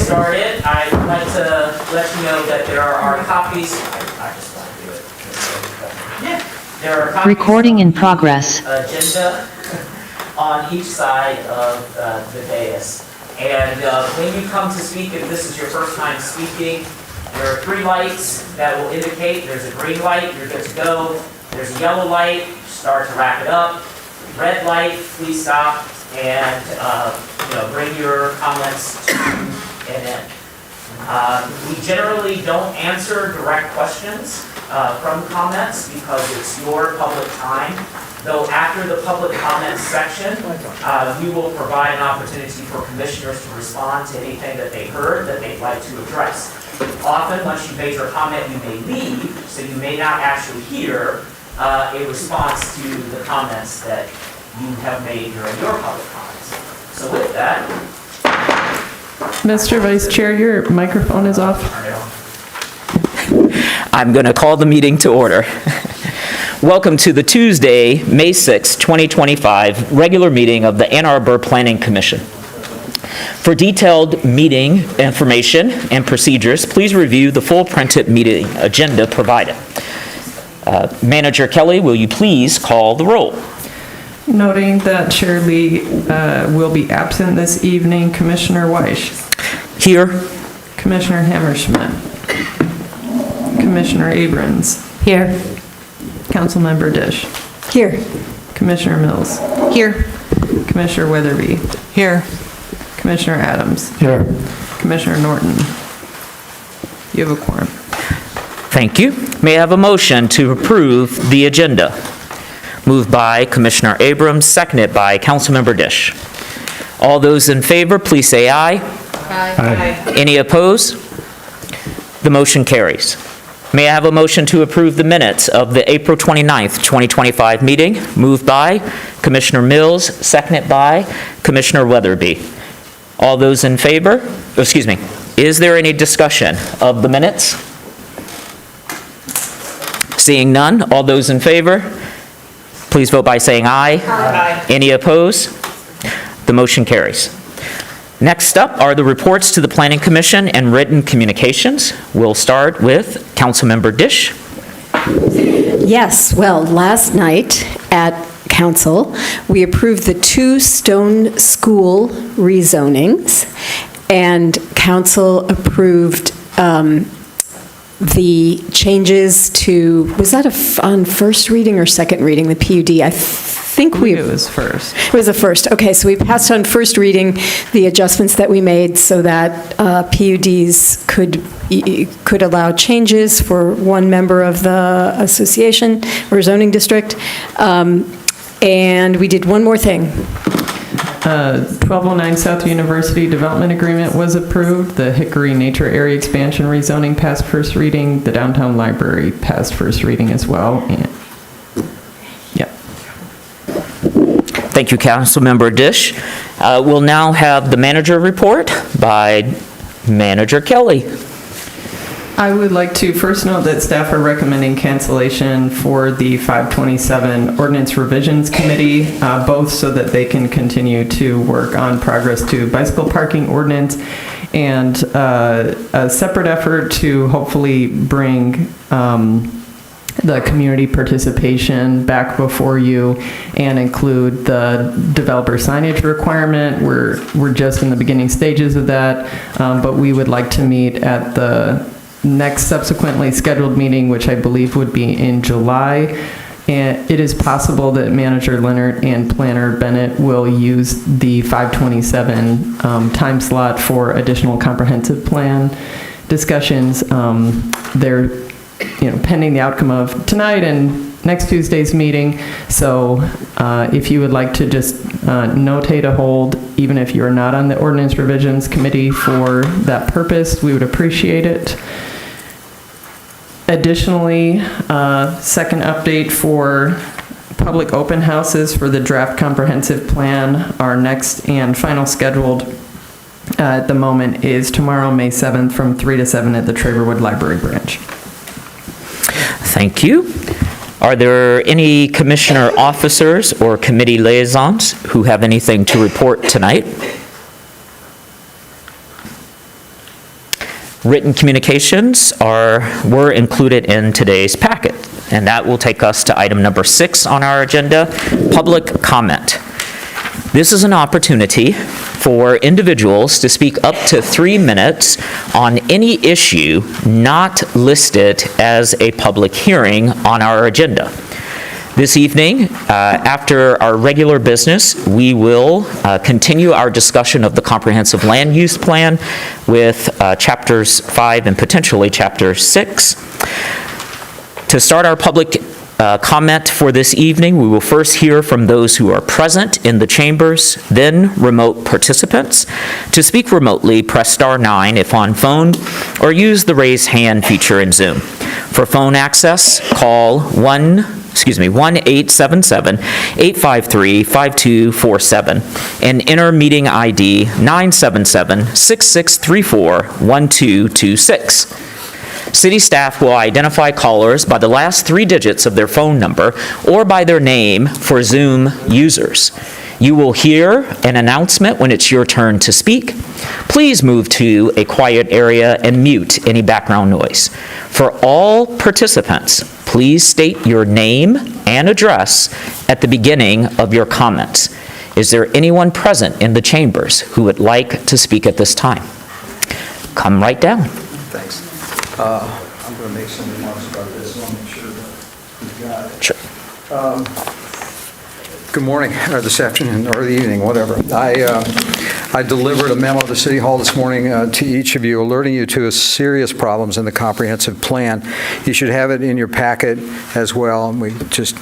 started, I'd like to let you know that there are copies. I just want to do it. Yeah. There are copies Recording in progress. agenda on each side of the dais. And when you come to speak, if this is your first time speaking, there are 3 lights that will indicate there's a green light, you're good to go. There's a yellow light, start to wrap it up. Red light, please stop and bring your comments to an end. We generally don't answer direct questions from comments because it's your public time. Though after the public comments section, we will provide an opportunity for commissioners to respond to anything that they heard that they'd like to address. Often, once you've made your comment, you may leave, so you may not actually hear a response to the comments that you have made during your public comments. So with that, Mr. Vice Chair, your microphone is off. turn it on. I'm going to call the meeting to order. Welcome to the Tuesday, May 6, 2025, regular meeting of the Ann Arbor Planning Commission. For detailed meeting information and procedures, please review the full printed meeting agenda provided. Manager Kelly, will you please call the roll? Noting that Chair Lee will be absent this evening, Commissioner Weish, Here. Commissioner Hammerschmidt, Commissioner Abrams, Here. Councilmember Dish, Here. Commissioner Mills, Here. Commissioner Weatherby, Here. Commissioner Adams, Here. Commissioner Norton. You have a quorum. Thank you. May I have a motion to approve the agenda? Moved by Commissioner Abrams, seconded by Councilmember Dish. All those in favor, please say aye. Aye. Any opposed? The motion carries. May I have a motion to approve the minutes of the April 29th, 2025 meeting? Moved by Commissioner Mills, seconded by Commissioner Weatherby. All those in favor? Is there any discussion of the minutes? Seeing none, all those in favor, please vote by saying aye. Aye. Any opposed? The motion carries. Next up are the reports to the Planning Commission and written communications. We'll start with Councilmember Dish. Yes, well, last night at council, we approved the 2 Stone School rezonings, and council approved the changes to, was that on first reading or second reading, the PUD? I think we... It was first. It was the first. Okay, so we passed on first reading the adjustments that we made so that PUDs could allow changes for one member of the association or zoning district. And we did one more thing. 1209 South University Development Agreement was approved. The Hickory Nature Area Expansion rezoning passed first reading. The Downtown Library passed first reading as well. Thank you, Councilmember Dish. We'll now have the manager report by Manager Kelly. I would like to first note that staff are recommending cancellation for the 527 Ordinance Revisions Committee, both so that they can continue to work on progress to bicycle parking ordinance, and a separate effort to hopefully bring the community participation back before you and include the developer signage requirement. We're just in the beginning stages of that, but we would like to meet at the next subsequently scheduled meeting, which I believe would be in July. And it is possible that Manager Leonard and Planner Bennett will use the 527 time slot for additional comprehensive plan discussions. They're pending the outcome of tonight and next Tuesday's meeting. So if you would like to just notate a hold, even if you're not on the Ordinance Revisions Committee for that purpose, we would appreciate it. Additionally, second update for public open houses for the draft comprehensive plan. Our next and final scheduled at the moment is tomorrow, May 7th from 3 to 7 at the Traverwood Library Branch. Thank you. Are there any commissioner officers or committee liaisons who have anything to report tonight? Written communications were included in today's packet, and that will take us to item number 6 on our agenda, public comment. This is an opportunity for individuals to speak up to 3 minutes on any issue not listed as a public hearing on our agenda. This evening, after our regular business, we will continue our discussion of the Comprehensive Land Use Plan with Chapters 5 and potentially Chapter 6. To start our public comment for this evening, we will first hear from those who are present in the chambers, then remote participants. To speak remotely, press star 9 if on phone, or use the raise hand feature in Zoom. For phone access, call 1-877-853-5247 and enter meeting ID 977-6634-1226. City staff will identify callers by the last 3 digits of their phone number or by their name for Zoom users. You will hear an announcement when it's your turn to speak. Please move to a quiet area and mute any background noise. For all participants, please state your name and address at the beginning of your comments. Is there anyone present in the chambers who would like to speak at this time? Come right down. Thanks. I'm going to make some remarks about this. I want to make sure that we've got it. Sure. Good morning, or this afternoon, or the evening, whatever. I delivered a memo to City Hall this morning to each of you, alerting you to serious problems in the comprehensive plan. You should have it in your packet as well, and we just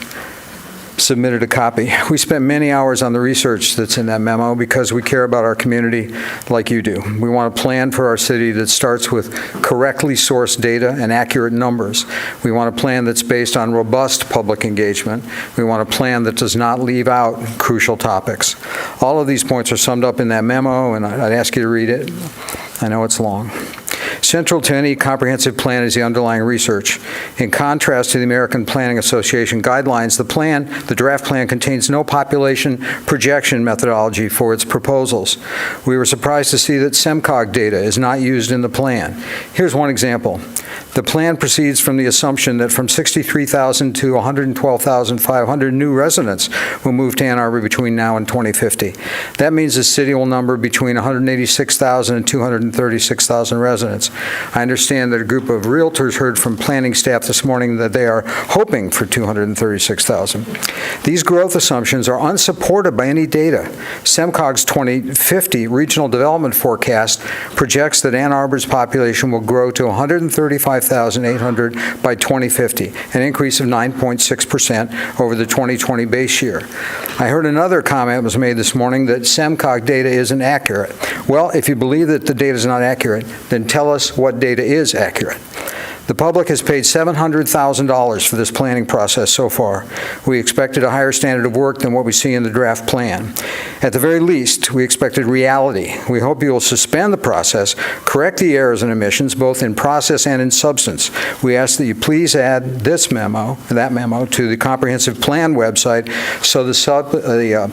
submitted a copy. We spent many hours on the research that's in that memo because we care about our community like you do. We want a plan for our city that starts with correctly sourced data and accurate numbers. We want a plan that's based on robust public engagement. We want a plan that does not leave out crucial topics. All of these points are summed up in that memo, and I'd ask you to read it. I know it's long. Central to any comprehensive plan is the underlying research. In contrast to the American Planning Association guidelines, the draft plan contains no population projection methodology for its proposals. We were surprised to see that SEMCOG data is not used in the plan. Here's one example. The plan proceeds from the assumption that from 63,000 to 112,500 new residents will move to Ann Arbor between now and 2050. That means the city will number between 186,000 and 236,000 residents. I understand that a group of realtors heard from planning staff this morning that they are hoping for 236,000. These growth assumptions are unsupported by any data. SEMCOG's 2050 regional development forecast projects that Ann Arbor's population will grow to 135,800 by 2050, an increase of 9.6% over the 2020 base year. I heard another comment was made this morning that SEMCOG data isn't accurate. Well, if you believe that the data is not accurate, then tell us what data is accurate. The public has paid $700,000 for this planning process so far. We expected a higher standard of work than what we see in the draft plan. At the very least, we expected reality. We hope you will suspend the process, correct the errors and omissions, both in process and in substance. We ask that you please add that memo, to the comprehensive plan website so the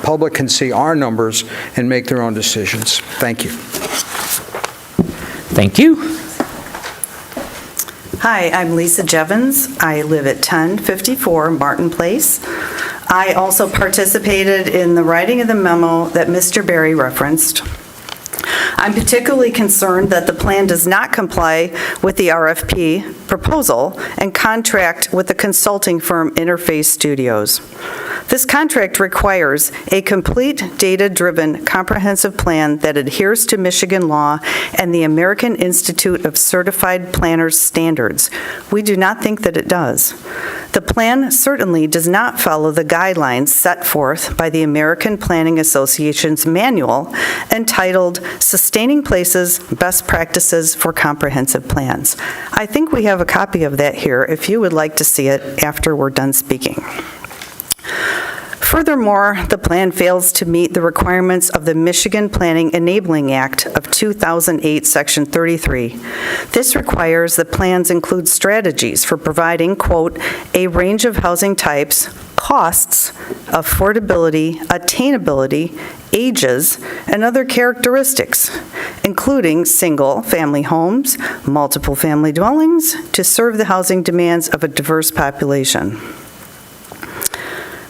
public can see our numbers and make their own decisions. Thank you. Thank you. Hi, I'm Lisa Jevons. I live at 1054 Martin Place. I also participated in the writing of the memo that Mr. Berry referenced. I'm particularly concerned that the plan does not comply with the RFP proposal and contract with the consulting firm Interface Studios. This contract requires a complete data-driven comprehensive plan that adheres to Michigan law and the American Institute of Certified Planners standards. We do not think that it does. The plan certainly does not follow the guidelines set forth by the American Planning Association's manual entitled Sustaining Places, Best Practices for Comprehensive Plans. I think we have a copy of that here if you would like to see it after we're done speaking. Furthermore, the plan fails to meet the requirements of the Michigan Planning Enabling Act of 2008, Section 33. This requires that plans include strategies for providing, quote, a range of housing types, costs, affordability, attainability, ages, and other characteristics, including single-family homes, multiple-family dwellings, to serve the housing demands of a diverse population.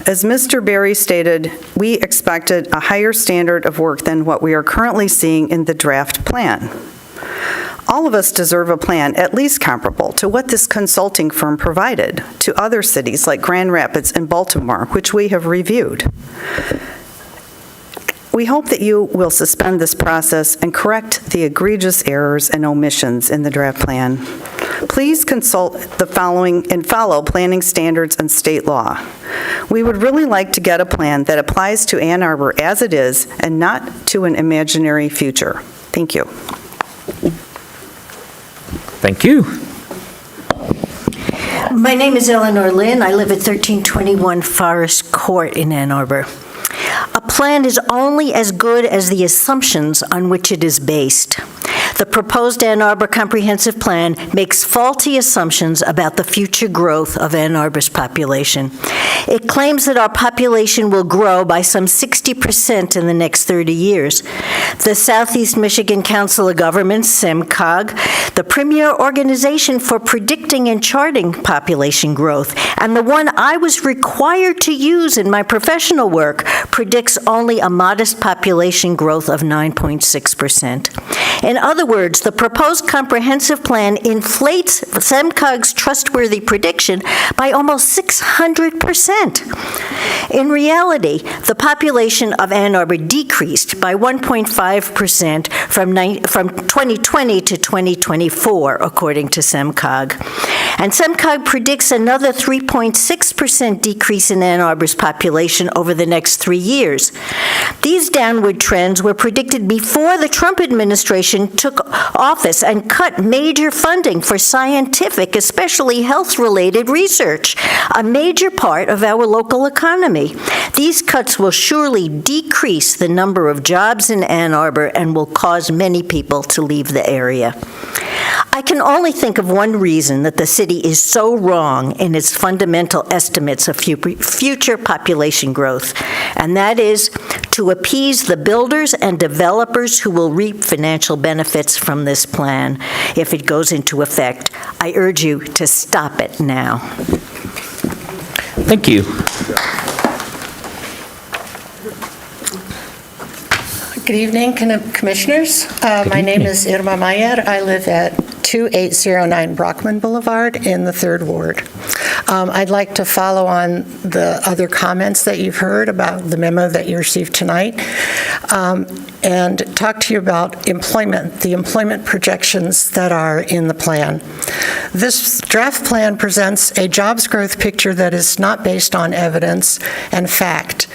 As Mr. Berry stated, we expected a higher standard of work than what we are currently seeing in the draft plan. All of us deserve a plan at least comparable to what this consulting firm provided to other cities like Grand Rapids and Baltimore, which we have reviewed. We hope that you will suspend this process and correct the egregious errors and omissions in the draft plan. Please consult the following and follow planning standards and state law. We would really like to get a plan that applies to Ann Arbor as it is and not to an imaginary future. Thank you. Thank you. My name is Eleanor Lynn. I live at 1321 Forest Court in Ann Arbor. A plan is only as good as the assumptions on which it is based. The proposed Ann Arbor Comprehensive Plan makes faulty assumptions about the future growth of Ann Arbor's population. It claims that our population will grow by some 60% in the next 30 years. The Southeast Michigan Council of Governments, SEMCOG, the premier organization for predicting and charting population growth, and the one I was required to use in my professional work, predicts only a modest population growth of 9.6%. In other words, the proposed comprehensive plan inflates SEMCOG's trustworthy prediction by almost 600%. In reality, the population of Ann Arbor decreased by 1.5% from 2020 to 2024, according to SEMCOG. And SEMCOG predicts another 3.6% decrease in Ann Arbor's population over the next 3 years. These downward trends were predicted before the Trump administration took office and cut major funding for scientific, especially health-related research, a major part of our local economy. These cuts will surely decrease the number of jobs in Ann Arbor and will cause many people to leave the area. I can only think of one reason that the city is so wrong in its fundamental estimates of future population growth, and that is to appease the builders and developers who will reap financial benefits from this plan if it goes into effect. I urge you to stop it now. Thank you. Good evening, Commissioners. My name is Irma Mayer. I live at 2809 Brockman Boulevard in the 3rd Ward. I'd like to follow on the other comments that you've heard about the memo that you received tonight and talk to you about employment, the employment projections that are in the plan. This draft plan presents a jobs growth picture that is not based on evidence and fact.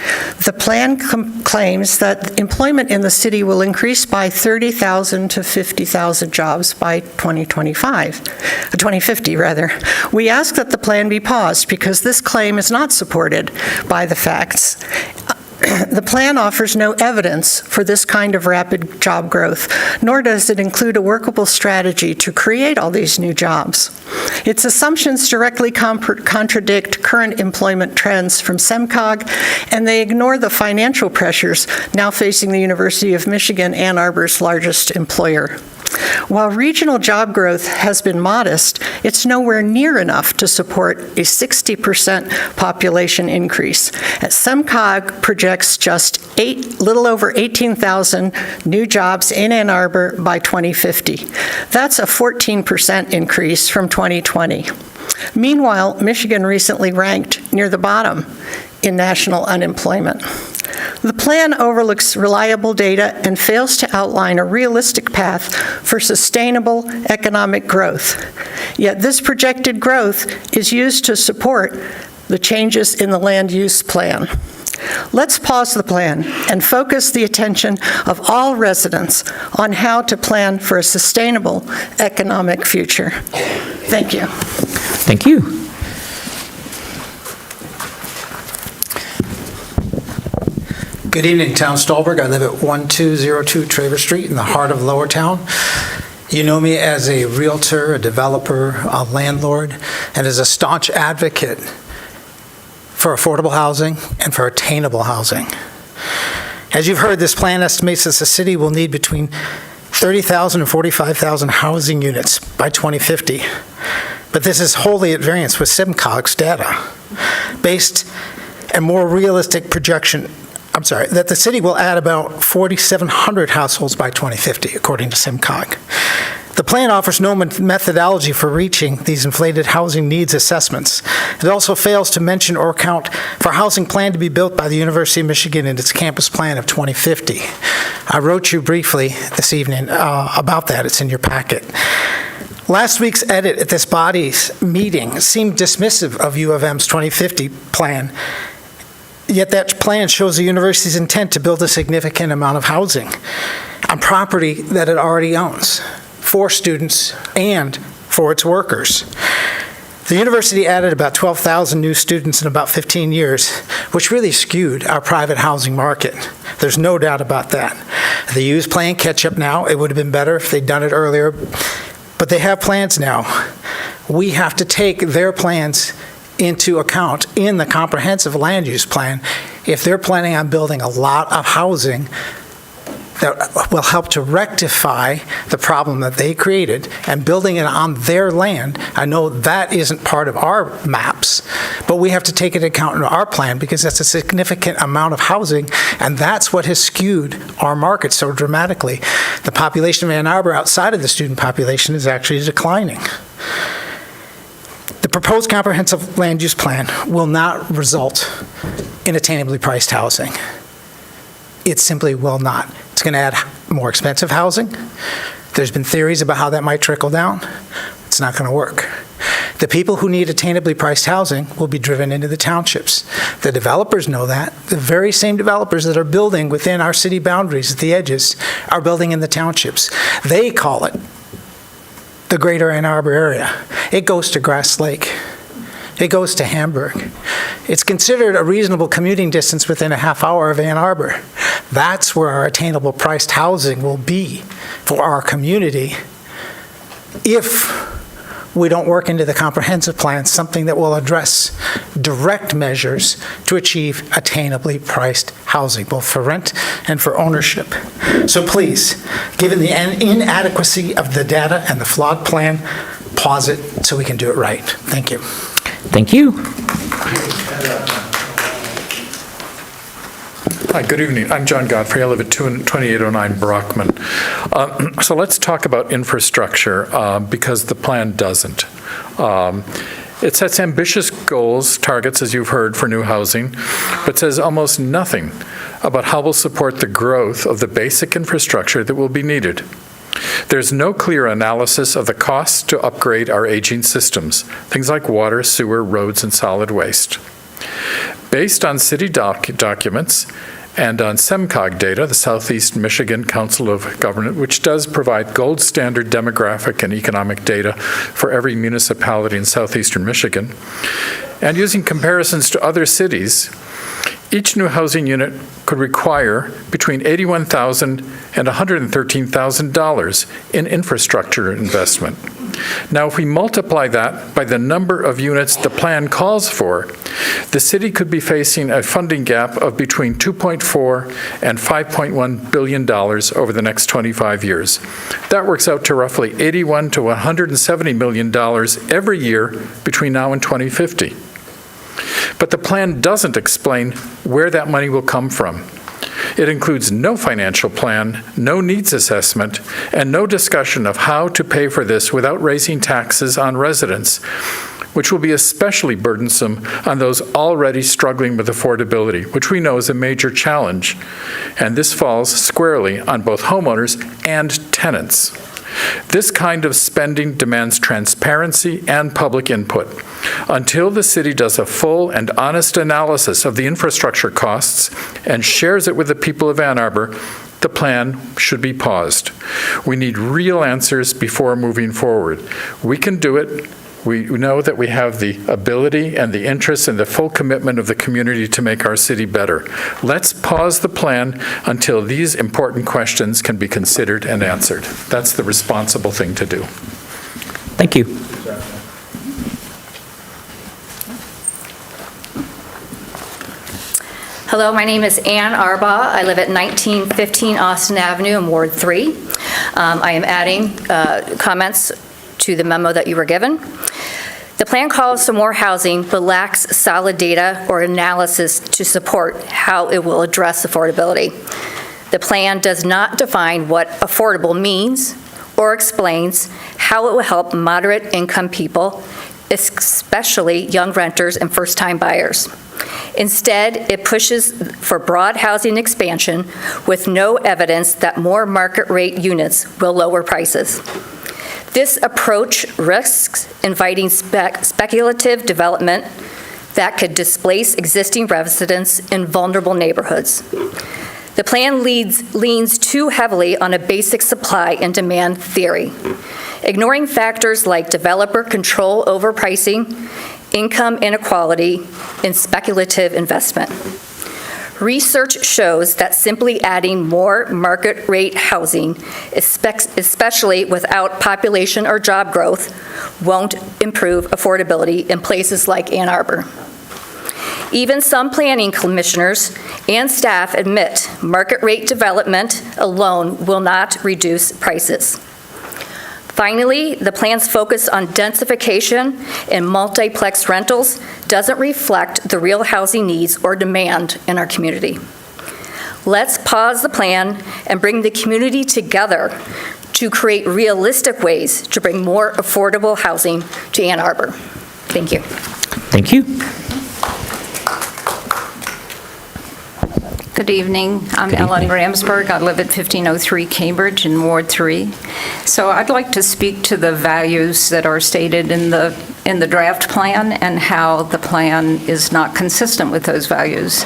The plan claims that employment in the city will increase by 30,000 to 50,000 jobs by 2050 rather. We ask that the plan be paused because this claim is not supported by the facts. The plan offers no evidence for this kind of rapid job growth, nor does it include a workable strategy to create all these new jobs. Its assumptions directly contradict current employment trends from SEMCOG, and they ignore the financial pressures now facing the University of Michigan, Ann Arbor's largest employer. While regional job growth has been modest, it's nowhere near enough to support a 60% population increase. SEMCOG projects just little over 18,000 new jobs in Ann Arbor by 2050. That's a 14% increase from 2020. Meanwhile, Michigan recently ranked near the bottom in national unemployment. The plan overlooks reliable data and fails to outline a realistic path for sustainable economic growth. Yet this projected growth is used to support the changes in the land use plan. Let's pause the plan and focus the attention of all residents on how to plan for a sustainable economic future. Thank you. Thank you. Good evening, Town Stolberg. I live at 1202 Traver Street in the heart of Lower Town. You know me as a realtor, a developer, a landlord, and as a staunch advocate for affordable housing and for attainable housing. As you've heard, this plan estimates that the city will need between 30,000 and 45,000 housing units by 2050. But this is wholly at variance with SIMCOG's data. Based a more realistic projection, that the city will add about 4,700 households by 2050, according to SIMCOG. The plan offers no methodology for reaching these inflated housing needs assessments. It also fails to mention or account for housing planned to be built by the University of Michigan in its campus plan of 2050. I wrote you briefly this evening about that. It's in your packet. Last week's edit at this body's meeting seemed dismissive of U of M's 2050 plan, yet that plan shows the university's intent to build a significant amount of housing on property that it already owns, for students and for its workers. The university added about 12,000 new students in about 15 years, which really skewed our private housing market. There's no doubt about that. The U's playing catch up now. It would have been better if they'd done it earlier, but they have plans now. We have to take their plans into account in the comprehensive land use plan if they're planning on building a lot of housing that will help to rectify the problem that they created and building it on their land. I know that isn't part of our maps, but we have to take it into account in our plan because that's a significant amount of housing, and that's what has skewed our market so dramatically. The population of Ann Arbor outside of the student population is actually declining. The proposed comprehensive land use plan will not result in attainably priced housing. It simply will not. It's going to add more expensive housing. There's been theories about how that might trickle down. It's not going to work. The people who need attainably priced housing will be driven into the townships. The developers know that. The very same developers that are building within our city boundaries at the edges are building in the townships. They call it the greater Ann Arbor area. It goes to Grass Lake. It goes to Hamburg. It's considered a reasonable commuting distance within a half hour of Ann Arbor. That's where our attainable priced housing will be for our community if we don't work into the comprehensive plan something that will address direct measures to achieve attainably priced housing, both for rent and for ownership. So please, given the inadequacy of the data and the flawed plan, pause it so we can do it right. Thank you. Thank you. Hi, good evening. I'm John Godfrey. I live at 2809 Brockman. So let's talk about infrastructure because the plan doesn't. It sets ambitious goals, targets, as you've heard, for new housing, but says almost nothing about how we'll support the growth of the basic infrastructure that will be needed. There's no clear analysis of the costs to upgrade our aging systems, things like water, sewer, roads, and solid waste. Based on city documents and on SEMCOG data, the Southeast Michigan Council of Government, which does provide gold standard demographic and economic data for every municipality in southeastern Michigan, and using comparisons to other cities, each new housing unit could require between $81,000 and $113,000 in infrastructure investment. Now, if we multiply that by the number of units the plan calls for, the city could be facing a funding gap of between $2.4 and $5.1 billion over the next 25 years. That works out to roughly $81 to $170 million every year between now and 2050. But the plan doesn't explain where that money will come from. It includes no financial plan, no needs assessment, and no discussion of how to pay for this without raising taxes on residents, which will be especially burdensome on those already struggling with affordability, which we know is a major challenge. And this falls squarely on both homeowners and tenants. This kind of spending demands transparency and public input. Until the city does a full and honest analysis of the infrastructure costs and shares it with the people of Ann Arbor, the plan should be paused. We need real answers before moving forward. We can do it. We know that we have the ability and the interest and the full commitment of the community to make our city better. Let's pause the plan until these important questions can be considered and answered. That's the responsible thing to do. Thank you. Hello, my name is Ann Arbor. I live at 1915 Austin Avenue in Ward 3. I am adding comments to the memo that you were given. The plan calls for more housing but lacks solid data or analysis to support how it will address affordability. The plan does not define what affordable means or explains how it will help moderate income people, especially young renters and first-time buyers. Instead, it pushes for broad housing expansion with no evidence that more market rate units will lower prices. This approach risks inviting speculative development that could displace existing residents in vulnerable neighborhoods. The plan leans too heavily on a basic supply and demand theory, ignoring factors like developer control over pricing, income inequality, and speculative investment. Research shows that simply adding more market rate housing, especially without population or job growth, won't improve affordability in places like Ann Arbor. Even some planning commissioners and staff admit market rate development alone will not reduce prices. Finally, the plan's focus on densification and multiplex rentals doesn't reflect the real housing needs or demand in our community. Let's pause the plan and bring the community together to create realistic ways to bring more affordable housing to Ann Arbor. Thank you. Thank you. Good evening. I'm Ellen Ramsberg. I live at 1503 Cambridge in Ward 3. So I'd like to speak to the values that are stated in the draft plan and how the plan is not consistent with those values.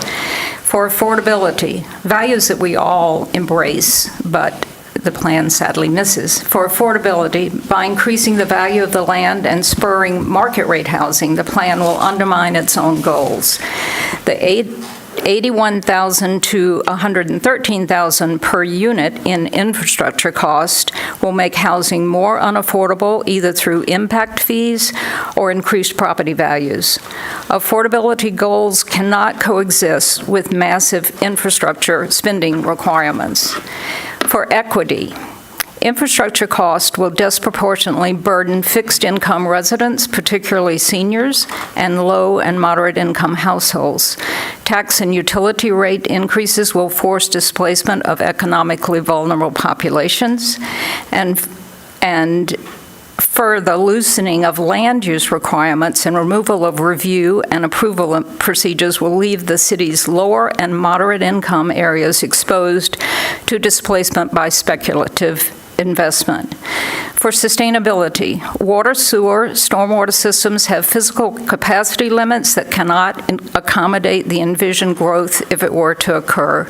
For affordability, values that we all embrace, but the plan sadly misses. For affordability, by increasing the value of the land and spurring market rate housing, the plan will undermine its own goals. The $81,000 to $113,000 per unit in infrastructure cost will make housing more unaffordable either through impact fees or increased property values. Affordability goals cannot coexist with massive infrastructure spending requirements. For equity, infrastructure cost will disproportionately burden fixed-income residents, particularly seniors, and low and moderate-income households. Tax and utility rate increases will force displacement of economically vulnerable populations, and further loosening of land use requirements and removal of review and approval procedures will leave the city's lower and moderate-income areas exposed to displacement by speculative investment. For sustainability, water, sewer, stormwater systems have physical capacity limits that cannot accommodate the envisioned growth if it were to occur.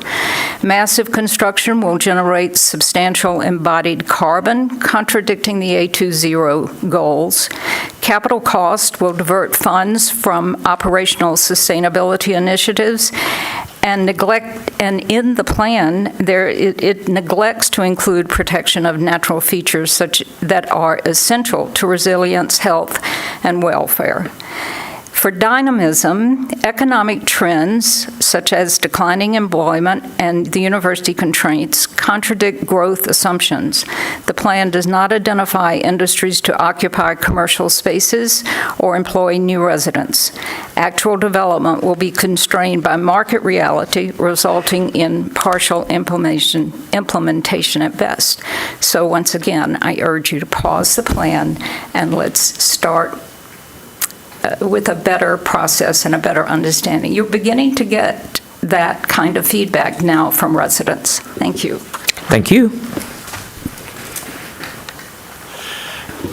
Massive construction will generate substantial embodied carbon, contradicting the A20 goals. Capital cost will divert funds from operational sustainability initiatives, and in the plan, it neglects to include protection of natural features such that are essential to resilience, health, and welfare. For dynamism, economic trends such as declining employment and the university constraints contradict growth assumptions. The plan does not identify industries to occupy commercial spaces or employ new residents. Actual development will be constrained by market reality, resulting in partial implementation at best. So once again, I urge you to pause the plan and let's start with a better process and a better understanding. You're beginning to get that kind of feedback now from residents. Thank you. Thank you.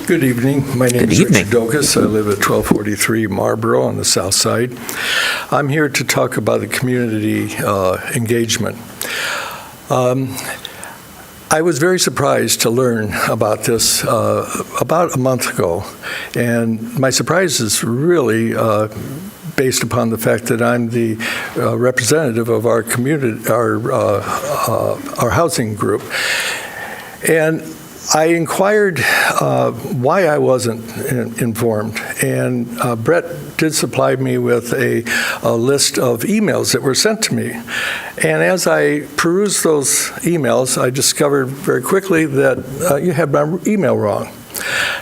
Good evening. My name is Richard Dokas. I live at 1243 Marlborough on the south side. I'm here to talk about the community engagement. I was very surprised to learn about this about a month ago, and my surprise is really based upon the fact that I'm the representative of our community, our housing group. And I inquired why I wasn't informed, and Brett did supply me with a list of emails that were sent to me. And as I perused those emails, I discovered very quickly that you had my email wrong.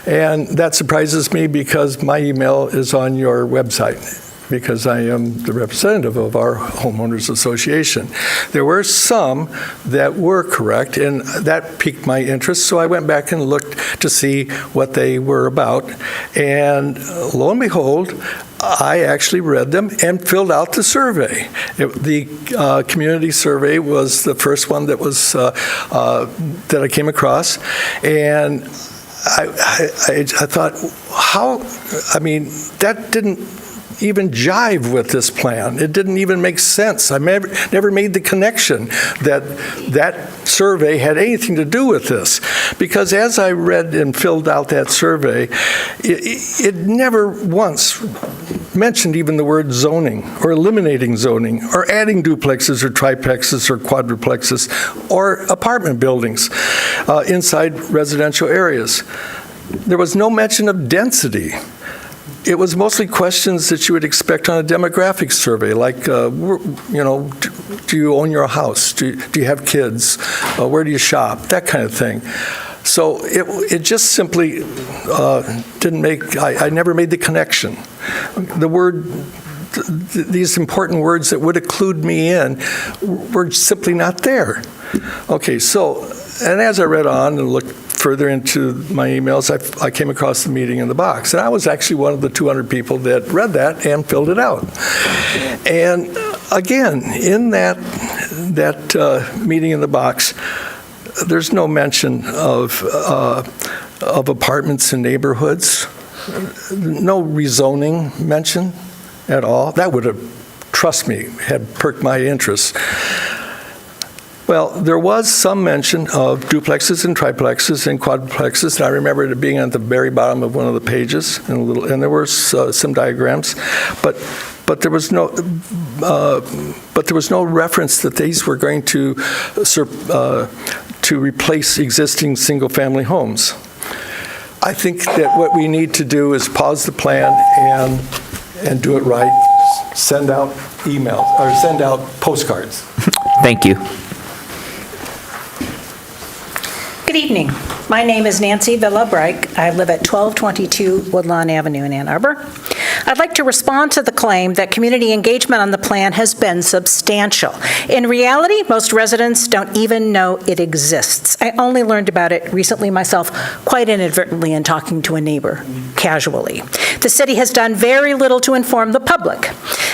And that surprises me because my email is on your website, because I am the representative of our homeowners association. There were some that were correct, and that piqued my interest, so I went back and looked to see what they were about. And lo and behold, I actually read them and filled out the survey. The community survey was the first one that was that I came across, and I thought, that didn't even jive with this plan. It didn't even make sense. I never made the connection that that survey had anything to do with this. Because as I read and filled out that survey, it never once mentioned even the word zoning, or eliminating zoning, or adding duplexes or triplexes or quadruplexes or apartment buildings inside residential areas. There was no mention of density. It was mostly questions that you would expect on a demographic survey, like, do you own your house? Do you have kids? Where do you shop? That kind of thing. So it just simply didn't make, I never made the connection. These important words that would include me in were simply not there. Okay, so, and as I read on and looked further into my emails, I came across the meeting in the box. And I was actually one of the 200 people that read that and filled it out. And again, in that meeting in the box, there's no mention of apartments in neighborhoods, no rezoning mention at all. That would have, trust me, had perked my interest. Well, there was some mention of duplexes and triplexes and quadplexes, and I remember it being at the very bottom of one of the pages, and there were some diagrams, but there was no reference that these were going to replace existing single-family homes. I think that what we need to do is pause the plan and do it right. Send out emails or send out postcards. Thank you. Good evening. My name is Nancy Villa-Bright. I live at 1222 Woodlawn Avenue in Ann Arbor. I'd like to respond to the claim that community engagement on the plan has been substantial. In reality, most residents don't even know it exists. I only learned about it recently myself, quite inadvertently, in talking to a neighbor, casually. The city has done very little to inform the public.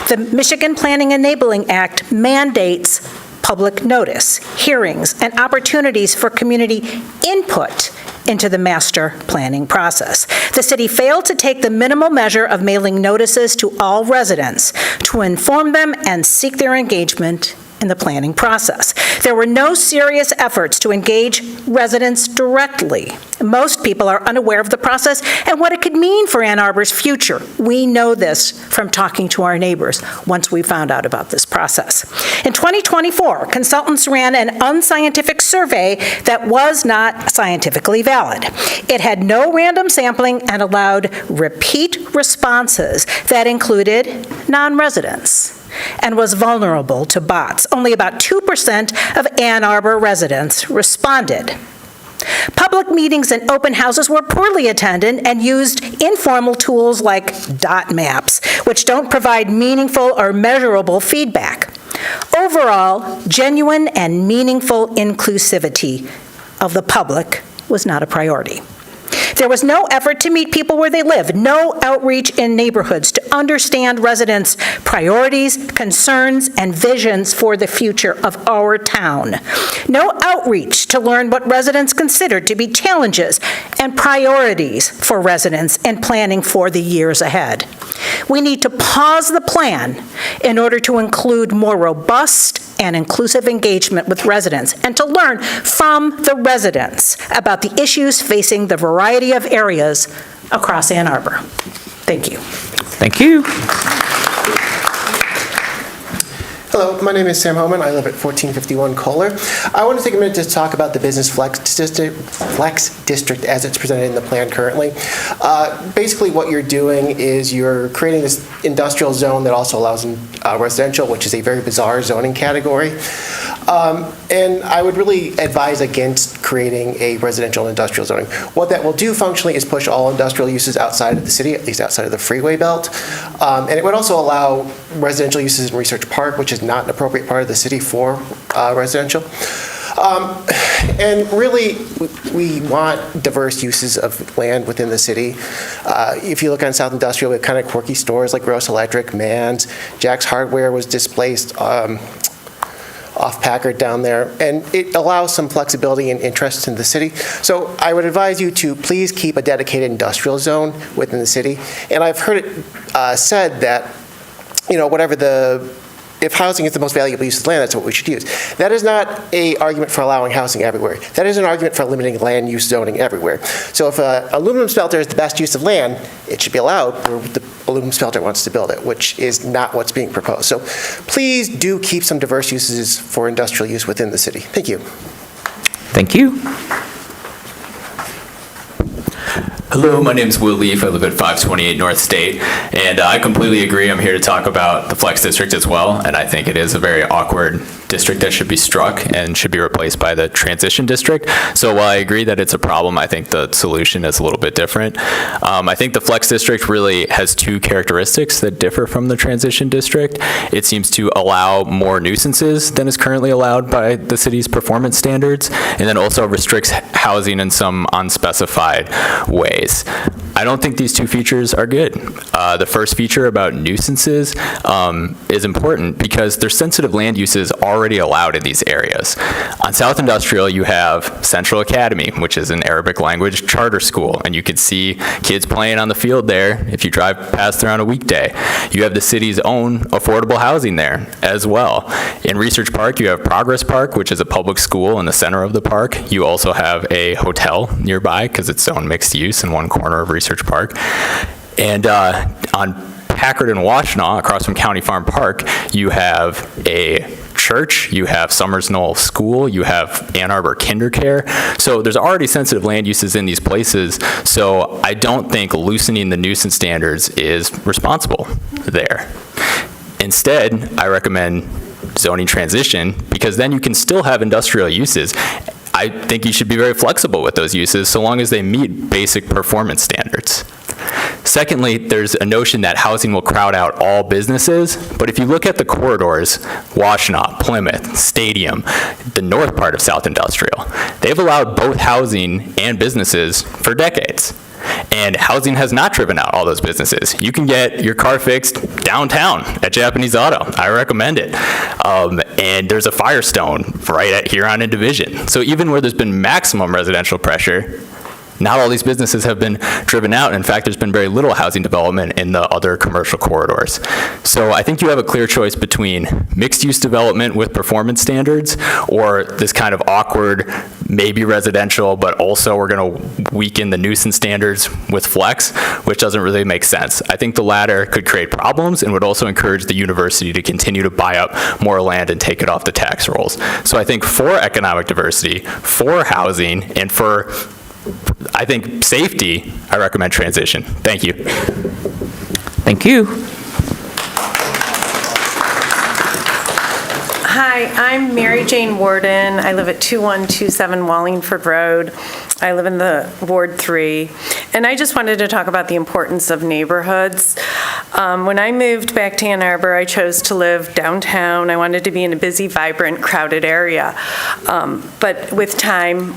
The Michigan Planning Enabling Act mandates public notice, hearings, and opportunities for community input into the master planning process. The city failed to take the minimal measure of mailing notices to all residents to inform them and seek their engagement in the planning process. There were no serious efforts to engage residents directly. Most people are unaware of the process and what it could mean for Ann Arbor's future. We know this from talking to our neighbors once we found out about this process. In 2024, consultants ran an unscientific survey that was not scientifically valid. It had no random sampling and allowed repeat responses that included non-residents and was vulnerable to bots. Only about 2% of Ann Arbor residents responded. Public meetings and open houses were poorly attended and used informal tools like dot maps, which don't provide meaningful or measurable feedback. Overall, genuine and meaningful inclusivity of the public was not a priority. There was no effort to meet people where they live, no outreach in neighborhoods to understand residents' priorities, concerns, and visions for the future of our town. No outreach to learn what residents considered to be challenges and priorities for residents in planning for the years ahead. We need to pause the plan in order to include more robust and inclusive engagement with residents and to learn from the residents about the issues facing the variety of areas across Ann Arbor. Thank you. Thank you. Hello, my name is Sam Homan. I live at 1451 Kohler. I want to take a minute to talk about the business flex district as it's presented in the plan currently. Basically, what you're doing is you're creating this industrial zone that also allows residential, which is a very bizarre zoning category. And I would really advise against creating a residential and industrial zoning. What that will do functionally is push all industrial uses outside of the city, at least outside of the freeway belt. And it would also allow residential uses in Research Park, which is not an appropriate part of the city for residential. And really, we want diverse uses of land within the city. If you look on South Industrial, we have kind of quirky stores like Gross Electric, Mann's, Jack's Hardware was displaced off Packard down there, and it allows some flexibility and interest in the city. So I would advise you to please keep a dedicated industrial zone within the city. And I've heard it said that, you know, if housing is the most valuable use of land, that's what we should use. That is not an argument for allowing housing everywhere. That is an argument for limiting land use zoning everywhere. So if an aluminum smelter is the best use of land, it should be allowed where the aluminum smelter wants to build it, which is not what's being proposed. So please do keep some diverse uses for industrial use within the city. Thank you. Thank you. Hello, my name is Will Leaf. I live at 528 North State, and I completely agree. I'm here to talk about the Flex District as well, and I think it is a very awkward district that should be struck and should be replaced by the Transition District. So while I agree that it's a problem, I think the solution is a little bit different. I think the Flex District really has two characteristics that differ from the Transition District. It seems to allow more nuisances than is currently allowed by the city's performance standards, and then also restricts housing in some unspecified ways. I don't think these two features are good. The first feature about nuisances is important because there's sensitive land uses already allowed in these areas. On South Industrial, you have Central Academy, which is an Arabic language charter school, and you can see kids playing on the field there if you drive past there on a weekday. You have the city's own affordable housing there as well. In Research Park, you have Progress Park, which is a public school in the center of the park. You also have a hotel nearby because it's own mixed use in one corner of Research Park. And on Packard and Washtenaw, across from County Farm Park, you have a church, you have Summers Knoll School, you have Ann Arbor KinderCare. So there's already sensitive land uses in these places, so I don't think loosening the nuisance standards is responsible there. Instead, I recommend zoning transition because then you can still have industrial uses. I think you should be very flexible with those uses so long as they meet basic performance standards. Secondly, there's a notion that housing will crowd out all businesses, but if you look at the corridors, Washtenaw, Plymouth, Stadium, the north part of South Industrial, they've allowed both housing and businesses for decades. And housing has not driven out all those businesses. You can get your car fixed downtown at Japanese Auto. I recommend it. And there's a Firestone right at here on in Division. So even where there's been maximum residential pressure, not all these businesses have been driven out. In fact, there's been very little housing development in the other commercial corridors. So I think you have a clear choice between mixed-use development with performance standards or this kind of awkward, maybe residential, but also we're going to weaken the nuisance standards with flex, which doesn't really make sense. I think the latter could create problems and would also encourage the university to continue to buy up more land and take it off the tax rolls. So I think for economic diversity, for housing, and for I think safety, I recommend transition. Thank you. Thank you. Hi, I'm Mary Jane Warden. I live at 2127 Wallingford Road. I live in the Ward 3. And I just wanted to talk about the importance of neighborhoods. When I moved back to Ann Arbor, I chose to live downtown. I wanted to be in a busy, vibrant, crowded area. But with time,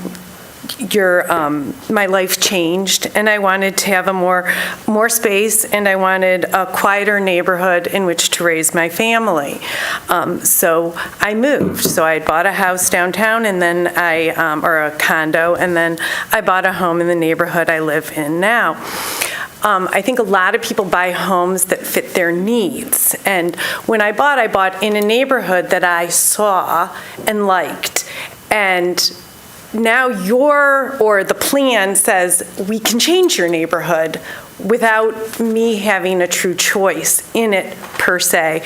my life changed, and I wanted to have a more space, and I wanted a quieter neighborhood in which to raise my family. So I moved. So I bought a house downtown, and then or a condo, and then I bought a home in the neighborhood I live in now. I think a lot of people buy homes that fit their needs. And when I bought in a neighborhood that I saw and liked. And now the plan says we can change your neighborhood. without me having a true choice in it, per se.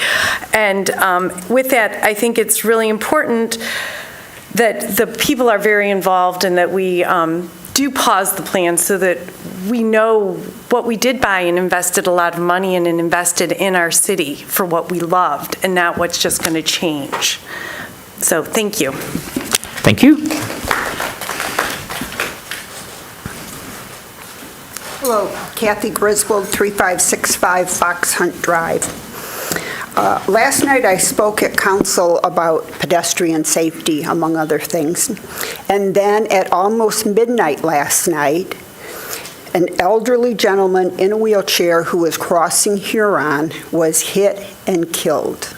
And with that, I think it's really important that the people are very involved and that we do pause the plan so that we know what we did buy and invested a lot of money in and invested in our city for what we loved and not what's just going to change. So thank you. Thank you. Hello, Kathy Griswold, 3565 Fox Hunt Drive. Last night I spoke at council about pedestrian safety, among other things. And then at almost midnight last night, an elderly gentleman in a wheelchair who was crossing Huron was hit and killed.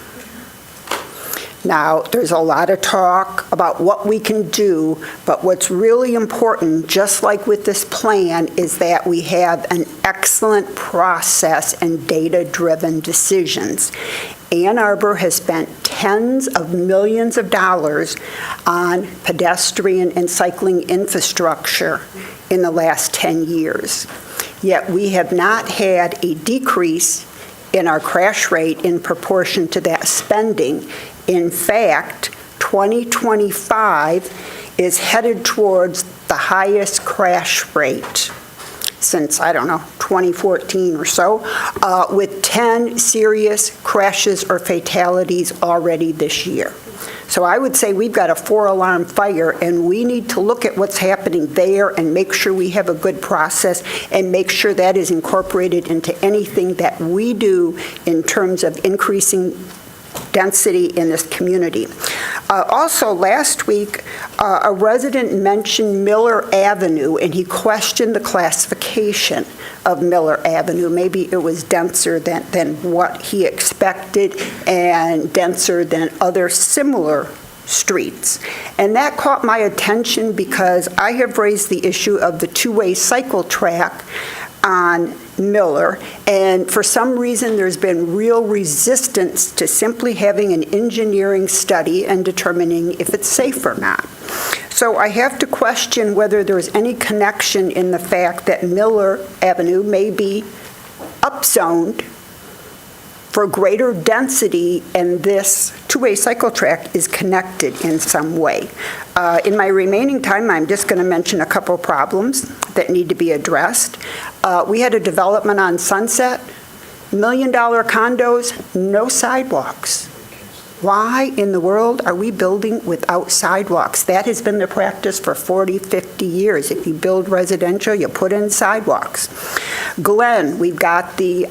Now, there's a lot of talk about what we can do, but what's really important, just like with this plan, is that we have an excellent process and data-driven decisions. Ann Arbor has spent tens of millions of dollars on pedestrian and cycling infrastructure in the last 10 years. Yet we have not had a decrease in our crash rate in proportion to that spending. In fact, 2025 is headed towards the highest crash rate since, 2014 or so, with 10 serious crashes or fatalities already this year. So I would say we've got a 4-alarm fire, and we need to look at what's happening there and make sure we have a good process and make sure that is incorporated into anything that we do in terms of increasing density in this community. Also, last week, a resident mentioned Miller Avenue, and he questioned the classification of Miller Avenue. Maybe it was denser than what he expected and denser than other similar streets. And that caught my attention because I have raised the issue of the two-way cycle track on Miller, and for some reason there's been real resistance to simply having an engineering study and determining if it's safe or not. So I have to question whether there's any connection in the fact that Miller Avenue may be upzoned for greater density, and this two-way cycle track is connected in some way. In my remaining time, I'm just going to mention a couple problems that need to be addressed. We had a development on Sunset, $1 million condos, no sidewalks. Why in the world are we building without sidewalks? That has been the practice for 40, 50 years. If you build residential, you put in sidewalks. Glen, we've got the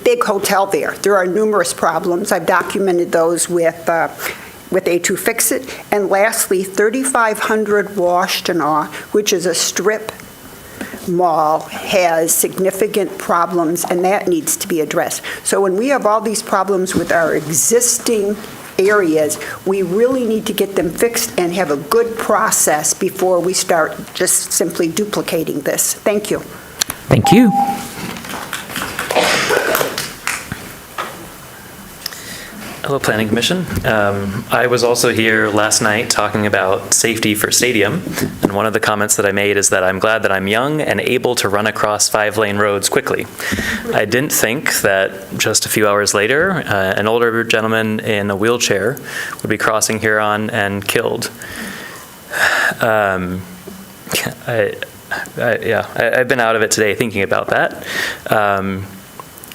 big hotel there. There are numerous problems. I've documented those with A2 Fix-It. And lastly, 3500 Washtenaw, which is a strip mall, has significant problems, and that needs to be addressed. So when we have all these problems with our existing areas, we really need to get them fixed and have a good process before we start just simply duplicating this. Thank you. Thank you. Hello, Planning Commission. I was also here last night talking about safety for Stadium, and one of the comments that I made is that I'm glad that I'm young and able to run across 5-lane roads quickly. I didn't think that just a few hours later, an older gentleman in a wheelchair would be crossing Huron and killed. I've been out of it today thinking about that.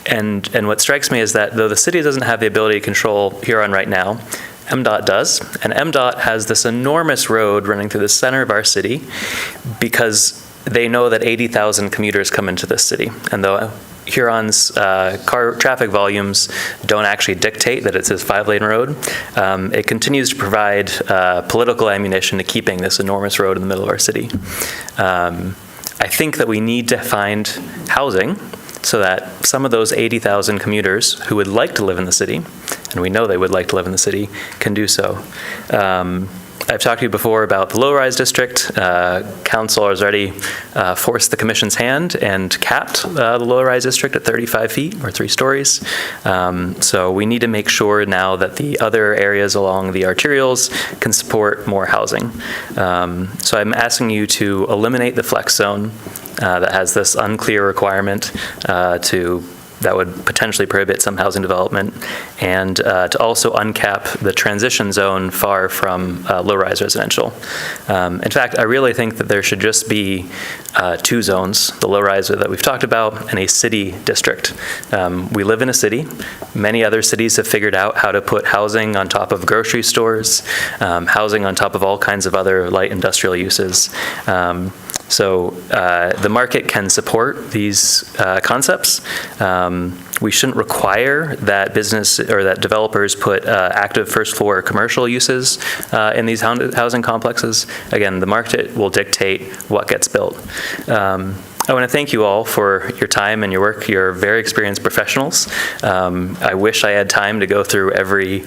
And what strikes me is that though the city doesn't have the ability to control Huron right now, MDOT does, and MDOT has this enormous road running through the center of our city because they know that 80,000 commuters come into this city. And though Huron's car traffic volumes don't actually dictate that it's this 5-lane road, it continues to provide political ammunition to keeping this enormous road in the middle of our city. I think that we need to find housing so that some of those 80,000 commuters who would like to live in the city, and we know they would like to live in the city, can do so. I've talked to you before about the low-rise district. Council has already forced the commission's hand and capped the low-rise district at 35 feet or 3 stories. So we need to make sure now that the other areas along the arterials can support more housing. So I'm asking you to eliminate the flex zone that has this unclear requirement that would potentially prohibit some housing development, and to also uncap the transition zone far from low-rise residential. In fact, I really think that there should just be 2 zones, the low-rise that we've talked about and a city district. We live in a city. Many other cities have figured out how to put housing on top of grocery stores, housing on top of all kinds of other light industrial uses. So the market can support these concepts. We shouldn't require that business or that developers put active first floor commercial uses in these housing complexes. Again, the market will dictate what gets built. I want to thank you all for your time and your work. You're very experienced professionals. I wish I had time to go through every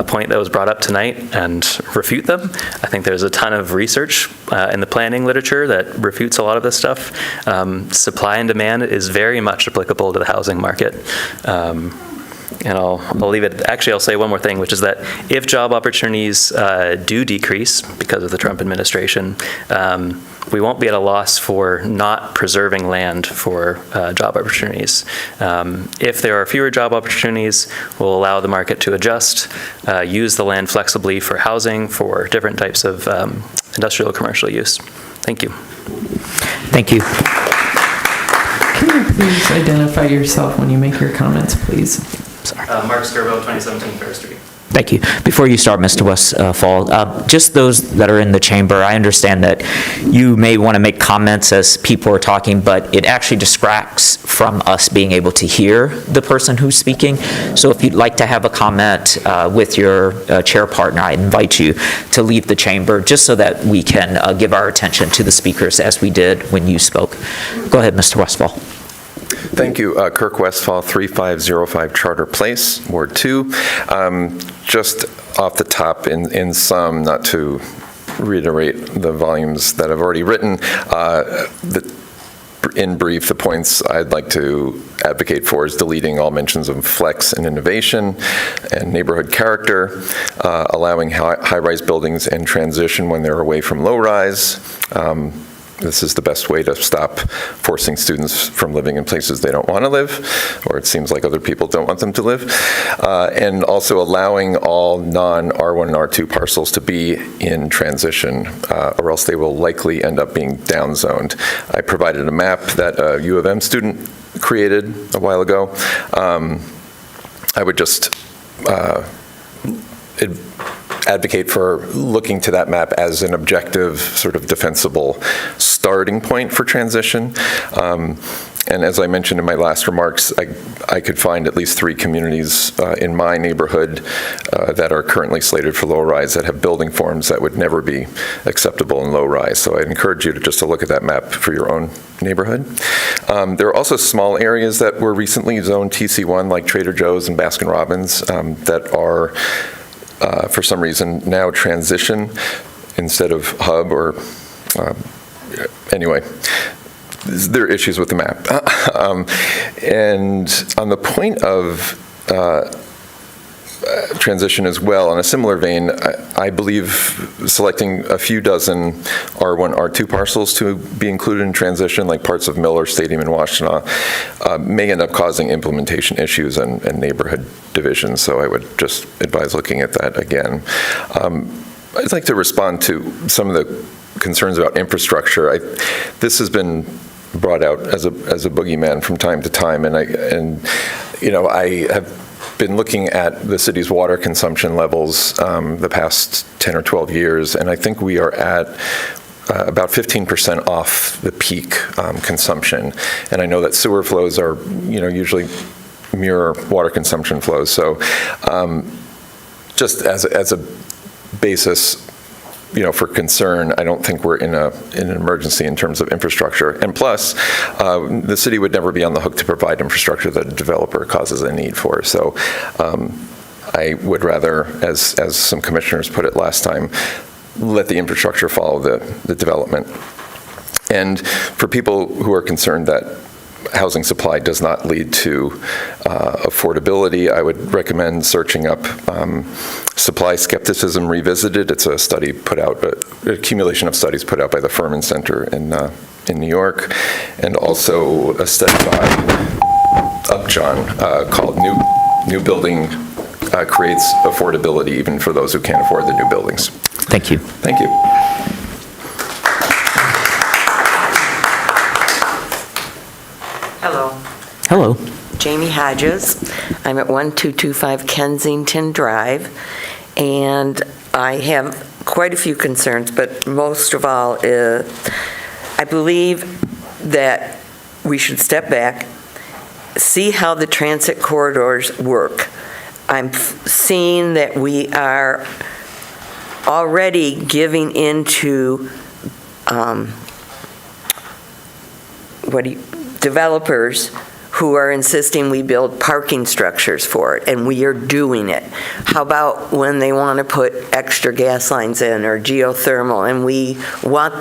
point that was brought up tonight and refute them. I think there's a ton of research in the planning literature that refutes a lot of this stuff. Supply and demand is very much applicable to the housing market. And I'll leave it. Actually, I'll say one more thing, which is that if job opportunities do decrease because of the Trump administration, we won't be at a loss for not preserving land for job opportunities. If there are fewer job opportunities, we'll allow the market to adjust, use the land flexibly for housing, for different types of industrial or commercial use. Thank you. Thank you. Can you please identify yourself when you make your comments, please? Sorry. Mark Skirbo, 2017 Fair Street. Thank you. Before you start, Mr. Westfall, just those that are in the chamber, I understand that you may want to make comments as people are talking, but it actually distracts from us being able to hear the person who's speaking. So if you'd like to have a comment with your chair partner, I invite you to leave the chamber just so that we can give our attention to the speakers as we did when you spoke. Go ahead, Mr. Westfall. Thank you. Kirk Westfall, 3505 Charter Place, Ward 2. Just off the top, in sum, not to reiterate the volumes that I've already written, in brief, the points I'd like to advocate for is deleting all mentions of flex and innovation and neighborhood character, allowing high-rise buildings in transition when they're away from low-rise. This is the best way to stop forcing students from living in places they don't want to live, or it seems like other people don't want them to live, and also allowing all non-R1 and R2 parcels to be in transition, or else they will likely end up being downzoned. I provided a map that a U of M student created a while ago. I would just advocate for looking to that map as an objective, sort of defensible starting point for transition. And as I mentioned in my last remarks, I could find at least 3 communities in my neighborhood that are currently slated for low-rise that have building forms that would never be acceptable in low-rise. So I'd encourage you to look at that map for your own neighborhood. There are also small areas that were recently zoned TC1, like Trader Joe's and Baskin Robbins, that are for some reason now transition instead of hub, or anyway, there are issues with the map. And on the point of transition as well, in a similar vein, I believe selecting a few dozen R1, R2 parcels to be included in transition, like parts of Miller Stadium in Washtenaw, may end up causing implementation issues and neighborhood divisions. So I would just advise looking at that again. I'd like to respond to some of the concerns about infrastructure. This has been brought out as a boogeyman from time to time, and I have been looking at the city's water consumption levels the past 10 or 12 years, and I think we are at about 15% off the peak consumption. And I know that sewer flows are, usually mirror water consumption flows. So just as a basis, for concern, I don't think we're in an emergency in terms of infrastructure. And plus, the city would never be on the hook to provide infrastructure that a developer causes a need for. So I would rather, as some commissioners put it last time, let the infrastructure follow the development. And for people who are concerned that housing supply does not lead to affordability, I would recommend searching up Supply Skepticism Revisited. It's a study put out, an accumulation of studies put out by the Furman Center in in New York, and also a study by Upjohn called New Building Creates Affordability Even for Those Who Can't Afford the New Buildings. Thank you. Thank you. Hello. Hello. Jamie Hodges. I'm at 1225 Kensington Drive, and I have quite a few concerns, but most of all, I believe that we should step back, see how the transit corridors work. I'm seeing that we are already giving into developers who are insisting we build parking structures for it, and we are doing it. How about when they want to put extra gas lines in or geothermal, and we want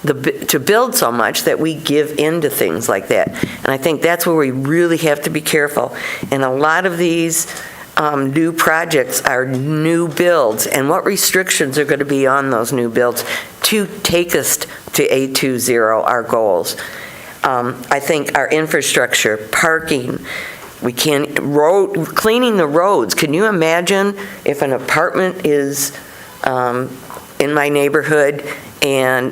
to build so much that we give into things like that? And I think that's where we really have to be careful. And a lot of these new projects are new builds, and what restrictions are going to be on those new builds to take us to 820, our goals. I think our infrastructure, parking, cleaning the roads. Can you imagine if an apartment is in my neighborhood and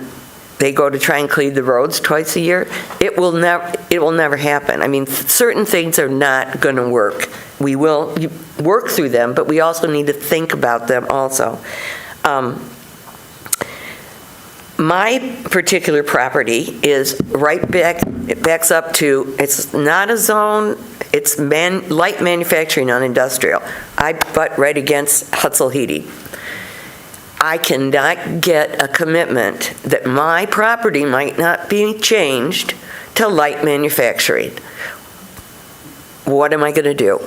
they go to try and clean the roads twice a year? It will never happen. I mean, certain things are not going to work. We will work through them, but we also need to think about them also. My particular property is it backs up to, it's not a zone, it's light manufacturing on industrial. I butt right against Hutzel Heating. I cannot get a commitment that my property might not be changed to light manufacturing. What am I going to do?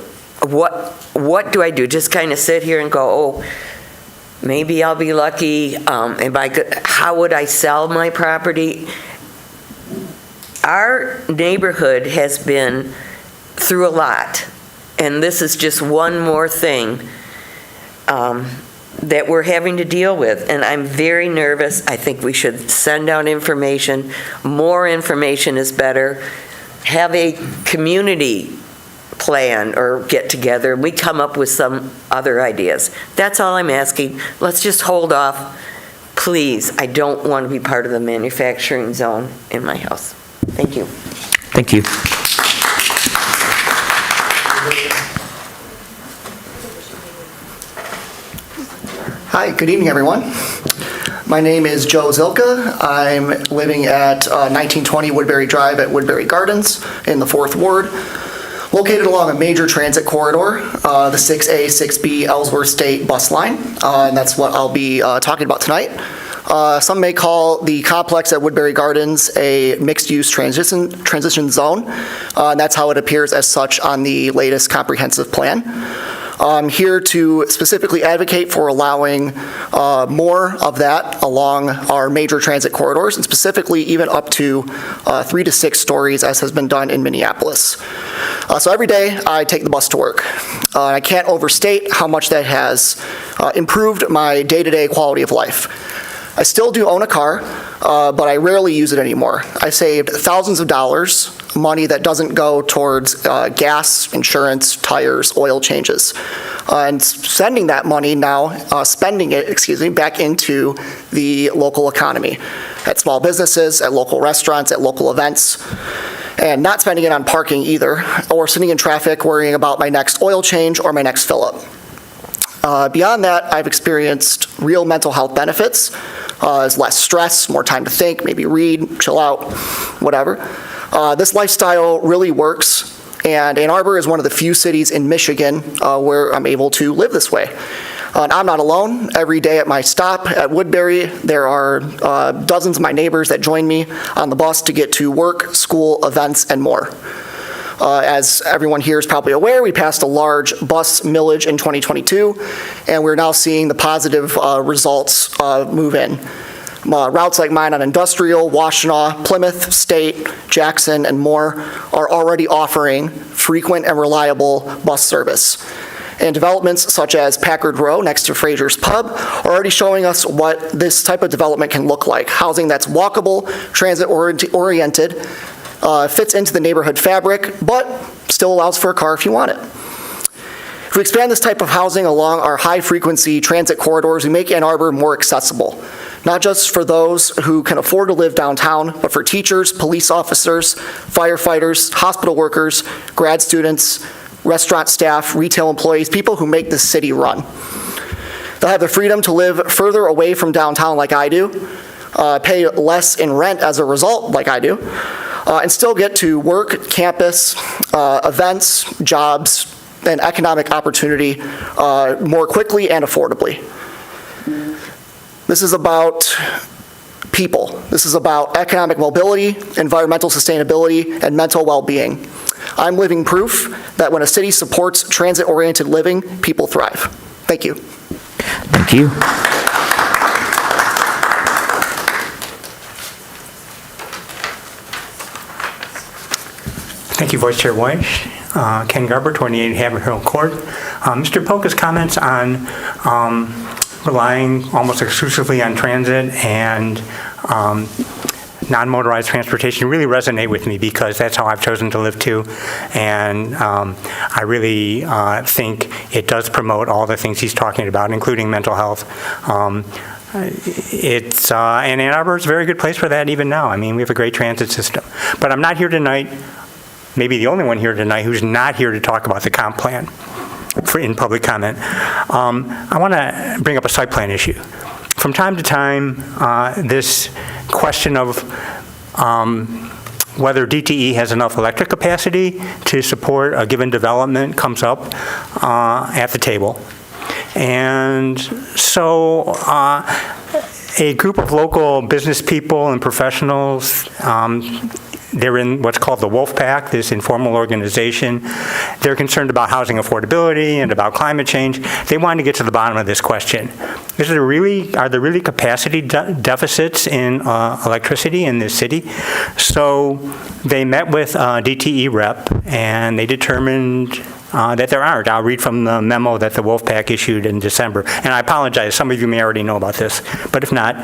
What do I do? Just kind of sit here and go, oh, maybe I'll be lucky. How would I sell my property? Our neighborhood has been through a lot, and this is just one more thing that we're having to deal with, and I'm very nervous. I think we should send out information. More information is better. Have a community plan or get together. We come up with some other ideas. That's all I'm asking. Let's just hold off. Please, I don't want to be part of the manufacturing zone in my house. Thank you. Thank you. Hi, good evening, everyone. My name is Joe Zilka. I'm living at 1920 Woodbury Drive at Woodbury Gardens in the 4th Ward, located along a major transit corridor, the 6A, 6B Ellsworth State bus line, and that's what I'll be talking about tonight. Some may call the complex at Woodbury Gardens a mixed-use transition zone, and that's how it appears as such on the latest comprehensive plan. I'm here to specifically advocate for allowing more of that along our major transit corridors, and specifically even up to 3 to 6 stories, as has been done in Minneapolis. So every day I take the bus to work. I can't overstate how much that has improved my day-to-day quality of life. I still do own a car, but I rarely use it anymore. I saved thousands of dollars, money that doesn't go towards gas, insurance, tires, oil changes. And spending that money now, back into the local economy, at small businesses, at local restaurants, at local events, and not spending it on parking either, or sitting in traffic worrying about my next oil change or my next fill-up. Beyond that, I've experienced real mental health benefits. There's less stress, more time to think, maybe read, chill out, whatever. This lifestyle really works, and Ann Arbor is one of the few cities in Michigan where I'm able to live this way. And I'm not alone. Every day at my stop at Woodbury, there are dozens of my neighbors that join me on the bus to get to work, school, events, and more. As everyone here is probably aware, we passed a large bus millage in 2022, and we're now seeing the positive results move in. Routes like mine on Industrial, Washtenaw, Plymouth, State, Jackson, and more are already offering frequent and reliable bus service. And developments such as Packard Row next to Fraser's Pub are already showing us what this type of development can look like. Housing that's walkable, transit-oriented, fits into the neighborhood fabric, but still allows for a car if you want it. If we expand this type of housing along our high-frequency transit corridors, we make Ann Arbor more accessible, not just for those who can afford to live downtown, but for teachers, police officers, firefighters, hospital workers, grad students, restaurant staff, retail employees, people who make this city run. They'll have the freedom to live further away from downtown like I do, pay less in rent as a result like I do, and still get to work, campus, events, jobs, and economic opportunity more quickly and affordably. This is about people. This is about economic mobility, environmental sustainability, and mental well-being. I'm living proof that when a city supports transit-oriented living, people thrive. Thank you. Thank you. Thank you, Vice Chair White. Ken Garber, 28 Haverhill Court. Mr. Polka's comments on relying almost exclusively on transit and non-motorized transportation really resonate with me because that's how I've chosen to live too. And I really think it does promote all the things he's talking about, including mental health. And Ann Arbor is a very good place for that even now. I mean, we have a great transit system. But I'm not here tonight, maybe the only one here tonight, who's not here to talk about the comp plan in public comment. I want to bring up a site plan issue. From time to time, this question of whether DTE has enough electric capacity to support a given development comes up at the table. And so a group of local business people and professionals, they're in what's called the Wolf Pack, this informal organization. They're concerned about housing affordability and about climate change. They want to get to the bottom of this question. Are there really capacity deficits in electricity in this city? So they met with DTE rep and they determined that there aren't. I'll read from the memo that the Wolfpack issued in December. And I apologize, some of you may already know about this, but if not,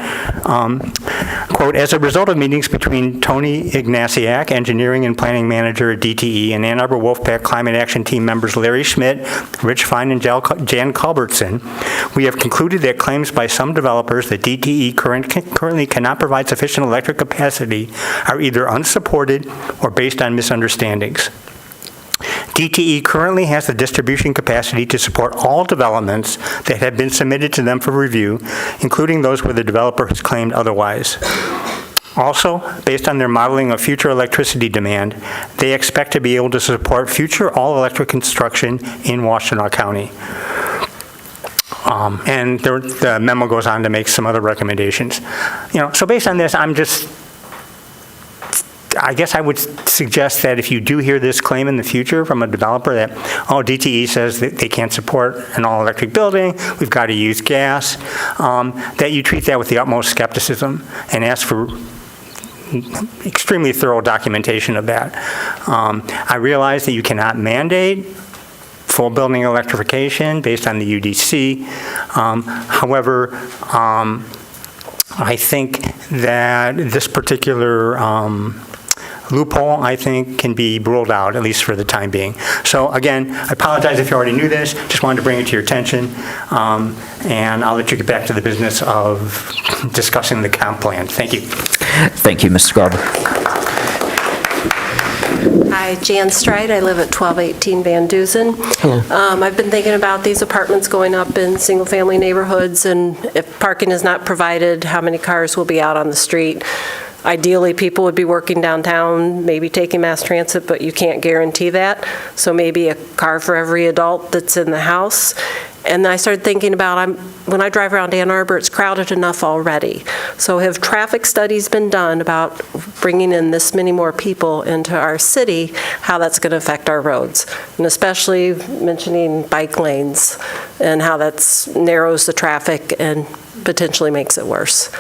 quote, as a result of meetings between Tony Ignasiak, engineering and planning manager at DTE, and Ann Arbor Wolfpack Climate Action Team members Larry Schmidt, Rich Fine, and Jan Culbertson, we have concluded that claims by some developers that DTE currently cannot provide sufficient electric capacity are either unsupported or based on misunderstandings. DTE currently has the distribution capacity to support all developments that have been submitted to them for review, including those where the developer has claimed otherwise. Also, based on their modeling of future electricity demand, they expect to be able to support future all-electric construction in Washtenaw County. And the memo goes on to make some other recommendations. So based on this, I guess I would suggest that if you do hear this claim in the future from a developer that, DTE says that they can't support an all-electric building, we've got to use gas, that you treat that with the utmost skepticism and ask for extremely thorough documentation of that. I realize that you cannot mandate full building electrification based on the UDC. However, I think that this particular loophole, I think, can be ruled out, at least for the time being. So again, I apologize if you already knew this, just wanted to bring it to your attention, and I'll let you get back to the business of discussing the comp plan. Thank you. Thank you, Mr. Garber. Hi, Jan Stride. I live at 1218 Van Dusen. Hello. I've been thinking about these apartments going up in single-family neighborhoods, and if parking is not provided, how many cars will be out on the street. Ideally, people would be working downtown, maybe taking mass transit, but you can't guarantee that. So maybe a car for every adult that's in the house. And I started thinking about, when I drive around Ann Arbor, it's crowded enough already. So have traffic studies been done about bringing in this many more people into our city, how that's going to affect our roads? And especially mentioning bike lanes and how that narrows the traffic and potentially makes it worse.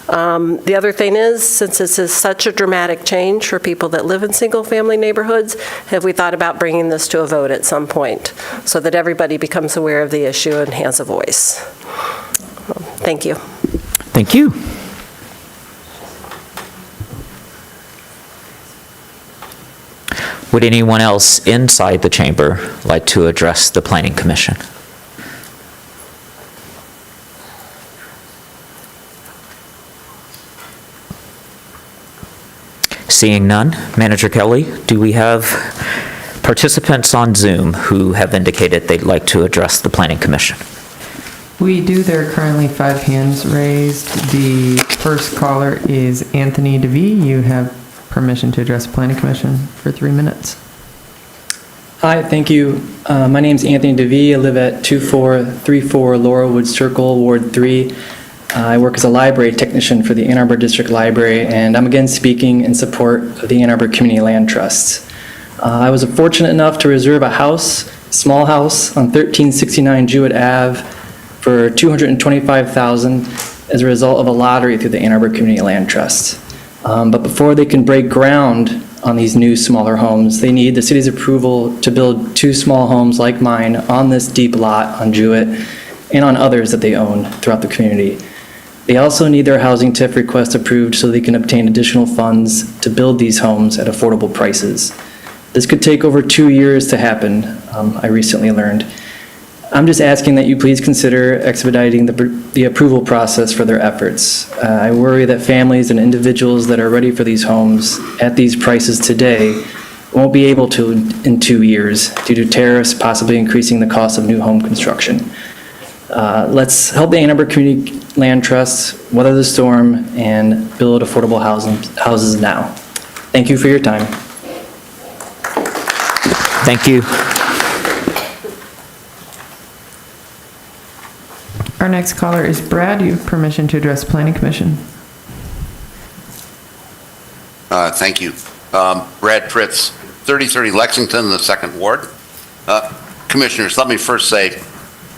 The other thing is, since this is such a dramatic change for people that live in single-family neighborhoods, have we thought about bringing this to a vote at some point so that everybody becomes aware of the issue and has a voice? Thank you. Thank you. Would anyone else inside the chamber like to address the Planning Commission? Seeing none, Manager Kelly, do we have participants on Zoom who have indicated they'd like to address the Planning Commission? We do. There are currently 5 hands raised. The first caller is Anthony DeVee. You have permission to address the Planning Commission for 3 minutes. Hi, thank you. My name is Anthony DeVee. I live at 2434 Laurelwood Circle, Ward 3. I work as a library technician for the Ann Arbor District Library, and I'm again speaking in support of the Ann Arbor Community Land Trust. I was fortunate enough to reserve a house, small house, on 1369 Jewett Ave for $225,000 as a result of a lottery through the Ann Arbor Community Land Trust. But before they can break ground on these new smaller homes, they need the city's approval to build 2 small homes like mine on this deep lot on Jewett and on others that they own throughout the community. They also need their housing TIF request approved so they can obtain additional funds to build these homes at affordable prices. This could take over 2 years to happen, I recently learned. I'm just asking that you please consider expediting the approval process for their efforts. I worry that families and individuals that are ready for these homes at these prices today won't be able to in 2 years due to tariffs possibly increasing the cost of new home construction. Let's help the Ann Arbor Community Land Trust weather the storm and build affordable houses now. Thank you for your time. Thank you. Our next caller is Brad. You have permission to address the Planning Commission. Thank you. Brad Fritz, 3030 Lexington, the 2nd Ward. Commissioners, let me first say,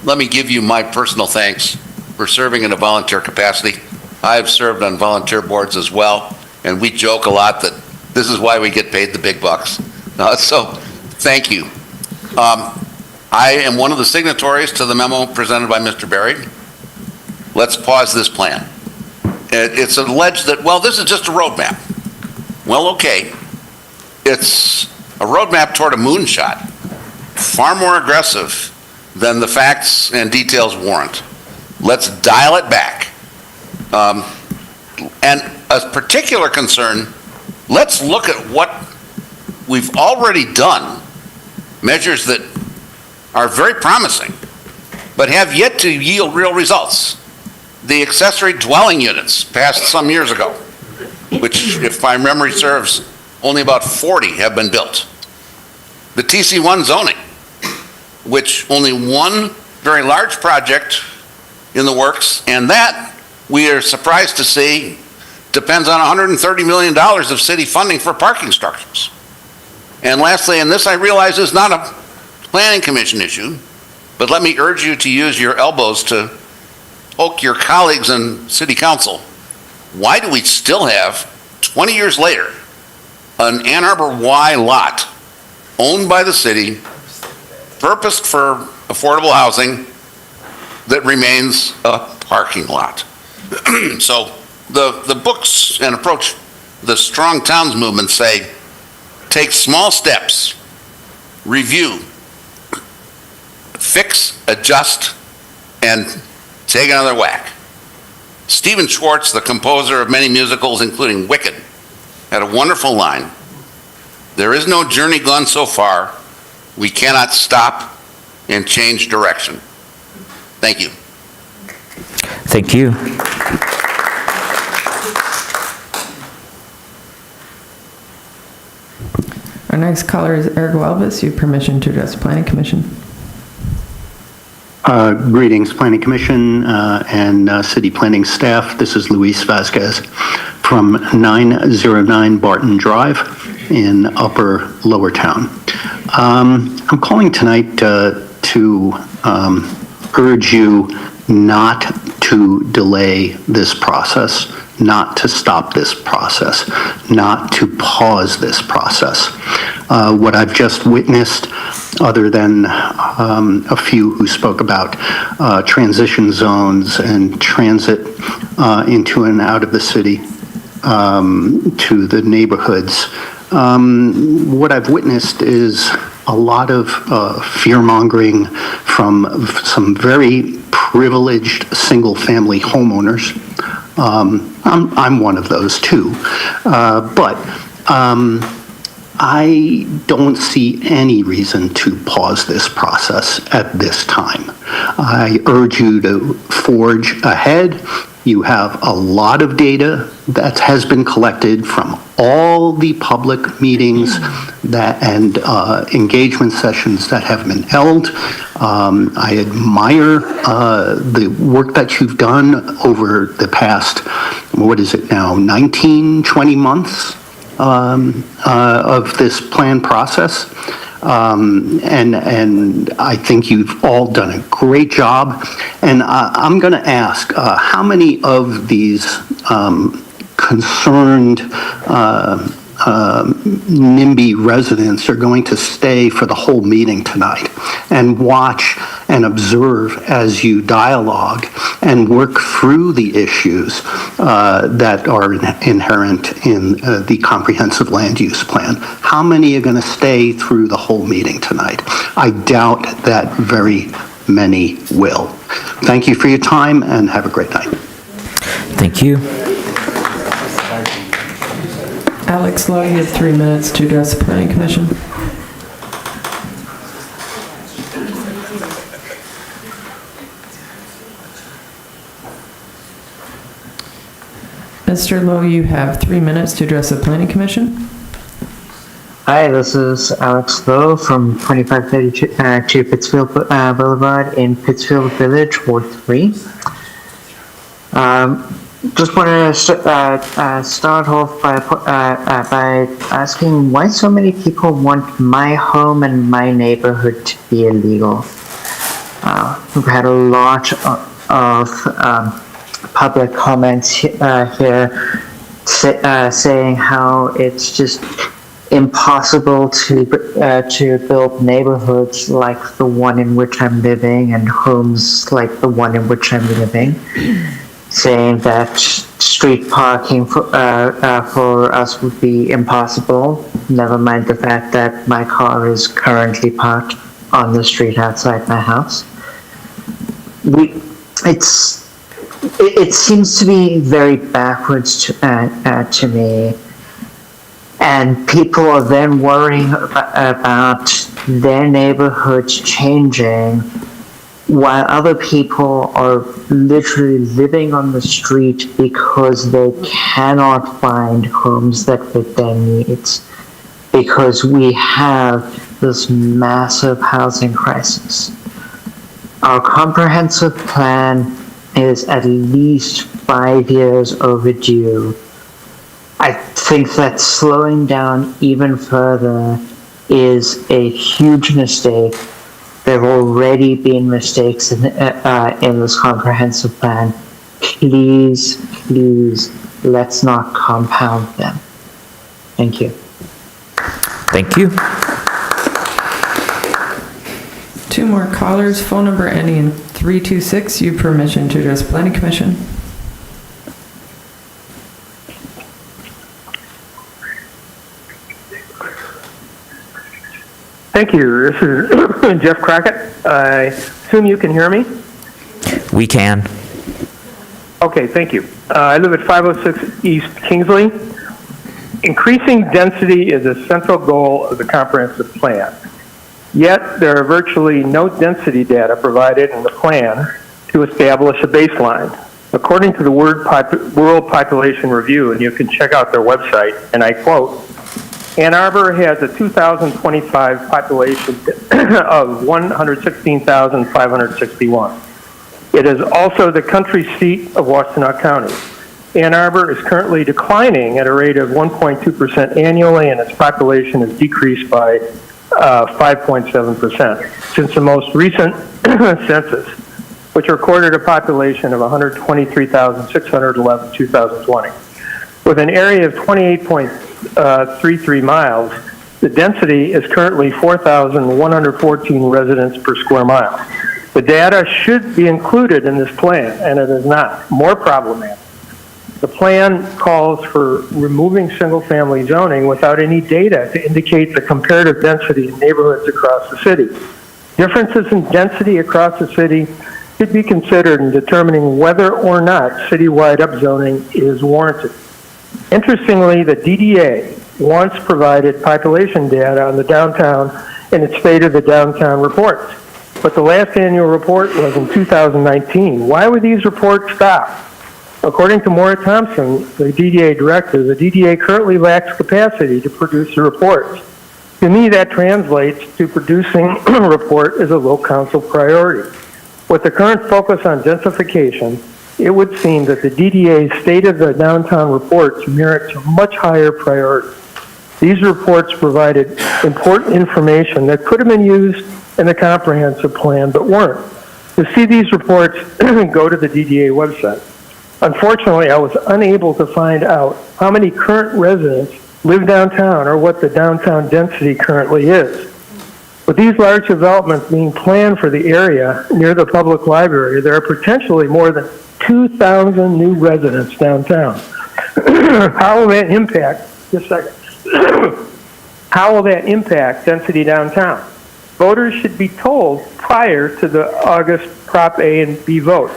let me give you my personal thanks for serving in a volunteer capacity. I've served on volunteer boards as well, and we joke a lot that this is why we get paid the big bucks. So thank you. I am one of the signatories to the memo presented by Mr. Berry. Let's pause this plan. It's alleged that, well, this is just a roadmap. Well, okay. It's a roadmap toward a moonshot, far more aggressive than the facts and details warrant. Let's dial it back. And a particular concern, let's look at what we've already done, measures that are very promising, but have yet to yield real results. The accessory dwelling units passed some years ago, which, if my memory serves, only about 40 have been built. The TC1 zoning, which only one very large project in the works, and that, we are surprised to see, depends on $130 million of city funding for parking structures. And lastly, and this I realize is not a Planning Commission issue, but let me urge you to use your elbows to poke your colleagues in City Council. Why do we still have, 20 years later, an Ann Arbor Y lot owned by the city, purposed for affordable housing, that remains a parking lot? So the books and approach, the Strong Towns movement say, take small steps, review, fix, adjust, and take another whack. Stephen Schwartz, the composer of many musicals, including Wicked, had a wonderful line. There is no journey gone so far, we cannot stop and change direction. Thank you. Thank you. Our next caller is Eric Welbus. You have permission to address the Planning Commission. Greetings, Planning Commission and City Planning staff. This is Luis Vasquez from 909 Barton Drive in Upper Lower Town. I'm calling tonight to urge you not to delay this process, not to stop this process, not to pause this process. What I've just witnessed, other than a few who spoke about transition zones and transit into and out of the city to the neighborhoods, what I've witnessed is a lot of fear-mongering from some very privileged single-family homeowners. I'm one of those too, but I don't see any reason to pause this process at this time. I urge you to forge ahead. You have a lot of data that has been collected from all the public meetings and engagement sessions that have been held. I admire the work that you've done over the past, what is it now, 19, 20 months of this plan process. And I think you've all done a great job. And I'm going to ask, how many of these concerned NIMBY residents are going to stay for the whole meeting tonight and watch and observe as you dialogue and work through the issues that are inherent in the comprehensive land use plan? How many are going to stay through the whole meeting tonight? I doubt that very many will. Thank you for your time and have a great night. Thank you. Alex Lowe, you have 3 minutes to address the Planning Commission. Mr. Lowe, you have 3 minutes to address the Planning Commission. Hi, this is Alex Lowe from 2532 Pittsfield Boulevard in Pittsfield Village, Ward 3. Just wanted to start off by asking why so many people want my home and my neighborhood to be illegal. We've had a lot of public comments here saying how it's just impossible to build neighborhoods like the one in which I'm living and homes like the one in which I'm living, saying that street parking for us would be impossible, never mind the fact that my car is currently parked on the street outside my house. It seems to be very backwards to me. And people are then worrying about their neighborhoods changing while other people are literally living on the street because they cannot find homes that fit their needs, because we have this massive housing crisis. Our comprehensive plan is at least 5 years overdue. I think that slowing down even further is a huge mistake. There have already been mistakes in this comprehensive plan. Please, let's not compound them. Thank you. Thank you. 2 more callers. Phone number ending in 326. You have permission to address Planning Commission. Thank you. This is Jeff Crockett. I assume you can hear me? We can. Okay, thank you. I live at 506 East Kingsley. Increasing density is a central goal of the comprehensive plan. Yet, there are virtually no density data provided in the plan to establish a baseline. According to the World Population Review, and you can check out their website, and I quote, Ann Arbor has a 2025 population of 116,561. It is also the county seat of Washtenaw County. Ann Arbor is currently declining at a rate of 1.2% annually, and its population has decreased by 5.7% since the most recent census. which recorded a population of 123,611 in 2020. With an area of 28.33 miles, the density is currently 4,114 residents per square mile. The data should be included in this plan, and it is not. More problematic. The plan calls for removing single-family zoning without any data to indicate the comparative density in neighborhoods across the city. Differences in density across the city should be considered in determining whether or not citywide upzoning is warranted. Interestingly, the DDA once provided population data on the downtown in its State of the Downtown reports, but the last annual report was in 2019. Why would these reports stop? According to Maura Thompson, the DDA director, the DDA currently lacks capacity to produce the reports. To me, that translates to producing a report as a low council priority. With the current focus on densification, it would seem that the DDA's State of the Downtown reports merit a much higher priority. These reports provided important information that could have been used in the comprehensive plan, but weren't. To see these reports, go to the DDA website. Unfortunately, I was unable to find out how many current residents live downtown or what the downtown density currently is. With these large developments being planned for the area near the public library, there are potentially more than 2,000 new residents downtown. How will that impact, just a second, how will that impact density downtown? Voters should be told prior to the August Prop A and B vote.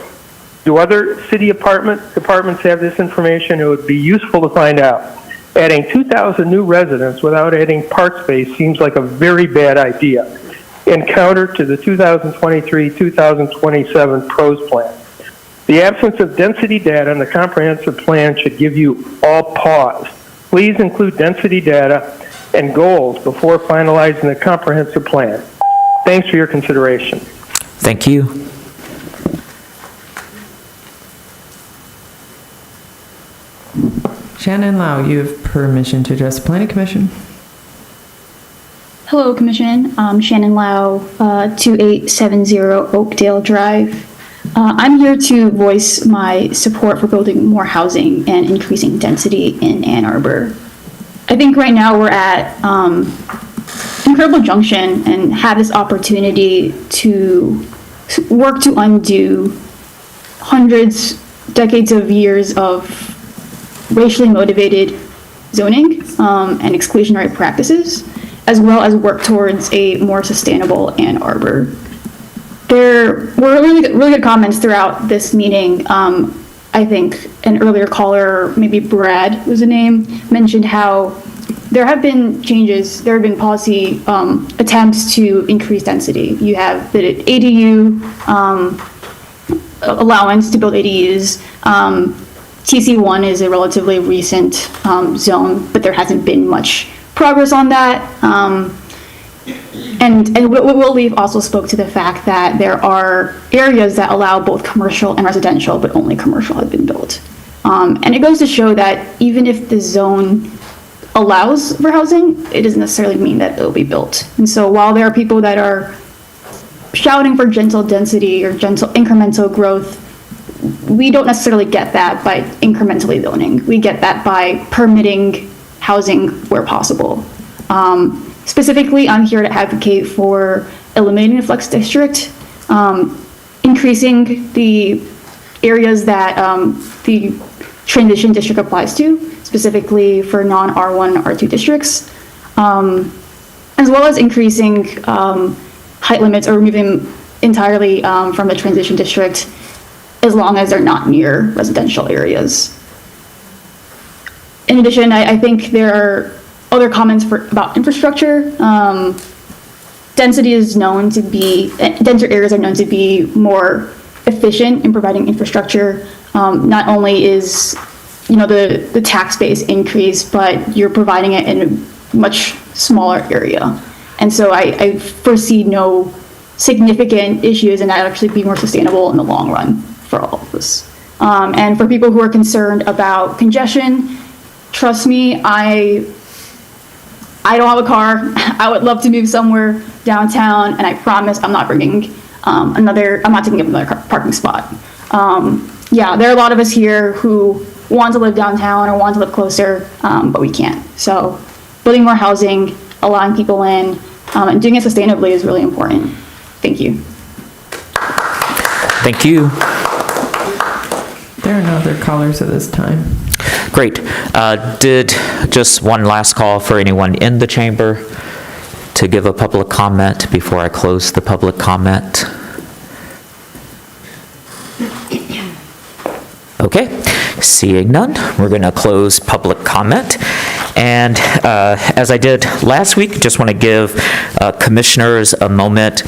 Do other city departments have this information? It would be useful to find out. Adding 2,000 new residents without adding park space seems like a very bad idea, and counter to the 2023-2027 PROS plan. The absence of density data in the comprehensive plan should give you all pause. Please include density data and goals before finalizing the comprehensive plan. Thanks for your consideration. Thank you. Shannon Lau, you have permission to address the Planning Commission. Hello, Commission. Shannon Lau, 2870 Oakdale Drive. I'm here to voice my support for building more housing and increasing density in Ann Arbor. I think right now we're at incredible junction and have this opportunity to work to undo decades of years of racially motivated zoning and exclusionary practices, as well as work towards a more sustainable Ann Arbor. There were really good comments throughout this meeting. I think an earlier caller, maybe Brad was the name, mentioned how there have been changes, there have been policy attempts to increase density. You have the ADU allowance to build ADUs. TC1 is a relatively recent zone, but there hasn't been much progress on that. And Will Leaf also spoke to the fact that there are areas that allow both commercial and residential, but only commercial have been built. And it goes to show that even if the zone allows for housing, it doesn't necessarily mean that it will be built. And so while there are people that are shouting for gentle density or gentle incremental growth, we don't necessarily get that by incrementally zoning. We get that by permitting housing where possible. Specifically, I'm here to advocate for eliminating the flex district, increasing the areas that the transition district applies to, specifically for non-R1, R2 districts, as well as increasing height limits or removing them entirely from the transition district, as long as they're not near residential areas. In addition, I think there are other comments about infrastructure. Density is known to be, denser areas are known to be more efficient in providing infrastructure. Not only is, the tax base increase, but you're providing it in a much smaller area. And so I foresee no significant issues, and that would actually be more sustainable in the long run for all of us. And for people who are concerned about congestion, trust me, I don't have a car. I would love to move somewhere downtown, and I promise I'm not bringing I'm not taking up another parking spot. Yeah, there are a lot of us here who want to live downtown or want to live closer, but we can't. So building more housing, allowing people in, and doing it sustainably is really important. Thank you. Thank you. There are no other callers at this time. Great. Did just one last call for anyone in the chamber to give a public comment before I close the public comment? Okay, seeing none, we're going to close public comment. And as I did last week, just want to give commissioners a moment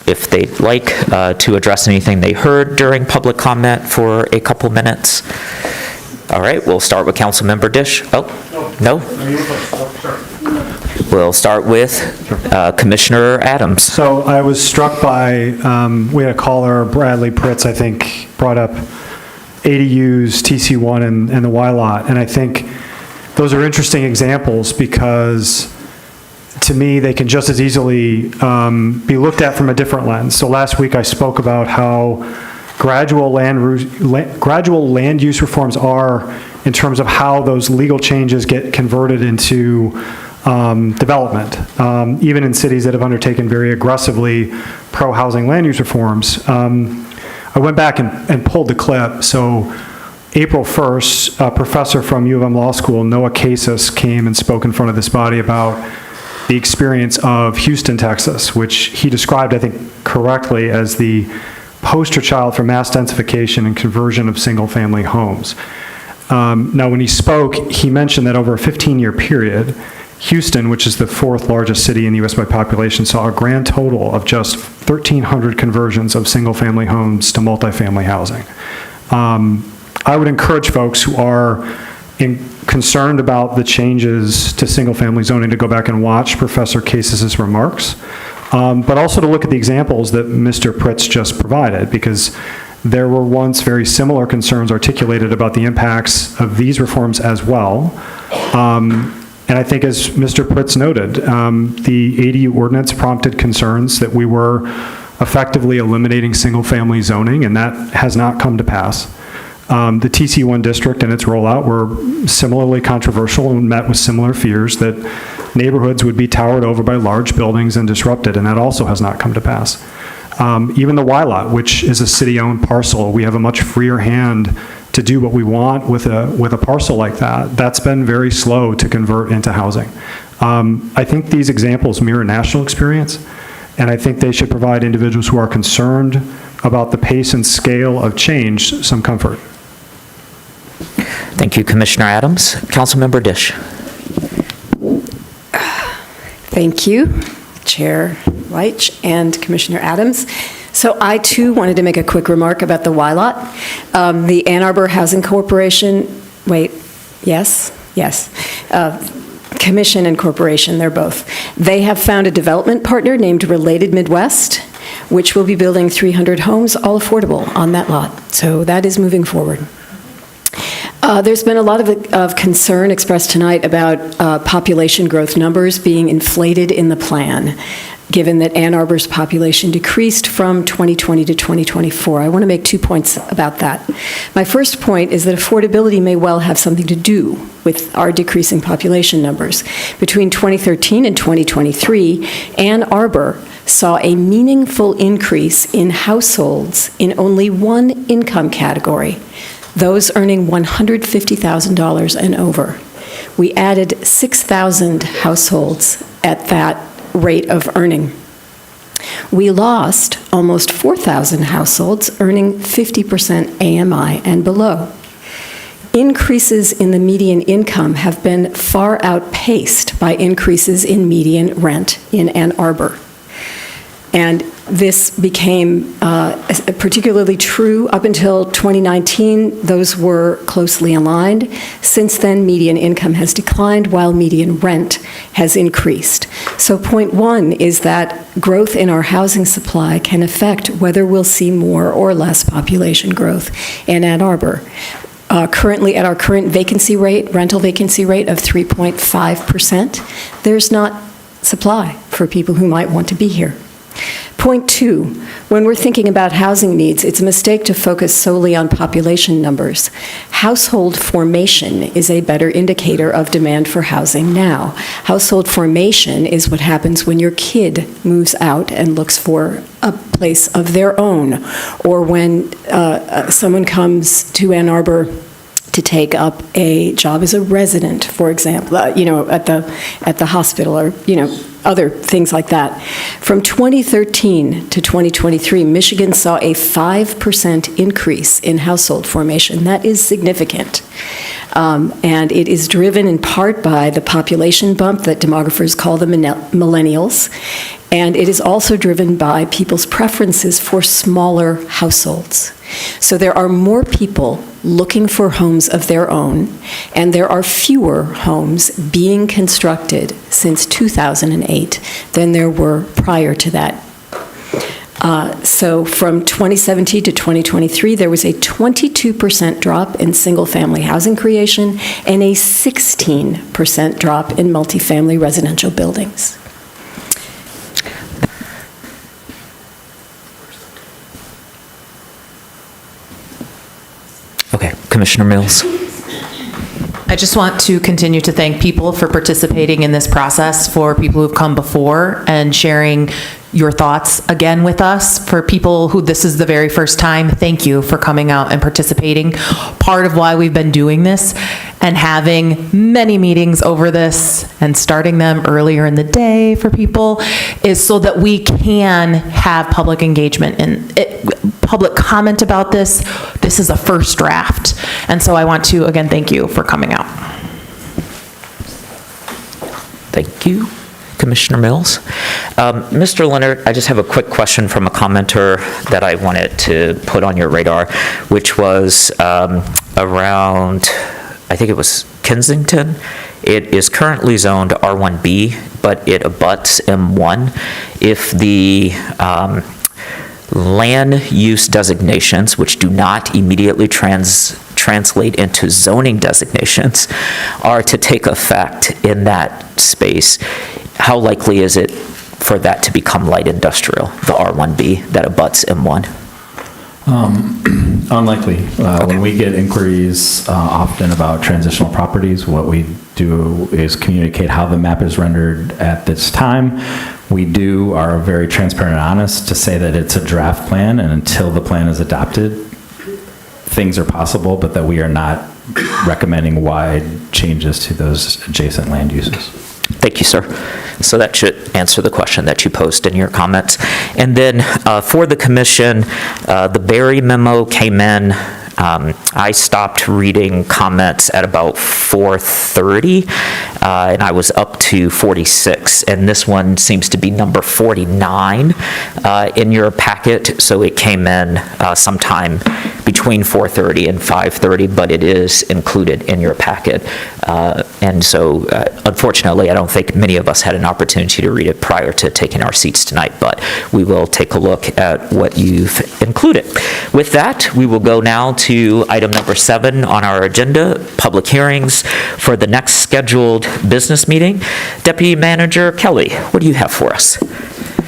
if they'd like to address anything they heard during public comment for a couple minutes. All right, we'll start with Councilmember Dish. Oh, no? We'll start with Commissioner Adams. So I was struck by, we had a caller, Bradley Pritz, I think, brought up ADUs, TC1, and the Y lot. And I think those are interesting examples because to me, they can just as easily be looked at from a different lens. So last week I spoke about how gradual land use reforms are in terms of how those legal changes get converted into development, even in cities that have undertaken very aggressively pro-housing land use reforms. I went back and pulled the clip. So April 1st, a professor from U of M Law School, Noah Casas, came and spoke in front of this body about the experience of Houston, Texas, which he described, I think, correctly as the poster child for mass densification and conversion of single-family homes. Now, when he spoke, he mentioned that over a 15-year period, Houston, which is the fourth largest city in the U.S. by population, saw a grand total of just 1,300 conversions of single-family homes to multifamily housing. I would encourage folks who are concerned about the changes to single-family zoning to go back and watch Professor Casas's remarks, but also to look at the examples that Mr. Pritz just provided, because there were once very similar concerns articulated about the impacts of these reforms as well. And I think, as Mr. Pritz noted, the ADU ordinance prompted concerns that we were effectively eliminating single-family zoning, and that has not come to pass. The TC1 district and its rollout were similarly controversial and met with similar fears that neighborhoods would be towered over by large buildings and disrupted, and that also has not come to pass. Even the Y lot, which is a city-owned parcel, we have a much freer hand to do what we want with a parcel like that. That's been very slow to convert into housing. I think these examples mirror national experience, and I think they should provide individuals who are concerned about the pace and scale of change some comfort. Thank you, Commissioner Adams. Councilmember Dish. Thank you, Chair Leitch and Commissioner Adams. So I too wanted to make a quick remark about the Y lot. The Ann Arbor Housing Corporation, Commission and Corporation, they're both. They have found a development partner named Related Midwest, which will be building 300 homes, all affordable, on that lot. So that is moving forward. There's been a lot of concern expressed tonight about population growth numbers being inflated in the plan, given that Ann Arbor's population decreased from 2020 to 2024. I want to make 2 points about that. My first point is that affordability may well have something to do with our decreasing population numbers. Between 2013 and 2023, Ann Arbor saw a meaningful increase in households in only one income category, those earning $150,000 and over. We added 6,000 households at that rate of earning. We lost almost 4,000 households earning 50% AMI and below. Increases in the median income have been far outpaced by increases in median rent in Ann Arbor. And this became particularly true up until 2019. Those were closely aligned. Since then, median income has declined while median rent has increased. So point one is that growth in our housing supply can affect whether we'll see more or less population growth in Ann Arbor. Currently, at our current vacancy rate, rental vacancy rate of 3.5%, there's not supply for people who might want to be here. Point 2, when we're thinking about housing needs, it's a mistake to focus solely on population numbers. Household formation is a better indicator of demand for housing now. Household formation is what happens when your kid moves out and looks for a place of their own, or when someone comes to Ann Arbor to take up a job as a resident, for example, at the hospital, or other things like that. From 2013 to 2023, Michigan saw a 5% increase in household formation. That is significant. And it is driven in part by the population bump that demographers call the millennials. And it is also driven by people's preferences for smaller households. So there are more people looking for homes of their own, and there are fewer homes being constructed since 2008 than there were prior to that. So from 2017 to 2023, there was a 22% drop in single-family housing creation and a 16% drop in multifamily residential buildings. Okay, Commissioner Mills. I just want to continue to thank people for participating in this process, for people who've come before and sharing your thoughts again with us. For people who this is the very first time, thank you for coming out and participating. Part of why we've been doing this and having many meetings over this and starting them earlier in the day for people is so that we can have public engagement and public comment about this. This is a first draft. And so I want to, again, thank you for coming out. Thank you, Commissioner Mills. Mr. Leonard, I just have a quick question from a commenter that I wanted to put on your radar, which was around, I think it was Kensington. It is currently zoned R1B, but it abuts M1. If the land use designations, which do not immediately translate into zoning designations, are to take effect in that space, how likely is it for that to become light industrial, the R1B that abuts M1? Unlikely. When we get inquiries often about transitional properties, what we do is communicate how the map is rendered at this time. We are very transparent and honest to say that it's a draft plan, and until the plan is adopted, things are possible, but that we are not recommending wide changes to those adjacent land uses. Thank you, sir. So that should answer the question that you posed in your comments. And then for the commission, the Berry memo came in. I stopped reading comments at about 4:30, and I was up to 46, and this one seems to be number 49 in your packet, so it came in sometime between 4:30 and 5:30, but it is included in your packet. And so, unfortunately, I don't think many of us had an opportunity to read it prior to taking our seats tonight, but we will take a look at what you've included. With that, we will go now to item number 7 on our agenda, public hearings for the next scheduled business meeting. Deputy Manager Kelly, what do you have for us?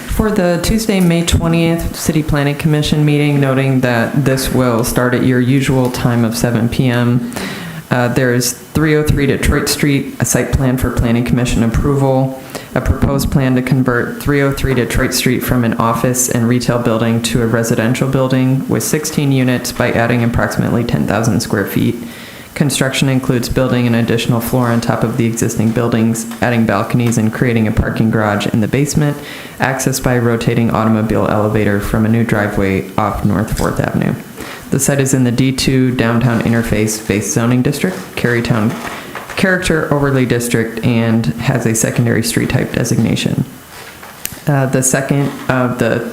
For the Tuesday, May 20th City Planning Commission meeting, noting that this will start at your usual time of 7 p.m. There is 303 Detroit Street, a site plan for Planning Commission approval, a proposed plan to convert 303 Detroit Street from an office and retail building to a residential building with 16 units by adding approximately 10,000 square feet. Construction includes building an additional floor on top of the existing buildings, adding balconies and creating a parking garage in the basement, accessed by a rotating automobile elevator from a new driveway off North 4th Avenue. The site is in the D2 Downtown Interface-based zoning district, Carytown Character Overlay District, and has a secondary street type designation. The second of the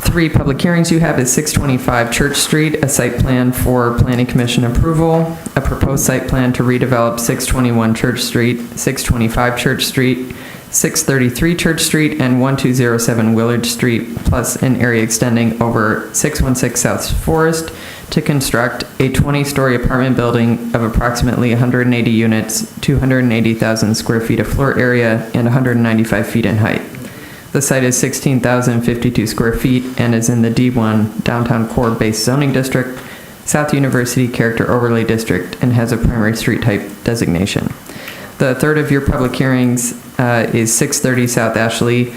3 public hearings you have is 625 Church Street, a site plan for Planning Commission approval, a proposed site plan to redevelop 621 Church Street, 625 Church Street, 633 Church Street, and 1207 Willard Street, plus an area extending over 616 South Forest to construct a 20-story apartment building of approximately 180 units, 280,000 square feet of floor area, and 195 feet in height. The site is 16,052 square feet and is in the D1 Downtown Core Base Zoning District, South University Character Overlay District, and has a primary street type designation. The third of your public hearings is 630 South Ashley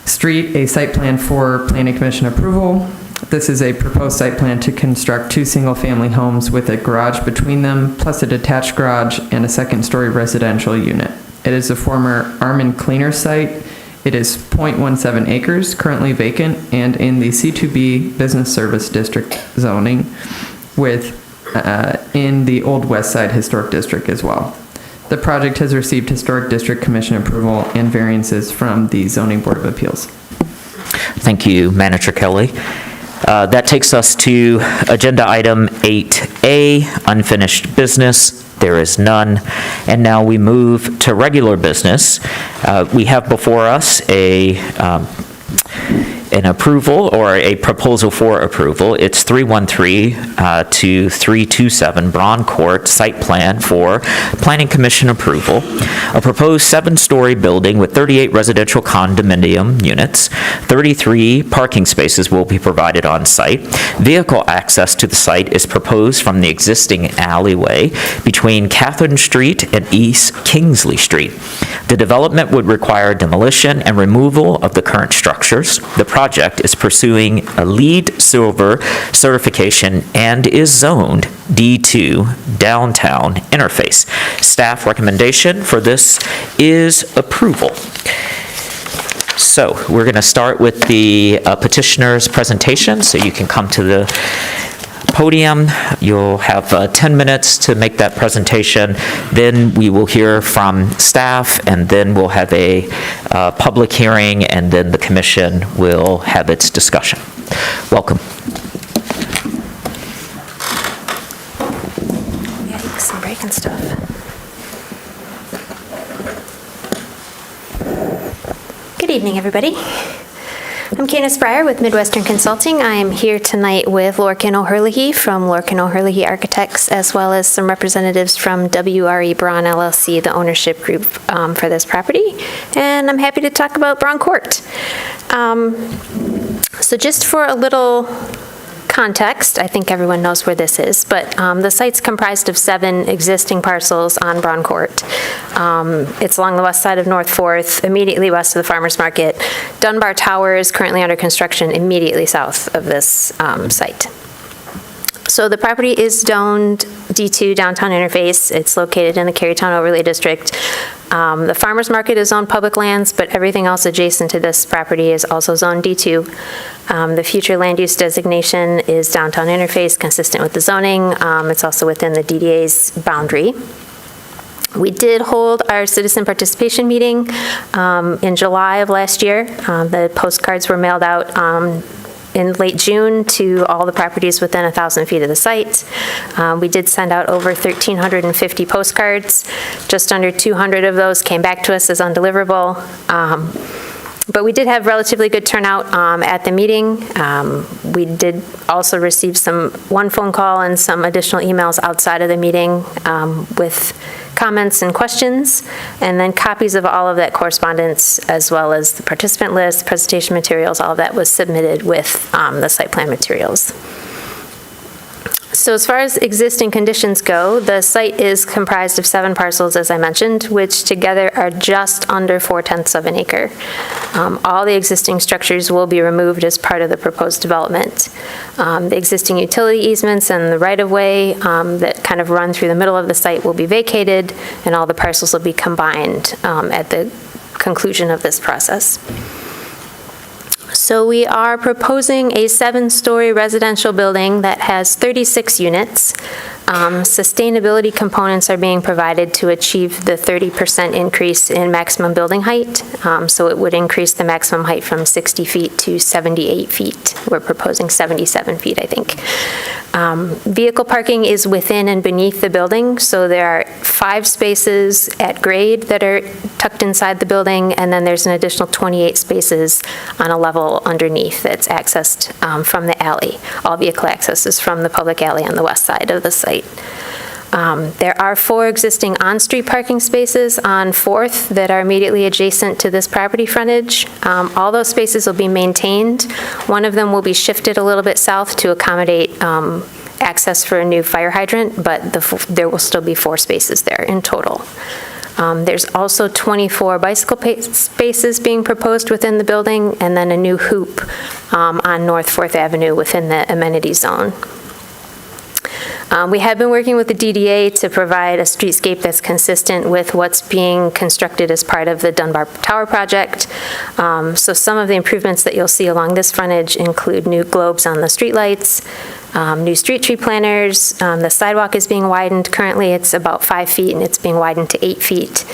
Street, a site plan for Planning Commission approval. This is a proposed site plan to construct 2 single-family homes with a garage between them, plus a detached garage and a second-story residential unit. It is a former Armin Cleaner site. It is 0.17 acres, currently vacant, and in the C2B Business Service District zoning with in the Old West Side Historic District as well. The project has received Historic District Commission approval and variances from the Zoning Board of Appeals. Thank you, Manager Kelly. That takes us to agenda item 8A, unfinished business. There is none. And now we move to regular business. We have before us an approval or a proposal for approval. It's 313 to 327 Braun Court site plan for Planning Commission approval. A proposed 7-story building with 38 residential condominium units. 33 parking spaces will be provided on site. Vehicle access to the site is proposed from the existing alleyway between Catherine Street and East Kingsley Street. The development would require demolition and removal of the current structures. The project is pursuing a LEED Silver certification and is zoned D2 Downtown Interface. Staff recommendation for this is approval. So we're going to start with the petitioner's presentation, so you can come to the podium. You'll have 10 minutes to make that presentation. Then we will hear from staff, and then we'll have a public hearing, and then the commission will have its discussion. Welcome. Yeah, some breaking stuff. Good evening, everybody. I'm Candace Breyer with Midwestern Consulting. I am here tonight with Lorcan O'Herlihy from Lorcan O'Herlihy Architects, as well as some representatives from WRE Braun LLC, the ownership group for this property. And I'm happy to talk about Braun Court. So just for a little context, I think everyone knows where this is, but the site's comprised of 7 existing parcels on Braun Court. It's along the west side of North 4th, immediately west of the Farmers Market. Dunbar Tower is currently under construction immediately south of this site. So the property is zoned D2 Downtown Interface. It's located in the Carytown Overlay District. The Farmers Market is zoned public lands, but everything else adjacent to this property is also zoned D2. The future land use designation is Downtown Interface, consistent with the zoning. It's also within the DDA's boundary. We did hold our citizen participation meeting in July of last year. The postcards were mailed out in late June to all the properties within 1,000 feet of the site. We did send out over 1,350 postcards. Just under 200 of those came back to us as undeliverable. But we did have relatively good turnout at the meeting. We did also receive one phone call and some additional emails outside of the meeting with comments and questions, and then copies of all of that correspondence, as well as the participant list, presentation materials, all of that was submitted with the site plan materials. So as far as existing conditions go, the site is comprised of 7 parcels, as I mentioned, which together are just under 4/10 of an acre. All the existing structures will be removed as part of the proposed development. The existing utility easements and the right-of-way that kind of run through the middle of the site will be vacated, and all the parcels will be combined at the conclusion of this process. So we are proposing a 7-story residential building that has 36 units. Sustainability components are being provided to achieve the 30% increase in maximum building height. So it would increase the maximum height from 60 feet to 78 feet. We're proposing 77 feet, I think. Vehicle parking is within and beneath the building. So there are 5 spaces at grade that are tucked inside the building, and then there's an additional 28 spaces on a level underneath that's accessed from the alley. All vehicle access is from the public alley on the west side of the site. There are 4 existing on-street parking spaces on 4th that are immediately adjacent to this property frontage. All those spaces will be maintained. One of them will be shifted a little bit south to accommodate access for a new fire hydrant, but there will still be 4 spaces there in total. There's also 24 bicycle spaces being proposed within the building, and then a new hoop on North 4th Avenue within the amenity zone. We have been working with the DDA to provide a streetscape that's consistent with what's being constructed as part of the Dunbar Tower project. So some of the improvements that you'll see along this frontage include new globes on the streetlights, new street tree planters. The sidewalk is being widened. Currently, it's about 5 feet, and it's being widened to 8 feet.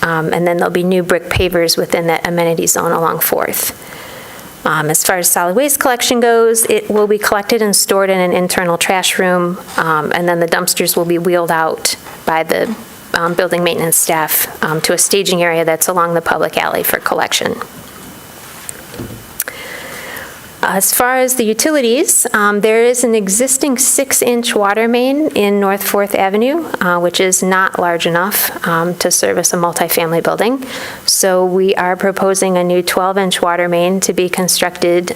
And then there'll be new brick pavers within that amenity zone along 4th. As far as solid waste collection goes, it will be collected and stored in an internal trash room, and then the dumpsters will be wheeled out by the building maintenance staff to a staging area that's along the public alley for collection. As far as the utilities, there is an existing 6-inch water main in North 4th Avenue, which is not large enough to service a multifamily building. So we are proposing a new 12-inch water main to be constructed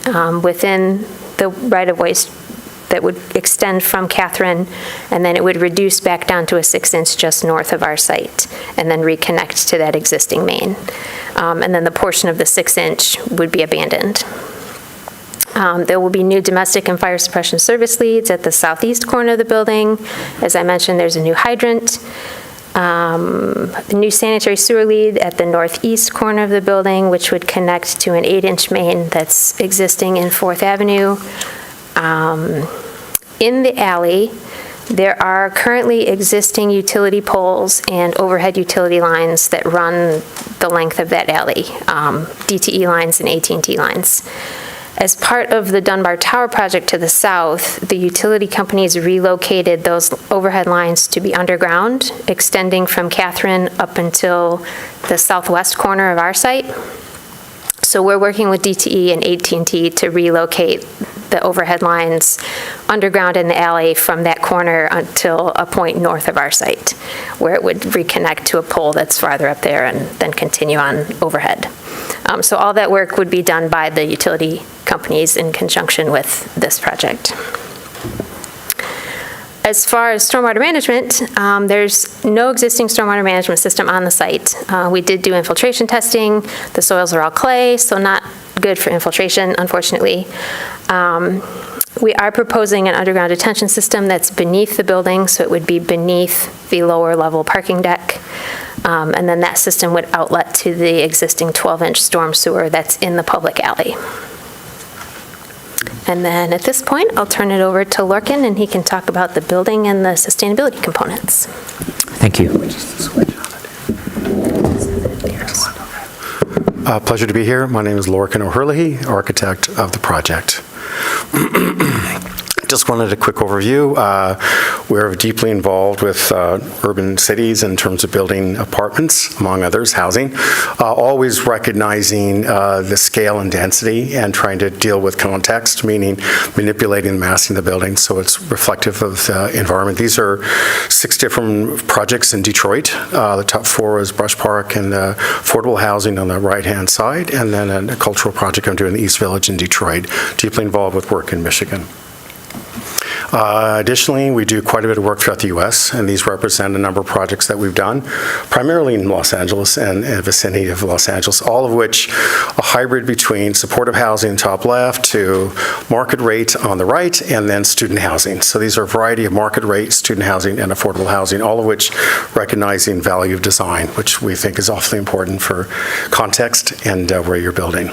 within the right-of-way that would extend from Catherine, and then it would reduce back down to a 6-inch just north of our site, and then reconnect to that existing main. And then the portion of the 6-inch would be abandoned. There will be new domestic and fire suppression service leads at the southeast corner of the building. As I mentioned, there's a new hydrant. The new sanitary sewer lead at the northeast corner of the building, which would connect to an 8-inch main that's existing in 4th Avenue. In the alley, there are currently existing utility poles and overhead utility lines that run the length of that alley, DTE lines and AT&T lines. As part of the Dunbar Tower project to the south, the utility companies relocated those overhead lines to be underground, extending from Catherine up until the southwest corner of our site. So we're working with DTE and AT&T to relocate the overhead lines underground in the alley from that corner until a point north of our site, where it would reconnect to a pole that's farther up there and then continue on overhead. So all that work would be done by the utility companies in conjunction with this project. As far as stormwater management, there's no existing stormwater management system on the site. We did do infiltration testing. The soils are all clay, so not good for infiltration, unfortunately. We are proposing an underground detention system that's beneath the building, so it would be beneath the lower level parking deck. And then that system would outlet to the existing 12-inch storm sewer that's in the public alley. And then at this point, I'll turn it over to Lorcan, and he can talk about the building and the sustainability components. Thank you. Pleasure to be here. My name is Lorcan O'Herlihy, architect of the project. Just wanted a quick overview. We're deeply involved with urban cities in terms of building apartments, among others, housing, always recognizing the scale and density and trying to deal with context, meaning manipulating and massing the building so it's reflective of the environment. These are 6 different projects in Detroit. The top 4 is Brush Park and affordable housing on the right-hand side, and then a cultural project I'm doing in the East Village in Detroit, deeply involved with work in Michigan. Additionally, we do quite a bit of work throughout the U.S., and these represent a number of projects that we've done, primarily in Los Angeles and vicinity of Los Angeles, all of which a hybrid between supportive housing top left to market rate on the right, and then student housing. So these are a variety of market rate, student housing, and affordable housing, all of which recognizing value of design, which we think is awfully important for context and where you're building.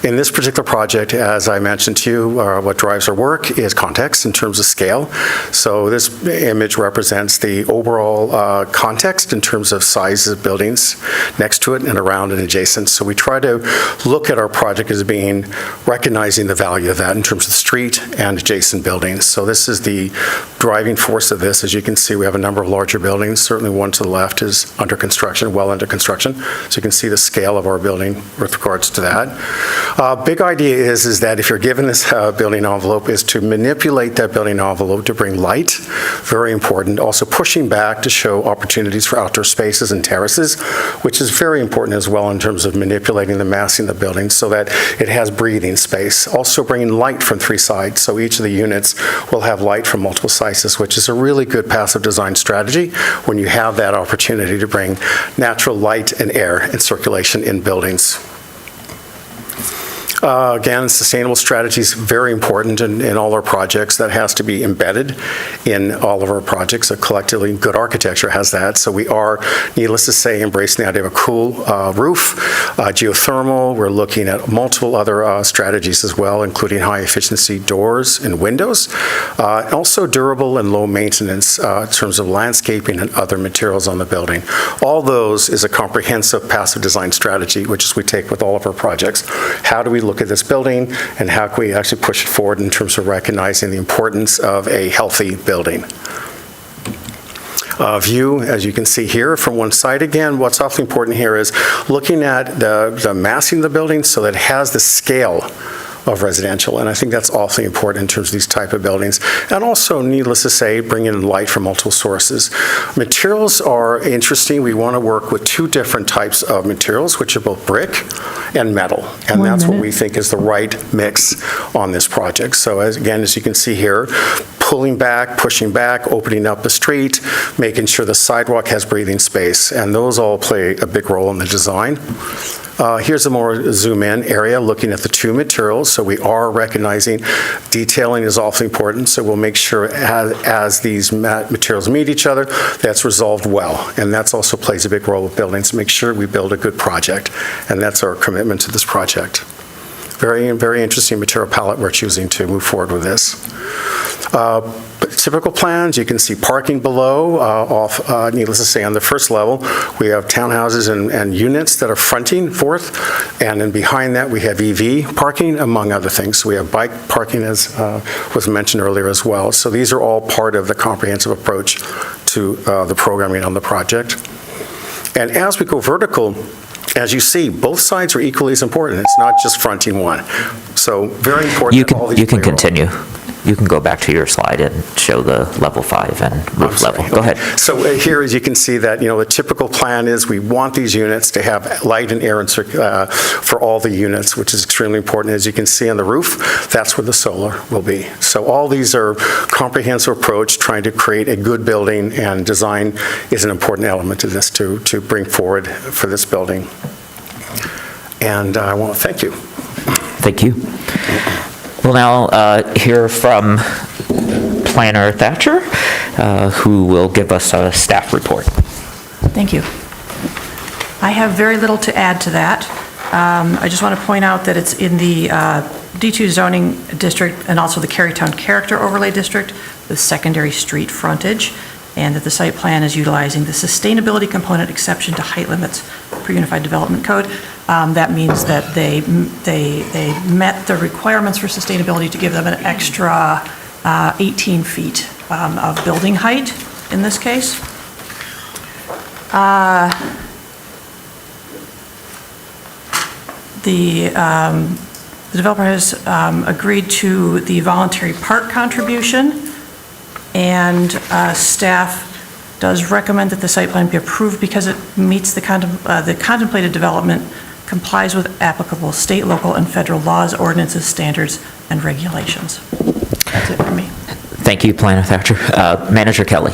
In this particular project, as I mentioned to you, what drives our work is context in terms of scale. So this image represents the overall context in terms of size of buildings next to it and around and adjacent. So we try to look at our project as being recognizing the value of that in terms of the street and adjacent buildings. So this is the driving force of this. As you can see, we have a number of larger buildings. Certainly one to the left is under construction, well under construction. So you can see the scale of our building with regards to that. Big idea is that if you're given this building envelope, is to manipulate that building envelope to bring light, very important. Also pushing back to show opportunities for outdoor spaces and terraces, which is very important as well in terms of manipulating the massing of the building so that it has breathing space. Also bringing light from 3 sides, so each of the units will have light from multiple sources, which is a really good passive design strategy when you have that opportunity to bring natural light and air and circulation in buildings. Again, sustainable strategy is very important in all our projects. That has to be embedded in all of our projects. So collectively, good architecture has that. So we are, needless to say, embracing the idea of a cool roof, geothermal. We're looking at multiple other strategies as well, including high-efficiency doors and windows. Also durable and low maintenance in terms of landscaping and other materials on the building. All those is a comprehensive passive design strategy, which is we take with all of our projects. How do we look at this building, and how can we actually push it forward in terms of recognizing the importance of a healthy building? View, as you can see here, from one side again. What's awfully important here is looking at the massing of the building so that it has the scale of residential, and I think that's awfully important in terms of these type of buildings. And also, needless to say, bring in light from multiple sources. Materials are interesting. We want to work with 2 different types of materials, which are both brick and metal, and that's what we think is the right mix on this project. So as you can see here, pulling back, pushing back, opening up the street, making sure the sidewalk has breathing space, and those all play a big role in the design. Here's a more zoom-in area looking at the 2 materials. So we are recognizing detailing is awfully important. So we'll make sure as these materials meet each other, that's resolved well. And that's also plays a big role with buildings to make sure we build a good project. And that's our commitment to this project. Very, very interesting material palette we're choosing to move forward with this. Typical plans, you can see parking below, needless to say, on the first level, we have townhouses and units that are fronting forth, and then behind that we have EV parking, among other things. So we have bike parking, as was mentioned earlier as well. So these are all part of the comprehensive approach to the programming on the project. And as we go vertical, as you see, both sides are equally as important. It's not just fronting one. So very important. You can continue. You can go back to your slide and show the level 5 and roof level. Go ahead. So here, as you can see, that the typical plan is we want these units to have light and air for all the units, which is extremely important. As you can see on the roof, that's where the solar will be. So all these are comprehensive approach, trying to create a good building, and design is an important element to this to bring forward for this building. And I want to thank you. Thank you. We'll now hear from Planner Thatcher, who will give us a staff report. Thank you. I have very little to add to that. I just want to point out that it's in the D2 zoning district and also the Carytown Character Overlay District with secondary street frontage, and that the site plan is utilizing the sustainability component exception to height limits per Unified Development Code. That means that they met the requirements for sustainability to give them an extra 18 feet of building height in this case. The developer has agreed to the voluntary park contribution, and staff does recommend that the site plan be approved because it meets the contemplated development, complies with applicable state, local, and federal laws, ordinances, standards, and regulations. That's it for me. Thank you, Planner Thatcher. Manager Kelly.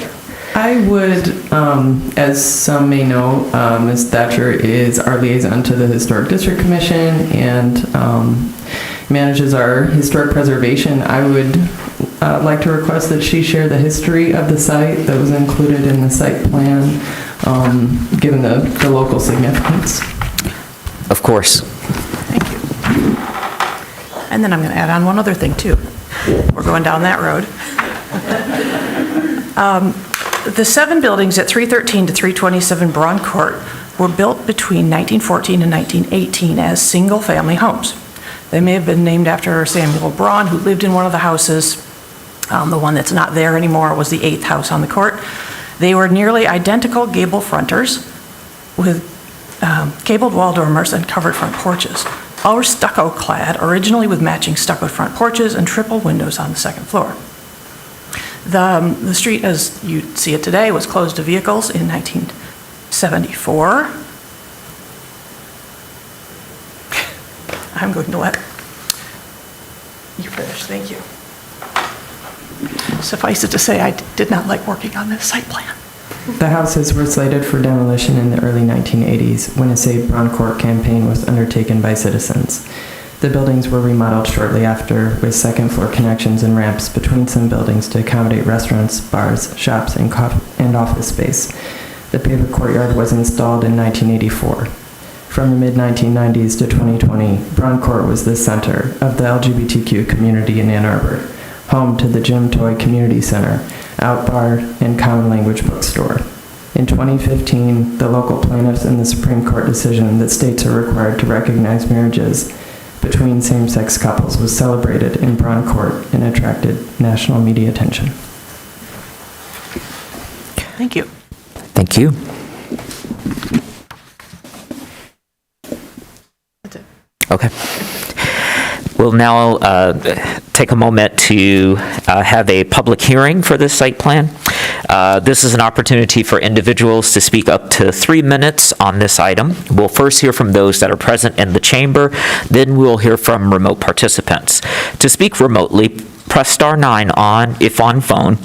I would, as some may know, Ms. Thatcher is our liaison to the Historic District Commission and manages our historic preservation. I would like to request that she share the history of the site that was included in the site plan, given the local significance. Of course. Thank you. And then I'm going to add on one other thing, too. We're going down that road. The 7 buildings at 313 to 327 Braun Court were built between 1914 and 1918 as single-family homes. They may have been named after Samuel Braun, who lived in one of the houses. The one that's not there anymore was the 8th house on the court. They were nearly identical gable fronters with gabled wall dormers and covered front porches. All were stucco clad, originally with matching stucco front porches and triple windows on the second floor. The street, as you see it today, was closed to vehicles in 1974. I'm going to let you finish. Thank you. Suffice it to say, I did not like working on this site plan. The houses were slated for demolition in the early 1980s when a Save Braun Court campaign was undertaken by citizens. The buildings were remodeled shortly after with second-floor connections and ramps between some buildings to accommodate restaurants, bars, shops, and office space. The paver courtyard was installed in 1984. From the mid-1990s to 2020, Braun Court was the center of the LGBTQ community in Ann Arbor, home to the Gym Toy Community Center, Out Bar, and Common Language Bookstore. In 2015, the local plaintiffs in the Supreme Court decision that states are required to recognize marriages between same-sex couples was celebrated in Braun Court and attracted national media attention. Thank you. Thank you. Okay. We'll now take a moment to have a public hearing for this site plan. This is an opportunity for individuals to speak up to 3 minutes on this item. We'll first hear from those that are present in the chamber, then we'll hear from remote participants. To speak remotely, press star 9 if on phone,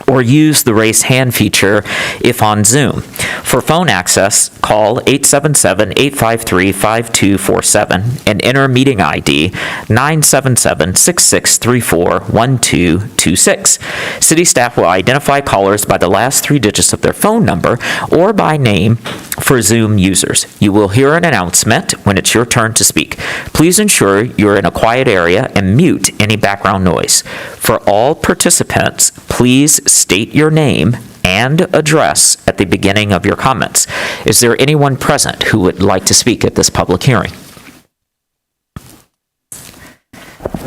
or use the raise hand feature if on Zoom. For phone access, call 877-853-5247 and enter meeting ID 977-6634-1226. City staff will identify callers by the last 3 digits of their phone number or by name for Zoom users. You will hear an announcement when it's your turn to speak. Please ensure you're in a quiet area and mute any background noise. For all participants, please state your name and address at the beginning of your comments. Is there anyone present who would like to speak at this public hearing?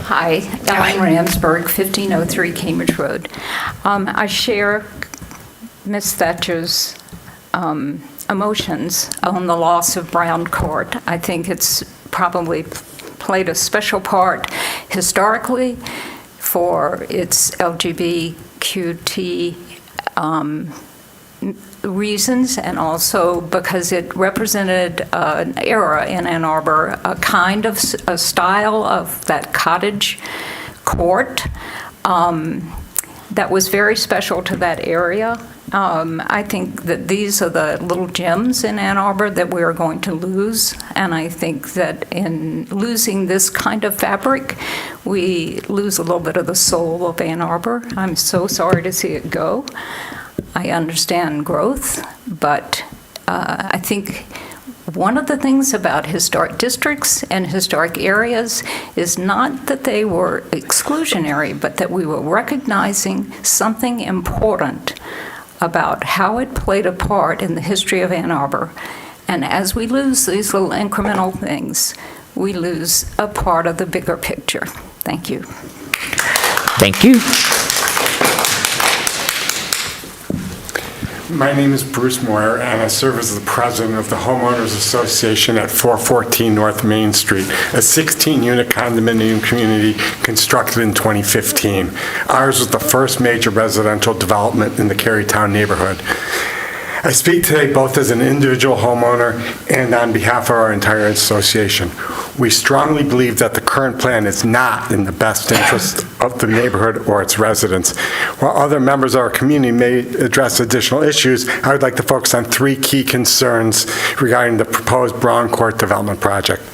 Hi, Ellen Ramsberg, 1503 Cambridge Road. I share Ms. Thatcher's emotions on the loss of Braun Court. I think it's probably played a special part historically for its LGBTQT reasons, and also because it represented an era in Ann Arbor, a kind of a style of that cottage court that was very special to that area. I think that these are the little gems in Ann Arbor that we are going to lose, and I think that in losing this kind of fabric, we lose a little bit of the soul of Ann Arbor. I'm so sorry to see it go. I understand growth, but I think one of the things about historic districts and historic areas is not that they were exclusionary, but that we were recognizing something important about how it played a part in the history of Ann Arbor. And as we lose these little incremental things, we lose a part of the bigger picture. Thank you. Thank you. My name is Bruce Moyer, and I serve as the president of the Homeowners Association at 414 North Main Street, a 16-unit condominium community constructed in 2015. Ours was the first major residential development in the Carytown neighborhood. I speak today both as an individual homeowner and on behalf of our entire association. We strongly believe that the current plan is not in the best interest of the neighborhood or its residents. While other members of our community may address additional issues, I would like to focus on 3 key concerns regarding the proposed Braun Court development project.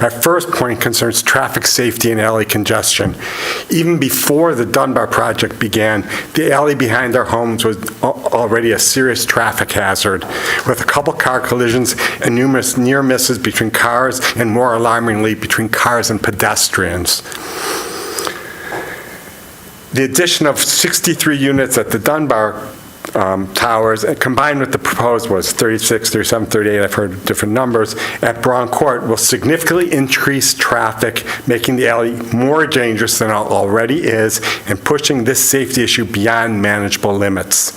My first point concerns traffic safety and alley congestion. Even before the Dunbar project began, the alley behind our homes was already a serious traffic hazard, with a couple car collisions and numerous near misses between cars, and more alarmingly, between cars and pedestrians. The addition of 63 units at the Dunbar towers, combined with the proposed was 36, 37, 38, I've heard different numbers, at Braun Court will significantly increase traffic, making the alley more dangerous than it already is, and pushing this safety issue beyond manageable limits.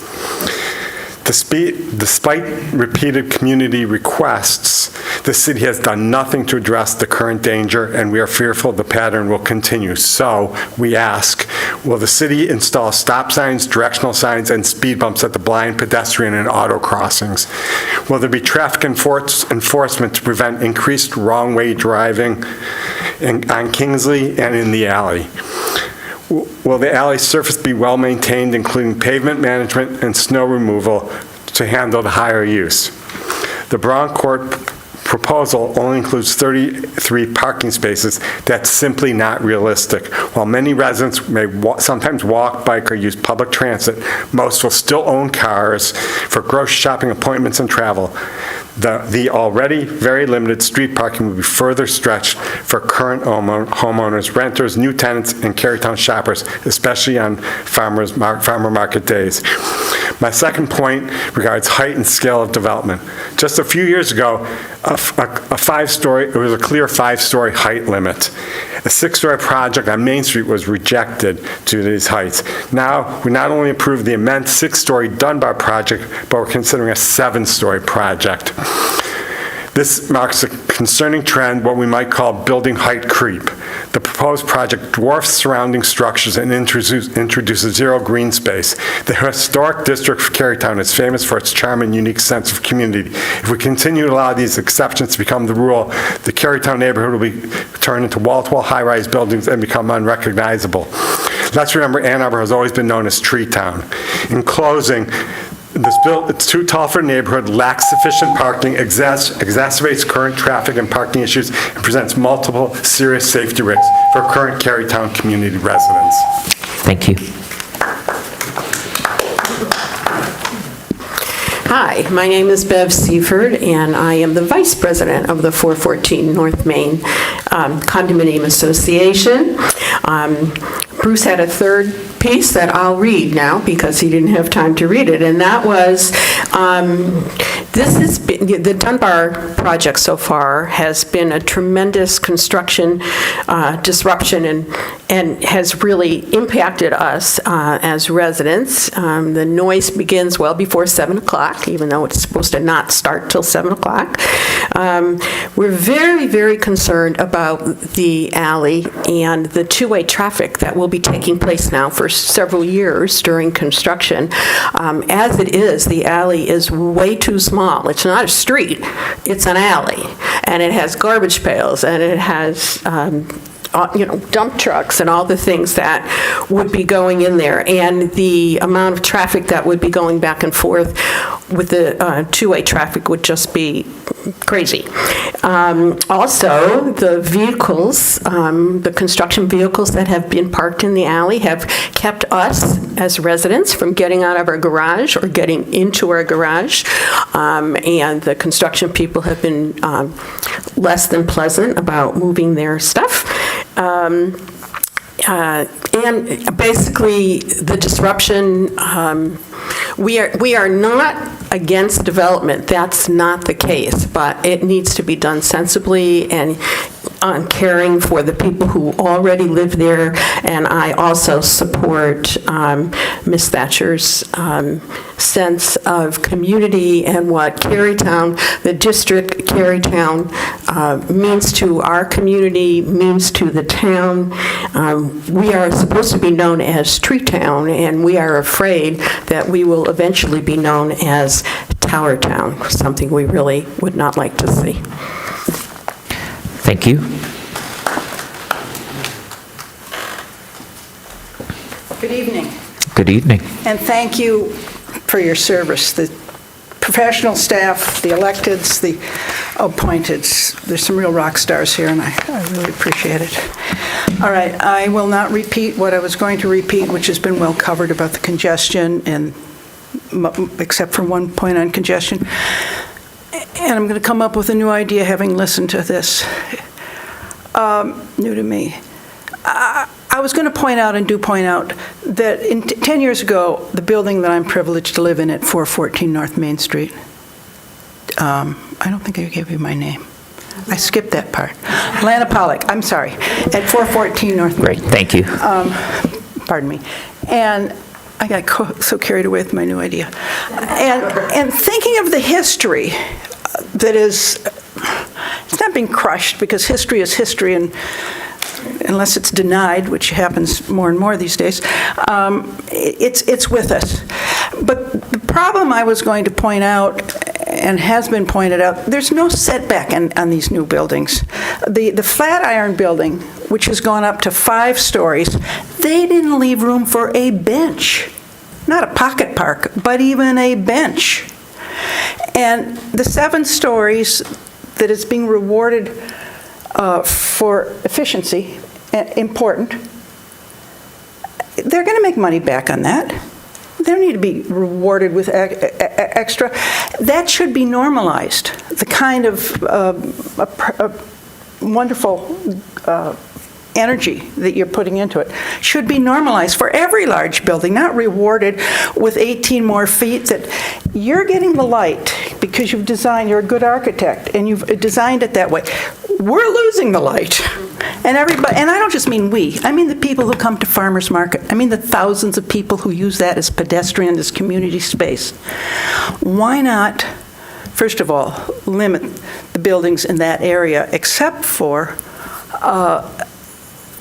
Despite repeated community requests, the city has done nothing to address the current danger, and we are fearful the pattern will continue. So we ask, will the city install stop signs, directional signs, and speed bumps at the blind, pedestrian, and auto crossings? Will there be traffic enforcement to prevent increased wrong-way driving on Kingsley and in the alley? Will the alley surface be well-maintained, including pavement management and snow removal to handle the higher use? The Braun Court proposal only includes 33 parking spaces. That's simply not realistic. While many residents may sometimes walk, bike, or use public transit, most will still own cars for grocery shopping, appointments, and travel. The already very limited street parking will be further stretched for current homeowners, renters, new tenants, and Carytown shoppers, especially on farmer market days. My second point regards height and scale of development. Just a few years ago, it was a clear 5-story height limit. A 6-story project on Main Street was rejected due to these heights. Now, we not only approved the immense 6-story Dunbar project, but we're considering a 7-story project. This marks a concerning trend, what we might call building height creep. The proposed project dwarfs surrounding structures and introduces zero green space. The historic district of Carytown is famous for its charm and unique sense of community. If we continue to allow these exceptions to become the rule, the Carytown neighborhood will be turned into wall-to-wall high-rise buildings and become unrecognizable. Let's remember Ann Arbor has always been known as Tree Town. In closing, it's too tall for a neighborhood, lacks sufficient parking, exacerbates current traffic and parking issues, and presents multiple serious safety risks for current Carytown community residents. Thank you. Hi, my name is Bev Seaford, and I am the Vice President of the 414 North Main Condominium Association. Bruce had a third piece that I'll read now because he didn't have time to read it, and that was, this has been, the Dunbar project so far has been a tremendous construction disruption and has really impacted us as residents. The noise begins well before 7 o'clock, even though it's supposed to not start till 7 o'clock. We're very, very concerned about the alley and the two-way traffic that will be taking place now for several years during construction. As it is, the alley is way too small. It's not a street, it's an alley. And it has garbage pails, and it has dump trucks and all the things that would be going in there. And the amount of traffic that would be going back and forth with the two-way traffic would just be crazy. Also, the vehicles, the construction vehicles that have been parked in the alley have kept us as residents from getting out of our garage or getting into our garage. And the construction people have been less than pleasant about moving their stuff. And basically, the disruption, we are not against development. That's not the case, but it needs to be done sensibly and caring for the people who already live there. And I also support Ms. Thatcher's sense of community and what Carytown, the district Carytown, means to our community, means to the town. We are supposed to be known as Tree Town, and we are afraid that we will eventually be known as Tower Town, something we really would not like to see. Thank you. Good evening. Good evening. And thank you for your service. The professional staff, the electeds, the appointeds. There's some real rock stars here, and I really appreciate it. All right, I will not repeat what I was going to repeat, which has been well covered about the congestion, and except for one point on congestion. And I'm going to come up with a new idea, having listened to this. New to me. I was going to point out and do point out that 10 years ago, the building that I'm privileged to live in at 414 North Main Street, I don't think I gave you my name. I skipped that part. Lana Pollock, I'm sorry, at 414 North Main. Great, thank you. Pardon me. And I got so carried away with my new idea. And thinking of the history that is, it's not being crushed because history is history, and unless it's denied, which happens more and more these days, it's with us. But the problem I was going to point out, and has been pointed out, there's no setback on these new buildings. The Flatiron building, which has gone up to 5 stories, they didn't leave room for a bench. Not a pocket park, but even a bench. And the 7 stories that is being rewarded for efficiency, important, they're going to make money back on that. They need to be rewarded with extra. That should be normalized. The kind of wonderful energy that you're putting into it should be normalized for every large building, not rewarded with 18 more feet. That you're getting the light because you've designed, you're a good architect, and you've designed it that way. We're losing the light. And everybody, and I don't just mean we, I mean the people who come to farmers market. I mean the thousands of people who use that as pedestrian, as community space. Why not, first of all, limit the buildings in that area, except for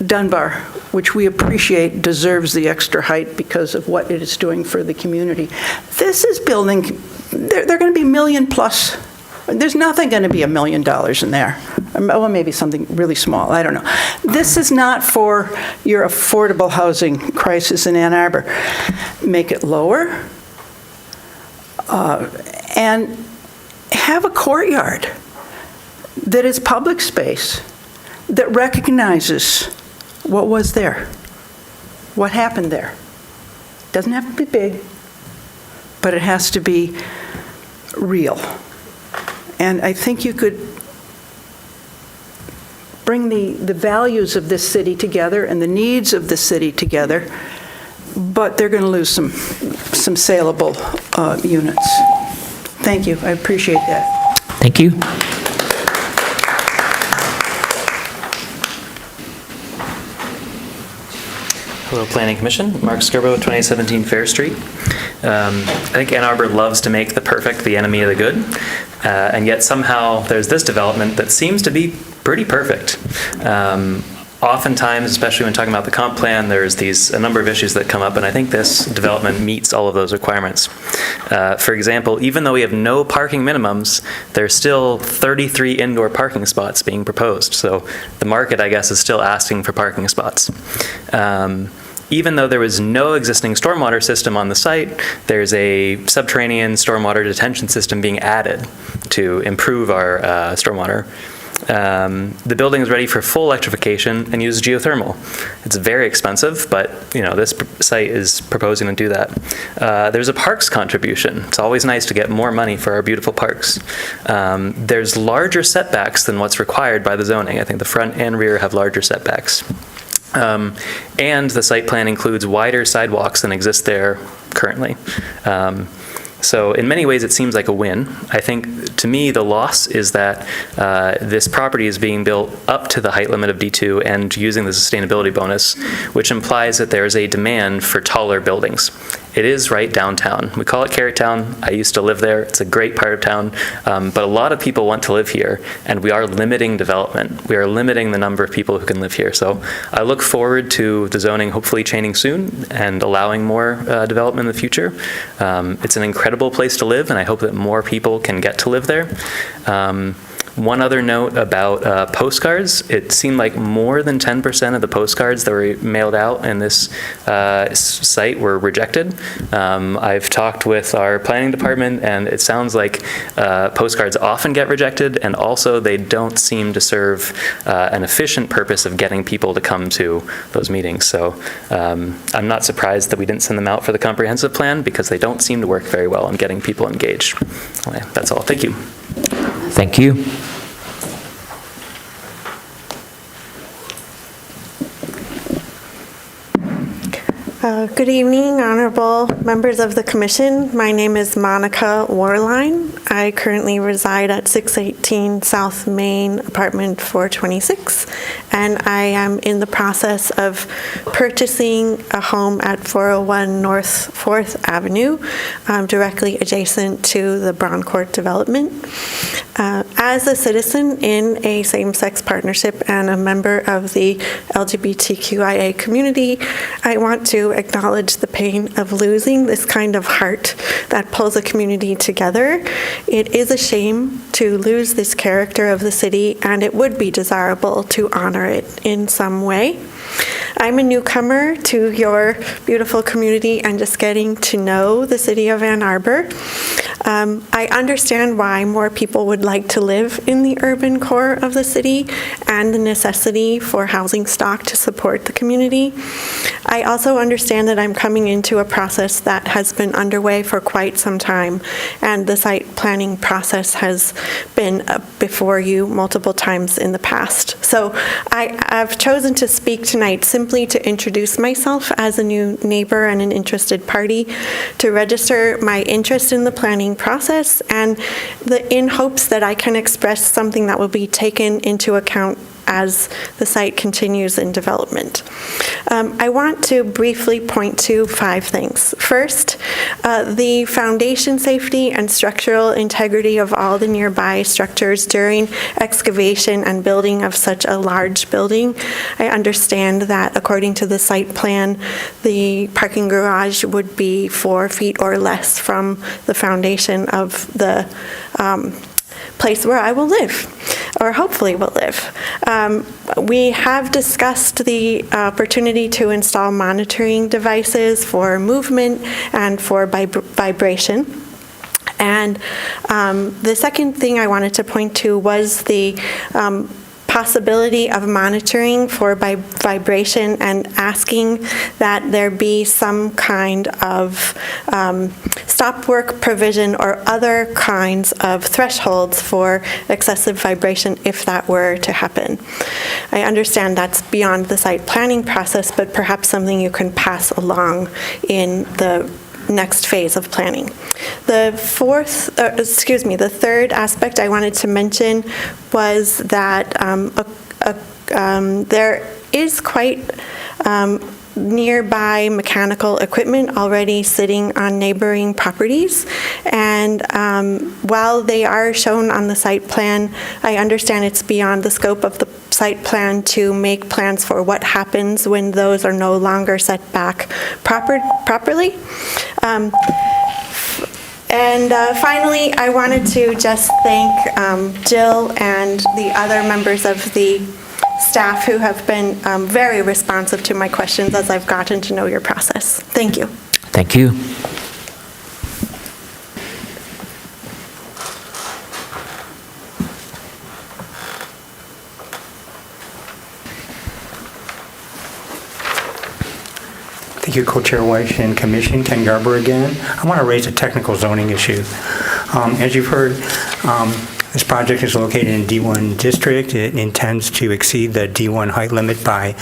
Dunbar, which we appreciate deserves the extra height because of what it is doing for the community. This is building, they're going to be million plus. There's nothing going to be $1 million in there. Well, maybe something really small, I don't know. This is not for your affordable housing crisis in Ann Arbor. Make it lower and have a courtyard that is public space that recognizes what was there, what happened there. Doesn't have to be big, but it has to be real. And I think you could bring the values of this city together and the needs of the city together, but they're going to lose some saleable units. Thank you. I appreciate that. Thank you. Hello, Planning Commission. Mark Scarborough, 2017 Fair Street. I think Ann Arbor loves to make the perfect the enemy of the good, and yet somehow there's this development that seems to be pretty perfect. Oftentimes, especially when talking about the comp plan, there's a number of issues that come up, and I think this development meets all of those requirements. For example, even though we have no parking minimums, there's still 33 indoor parking spots being proposed. So the market, I guess, is still asking for parking spots. Even though there was no existing stormwater system on the site, there's a subterranean stormwater detention system being added to improve our stormwater. The building is ready for full electrification and uses geothermal. It's very expensive, but this site is proposing to do that. There's a parks contribution. It's always nice to get more money for our beautiful parks. There's larger setbacks than what's required by the zoning. I think the front and rear have larger setbacks. And the site plan includes wider sidewalks than exist there currently. So in many ways, it seems like a win. I think, to me, the loss is that this property is being built up to the height limit of D2 and using the sustainability bonus, which implies that there is a demand for taller buildings. It is right downtown. We call it Carrot Town. I used to live there. It's a great part of town. But a lot of people want to live here, and we are limiting development. We are limiting the number of people who can live here. So I look forward to the zoning hopefully changing soon and allowing more development in the future. It's an incredible place to live, and I hope that more people can get to live there. One other note about postcards. It seemed like more than 10% of the postcards that were mailed out in this site were rejected. I've talked with our planning department, and it sounds like postcards often get rejected, and also they don't seem to serve an efficient purpose of getting people to come to those meetings. So I'm not surprised that we didn't send them out for the comprehensive plan, because they don't seem to work very well in getting people engaged. Okay, that's all. Thank you. Thank you. Good evening, honorable members of the commission. My name is Monica Warline. I currently reside at 618 South Main, apartment 426, and I am in the process of purchasing a home at 401 North 4th Avenue, directly adjacent to the Braun Court development. As a citizen in a same-sex partnership and a member of the LGBTQIA community, I want to acknowledge the pain of losing this kind of heart that pulls a community together. It is a shame to lose this character of the city, and it would be desirable to honor it in some way. I'm a newcomer to your beautiful community and just getting to know the city of Ann Arbor. I understand why more people would like to live in the urban core of the city and the necessity for housing stock to support the community. I also understand that I'm coming into a process that has been underway for quite some time, and the site planning process has been before you multiple times in the past. So I've chosen to speak tonight simply to introduce myself as a new neighbor and an interested party, to register my interest in the planning process, and in hopes that I can express something that will be taken into account as the site continues in development. I want to briefly point to 5 things. First, the foundation safety and structural integrity of all the nearby structures during excavation and building of such a large building. I understand that according to the site plan, the parking garage would be 4 feet or less from the foundation of the place where I will live, or hopefully will live. We have discussed the opportunity to install monitoring devices for movement and for vibration. And the second thing I wanted to point to was the possibility of monitoring for vibration and asking that there be some kind of stop work provision or other kinds of thresholds for excessive vibration if that were to happen. I understand that's beyond the site planning process, but perhaps something you can pass along in the next phase of planning. The third aspect I wanted to mention was that there is quite nearby mechanical equipment already sitting on neighboring properties, and while they are shown on the site plan, I understand it's beyond the scope of the site plan to make plans for what happens when those are no longer set back properly. And finally, I wanted to just thank Jill and the other members of the staff who have been very responsive to my questions as I've gotten to know your process. Thank you. Thank you. Thank you, Co-Chair Weiss and Commission. Ken Garber again. I want to raise a technical zoning issue. As you've heard, this project is located in D1 district. It intends to exceed the D1 height limit by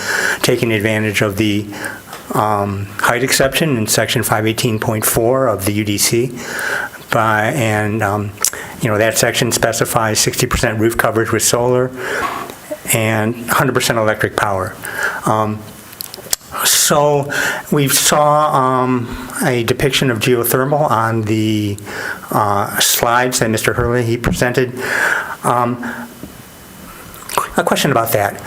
taking advantage of the height exception in section 518.4 of the UDC. That section specifies 60% roof coverage with solar and 100% electric power. So we saw a depiction of geothermal on the slides that Mr. Hurley presented. A question about that.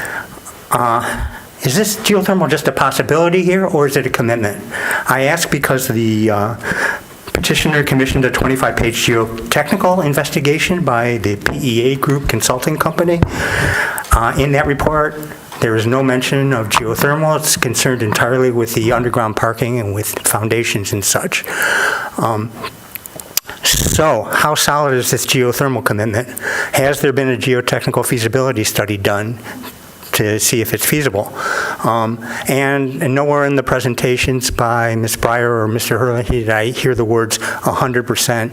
Is this geothermal just a possibility here, or is it a commitment? I ask because the petitioner commissioned a 25-page geotechnical investigation by the PEA Group Consulting Company. In that report, there is no mention of geothermal. It's concerned entirely with the underground parking and with foundations and such. So how solid is this geothermal commitment? Has there been a geotechnical feasibility study done to see if it's feasible? And nowhere in the presentations by Ms. Breyer or Mr. Hurley did I hear the words 100%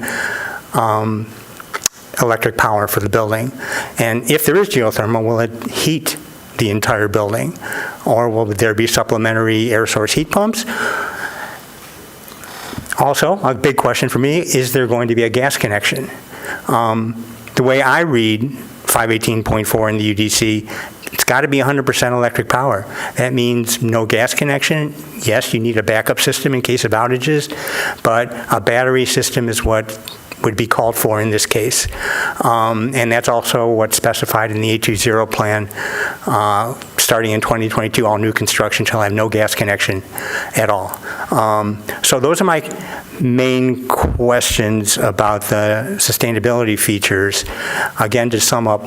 electric power for the building. And if there is geothermal, will it heat the entire building, or will there be supplementary air source heat pumps? Also, a big question for me, is there going to be a gas connection? The way I read 518.4 in the UDC, it's got to be 100% electric power. That means no gas connection. Yes, you need a backup system in case of outages, but a battery system is what would be called for in this case. And that's also what's specified in the 820 plan. Starting in 2022, all new construction shall have no gas connection at all. So those are my main questions about the sustainability features. Again, to sum up,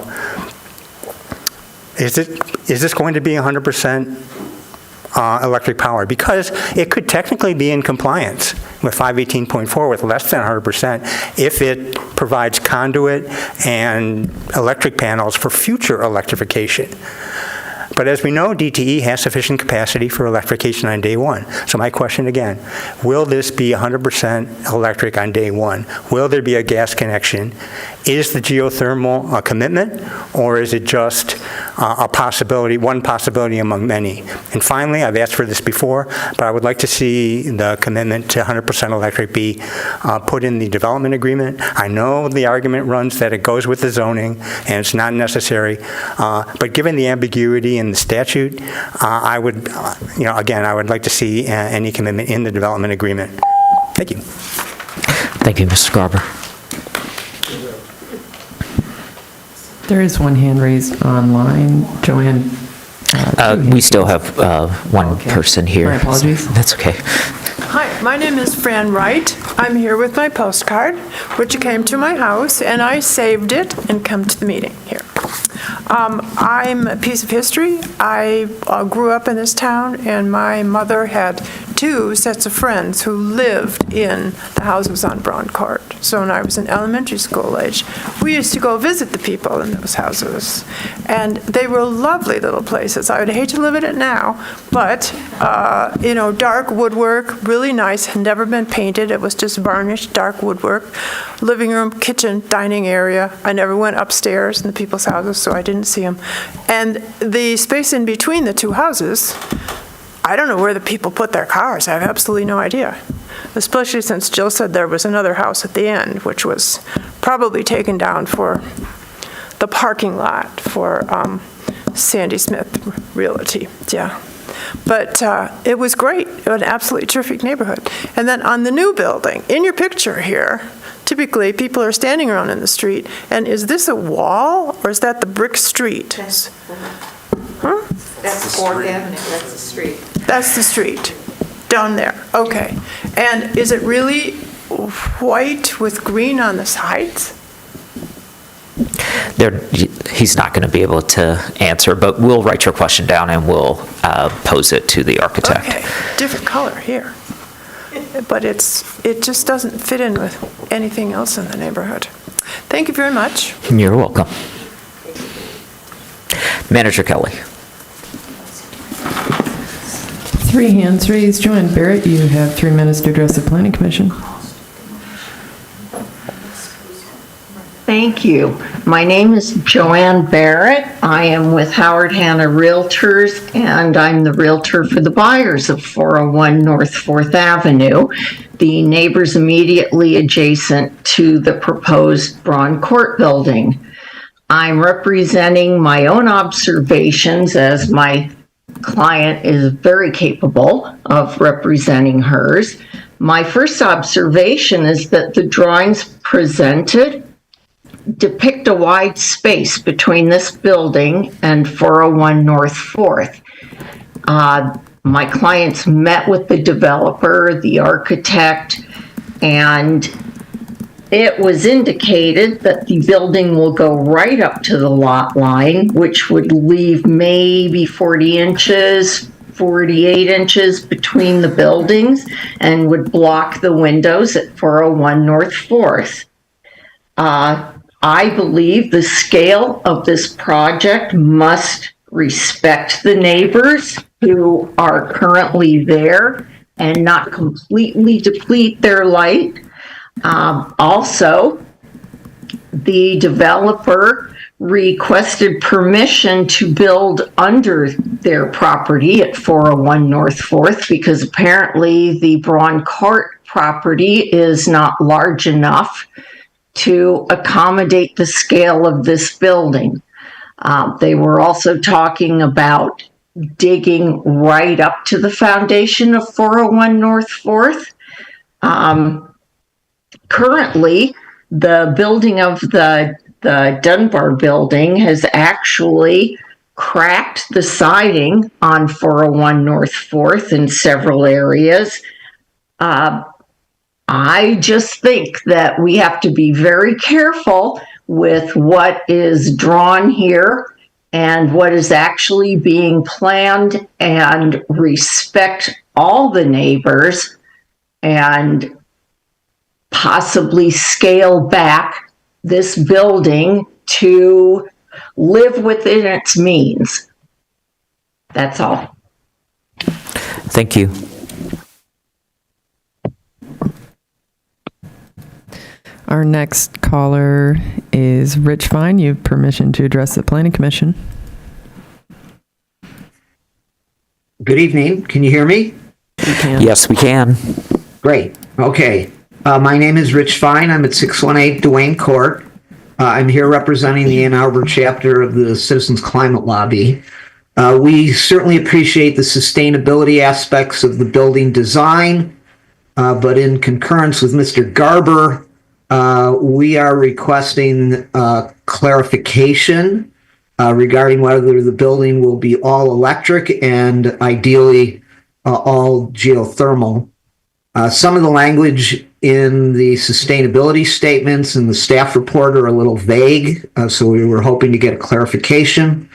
is this going to be 100% electric power? Because it could technically be in compliance with 518.4 with less than 100% if it provides conduit and electric panels for future electrification. But as we know, DTE has sufficient capacity for electrification on day one. So my question again, will this be 100% electric on day one? Will there be a gas connection? Is the geothermal a commitment, or is it just a possibility, one possibility among many? And finally, I've asked for this before, but I would like to see the commitment to 100% electric be put in the development agreement. I know the argument runs that it goes with the zoning and it's not necessary, but given the ambiguity in the statute, I would, again, I would like to see any commitment in the development agreement. Thank you. Thank you, Mr. Garber. There is one hand raised online. Joanne? We still have one person here. My apologies. That's okay. Hi, my name is Fran Wright. I'm here with my postcard, which came to my house, and I saved it and come to the meeting here. I'm a piece of history. I grew up in this town, and my mother had two sets of friends who lived in the houses on Braun Court. So when I was in elementary school age, we used to go visit the people in those houses. And they were lovely little places. I would hate to live in it now, but, dark woodwork, really nice, had never been painted. It was just varnished, dark woodwork. Living room, kitchen, dining area. I never went upstairs in the people's houses, so I didn't see them. And the space in between the two houses, I don't know where the people put their cars. I have absolutely no idea, especially since Jill said there was another house at the end, which was probably taken down for the parking lot for Sandy Smith Realty. Yeah. But it was great. It was an absolutely terrific neighborhood. And then on the new building, in your picture here, typically people are standing around in the street. And is this a wall, or is that the brick street? Huh? That's 4th Avenue, that's the street. That's the street, down there, okay. And is it really white with green on the sides? He's not going to be able to answer, but we'll write your question down and we'll pose it to the architect. Okay, different color here. But it just doesn't fit in with anything else in the neighborhood. Thank you very much. You're welcome. Manager Kelly. 3 hands raised. Joanne Barrett, you have 3 minutes to address the Planning Commission. Thank you. My name is Joanne Barrett. I am with Howard Hanna Realtors, and I'm the realtor for the buyers of 401 North 4th Avenue, the neighbors immediately adjacent to the proposed Braun Court building. I'm representing my own observations, as my client is very capable of representing hers. My first observation is that the drawings presented depict a wide space between this building and 401 North 4th. My clients met with the developer, the architect, and it was indicated that the building will go right up to the lot line, which would leave maybe 40 inches, 48 inches between the buildings, and would block the windows at 401 North 4th. I believe the scale of this project must respect the neighbors who are currently there and not completely deplete their light. Also, the developer requested permission to build under their property at 401 North 4th because apparently the Braun Court property is not large enough to accommodate the scale of this building. They were also talking about digging right up to the foundation of 401 North 4th. Currently, the building of the Dunbar building has actually cracked the siding on 401 North 4th in several areas. I just think that we have to be very careful with what is drawn here and what is actually being planned, and respect all the neighbors and possibly scale back this building to live within its means. That's all. Thank you. Our next caller is Rich Fine. You have permission to address the Planning Commission. Good evening. Can you hear me? Yes, we can. Great. Okay. My name is Rich Fine. I'm at 618 Braun Court. I'm here representing the Ann Arbor chapter of the Citizens Climate Lobby. We certainly appreciate the sustainability aspects of the building design, but in concurrence with Mr. Garber, we are requesting clarification regarding whether the building will be all electric and ideally all geothermal. Some of the language in the sustainability statements and the staff report are a little vague, so we were hoping to get a clarification.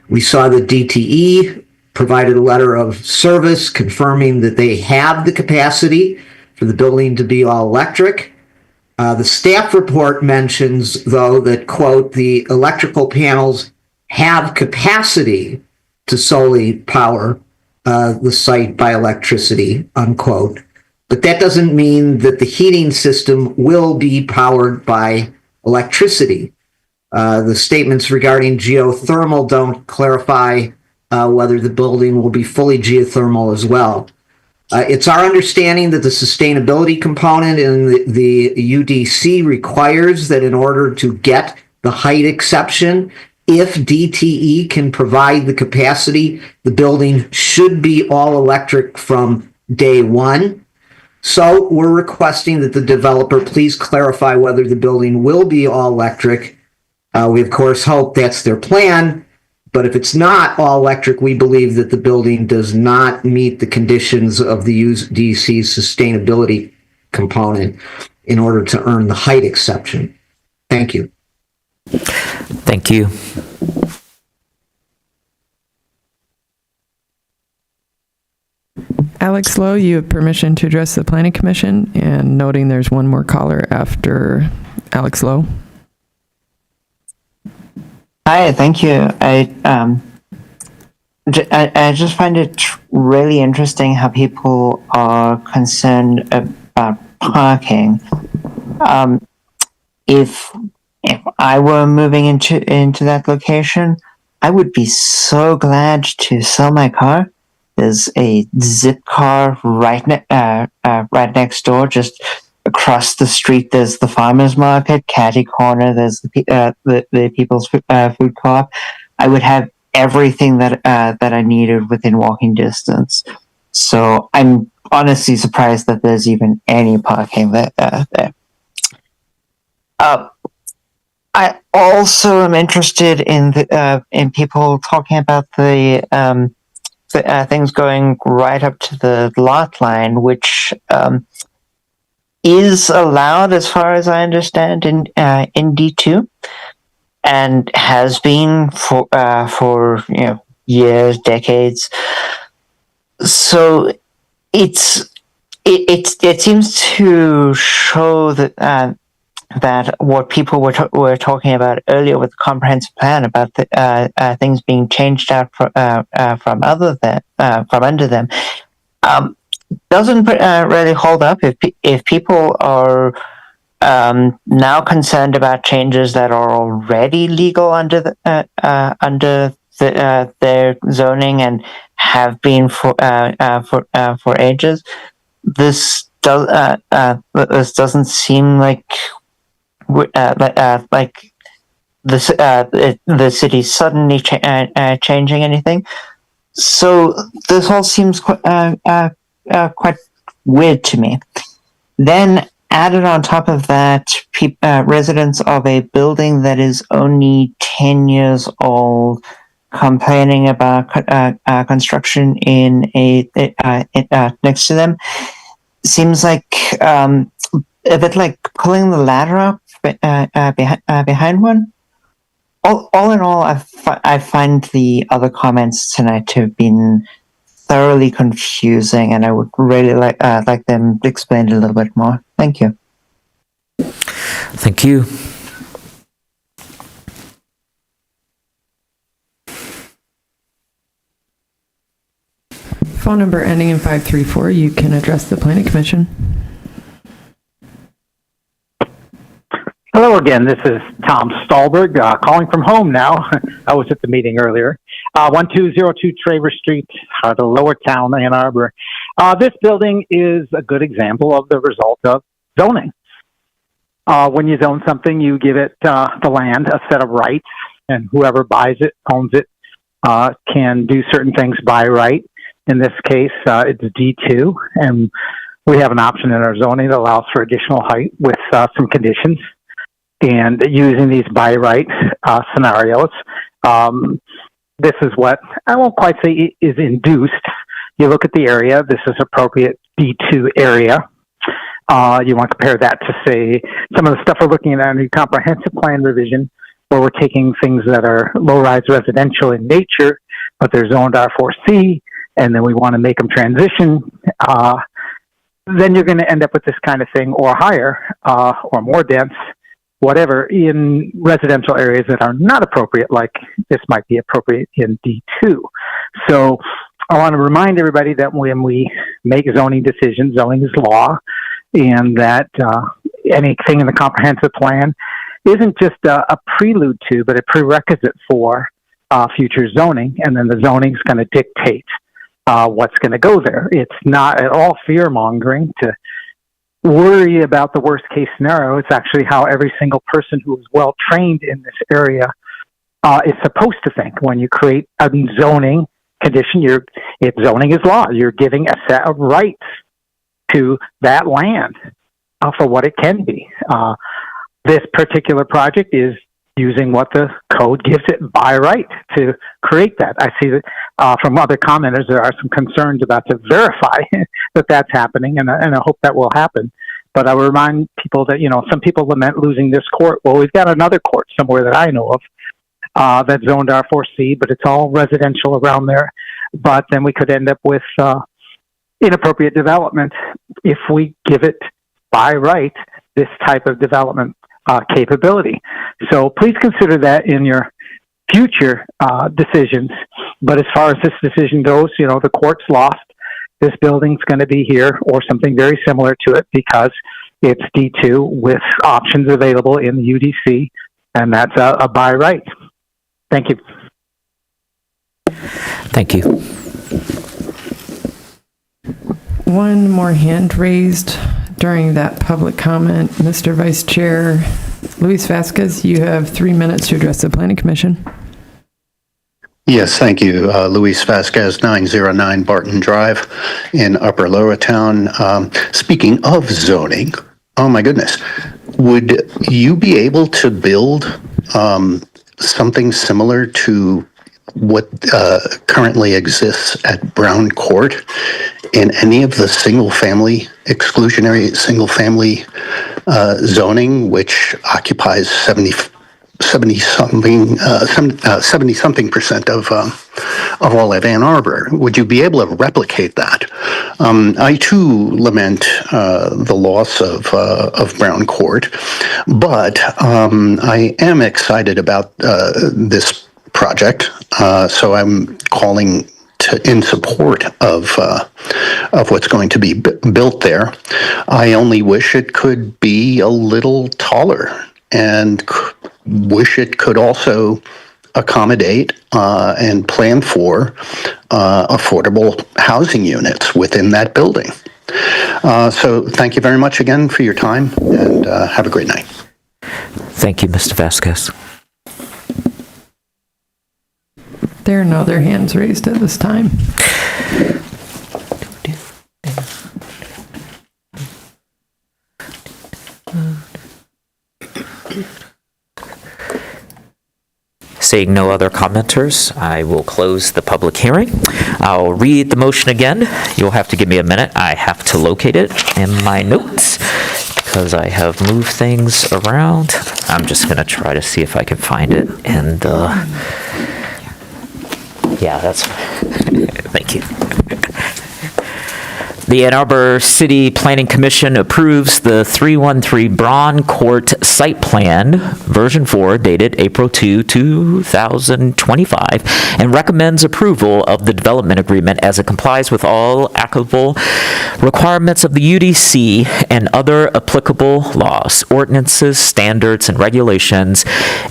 We saw that DTE provided a letter of service confirming that they have the capacity for the building to be all electric. The staff report mentions, though, that, quote, the electrical panels have capacity to solely power the site by electricity, unquote. But that doesn't mean that the heating system will be powered by electricity. The statements regarding geothermal don't clarify whether the building will be fully geothermal as well. It's our understanding that the sustainability component in the UDC requires that in order to get the height exception, if DTE can provide the capacity, the building should be all electric from day one. So we're requesting that the developer please clarify whether the building will be all electric. We, of course, hope that's their plan. But if it's not all electric, we believe that the building does not meet the conditions of the UDC's sustainability component in order to earn the height exception. Thank you. Thank you. Alex Lowe, you have permission to address the Planning Commission, and noting there's one more caller after Alex Lowe. Hi, thank you. I just find it really interesting how people are concerned about parking. If I were moving into that location, I would be so glad to sell my car. There's a Zip car right next door, just across the street. There's the farmers market, catty corner. There's the People's Food Co-op. I would have everything that I needed within walking distance. So I'm honestly surprised that there's even any parking there. I also am interested in people talking about the things going right up to the lot line, which is allowed, as far as I understand, in D2, and has been for years, decades. So it seems to show that that what people were talking about earlier with the comprehensive plan about the things being changed out from under them doesn't really hold up if people are now concerned about changes that are already legal under their zoning and have been for ages. This this doesn't seem like the city's suddenly changing anything. So this all seems quite weird to me. Then added on top of that, residents of a building that is only 10 years old complaining about construction in next to them seems like a bit like pulling the ladder up behind one. All in all, I find the other comments tonight to have been thoroughly confusing, and I would really like them explained a little bit more. Thank you. Thank you. Phone number ending in 534. You can address the Planning Commission. Hello again. This is Tom Stolberg, calling from home now. I was at the meeting earlier. 1202 Traver Street, the Lower Town, Ann Arbor. This building is a good example of the result of zoning. When you zone something, you give it the land, a set of rights, and whoever buys it, owns it, can do certain things by right. In this case, it's D2, and we have an option in our zoning that allows for additional height with some conditions. And using these by right scenarios, this is what I won't quite say is induced. You look at the area, this is appropriate D2 area. You want to compare that to, say, some of the stuff we're looking at in the comprehensive plan revision, where we're taking things that are low-rise residential in nature, but they're zoned R4C, and then we want to make them transition. Then you're going to end up with this kind of thing, or higher, or more dense, whatever, in residential areas that are not appropriate, like this might be appropriate in D2. So I want to remind everybody that when we make zoning decisions, zoning is law, and that anything in the comprehensive plan isn't just a prelude to, but a prerequisite for future zoning, and then the zoning is going to dictate what's going to go there. It's not at all fear-mongering to worry about the worst case scenario. It's actually how every single person who is well trained in this area is supposed to think. When you create a zoning condition, zoning is law. You're giving a set of rights to that land for what it can be. This particular project is using what the code gives it by right to create that. I see that from other commenters there are some concerns about to verify that that's happening, and I hope that will happen. But I will remind people that, some people lament losing this court. Well, we've got another court somewhere that I know of that's zoned R4C, but it's all residential around there. But then we could end up with inappropriate development if we give it by right this type of development capability. So please consider that in your future decisions. But as far as this decision goes, the court's lost. This building's going to be here or something very similar to it because it's D2 with options available in the UDC, and that's a by right. Thank you. Thank you. One more hand raised during that public comment. Mr. Vice Chair Luis Vasquez, you have 3 minutes to address the Planning Commission. Yes, thank you. Luis Vasquez, 909 Barton Drive in Upper Lower Town. Speaking of zoning, oh my goodness, would you be able to build something similar to what currently exists at Braun Court in any of the exclusionary single-family zoning, which occupies 70-something percent of all of Ann Arbor? Would you be able to replicate that? I too lament the loss of Braun Court, but I am excited about this project, so I'm calling in support of what's going to be built there. I only wish it could be a little taller, and wish it could also accommodate and plan for affordable housing units within that building. So thank you very much again for your time, and have a great night. Thank you, Mr. Vasquez. There are no other hands raised at this time. Seeing no other commenters, I will close the public hearing. I'll read the motion again. You'll have to give me a minute. I have to locate it in my notes because I have moved things around. I'm just going to try to see if I can find it. And yeah, that's thank you. The Ann Arbor City Planning Commission approves the 313 Braun Court Site Plan, version 4, dated April 2, 2025, and recommends approval of the development agreement as it complies with all applicable requirements of the UDC and other applicable laws, ordinances, standards, and regulations,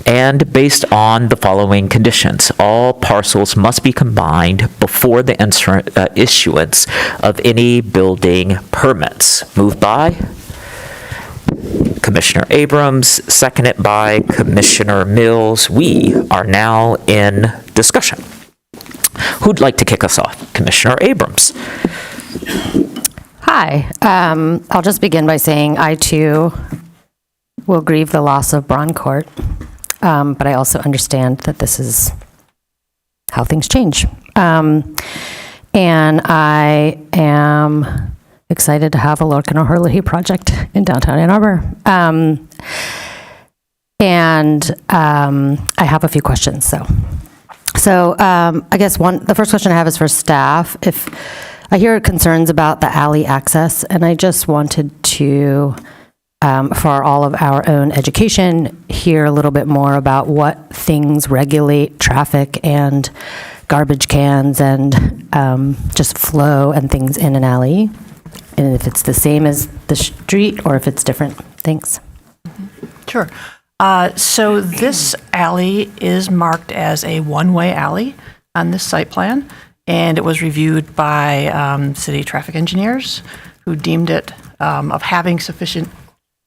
and based on the following conditions. All parcels must be combined before the issuance of any building permits. Moved by Commissioner Abrams, seconded by Commissioner Mills. We are now in discussion. Who'd like to kick us off? Commissioner Abrams. Hi. I'll just begin by saying I too will grieve the loss of Braun Court, but I also understand that this is how things change. And I am excited to have a Lorcan O'Hurley project in downtown Ann Arbor. I have a few questions. So I guess the first question I have is for staff. If I hear concerns about the alley access, and I just wanted to, for all of our own education, hear a little bit more about what things regulate traffic and garbage cans and just flow and things in an alley, and if it's the same as the street or if it's different things. Sure. So this alley is marked as a one-way alley on this site plan, and it was reviewed by city traffic engineers who deemed it of having sufficient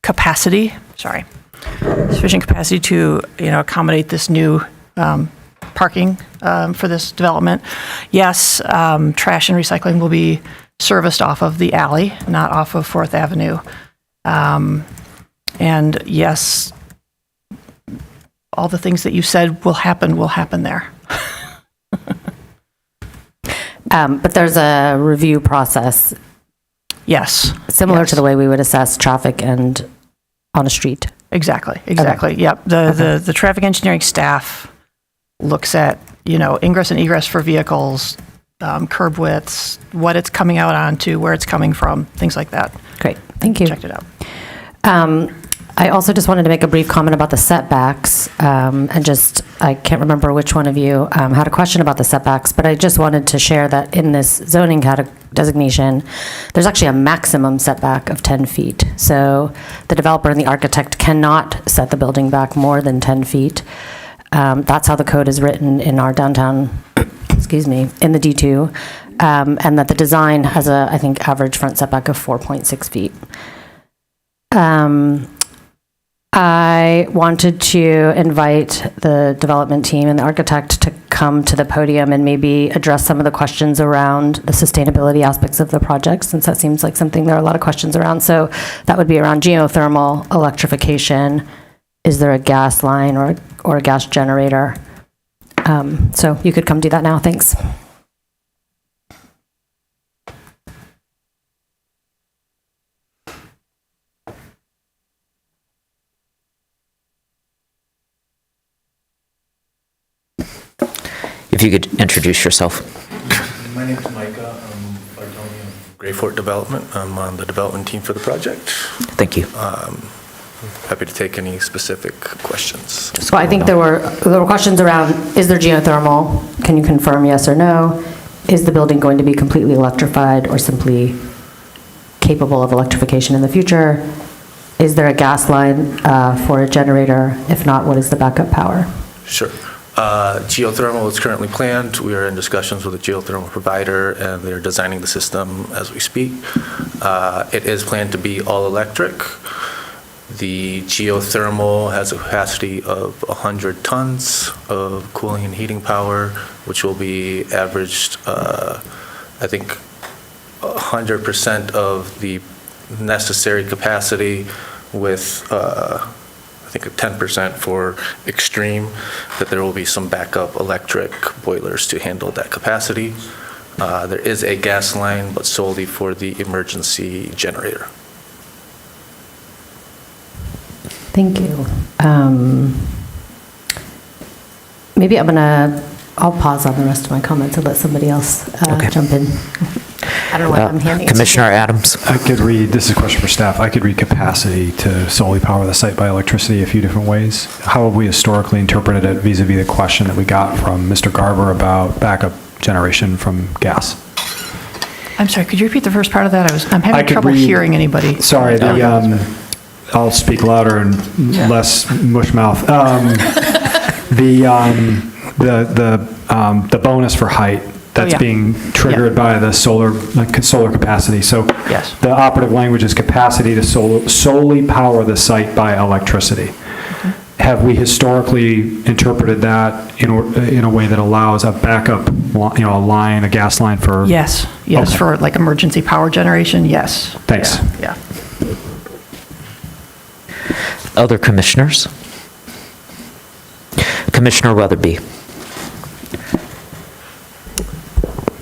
capacity to accommodate this new parking for this development. Yes, trash and recycling will be serviced off of the alley, not off of 4th Avenue. And yes, all the things that you said will happen there. But there's a review process. Yes. Similar to the way we would assess traffic and on a street. Exactly. Yep. The traffic engineering staff looks at, ingress and egress for vehicles, curb widths, what it's coming out onto, where it's coming from, things like that. Great, thank you. Checked it out. I also just wanted to make a brief comment about the setbacks, I can't remember which one of you had a question about the setbacks, but I just wanted to share that in this zoning designation, there's actually a maximum setback of 10 feet. So the developer and the architect cannot set the building back more than 10 feet. That's how the code is written in our downtown, in the D2, and that the design has I think, average front setback of 4.6 feet. I wanted to invite the development team and the architect to come to the podium and maybe address some of the questions around the sustainability aspects of the project, since that seems like something there are a lot of questions around. So that would be around geothermal, electrification. Is there a gas line or a gas generator? So you could come do that now. Thanks. If you could introduce yourself. My name is Micah. I'm Bartoni of Gray Fort Development. I'm on the development team for the project. Thank you. Happy to take any specific questions. So I think there were questions around, is there geothermal? Can you confirm yes or no? Is the building going to be completely electrified or simply capable of electrification in the future? Is there a gas line for a generator? If not, what is the backup power? Sure. Geothermal is currently planned. We are in discussions with a geothermal provider, and they're designing the system as we speak. It is planned to be all electric. The geothermal has a capacity of 100 tons of cooling and heating power, which will be averaged, I think, 100% of the necessary capacity with, I think, a 10% for extreme, that there will be some backup electric boilers to handle that capacity. There is a gas line, but solely for the emergency generator. Thank you. Maybe I'll pause on the rest of my comments and let somebody else jump in. I don't know what I'm handing it to. Commissioner Adams. This is a question for staff. I could read capacity to solely power the site by electricity a few different ways. How have we historically interpreted it vis-a-vis the question that we got from Mr. Garber about backup generation from gas? I'm sorry, could you repeat the first part of that? I'm having trouble hearing anybody. Sorry, I'll speak louder and less mush mouth. The bonus for height that's being triggered by the solar capacity. So the operative language is capacity to solely power the site by electricity. Have we historically interpreted that in a way that allows a backup, a gas line for? Yes, for like emergency power generation, yes. Thanks. Yeah. Other commissioners? Commissioner Weatherby.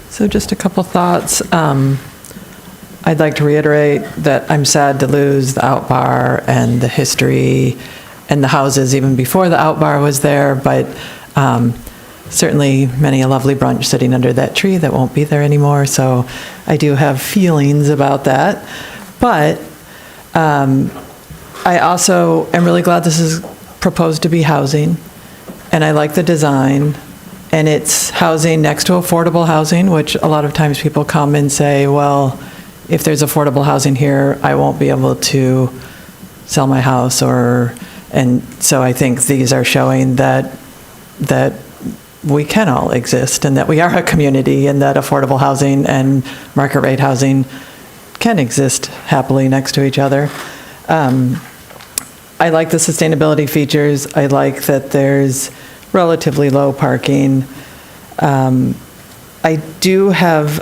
So just a couple thoughts. I'd like to reiterate that I'm sad to lose the out bar and the history and the houses even before the out bar was there, but certainly many a lovely brunch sitting under that tree that won't be there anymore. So I do have feelings about that. But I also am really glad this is proposed to be housing, and I like the design. And it's housing next to affordable housing, which a lot of times people come and say, well, if there's affordable housing here, I won't be able to sell my house. And so I think these are showing that we can all exist and that we are a community and that affordable housing and market rate housing can exist happily next to each other. I like the sustainability features. I like that there's relatively low parking. I do have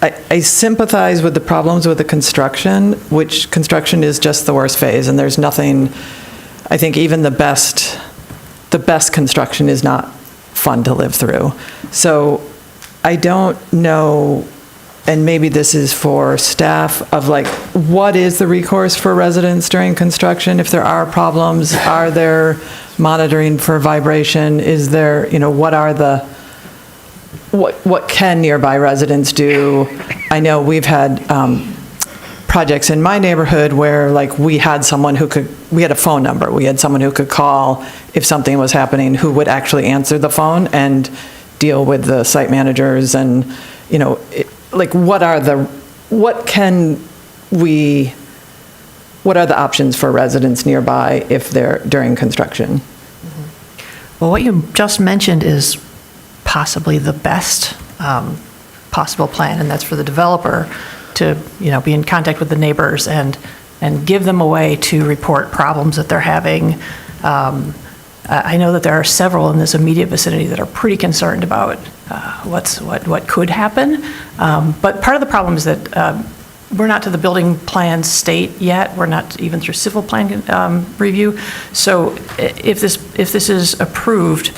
I sympathize with the problems with the construction, which construction is just the worst phase, and there's nothing, I think even the best construction is not fun to live through. So I don't know, and maybe this is for staff, of like, what is the recourse for residents during construction? If there are problems, are there monitoring for vibration? Is there, what can nearby residents do? I know we've had projects in my neighborhood where like we had a phone number. We had someone who could call if something was happening, who would actually answer the phone and deal with the site managers and, what are the options for residents nearby if they're during construction? Well, what you just mentioned is possibly the best possible plan, and that's for the developer to, be in contact with the neighbors and give them a way to report problems that they're having. I know that there are several in this immediate vicinity that are pretty concerned about what could happen. But part of the problem is that we're not to the building plan state yet. We're not even through civil plan review. So if this is approved,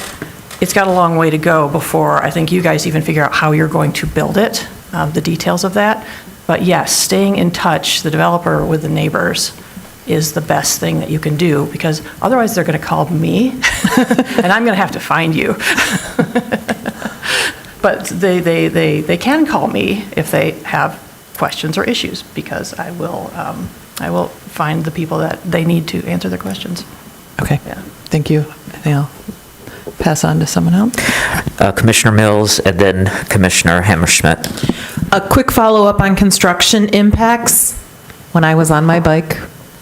it's got a long way to go before I think you guys even figure out how you're going to build it, the details of that. But yes, staying in touch, the developer with the neighbors, is the best thing that you can do, because otherwise they're going to call me and I'm going to have to find you. But they can call me if they have questions or issues, because I will find the people that they need to answer their questions. Okay. Yeah. Thank you. I think I'll pass on to someone else. Commissioner Mills and then Commissioner Hammerschmidt. A quick follow-up on construction impacts. When I was on my bike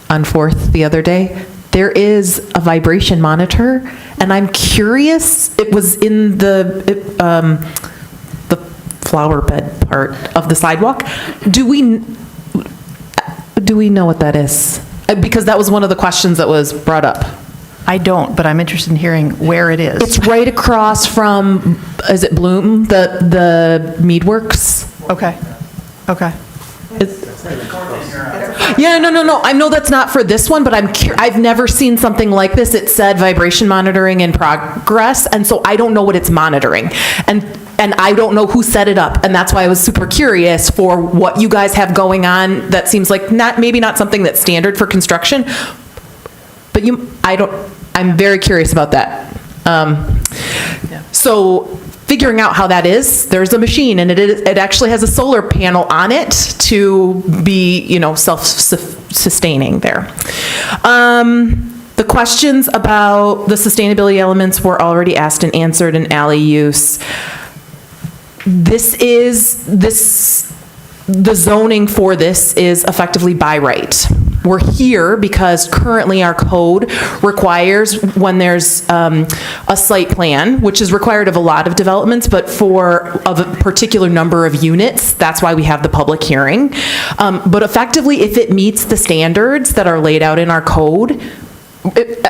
on 4th the other day, there is a vibration monitor, and I'm curious, it was in the flower bed part of the sidewalk. Do we know what that is? Because that was one of the questions that was brought up. I don't, but I'm interested in hearing where it is. It's right across from, is it Bloom, the Mead Works? Okay. Okay. Yeah, no. I know that's not for this one, but I've never seen something like this. It said vibration monitoring in progress, and so I don't know what it's monitoring. And I don't know who set it up, and that's why I was super curious for what you guys have going on. That seems like maybe not something that's standard for construction, but I'm very curious about that. So figuring out how that is, there's a machine, and it actually has a solar panel on it to be, self-sustaining there. The questions about the sustainability elements were already asked and answered in alley use. The zoning for this is effectively by right. We're here because currently our code requires when there's a site plan, which is required of a lot of developments, but of a particular number of units, that's why we have the public hearing. But effectively, if it meets the standards that are laid out in our code,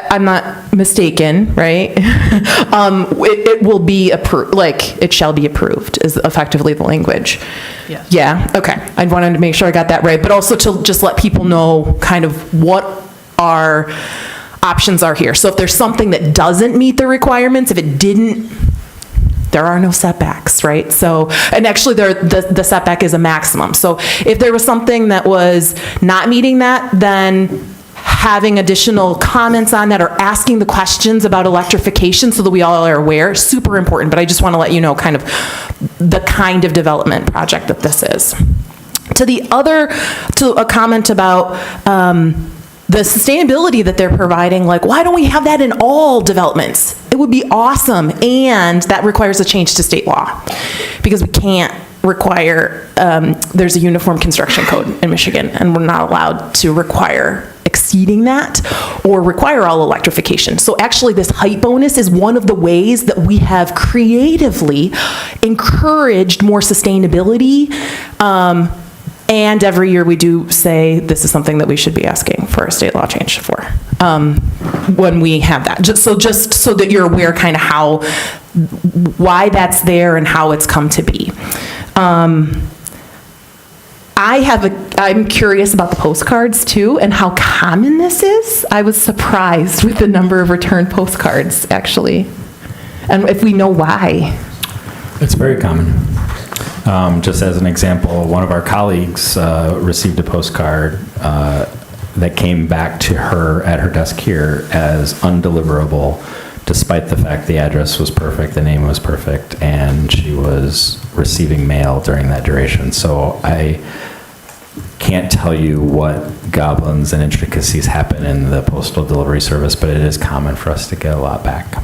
I'm not mistaken, right? It will be approved, it shall be approved is effectively the language. Yes. Yeah, okay. I wanted to make sure I got that right, but also to just let people know kind of what our options are here. So if there's something that doesn't meet the requirements, if it didn't, there are no setbacks, right? So, and actually the setback is a maximum. So if there was something that was not meeting that, then having additional comments on that or asking the questions about electrification so that we all are aware, super important, but I just want to let you know kind of the kind of development project that this is. To a comment about the sustainability that they're providing, why don't we have that in all developments? It would be awesome, and that requires a change to state law because we can't require, there's a uniform construction code in Michigan, and we're not allowed to require exceeding that or require all electrification. So actually this height bonus is one of the ways that we have creatively encouraged more sustainability. And every year we do say this is something that we should be asking for a state law change for when we have that. Just so that you're aware kind of why that's there and how it's come to be. I'm curious about the postcards too and how common this is. I was surprised with the number of returned postcards actually. And if we know why. It's very common. Just as an example, one of our colleagues received a postcard that came back to her at her desk here as undeliverable, despite the fact the address was perfect, the name was perfect, and she was receiving mail during that duration. So I can't tell you what goblins and intricacies happen in the postal delivery service, but it is common for us to get a lot back.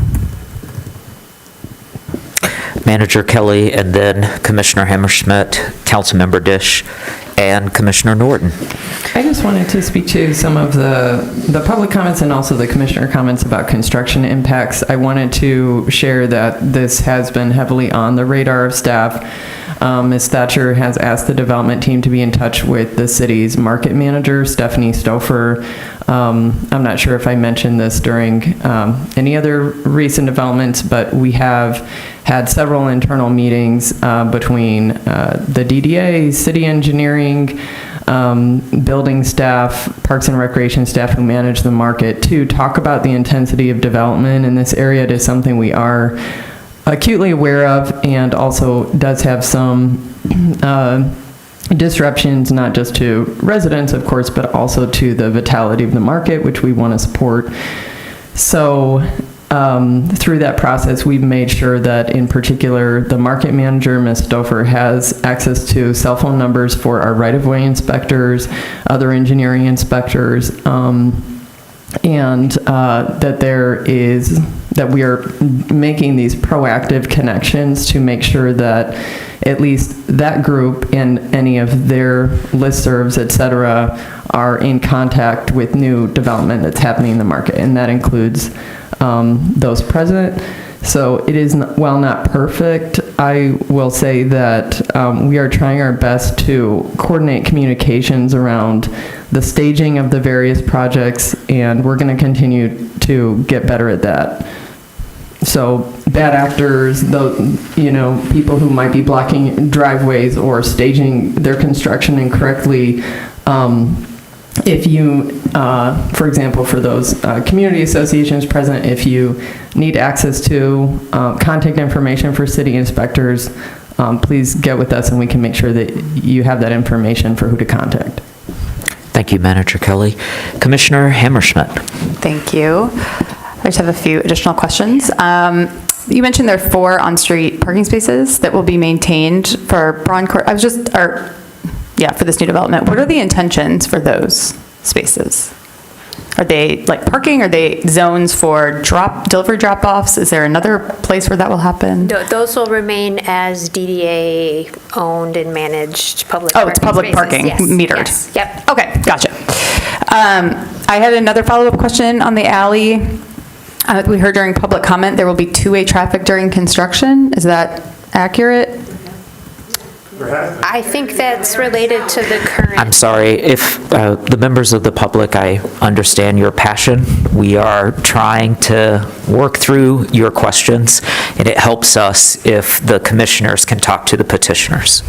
Manager Kelly, and then Commissioner Hammerschmidt, Councilmember Dish, and Commissioner Norton. I just wanted to speak to some of the public comments and also the commissioner comments about construction impacts. I wanted to share that this has been heavily on the radar of staff. Ms. Thatcher has asked the development team to be in touch with the city's market manager, Stephanie Stouffer. I'm not sure if I mentioned this during any other recent developments, but we have had several internal meetings between the DDA, city engineering, building staff, parks and recreation staff who manage the market to talk about the intensity of development in this area. It is something we are acutely aware of and also does have some disruptions, not just to residents, of course, but also to the vitality of the market, which we want to support. So through that process, we've made sure that, in particular, the market manager, Ms. Stouffer, has access to cell phone numbers for our right-of-way inspectors, other engineering inspectors, and that there is that we are making these proactive connections to make sure that at least that group and any of their listservs, et cetera, are in contact with new development that's happening in the market. And that includes those present. So it is, while not perfect, I will say that we are trying our best to coordinate communications around the staging of the various projects, and we're going to continue to get better at that. So bad actors, people who might be blocking driveways or staging their construction incorrectly, if you, for example, for those community associations present, if you need access to contact information for city inspectors, please get with us and we can make sure that you have that information for who to contact. Thank you, Manager Kelly. Commissioner Hammerschmidt. Thank you. I just have a few additional questions. You mentioned there are 4 on-street parking spaces that will be maintained for Braun Court. For this new development. What are the intentions for those spaces? Are they like parking? Are they zones for delivery drop-offs? Is there another place where that will happen? Those will remain as DDA owned and managed public parking. Oh, it's public parking, yes. metered. Yes. Yep. Okay, gotcha. I had another follow-up question on the alley. We heard during public comment there will be two-way traffic during construction. Is that accurate? I think that's related to the current. I'm sorry, if the members of the public, I understand your passion. We are trying to work through your questions, and it helps us if the commissioners can talk to the petitioners.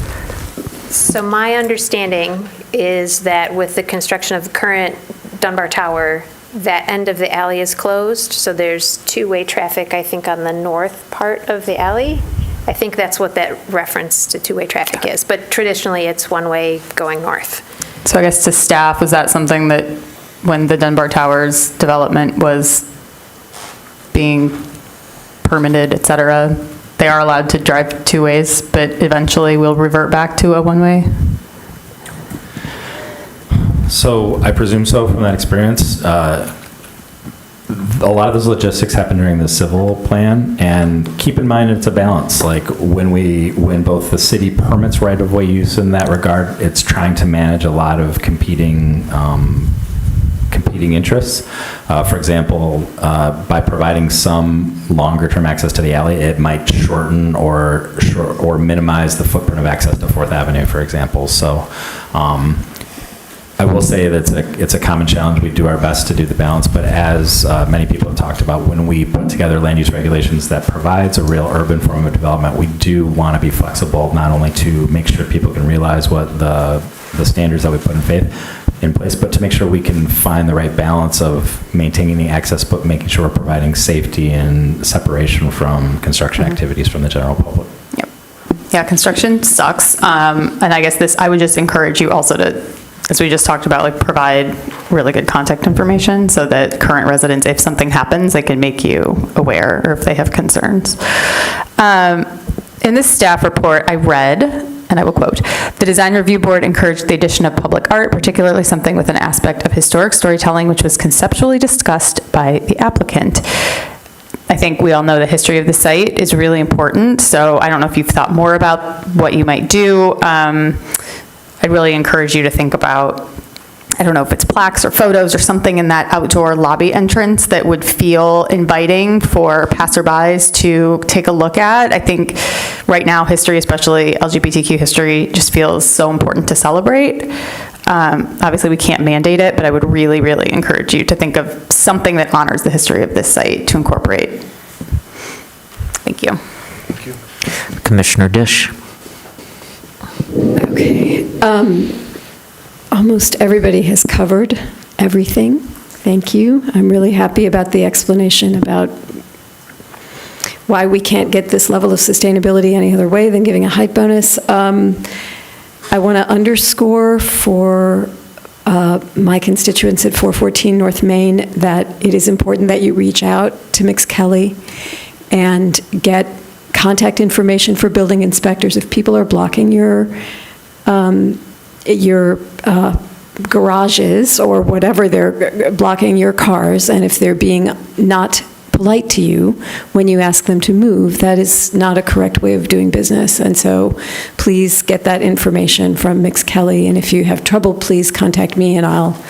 So my understanding is that with the construction of the current Dunbar Tower, that end of the alley is closed, so there's two-way traffic, I think, on the north part of the alley. I think that's what that reference to two-way traffic is, but traditionally it's one-way going north. So I guess to staff, was that something that when the Dunbar Towers development was being permitted, et cetera, they are allowed to drive two ways, but eventually we'll revert back to a one-way? So I presume so from that experience. A lot of those logistics happen during the civil plan, and keep in mind it's a balance. Like when both the city permits right-of-way use in that regard, it's trying to manage a lot of competing interests. For example, by providing some longer-term access to the alley, it might shorten or minimize the footprint of access to 4th Avenue, for example. So. I will say that it's a common challenge. We do our best to do the balance, but as many people have talked about, when we put together land use regulations that provides a real urban form of development, we do want to be flexible, not only to make sure people can realize what the standards that we put in place, but to make sure we can find the right balance of maintaining the access, but making sure we're providing safety and separation from construction activities from the general public. Yep. Yeah, construction sucks. And I guess I would just encourage you also to, as we just talked about, like provide really good contact information so that current residents, if something happens, they can make you aware or if they have concerns. In this staff report, I read, and I will quote, "The Design Review Board encouraged the addition of public art, particularly something with an aspect of historic storytelling, which was conceptually discussed by the applicant." I think we all know the history of the site is really important, so I don't know if you've thought more about what you might do. I'd really encourage you to think about, I don't know if it's plaques or photos or something in that outdoor lobby entrance that would feel inviting for passerbys to take a look at. I think right now history, especially LGBTQ history, just feels so important to celebrate. Obviously we can't mandate it, but I would really, really encourage you to think of something that honors the history of this site to incorporate. Thank you. Thank you. Commissioner Dish. Okay. Almost everybody has covered everything. Thank you. I'm really happy about the explanation about why we can't get this level of sustainability any other way than giving a height bonus. I want to underscore for my constituents at 414 North Main that it is important that you reach out to Mix Kelly and get contact information for building inspectors. If people are blocking your garages or whatever, they're blocking your cars, and if they're being not polite to you when you ask them to move. That is not a correct way of doing business. And so please get that information from Mix Kelly. And if you have trouble, please contact me and I'll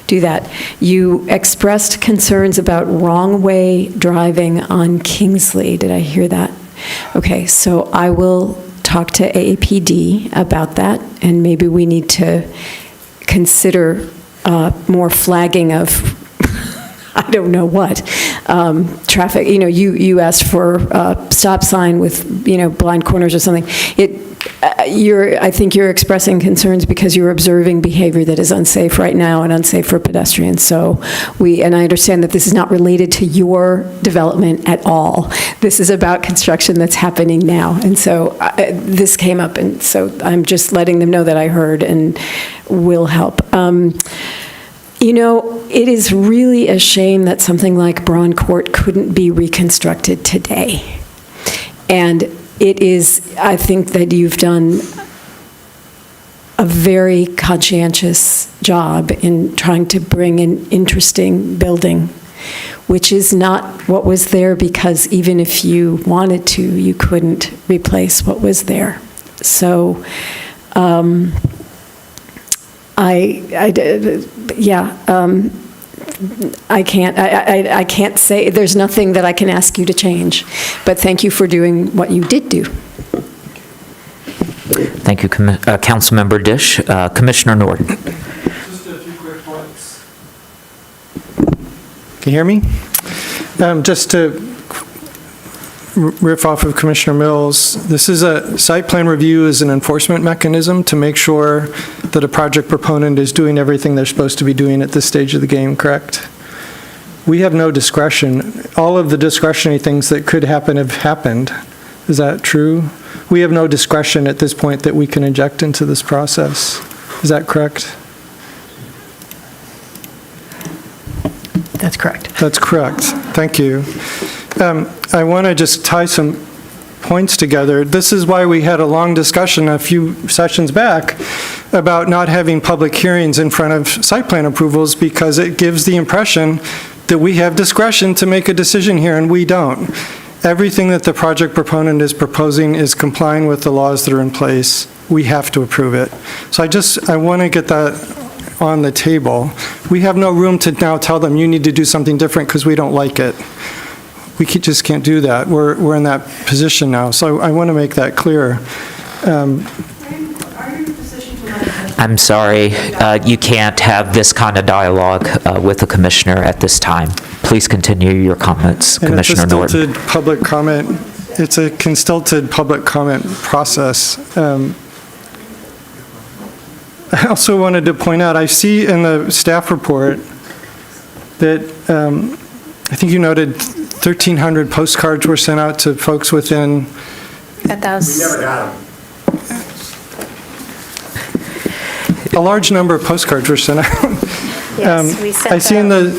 do that. You expressed concerns about wrong way driving on Kingsley. Did I hear that? Okay, so I will talk to AAPD about that, and maybe we need to consider more flagging of I don't know what, traffic. You asked for a stop sign with, blind corners or something. I think you're expressing concerns because you're observing behavior that is unsafe right now and unsafe for pedestrians. So and I understand that this is not related to your development at all. This is about construction that's happening now. And so this came up, and so I'm just letting them know that I heard and will help. It is really a shame that something like Braun Court couldn't be reconstructed today. And I think that you've done a very conscientious job in trying to bring an interesting building, which is not what was there, because even if you wanted to, you couldn't replace what was there. So, I can't say, there's nothing that I can ask you to change, but thank you for doing what you did do. Thank you, Councilmember Dish. Commissioner Norton. Just a few quick points. Can you hear me? Just to riff off of Commissioner Mills, this is a site plan review is an enforcement mechanism to make sure that a project proponent is doing everything they're supposed to be doing at this stage of the game, correct? We have no discretion. All of the discretionary things that could happen have happened. Is that true? We have no discretion at this point that we can inject into this process. Is that correct? That's correct. That's correct. Thank you. I want to just tie some points together. This is why we had a long discussion a few sessions back about not having public hearings in front of site plan approvals, because it gives the impression that we have discretion to make a decision here, and we don't. Everything that the project proponent is proposing is complying with the laws that are in place. We have to approve it. So I want to get that on the table. We have no room to now tell them you need to do something different because we don't like it. We just can't do that. We're in that position now. So I want to make that clear. I'm sorry, you can't have this kind of dialogue with the commissioner at this time. Please continue your comments, Commissioner Norton. It's a stilted public comment. It's a constilted public comment process. I also wanted to point out, I see in the staff report that I think you noted 1,300 postcards were sent out to folks within. We never got them. A large number of postcards were sent out. Yes, we sent I see in the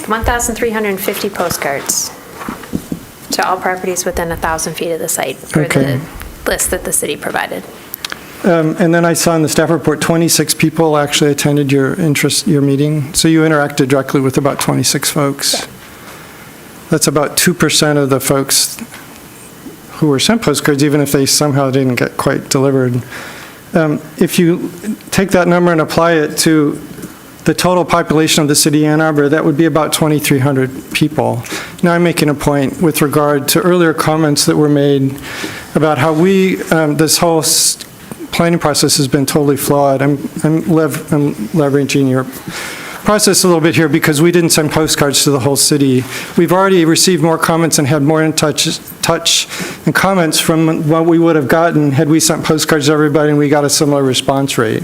1,350 postcards to all properties within 1,000 feet of the site for Okay. the list that the city provided. And then I saw in the staff report 26 people actually attended your meeting. So you interacted directly with about 26 folks. That's about 2% of the folks who were sent postcards, even if they somehow didn't get quite delivered. If you take that number and apply it to the total population of the city of Ann Arbor, that would be about 2,300 people. Now I'm making a point with regard to earlier comments that were made about how this whole planning process has been totally flawed. I'm leveraging your process a little bit here because we didn't send postcards to the whole city. We've already received more comments and had more in touch and comments from what we would have gotten had we sent postcards to everybody and we got a similar response rate.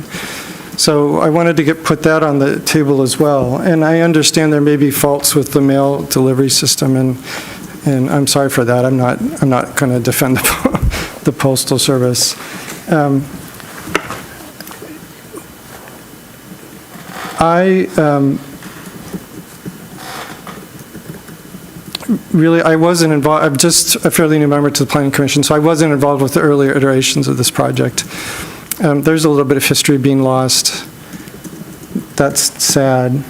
So I wanted to put that on the table as well. And I understand there may be faults with the mail delivery system, and I'm sorry for that. I'm not going to defend the Postal Service. I wasn't involved. I'm just a fairly new member to the Planning Commission, so I wasn't involved with the earlier iterations of this project. There's a little bit of history being lost. That's sad.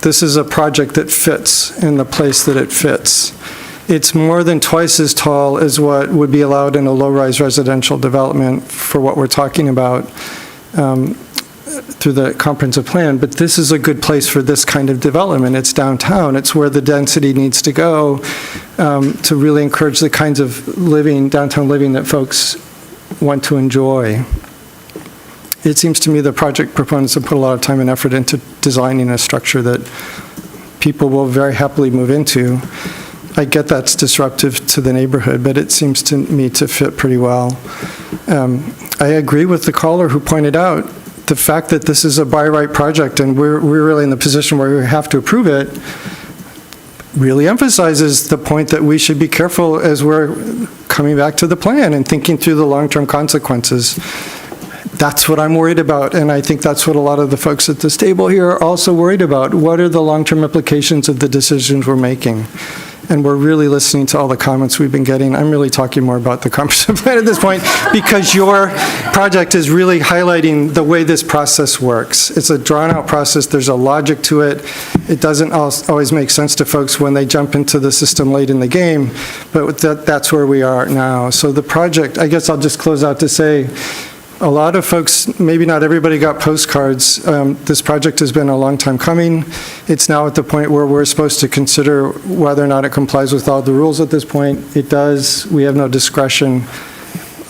this is a project that fits in the place that it fits. It's more than twice as tall as what would be allowed in a low-rise residential development for what we're talking about through the comprehensive plan, but this is a good place for this kind of development. It's downtown. It's where the density needs to go to really encourage the kinds of living, downtown living that folks want to enjoy. It seems to me the project proponents have put a lot of time and effort into designing a structure that people will very happily move into. I get that's disruptive to the neighborhood, but it seems to me to fit pretty well. I agree with the caller who pointed out the fact that this is a by right project and we're really in the position where we have to approve it really emphasizes the point that we should be careful as we're coming back to the plan and thinking through the long-term consequences. That's what I'm worried about, and I think that's what a lot of the folks at this table here are also worried about. What are the long-term implications of the decisions we're making? And we're really listening to all the comments we've been getting. I'm really talking more about the comprehensive plan at this point because your project is really highlighting the way this process works. It's a drawn-out process. There's a logic to it. It doesn't always make sense to folks when they jump into the system late in the game, but that's where we are now. So the project, I guess I'll just close out to say, a lot of folks, maybe not everybody got postcards. This project has been a long time coming. It's now at the point where we're supposed to consider whether or not it complies with all the rules at this point. It does. We have no discretion.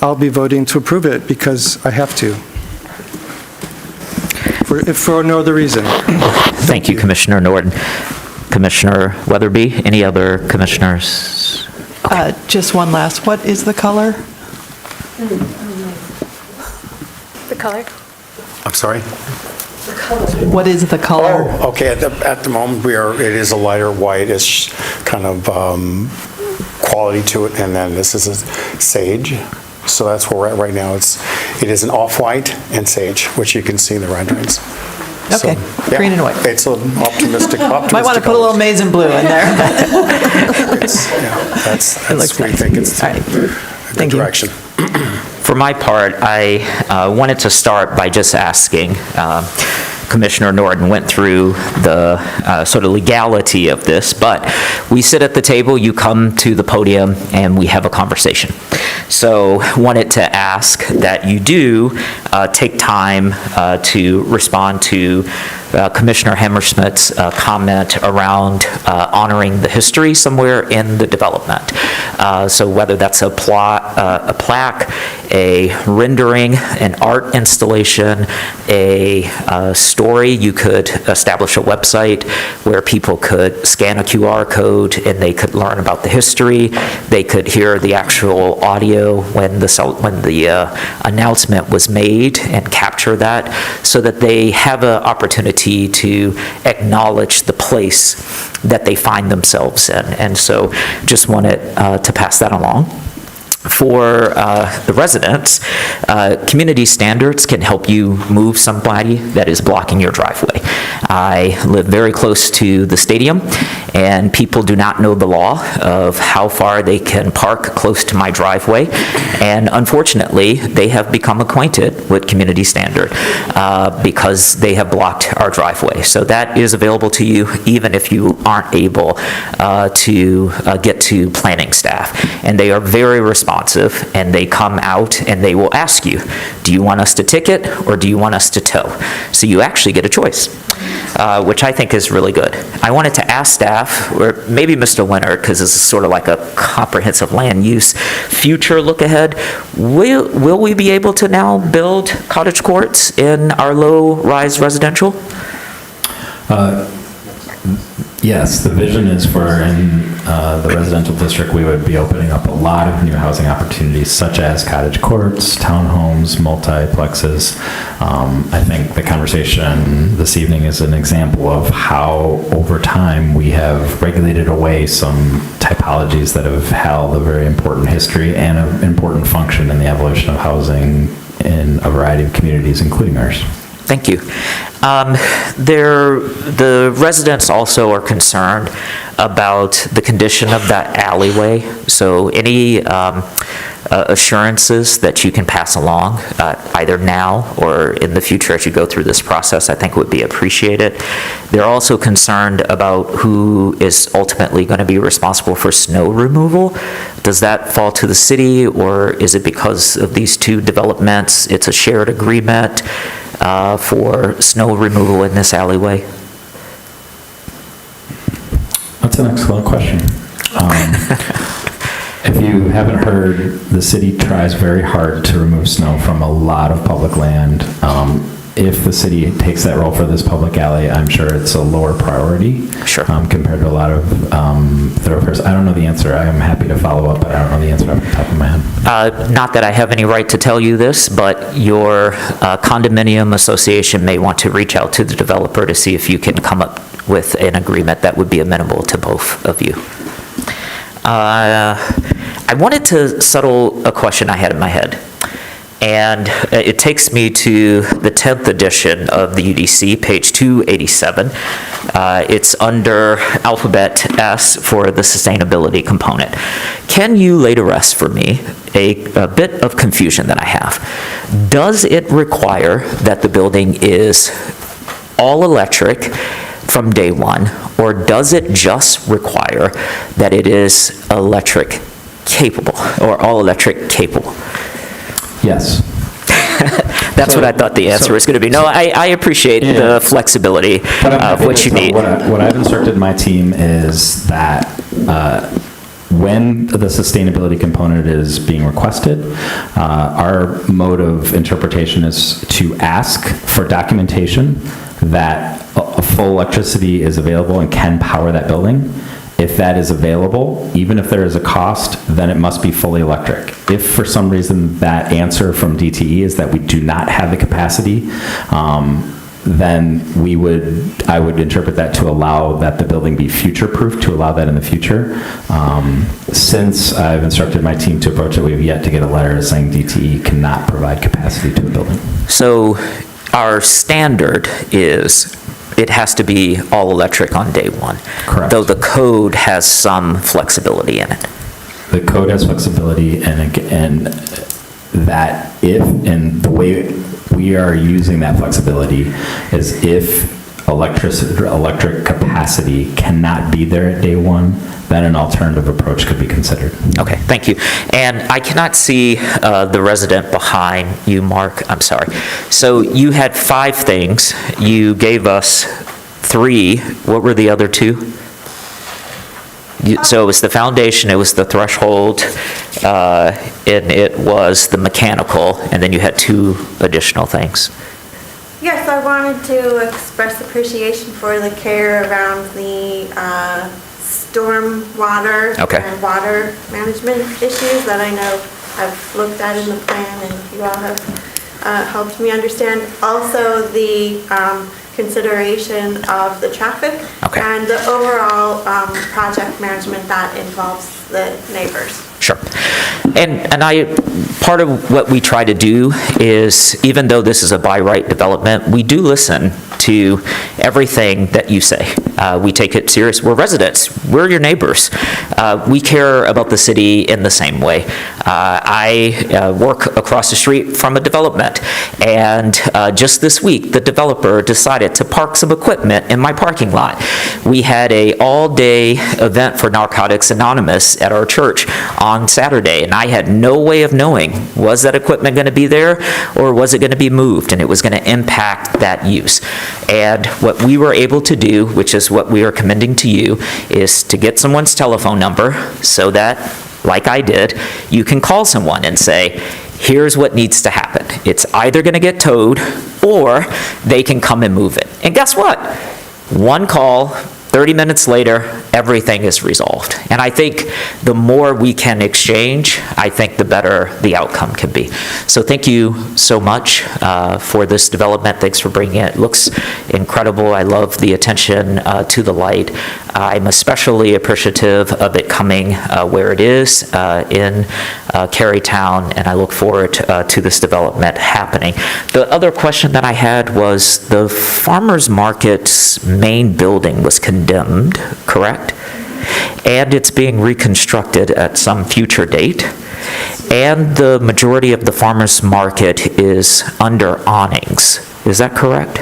I'll be voting to approve it because I have to. If for no other reason. Thank you, Commissioner Norton. Commissioner Weatherby, any other commissioners? Just one last. What is the color? The color? I'm sorry? What is the color? Oh, okay, at the moment, it is a lighter white, it's kind of quality to it, and then this is a sage. So that's where we're at right now. It is an off-white and sage, which you can see in the renderings. Okay, So, yeah, green and white. It's an optimistic. Might want to put a little maize and blue in there. That's we think it's a good direction. For my part, I wanted to start by just asking, Commissioner Norton went through the sort of legality of this, but we sit at the table, you come to the podium, and we have a conversation. So wanted to ask that you do take time to respond to Commissioner Hammersmith's comment around honoring the history somewhere in the development. So whether that's a plaque, a rendering, an art installation, a story, you could establish a website where people could scan a QR code and they could learn about the history. They could hear the actual audio when the announcement was made and capture that so that they have an opportunity to acknowledge the place that they find themselves in. And so just wanted to pass that along. For the residents, community standards can help you move somebody that is blocking your driveway. I live very close to the stadium, and people do not know the law of how far they can park close to my driveway, and unfortunately, they have become acquainted with community standard because they have blocked our driveway. So that is available to you even if you aren't able to get to planning staff, and they are very responsive, and they come out and they will ask you, do you want us to ticket or do you want us to tow? So you actually get a choice, which I think is really good. I wanted to ask staff, or maybe Mr. Leonard, because this is sort of like a comprehensive land use future look ahead, will we be able to now build cottage courts in our low-rise residential? Yes, the vision is for in the residential district, we would be opening up a lot of new housing opportunities, such as cottage courts, townhomes, multiplexes. I think the conversation this evening is an example of how, over time, we have regulated away some typologies that have held a very important history and an important function in the evolution of housing in a variety of communities, including ours. Thank you. The residents also are concerned about the condition of that alleyway. So any assurances that you can pass along, either now or in the future as you go through this process, I think would be appreciated. They're also concerned about who is ultimately going to be responsible for snow removal. Does that fall to the city, or is it because of these two developments, it's a shared agreement for snow removal in this alleyway? That's an excellent question. If you haven't heard, the city tries very hard to remove snow from a lot of public land. If the city takes that role for this public alley, I'm sure it's a lower priority compared to a lot of thoroughfares. I don't know the answer. I am happy to follow up, but I don't know the answer off the top of my head. Not that I have any right to tell you this, but your condominium association may want to reach out to the developer to see if you can come up with an agreement that would be amenable to both of you. I wanted to settle a question I had in my head, and it takes me to the 10th edition of the UDC, page 287. It's under alphabet S for the sustainability component. Can you lay to rest for me a bit of confusion that I have? Does it require that the building is all electric from day one, or does it just require that it is electric capable, or all electric capable? Yes. That's what I thought the answer was going to be. No, I appreciate the flexibility of what you need. What I've instructed my team is that when the sustainability component is being requested, our mode of interpretation is to ask for documentation that a full electricity is available and can power that building. If that is available, even if there is a cost, then it must be fully electric. If for some reason that answer from DTE is that we do not have the capacity, then I would interpret that to allow that the building be future-proof, to allow that in the future. Since I've instructed my team to approach it, we have yet to get a letter saying DTE cannot provide capacity to a building. So our standard is it has to be all electric on day one. Correct. Though the code has some flexibility in it. The code has flexibility, and that and the way we are using that flexibility is if electric capacity cannot be there at day one, then an alternative approach could be considered. Okay, thank you. And I cannot see the resident behind you, Mark. I'm sorry. So you had 5 things. You gave us 3. What were the other 2? So it was the foundation, it was the threshold, and it was the mechanical, and then you had 2 additional things. Yes, I wanted to express appreciation for the care around the storm water and water management issues that I know I've looked at in the plan and you all have helped me understand. Also the consideration of the traffic and the overall project management that involves the neighbors. Sure. And part of what we try to do is, even though this is a by right development, we do listen to everything that you say. We take it serious. We're residents. We're your neighbors. We care about the city in the same way. I work across the street from a development, and just this week, the developer decided to park some equipment in my parking lot. We had an all-day event for Narcotics Anonymous at our church on Saturday, and I had no way of knowing, was that equipment going to be there, or was it going to be moved, and it was going to impact that use. And what we were able to do, which is what we are commending to you, is to get someone's telephone number so that, like I did, you can call someone and say, here's what needs to happen. It's either going to get towed or they can come and move it. And guess what? One call 30 minutes later, everything is resolved. And I think the more we can exchange, I think the better the outcome can be. So thank you so much for this development. Thanks for bringing it. It looks incredible. I love the attention to the light. I'm especially appreciative of it coming where it is in Carytown, and I look forward to this development happening. The other question that I had was the farmers market's main building was condemned, correct? And it's being reconstructed at some future date. And the majority of the farmers market is under awnings. Is that correct?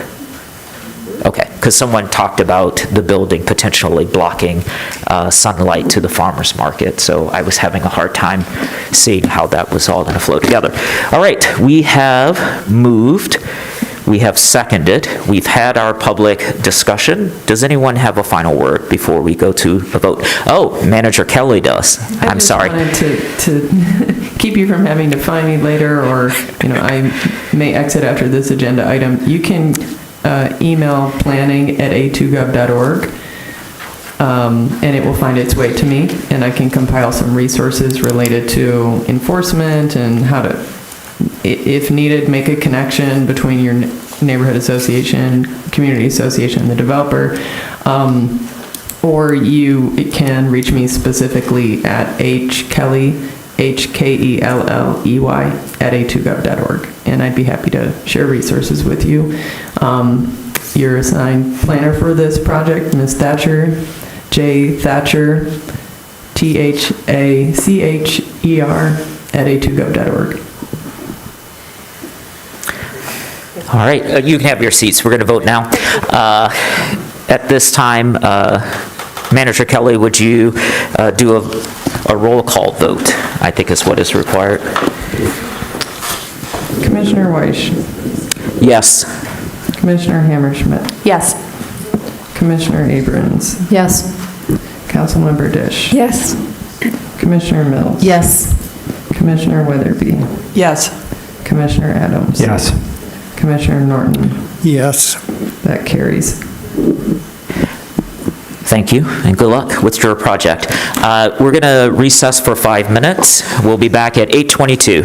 Okay, because someone talked about the building potentially blocking sunlight to the farmers market, so I was having a hard time seeing how that was all going to flow together. All right, we have moved, we have seconded, we've had our public discussion. Does anyone have a final word before we go to a vote? Oh, Manager Kelly does. I'm sorry. I just wanted to keep you from having to find me later, or, I may exit after this agenda item. You can email planning@a2gov.org, and it will find its way to me, and I can compile some resources related to enforcement and how to, if needed, make a connection between your neighborhood association, community association, and the developer. Or you can reach me specifically at hkelley, HKELLEY, @a2gov.org, and I'd be happy to share resources with you. Your assigned planner for this project, Ms. Thatcher, J. Thatcher, THACHER, @a2gov.org. All right, you can have your seats. We're going to vote now. At this time, Manager Kelly, would you do a roll call vote, I think is what is required. Commissioner Weish. Yes. Commissioner Hammerschmidt. Yes. Commissioner Abrams. Yes. Councilmember Dish. Yes. Commissioner Mills. Yes. Commissioner Weatherby. Yes. Commissioner Adams. Yes. Commissioner Norton. Yes. That carries. Thank you, and good luck with your project. We're going to recess for 5 minutes. We'll be back at 8:22.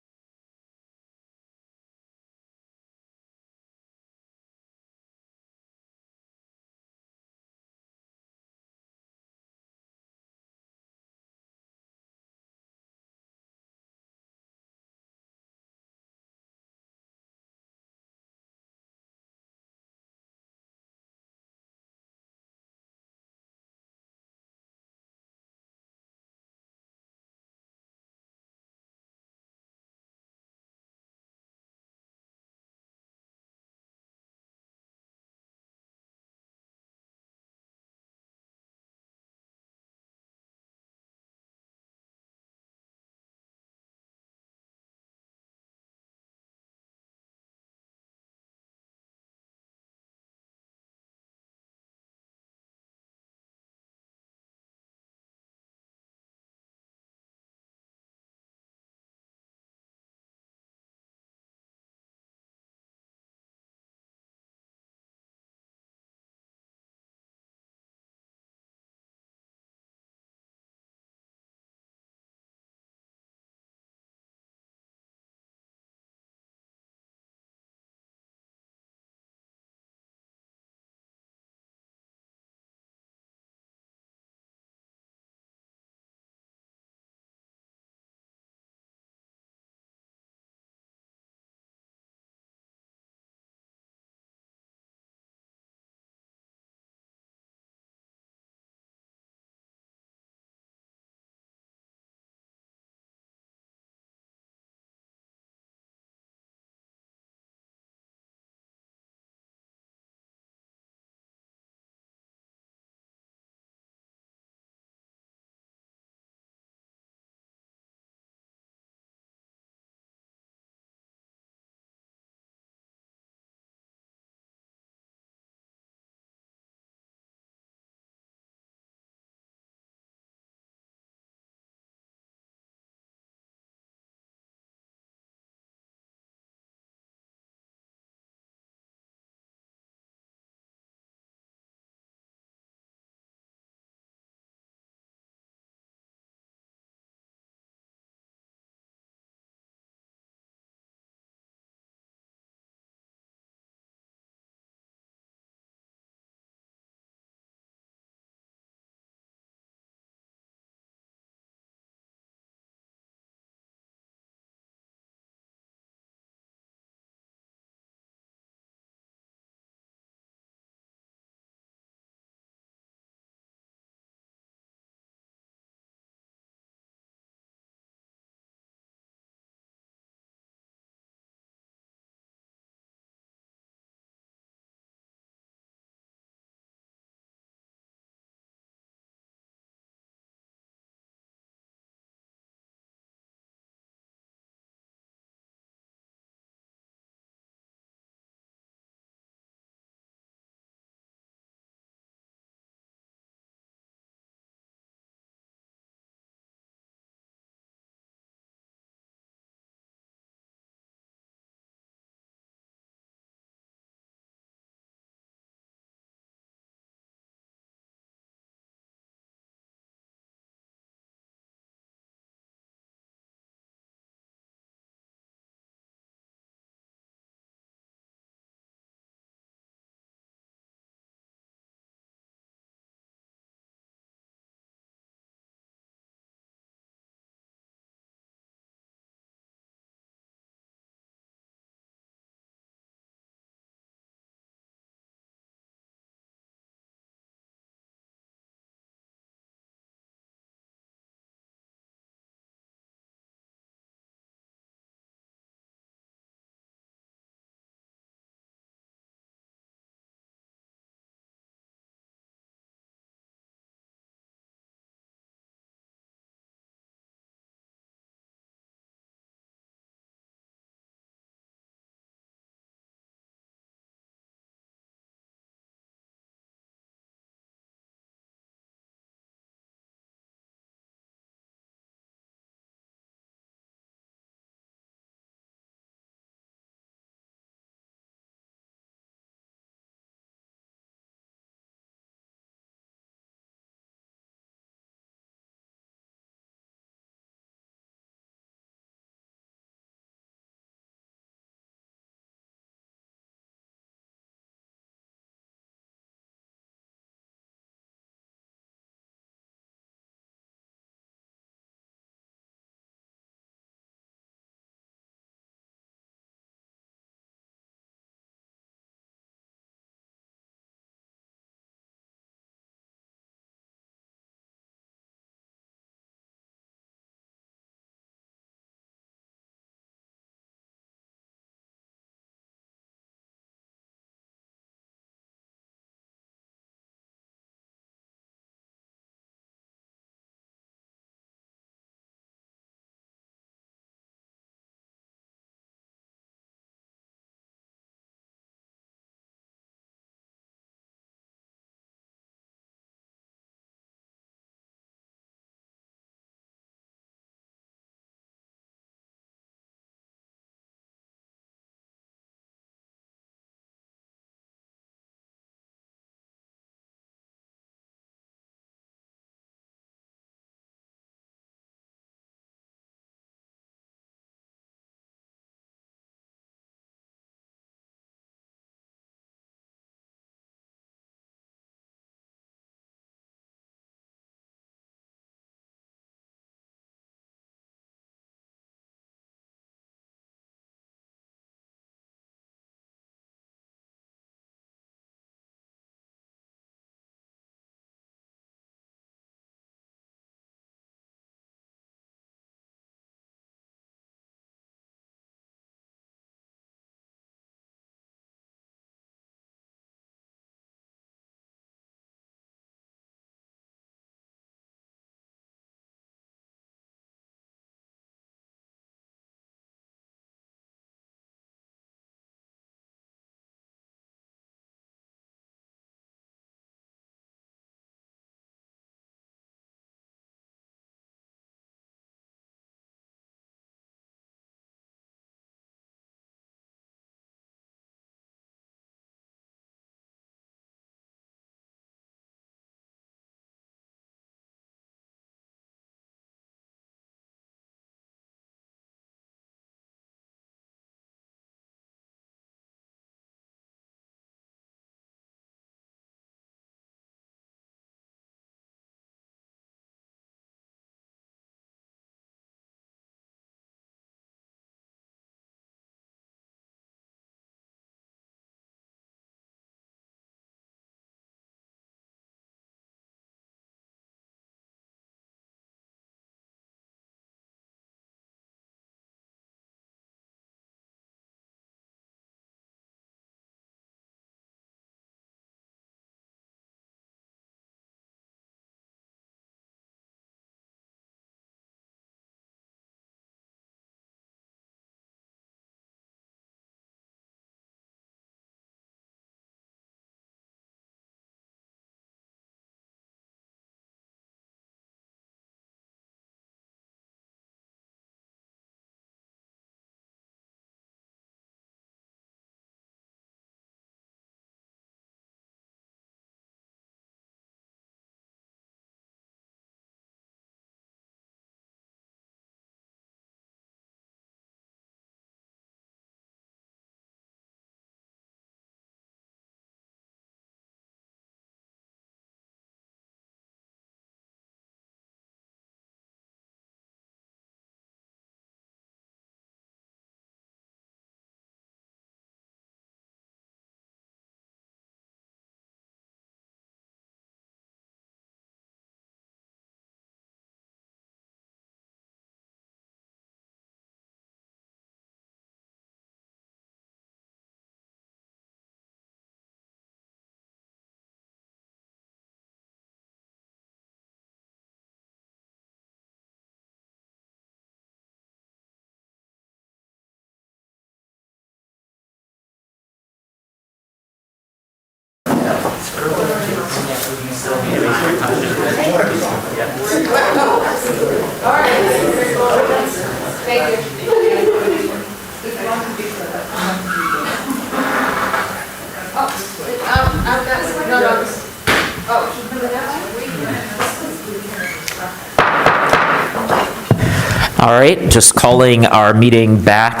All right, just calling our meeting back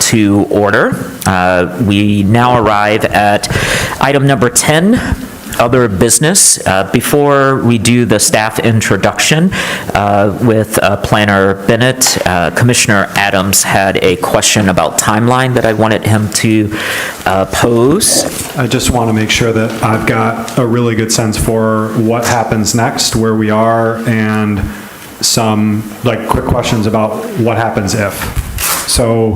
to order. We now arrive at item number 10, other business. Before we do the staff introduction with Planner Bennett, Commissioner Adams had a question about timeline that I wanted him to pose. I just want to make sure that I've got a really good sense for what happens next, where we are, and some quick questions about what happens if. So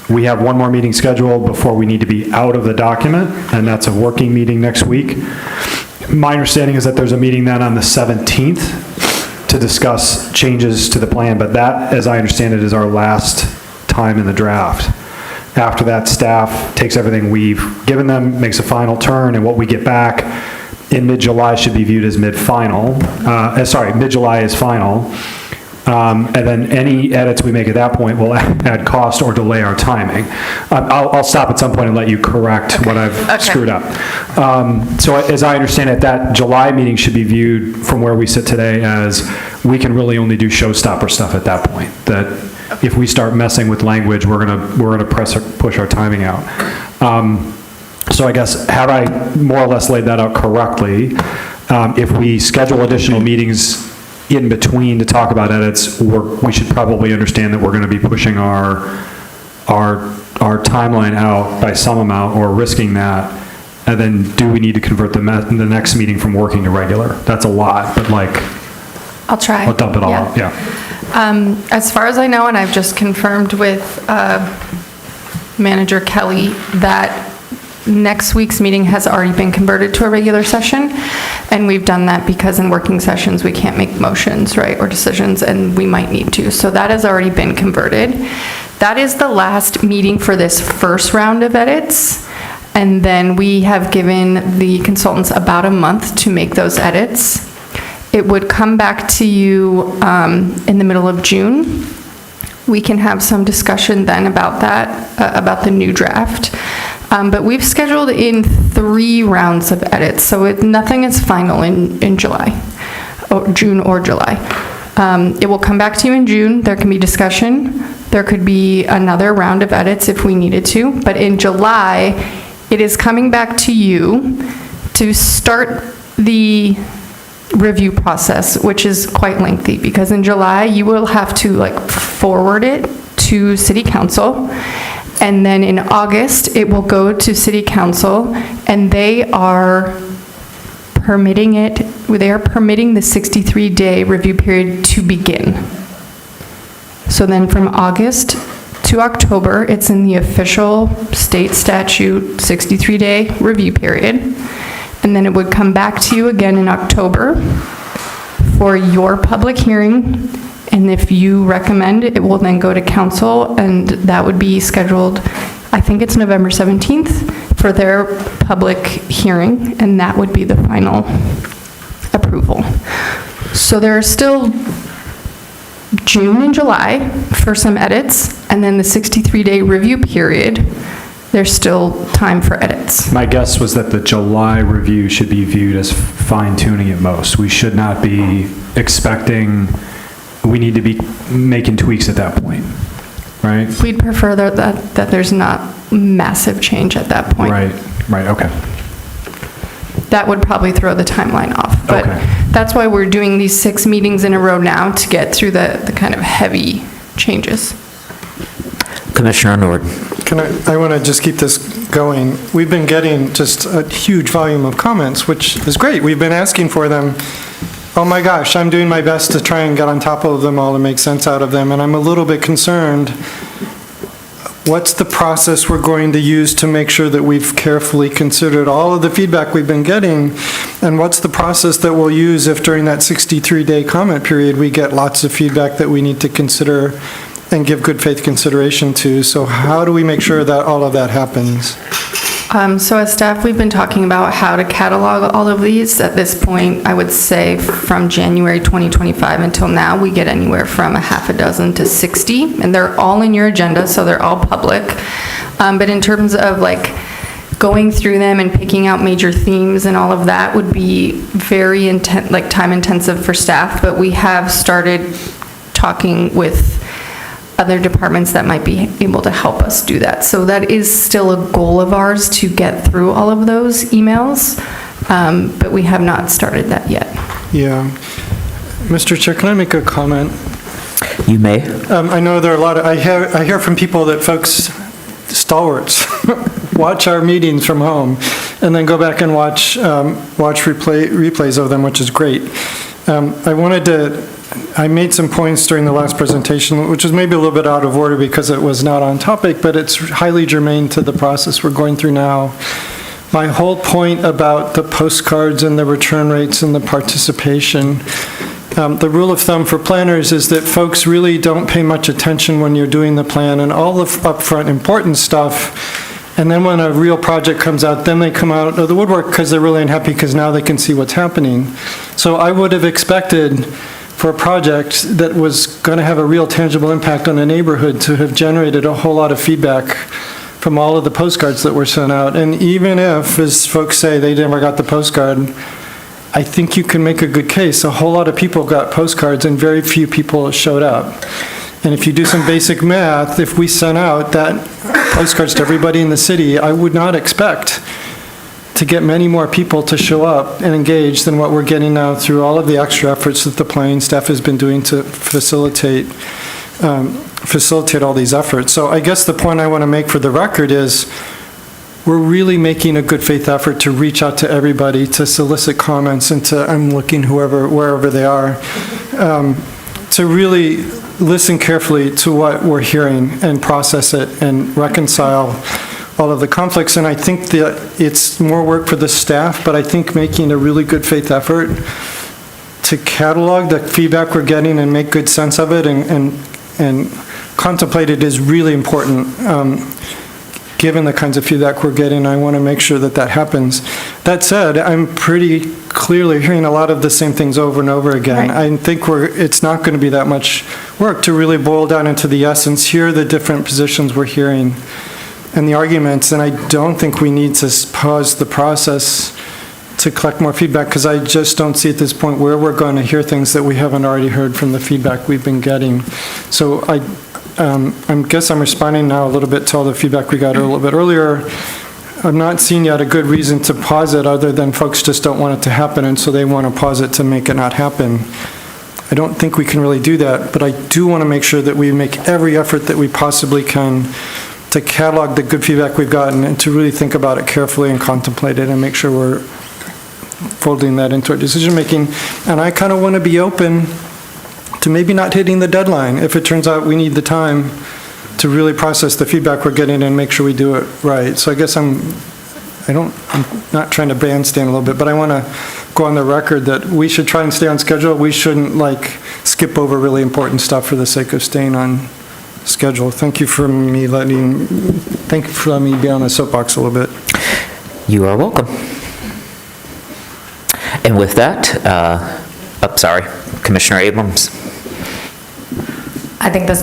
we have one more meeting scheduled before we need to be out of the document, and that's a working meeting next week. My understanding is that there's a meeting then on the 17th to discuss changes to the plan, but that, as I understand it, is our last time in the draft. After that, staff takes everything we've given them, makes a final turn, and what we get back in mid-July should be viewed as mid-final. Mid-July is final. And then any edits we make at that point will add cost or delay our timing. I'll stop at some point and let you correct what I've screwed up. So as I understand it, that July meeting should be viewed from where we sit today as we can really only do showstopper stuff at that point. That if we start messing with language, we're gonna push our timing out. So I guess, have I more or less laid that out correctly? If we schedule additional meetings in between to talk about edits, we should probably understand that we're going to be pushing our timeline out by some amount, or risking that. And then do we need to convert the next meeting from working to regular? That's a lot, but I'll try. I'll dump it all out, yeah. As far as I know, and I've just confirmed with Manager Kelly, that next week's meeting has already been converted to a regular session, and we've done that because in working sessions we can't make motions, right, or decisions, and we might need to. So that has already been converted. That is the last meeting for this first round of edits, and then we have given the consultants about a month to make those edits. It would come back to you in the middle of June. We can have some discussion then about that, about the new draft. But we've scheduled in 3 rounds of edits, so nothing is final in July, or June or July. It will come back to you in June. There can be discussion. There could be another round of edits if we needed to. But in July, it is coming back to you to start the review process, which is quite lengthy, because in July, you will have to forward it to City Council. And then in August, it will go to City Council, and they are permitting it, they are permitting the 63-day review period to begin. So then from August to October, it's in the official state statute 63-day review period. And then it would come back to you again in October for your public hearing. And if you recommend, it will then go to council, and that would be scheduled, I think it's November 17th, for their public hearing, and that would be the final approval. So there are still June and July for some edits, and then the 63-day review period, there's still time for edits. My guess was that the July review should be viewed as fine-tuning at most. We should not be expecting, we need to be making tweaks at that point, right? We'd prefer that there's not massive change at that point. Right, okay. That would probably throw the timeline off. But that's why we're doing these 6 meetings in a row now, to get through the kind of heavy changes. Commissioner Nord. I want to just keep this going. We've been getting just a huge volume of comments, which is great. We've been asking for them. Oh my gosh, I'm doing my best to try and get on top of them all and make sense out of them, and I'm a little bit concerned. What's the process we're going to use to make sure that we've carefully considered all of the feedback we've been getting? And what's the process that we'll use if during that 63-day comment period we get lots of feedback that we need to consider and give good faith consideration to? So how do we make sure that all of that happens? So as staff, we've been talking about how to catalog all of these. At this point, I would say from January 2025 until now, we get anywhere from a half a dozen to 60, and they're all in your agenda, so they're all public. But in terms of going through them and picking out major themes and all of that would be very time intensive for staff, but we have started talking with other departments that might be able to help us do that. So that is still a goal of ours, to get through all of those emails, but we have not started that yet. Yeah. Mr. Chair, can I make a comment? You may. I know there are a lot of, I hear from people that folks, stalwarts, watch our meetings from home and then go back and watch replays of them, which is great. I made some points during the last presentation, which was maybe a little bit out of order because it was not on topic, but it's highly germane to the process we're going through now. My whole point about the postcards and the return rates and the participation, the rule of thumb for planners is that folks really don't pay much attention when you're doing the plan and all the upfront important stuff. And then when a real project comes out, then they come out of the woodwork because they're really unhappy because now they can see what's happening. So I would have expected for a project that was going to have a real tangible impact on the neighborhood to have generated a whole lot of feedback from all of the postcards that were sent out. And even if, as folks say, they never got the postcard, I think you can make a good case. A whole lot of people got postcards and very few people showed up. And if you do some basic math, if we sent out that postcards to everybody in the city, I would not expect to get many more people to show up and engage than what we're getting now through all of the extra efforts that the planning staff has been doing to facilitate all these efforts. So I guess the point I want to make for the record is we're really making a good faith effort to reach out to everybody, to solicit comments, and to, I'm looking wherever they are, to really listen carefully to what we're hearing and process it and reconcile all of the conflicts. And I think that it's more work for the staff, but I think making a really good faith effort to catalog the feedback we're getting and make good sense of it and contemplate it is really important. Given the kinds of feedback we're getting, I want to make sure that that happens. That said, I'm pretty clearly hearing a lot of the same things over and over again. Right. I think it's not going to be that much work to really boil down into the essence, hear the different positions we're hearing and the arguments, and I don't think we need to pause the process to collect more feedback, because I just don't see at this point where we're going to hear things that we haven't already heard from the feedback we've been getting. So I guess I'm responding now a little bit to all the feedback we got a little bit earlier. I'm not seeing yet a good reason to pause it other than folks just don't want it to happen, and so they want to pause it to make it not happen. I don't think we can really do that, but I do want to make sure that we make every effort that we possibly can to catalog the good feedback we've gotten and to really think about it carefully and contemplate it and make sure we're folding that into our decision making. And I kind of want to be open to maybe not hitting the deadline if it turns out we need the time to really process the feedback we're getting and make sure we do it right. So I guess I'm not trying to bandstand a little bit, but I want to go on the record that we should try and stay on schedule. We shouldn't skip over really important stuff for the sake of staying on schedule. Thank you for letting me be on the soapbox a little bit. You are welcome. And with that, Commissioner Abrams. I think this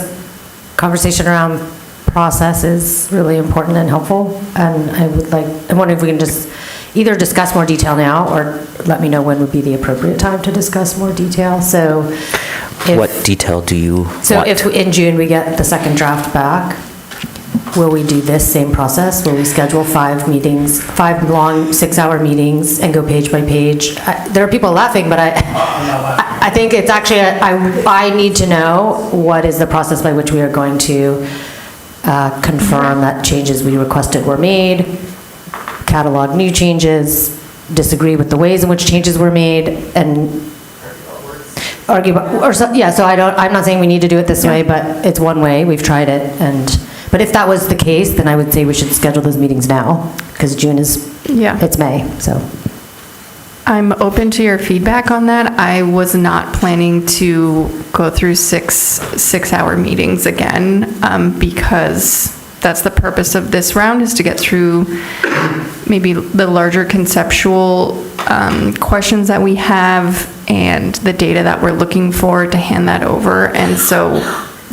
conversation around process is really important and helpful, and I wonder if we can just either discuss more detail now or let me know when would be the appropriate time to discuss more detail. So what detail do you want? If in June we get the second draft back, will we do this same process? Will we schedule 5 long 6-hour meetings and go page by page? There are people laughing, but I think it's actually, I need to know what is the process by which we are going to confirm that changes we requested were made, catalog new changes, disagree with the ways in which changes were made, and argue about, so I'm not saying we need to do it this way, but it's one way, we've tried it, but if that was the case, then I would say we should schedule those meetings now, because June it's May, so. I'm open to your feedback on that. I was not planning to go through six-hour meetings again, because that's the purpose of this round, is to get through maybe the larger conceptual questions that we have and the data that we're looking for to hand that over. And so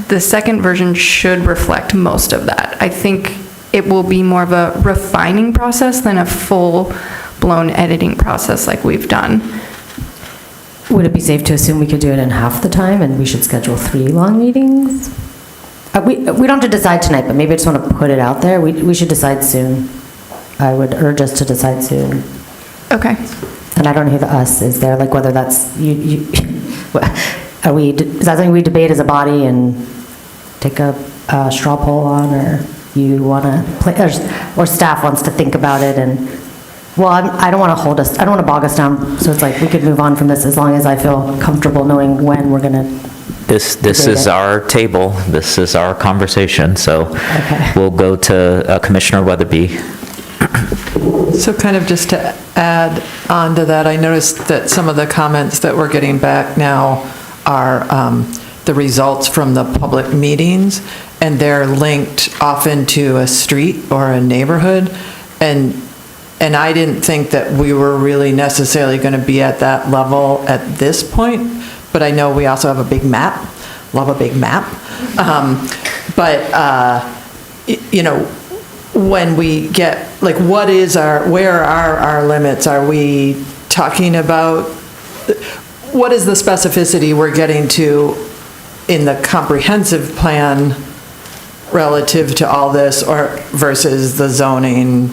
the second version should reflect most of that. I think it will be more of a refining process than a full-blown editing process like we've done. Would it be safe to assume we could do it in half the time and we should schedule 3 long meetings? We don't have to decide tonight, but maybe I just want to put it out there. We should decide soon. I would urge us to decide soon. Okay. And I don't know who the us is there, like whether that's, is that something we debate as a body and take a straw poll on, or you want to, or staff wants to think about it and, well, I don't want to hold us, I don't want to bog us down, so it's like we could move on from this as long as I feel comfortable knowing when we're going to. This is our table, this is our conversation, so we'll go to Commissioner Weatherby. So kind of just to add on to that, I noticed that some of the comments that we're getting back now are the results from the public meetings, and they're linked often to a street or a neighborhood, and I didn't think that we were really necessarily going to be at that level at this point, but I know we also have a big map, love a big map. You know, when we get, like, where are our limits? Are we talking about, what is the specificity we're getting to in the comprehensive plan relative to all this, or versus the zoning?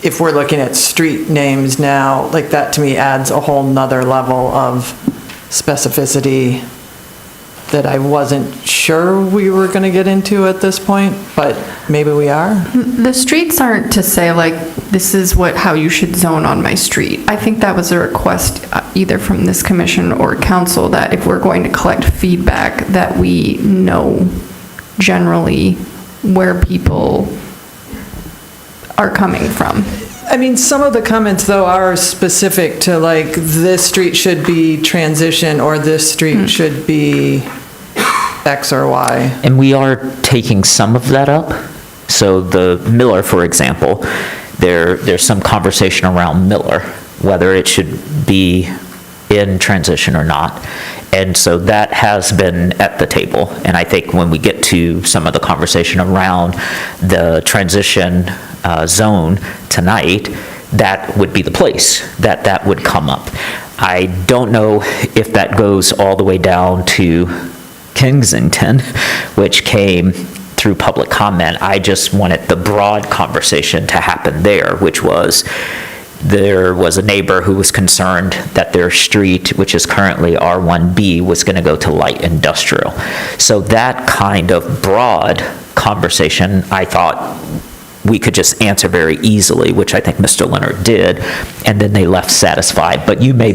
If we're looking at street names now, like, that to me adds a whole nother level of specificity that I wasn't sure we were going to get into at this point, but maybe we are. The streets aren't to say, like, this is how you should zone on my street. I think that was a request either from this commission or council, that if we're going to collect feedback, that we know generally where people are coming from. I mean, some of the comments, though, are specific to, like, this street should be transition, or this street should be X or Y. And we are taking some of that up. So the Miller, for example, there's some conversation around Miller, whether it should be in transition or not. And so that has been at the table. And I think when we get to some of the conversation around the transition zone tonight, that would be the place that would come up. I don't know if that goes all the way down to Kensington, which came through public comment. I just wanted the broad conversation to happen there, which was, there was a neighbor who was concerned that their street, which is currently R1B, was going to go to light industrial. So that kind of broad conversation, I thought we could just answer very easily, which I think Mr. Leonard did, and then they left satisfied. But you may,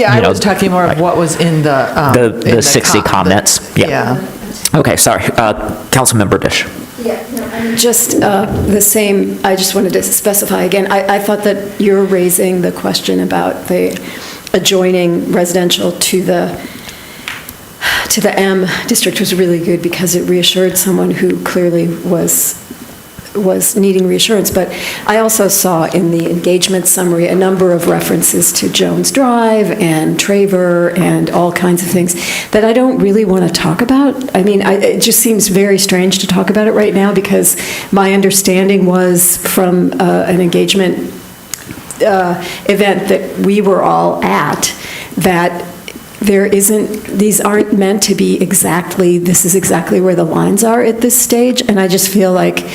I was talking more of what was in the 60 comments. Yeah. Okay, sorry. Councilmember Dish. Just the same, I just wanted to specify again, I thought that you're raising the question about the adjoining residential to the M district was really good, because it reassured someone who clearly was needing reassurance. But I also saw in the engagement summary a number of references to Jones Drive and Traver and all kinds of things that I don't really want to talk about. I mean, it just seems very strange to talk about it right now, because my understanding was from an engagement event that we were all at, that these aren't meant to be exactly, this is exactly where the lines are at this stage, and I just feel like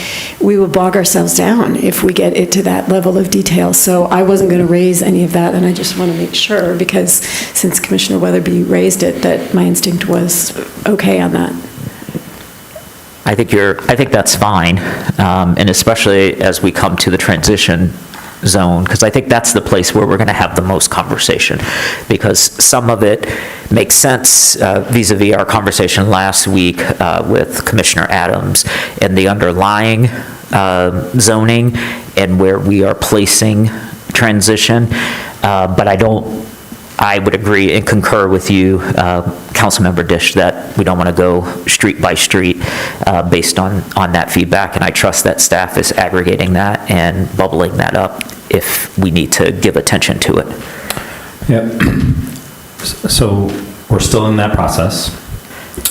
we will bog ourselves down if we get it to that level of detail. So I wasn't going to raise any of that, and I just want to make sure, because since Commissioner Weatherby raised it, that my instinct was okay on that. I think that's fine, and especially as we come to the transition zone, because I think that's the place where we're going to have the most conversation, because some of it makes sense vis-a-vis our conversation last week with Commissioner Adams and the underlying zoning and where we are placing transition, but I would agree and concur with you, Councilmember Dish, that we don't want to go street by street based on that feedback, and I trust that staff is aggregating that and bubbling that up if we need to give attention to it. Yep. So we're still in that process.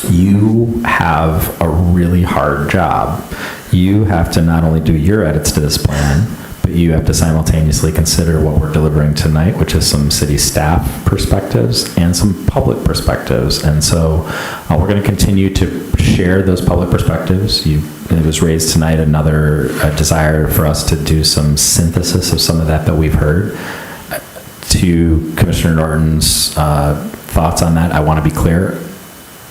You have a really hard job. You have to not only do your edits to this plan, but you have to simultaneously consider what we're delivering tonight, which is some city staff perspectives and some public perspectives. And so we're going to continue to share those public perspectives. It was raised tonight another desire for us to do some synthesis of some of that we've heard. To Commissioner Norton's thoughts on that, I want to be clear.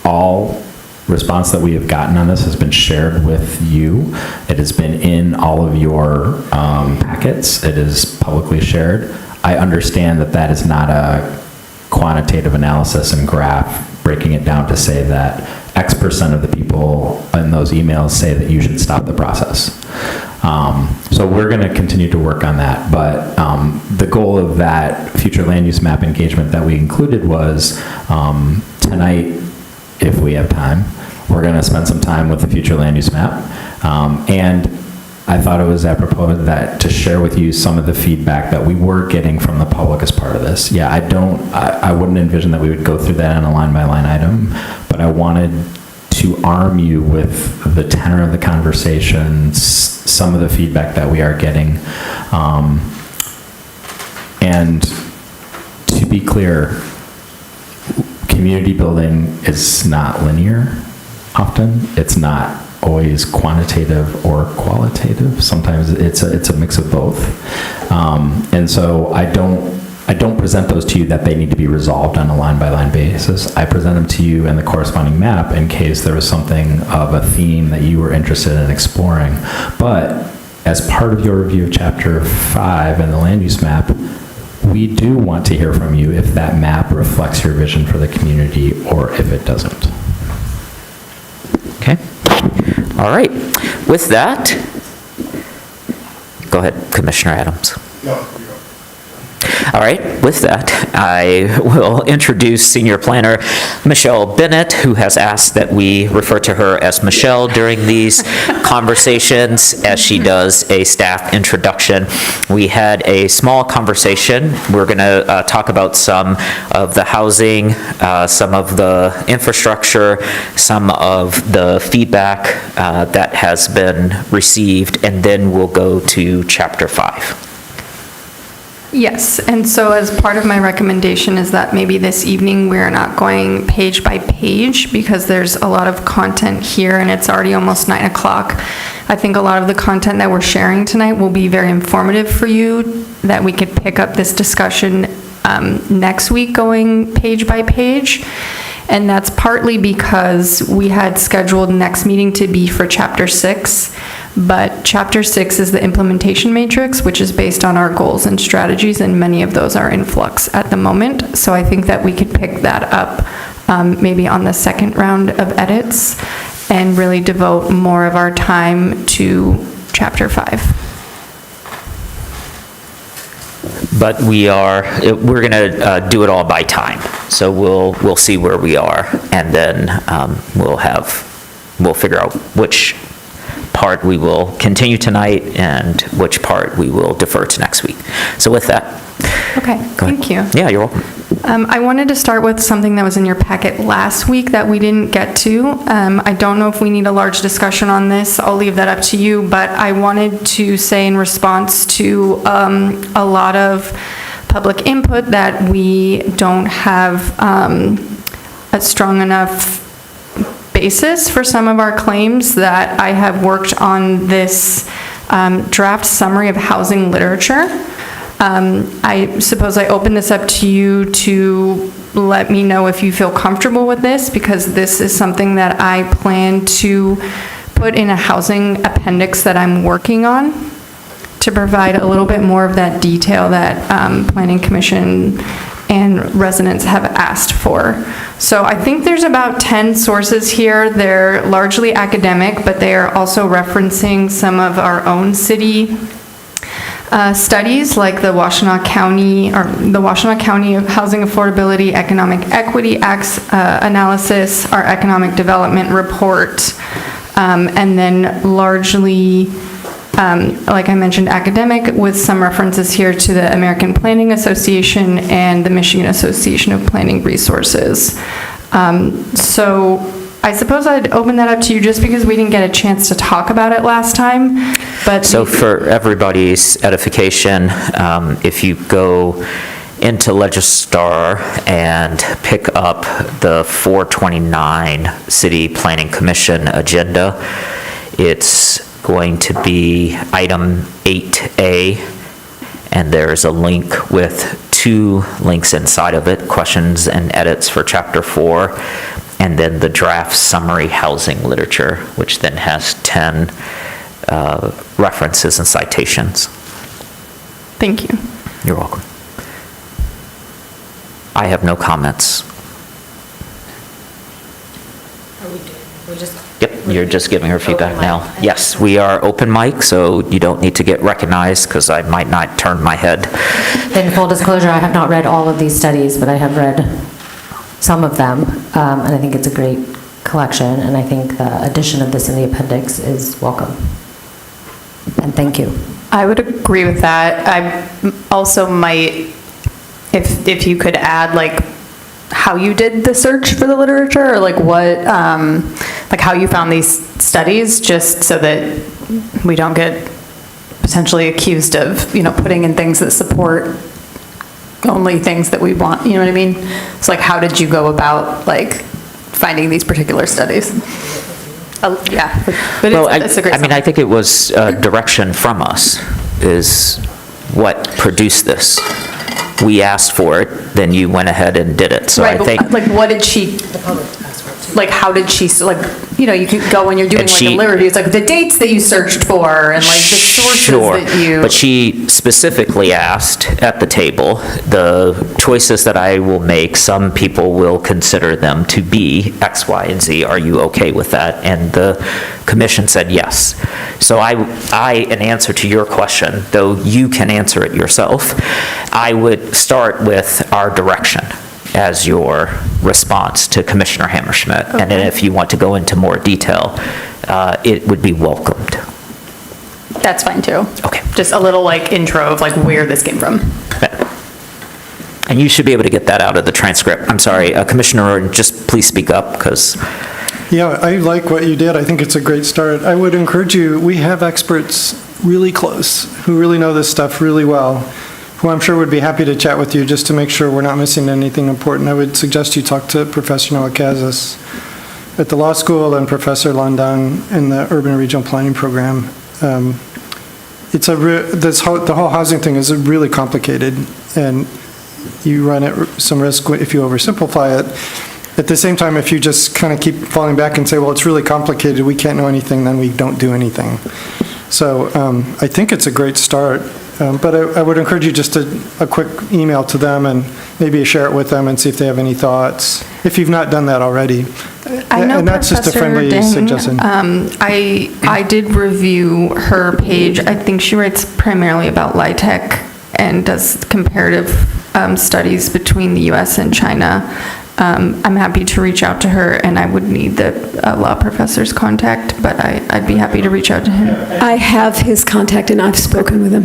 All response that we have gotten on this has been shared with you. It has been in all of your packets. It is publicly shared. I understand that that is not a quantitative analysis and graph breaking it down to say that X percent of the people in those emails say that you should stop the process. So we're going to continue to work on that, but the goal of that future land use map engagement that we included was tonight, if we have time, we're going to spend some time with the future land use map. And I thought it was apropos that to share with you some of the feedback that we were getting from the public as part of this. Yeah, I wouldn't envision that we would go through that on a line by line item, but I wanted to arm you with the tenor of the conversation, some of the feedback that we are getting. And to be clear, community building is not linear often. It's not always quantitative or qualitative. Sometimes it's a mix of both. And so I don't present those to you that they need to be resolved on a line-by-line basis. I present them to you in the corresponding map in case there was something of a theme that you were interested in exploring. But as part of your review of Chapter 5 and the land use map, we do want to hear from you if that map reflects your vision for the community or if it doesn't. Okay. All right. With that, go ahead, Commissioner Adams. All right, with that, I will introduce Senior Planner Michelle Bennett, who has asked that we refer to her as Michelle during these conversations as she does a staff introduction. We had a small conversation. We're going to talk about some of the housing, some of the infrastructure, some of the feedback that has been received, and then we'll go to Chapter 5. Yes, and so as part of my recommendation is that maybe this evening we're not going page by page because there's a lot of content here and it's already almost 9 o'clock. I think a lot of the content that we're sharing tonight will be very informative for you, that we could pick up this discussion next week going page by page. And that's partly because we had scheduled next meeting to be for Chapter 6, but Chapter 6 is the implementation matrix, which is based on our goals and strategies, and many of those are in flux at the moment. So I think that we could pick that up maybe on the second round of edits and really devote more of our time to Chapter 5. But we're going to do it all by time. So we'll see where we are, and then we'll figure out which part we will continue tonight and which part we will defer to next week. So with that. Okay, thank you. Yeah, you're welcome. I wanted to start with something that was in your packet last week that we didn't get to. I don't know if we need a large discussion on this. I'll leave that up to you, but I wanted to say in response to a lot of public input that we don't have a strong enough basis for some of our claims, that I have worked on this draft summary of housing literature. I suppose I open this up to you to let me know if you feel comfortable with this, because this is something that I plan to put in a housing appendix that I'm working on to provide a little bit more of that detail that Planning Commission and residents have asked for. So I think there's about 10 sources here. They're largely academic, but they are also referencing some of our own city studies, like the Washtenaw County Housing Affordability Economic Equity analysis, our economic development report, and then largely, like I mentioned, academic, with some references here to the American Planning Association and the Michigan Association of Planning Resources. So I suppose I'd open that up to you just because we didn't get a chance to talk about it last time, but. So for everybody's edification, if you go into Legistar and pick up the 429 City Planning Commission agenda, it's going to be item 8A, and there's a link with 2 links inside of it, questions and edits for Chapter 4, and then the draft summary housing literature, which then has 10 references and citations. Thank you. You're welcome. I have no comments. Yep, you're just giving her feedback now. Yes, we are open mic, so you don't need to get recognized because I might not turn my head. In full disclosure, I have not read all of these studies, but I have read some of them, and I think it's a great collection, and I think the addition of this in the appendix is welcome. And thank you. I would agree with that. I also might, if you could add like how you did the search for the literature, or like what, like how you found these studies, just so that we don't get potentially accused of, putting in things that support only things that we want, you know what I mean? So like, how did you go about like finding these particular studies? Yeah, but Well, it's a great I think it was direction from us is what produced this. We asked for it, then you went ahead and did it. So right, I think. but like, what did she? Like, how did she? Like, you can go when you're doing like a literature. It's like the dates that you searched for and like the sources that you. But she specifically asked at the table the choices that I will make. Some people will consider them to be X, Y, and Z. Are you okay with that? And the commission said yes. So in answer to your question, though you can answer it yourself, I would start with our direction as your response to Commissioner Hammerschmidt. Okay. And then if you want to go into more detail, it would be welcomed. That's fine too. Okay. Just a little like intro of like where this came from. And you should be able to get that out of the transcript. I'm sorry, Commissioner, just please speak up because. Yeah, I like what you did. I think it's a great start. I would encourage you, we have experts really close who really know this stuff really well, who I'm sure would be happy to chat with you just to make sure we're not missing anything important. I would suggest you talk to Professor Noakazis at the law school and Professor London in the Urban and Regional Planning Program. The whole housing thing is really complicated, and you run some risk if you oversimplify it. At the same time, if you just kind of keep falling back and say, well, it's really complicated, we can't know anything, then we don't do anything. So I think it's a great start. But I would encourage you just a quick email to them and maybe share it with them and see if they have any thoughts, if you've not done that already. I know and that's just a friendly suggestion. I did review her page. I think she writes primarily about LIHTC and does comparative studies between the U.S. and China. I'm happy to reach out to her, and I would need the law professor's contact, but I'd be happy to reach out to him. I have his contact, and I've spoken with him.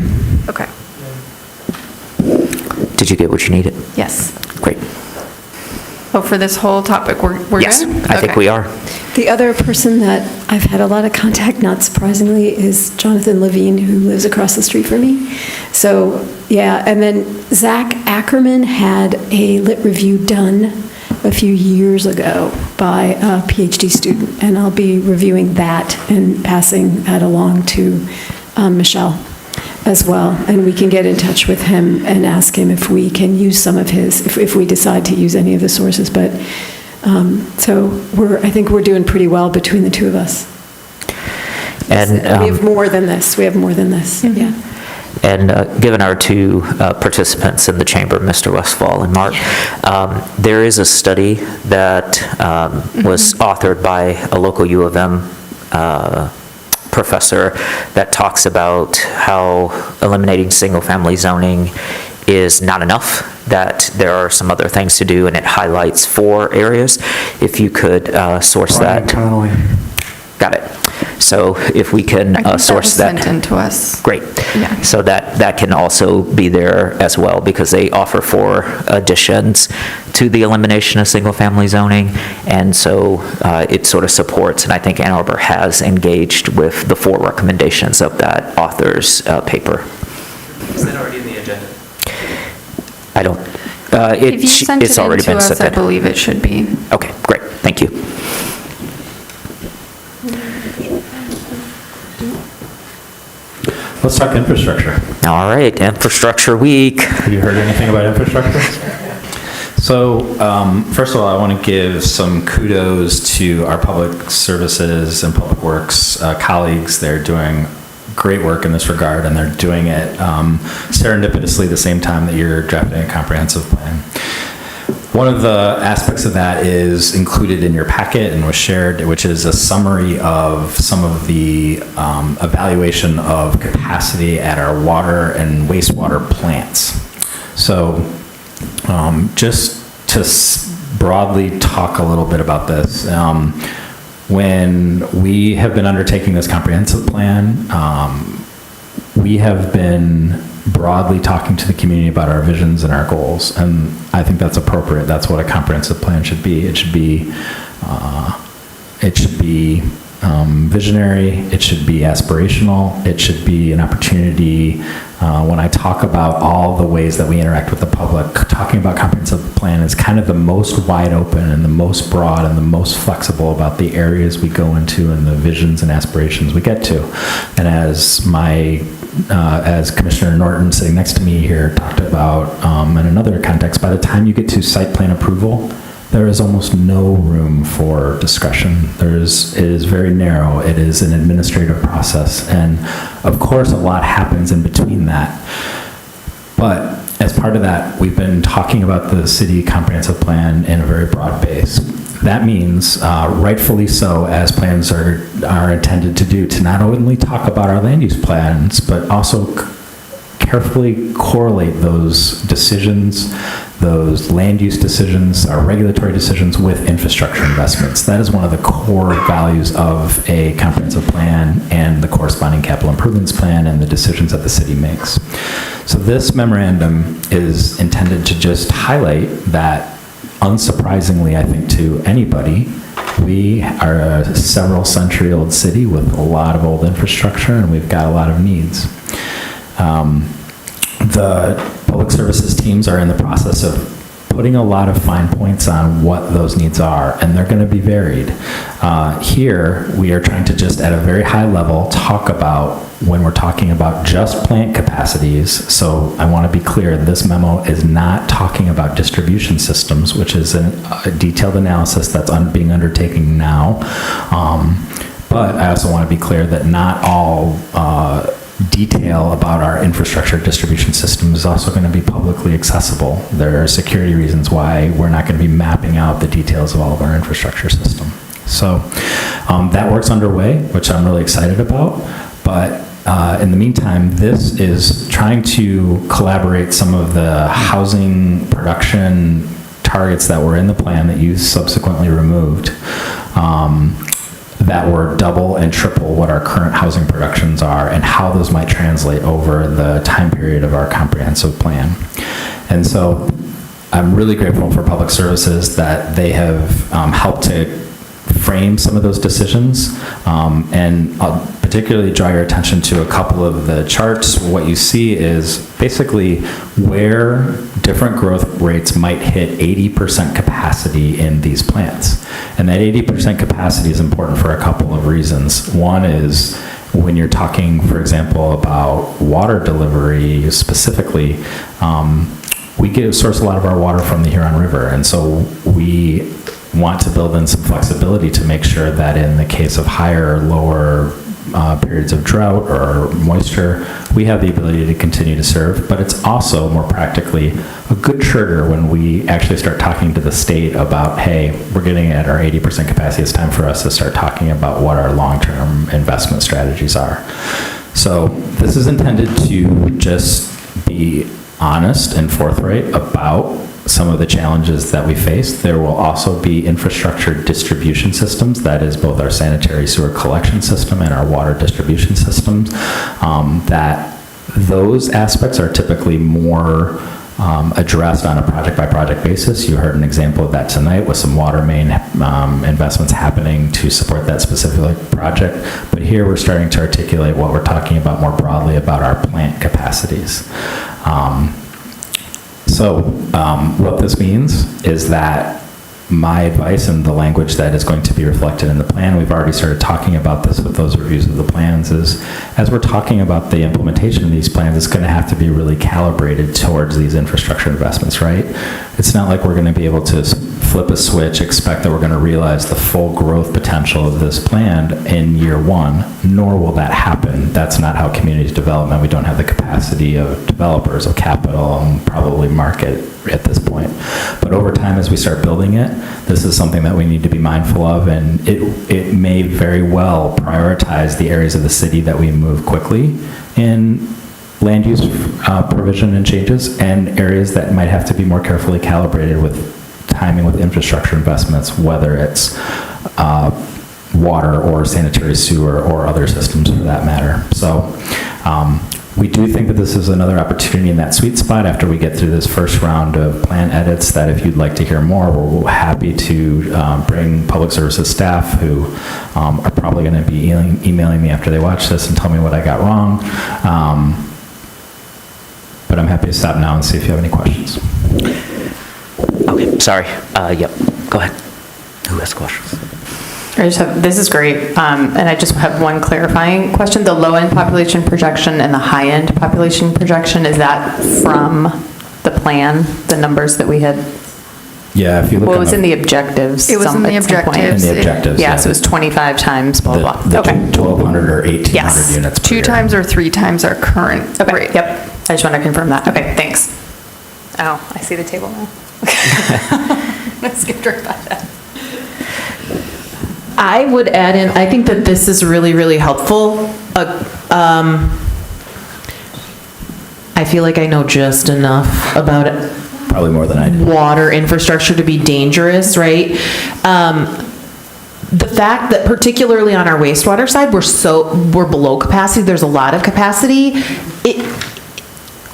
Okay. Did you get what you needed? Yes. Great. Oh, for this whole topic, we're yes, good? I think we are. The other person that I've had a lot of contact, not surprisingly, is Jonathan Levine, who lives across the street from me. So, yeah, and then Zach Ackerman had a lit review done a few years ago by a PhD student, and I'll be reviewing that and passing that along to Michelle as well, and we can get in touch with him and ask him if we can use some of his, if we decide to use any of the sources. But so I think we're doing pretty well between the two of us. And we have more than this. We have more than this. Mm-hmm. Yeah. And given our two participants in the chamber, Mr. Westfall and Mark, there is a study that was authored by a local U of M professor that talks about how eliminating single-family zoning is not enough, that there are some other things to do, and it highlights 4 areas. If you could source Brian that. Connolly. Got it. So if we can source that. That was sent in to us. Great. Yeah. So that can also be there as well, because they offer 4 additions to the elimination of single-family zoning, and so it sort of supports, and I think Ann Arbor has engaged with the 4 recommendations of that author's paper. Is that already in the agenda? I don't, If you sent it's it in already to been us, I submitted. believe it should be. Okay, great, thank you. Let's talk infrastructure. All right, Infrastructure Week. Have you heard anything about infrastructure? So, first of all, I want to give some kudos to our public services and public works colleagues. They're doing great work in this regard, and they're doing it serendipitously the same time that you're drafting a comprehensive plan. One of the aspects of that is included in your packet and was shared, which is a summary of some of the evaluation of capacity at our water and wastewater plants. So just to broadly talk a little bit about this, when we have been undertaking this comprehensive plan, we have been broadly talking to the community about our visions and our goals, and I think that's appropriate. That's what a comprehensive plan should be. It should be visionary. It should be aspirational. It should be an opportunity. When I talk about all the ways that we interact with the public, talking about comprehensive plan is kind of the most wide open and the most broad and the most flexible about the areas we go into and the visions and aspirations we get to. And as Commissioner Norton sitting next to me here talked about in another context, by the time you get to site plan approval, there is almost no room for discussion. It is very narrow. It is an administrative process. And of course, a lot happens in between that. But as part of that, we've been talking about the city comprehensive plan in a very broad base. That means, rightfully so, as plans are intended to do, to not only talk about our land use plans, but also carefully correlate those decisions, those land use decisions, our regulatory decisions with infrastructure investments. That is one of the core values of a comprehensive plan and the corresponding capital improvements plan and the decisions that the city makes. So this memorandum is intended to just highlight that, unsurprisingly, I think, to anybody, we are a several century-old city with a lot of old infrastructure, and we've got a lot of needs. The public services teams are in the process of putting a lot of fine points on what those needs are, and they're going to be varied. Here, we are trying to just at a very high level talk about when we're talking about just plant capacities. So I want to be clear, this memo is not talking about distribution systems, which is a detailed analysis that's being undertaken now. But I also want to be clear that not all detail about our infrastructure distribution system is also going to be publicly accessible. There are security reasons why we're not going to be mapping out the details of all of our infrastructure system. So that work's underway, which I'm really excited about. But in the meantime, this is trying to collaborate some of the housing production targets that were in the plan that you subsequently removed, that were double and triple what our current housing productions are, and how those might translate over the time period of our comprehensive plan. And so I'm really grateful for Public Services that they have helped to frame some of those decisions, and I'll particularly draw your attention to a couple of the charts. What you see is basically where different growth rates might hit 80% capacity in these plants. And that 80% capacity is important for a couple of reasons. One is when you're talking, for example, about water delivery specifically, we source a lot of our water from the Huron River, and so we want to build in some flexibility to make sure that in the case of higher or lower periods of drought or moisture, we have the ability to continue to serve. But it's also more practically a good trigger when we actually start talking to the state about, hey, we're getting at our 80% capacity. It's time for us to start talking about what our long-term investment strategies are. So this is intended to just be honest and forthright about some of the challenges that we face. There will also be infrastructure distribution systems, that is both our sanitary sewer collection system and our water distribution systems, that those aspects are typically more addressed on a project-by-project basis. You heard an example of that tonight with some water main investments happening to support that specific project. But here we're starting to articulate what we're talking about more broadly about our plant capacities. What this means is that my advice and the language that is going to be reflected in the plan, we've already started talking about this with those reviews of the plans, is as we're talking about the implementation of these plans, it's going to have to be really calibrated towards these infrastructure investments, right? It's not like we're going to be able to flip a switch, expect that we're going to realize the full growth potential of this plan in year one, nor will that happen. That's not how community development, we don't have the capacity of developers, of capital, and probably market at this point. But over time, as we start building it, this is something that we need to be mindful of, and it may very well prioritize the areas of the city that we move quickly in land use provision and changes, and areas that might have to be more carefully calibrated with timing with infrastructure investments, whether it's water or sanitary sewer or other systems for that matter. So we do think that this is another opportunity in that sweet spot after we get through this first round of plan edits, that if you'd like to hear more, we're happy to bring public services staff who are probably going to be emailing me after they watch this and tell me what I got wrong. But I'm happy to stop now and see if you have any questions. Okay, sorry. Yep, go ahead. Who has questions? This is great, and I just have one clarifying question. The low-end population projection and the high-end population projection, is that from the plan, the numbers that we had? Yeah, if you look Well, it was in the objectives. It was in the objectives. In the objectives, yeah. So it was 25 times blah, blah, blah. Okay. 1,200 or 1,800 Yes. units per 2 year. times or 3 times our current rate. Yep, I just want to confirm that. Okay, thanks. Oh, I see the table now. Let's get right by that. I would add in, I think that this is really, really helpful. I feel like I know just enough about it. Probably more than I do. Water infrastructure to be dangerous, right? The fact that particularly on our wastewater side, we're below capacity, there's a lot of capacity, it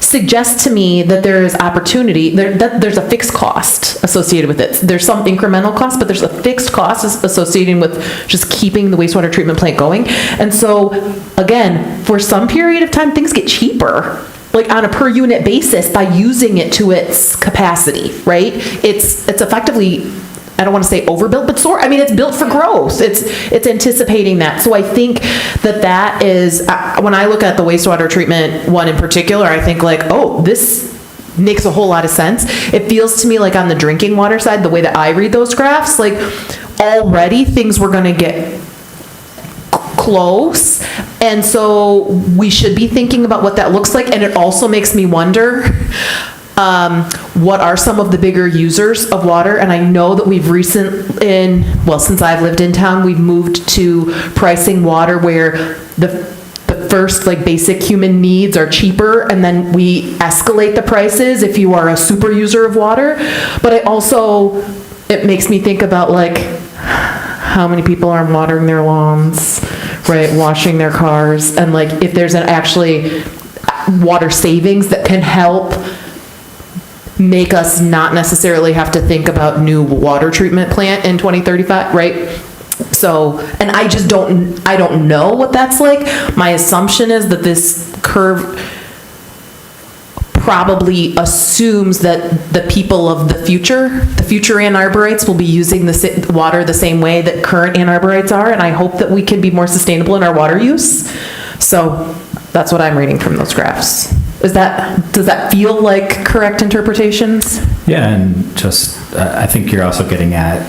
suggests to me that there is opportunity, that there's a fixed cost associated with it. There's some incremental cost, but there's a fixed cost associated with just keeping the wastewater treatment plant going. And so, again, for some period of time, things get cheaper, like on a per unit basis, by using it to its capacity, right? It's effectively, I don't want to say overbuilt, but it's built for growth. It's anticipating that. So I think that is, when I look at the wastewater treatment one in particular, I think like, oh, this makes a whole lot of sense. It feels to me like on the drinking water side, the way that I read those graphs, like already things were going to get close. And so we should be thinking about what that looks like. And it also makes me wonder, what are some of the bigger users of water? And I know that we've since I've lived in town, we've moved to pricing water where the first like basic human needs are cheaper, and then we escalate the prices if you are a super user of water. But it makes me think about like how many people are watering their lawns, right, washing their cars, and like if there's actually water savings that can help make us not necessarily have to think about new water treatment plant in 2035, right? So, and I don't know what that's like. My assumption is that this curve probably assumes that the people of the future Ann Arborites will be using the water the same way that current Ann Arborites are, and I hope that we can be more sustainable in our water use. So that's what I'm reading from those graphs. Does that feel like correct interpretations? Yeah, and just, I think you're also getting at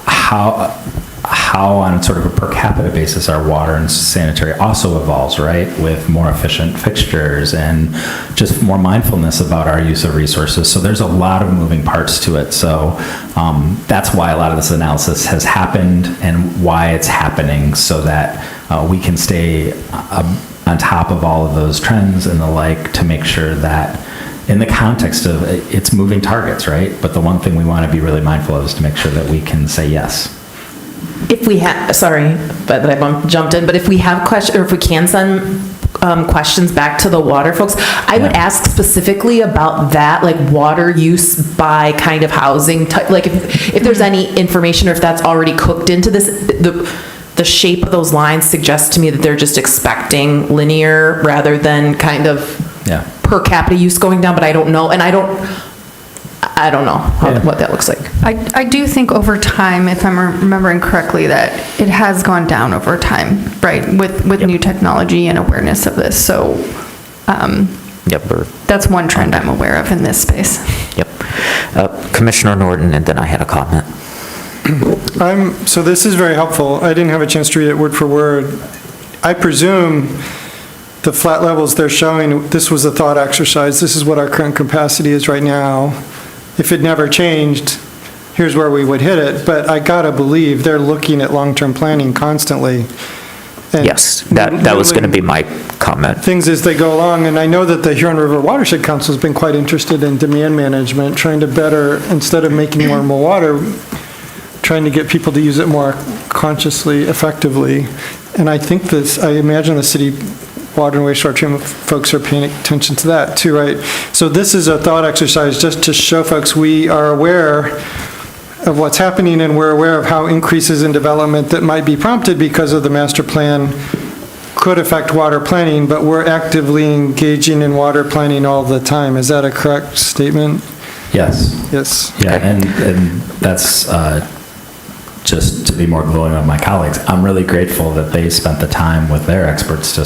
how on sort of a per capita basis our water and sanitary also evolves, right? With more efficient fixtures and just more mindfulness about our use of resources. So there's a lot of moving parts to it. So that's why a lot of this analysis has happened and why it's happening, so that we can stay on top of all of those trends and the like, to make sure that in the context of, it's moving targets, right? But the one thing we want to be really mindful of is to make sure that we can say yes. If we have, sorry, but I jumped in, but if we have questions, or if we can send questions back to the water folks, I would ask specifically about that, like water use by kind of housing, like if there's any information or if that's already cooked into this, the shape of those lines suggests to me that they're just expecting linear rather than kind of per capita use going down, but I don't know. And I don't know what that looks like. I do think over time, if I'm remembering correctly, that it has gone down over time, right, with new technology and awareness of this. So that's one trend I'm aware of in this space. Yep. Commissioner Norton, and then I had a comment. So this is very helpful. I didn't have a chance to read it word for word. I presume the flat levels they're showing, this was a thought exercise. This is what our current capacity is right now. If it never changed, here's where we would hit it. But I gotta believe they're looking at long-term planning constantly. And yes, that was going to be my comment. Things as they go along, and I know that the Huron River Watershed Council has been quite interested in demand management, trying to better, instead of making more and more water, trying to get people to use it more consciously, effectively. And I think I imagine the city water and wastewater treatment folks are paying attention to that too, right? So this is a thought exercise just to show folks we are aware of what's happening, and we're aware of how increases in development that might be prompted because of the master plan could affect water planning, but we're actively engaging in water planning all the time. Is that a correct statement? Yes. Yes. Yeah, and that's just to be more glowing on my colleagues. I'm really grateful that they spent the time with their experts to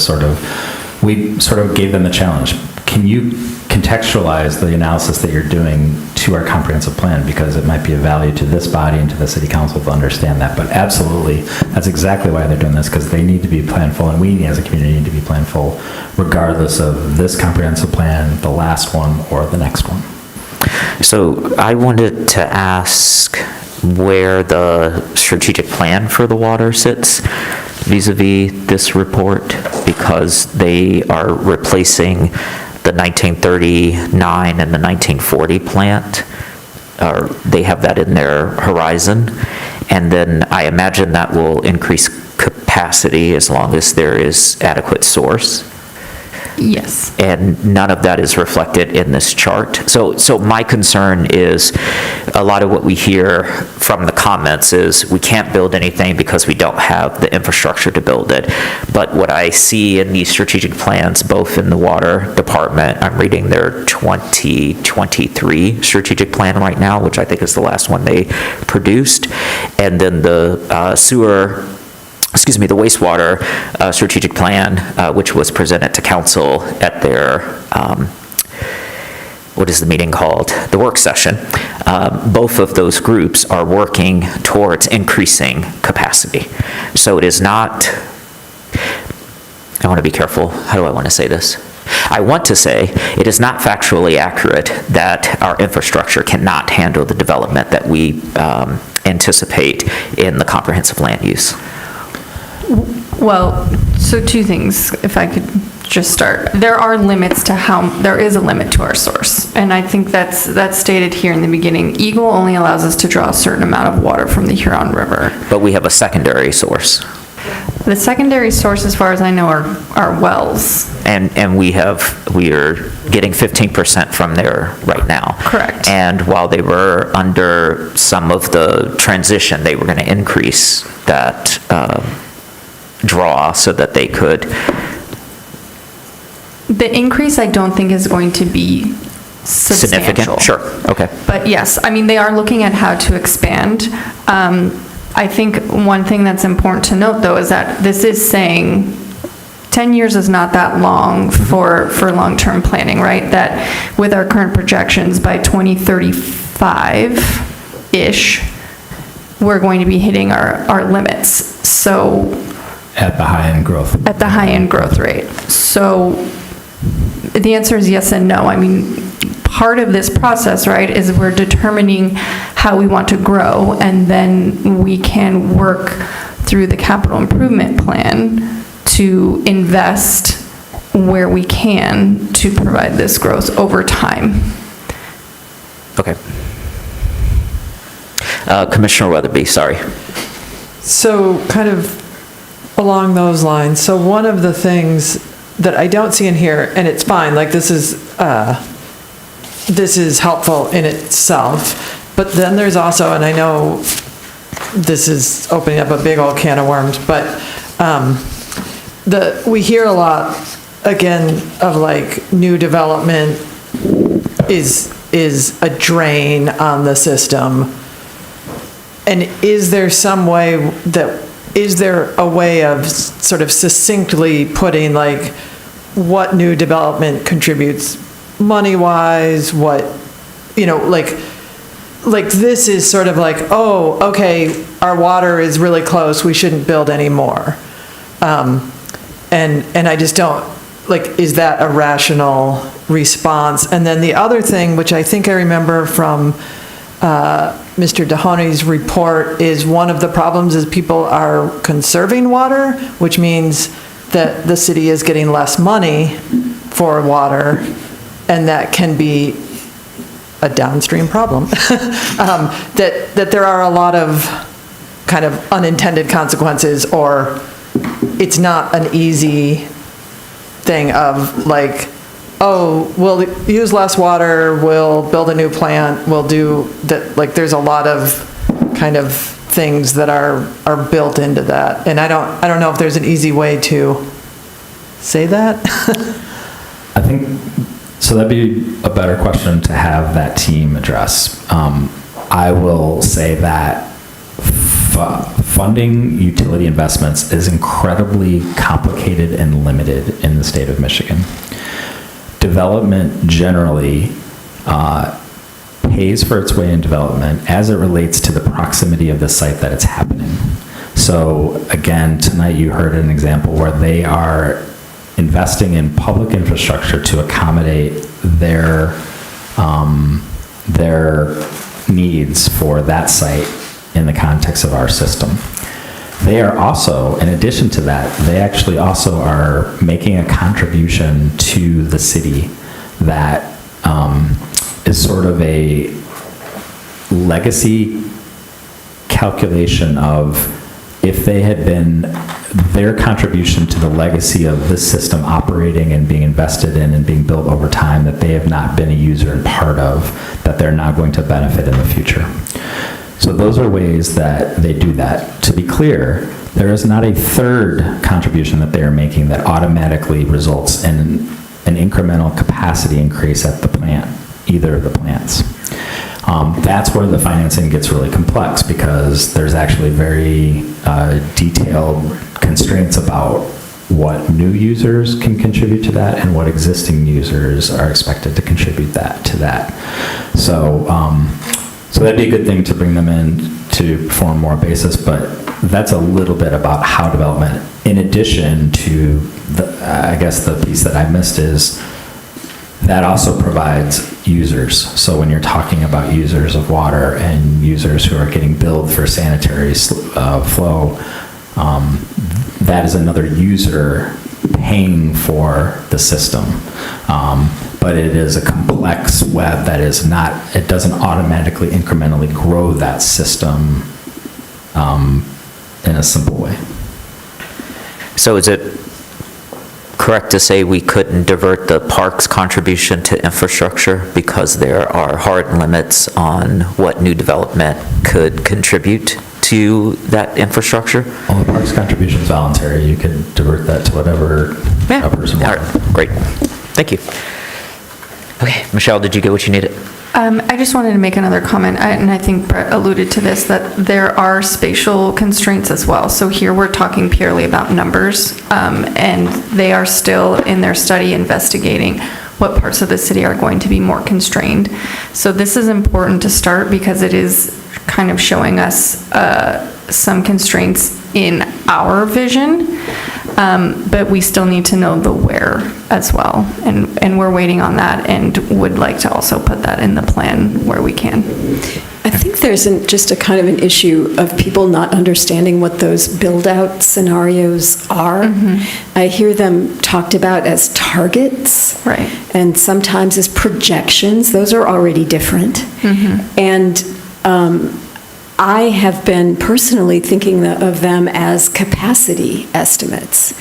we sort of gave them the challenge. Can you contextualize the analysis that you're doing to our comprehensive plan? Because it might be of value to this body and to the city council to understand that. But absolutely, that's exactly why they're doing this, because they need to be planful, and we as a community need to be planful, regardless of this comprehensive plan, the last one, or the next one. So I wanted to ask where the strategic plan for the water sits vis-a-vis this report, because they are replacing the 1939 and the 1940 plant. They have that in their horizon. And then I imagine that will increase capacity as long as there is adequate source. Yes. And none of that is reflected in this chart. So my concern is a lot of what we hear from the comments is we can't build anything because we don't have the infrastructure to build it. But what I see in these strategic plans, both in the water department, I'm reading their 2023 strategic plan right now, which I think is the last one they produced. And then the the wastewater strategic plan, which was presented to council at their, what is the meeting called? The work session. Both of those groups are working towards increasing capacity. So it is not, I want to be careful. How do I want to say this? I want to say it is not factually accurate that our infrastructure cannot handle the development that we anticipate in the comprehensive land use. Well, so two things, if I could just start. There are limits to there is a limit to our source, and I think that's stated here in the beginning. Eagle only allows us to draw a certain amount of water from the Huron River. But we have a secondary source. The secondary source, as far as I know, are wells. And we are getting 15% from there right now. Correct. And while they were under some of the transition, they were going to increase that draw so that they could. The increase, I don't think, is going to be substantial. Significant? Sure. Okay. But yes, I mean, they are looking at how to expand. I think one thing that's important to note, though, is that this is saying 10 years is not that long for long-term planning, right? That with our current projections, by 2035-ish, we're going to be hitting our limits. So at the high-end growth. At the high-end growth rate. So the answer is yes and no. I mean, part of this process, right, is we're determining how we want to grow, and then we can work through the capital improvement plan to invest where we can to provide this growth over time. Okay. Commissioner Weatherby, sorry. So kind of along those lines, so one of the things that I don't see in here, and it's fine, like this is helpful in itself, but then there's also, and I know this is opening up a big old can of worms, but we hear a lot, again, of like new development is a drain on the system. And is there a way of sort of succinctly putting like what new development contributes money-wise, what, like this is sort of like, oh, okay, our water is really close, we shouldn't build any more. And I just don't, like, is that a rational response? And then the other thing, which I think I remember from Mr. Dehoney's report, is one of the problems is people are conserving water, which means that the city is getting less money for water, and that can be a downstream problem. That there are a lot of kind of unintended consequences, or it's not an easy thing of like, oh, we'll use less water, we'll build a new plant, we'll do that. Like there's a lot of kind of things that are built into that. And I don't know if there's an easy way to say that. I think, so that'd be a better question to have that team address. I will say that funding utility investments is incredibly complicated and limited in the state of Michigan. Development generally pays for its way in development as it relates to the proximity of the site that it's happening. So again, tonight you heard an example where they are investing in public infrastructure to accommodate their needs for that site in the context of our system. They are also, in addition to that, they actually also are making a contribution to the city that is sort of a legacy calculation of if they had been, their contribution to the legacy of this system operating and being invested in and being built over time that they have not been a user and part of, that they're not going to benefit in the future. So those are ways that they do that. To be clear, there is not a third contribution that they are making that automatically results in an incremental capacity increase at the plant, either of the plants. That's where the financing gets really complex because there's actually very detailed constraints about what new users can contribute to that and what existing users are expected to contribute to that. So that'd be a good thing to bring them in to form more basis, but that's a little bit about how development, in addition to I guess the piece that I missed is that also provides users. So when you're talking about users of water and users who are getting billed for sanitary flow, that is another user paying for the system. But it is a complex web that is not, it doesn't automatically incrementally grow that system in a simple way. So is it correct to say we couldn't divert the park's contribution to infrastructure because there are hard limits on what new development could contribute to that infrastructure? Well, the park's contribution is voluntary. You can divert that to whatever a person wants. All right, great. Thank you. Okay, Michelle, did you get what you needed? I just wanted to make another comment, and I think Brett alluded to this, that there are spatial constraints as well. So here we're talking purely about numbers, and they are still in their study investigating what parts of the city are going to be more constrained. So this is important to start because it is kind of showing us some constraints in our vision. but we still need to know the where as well. And we're waiting on that and would like to also put that in the plan where we can. I think there's just a kind of an issue of people not understanding what those build-out scenarios are. I hear them talked about as targets. Right. And sometimes as projections. Those are already different. And I have been personally thinking of them as capacity estimates.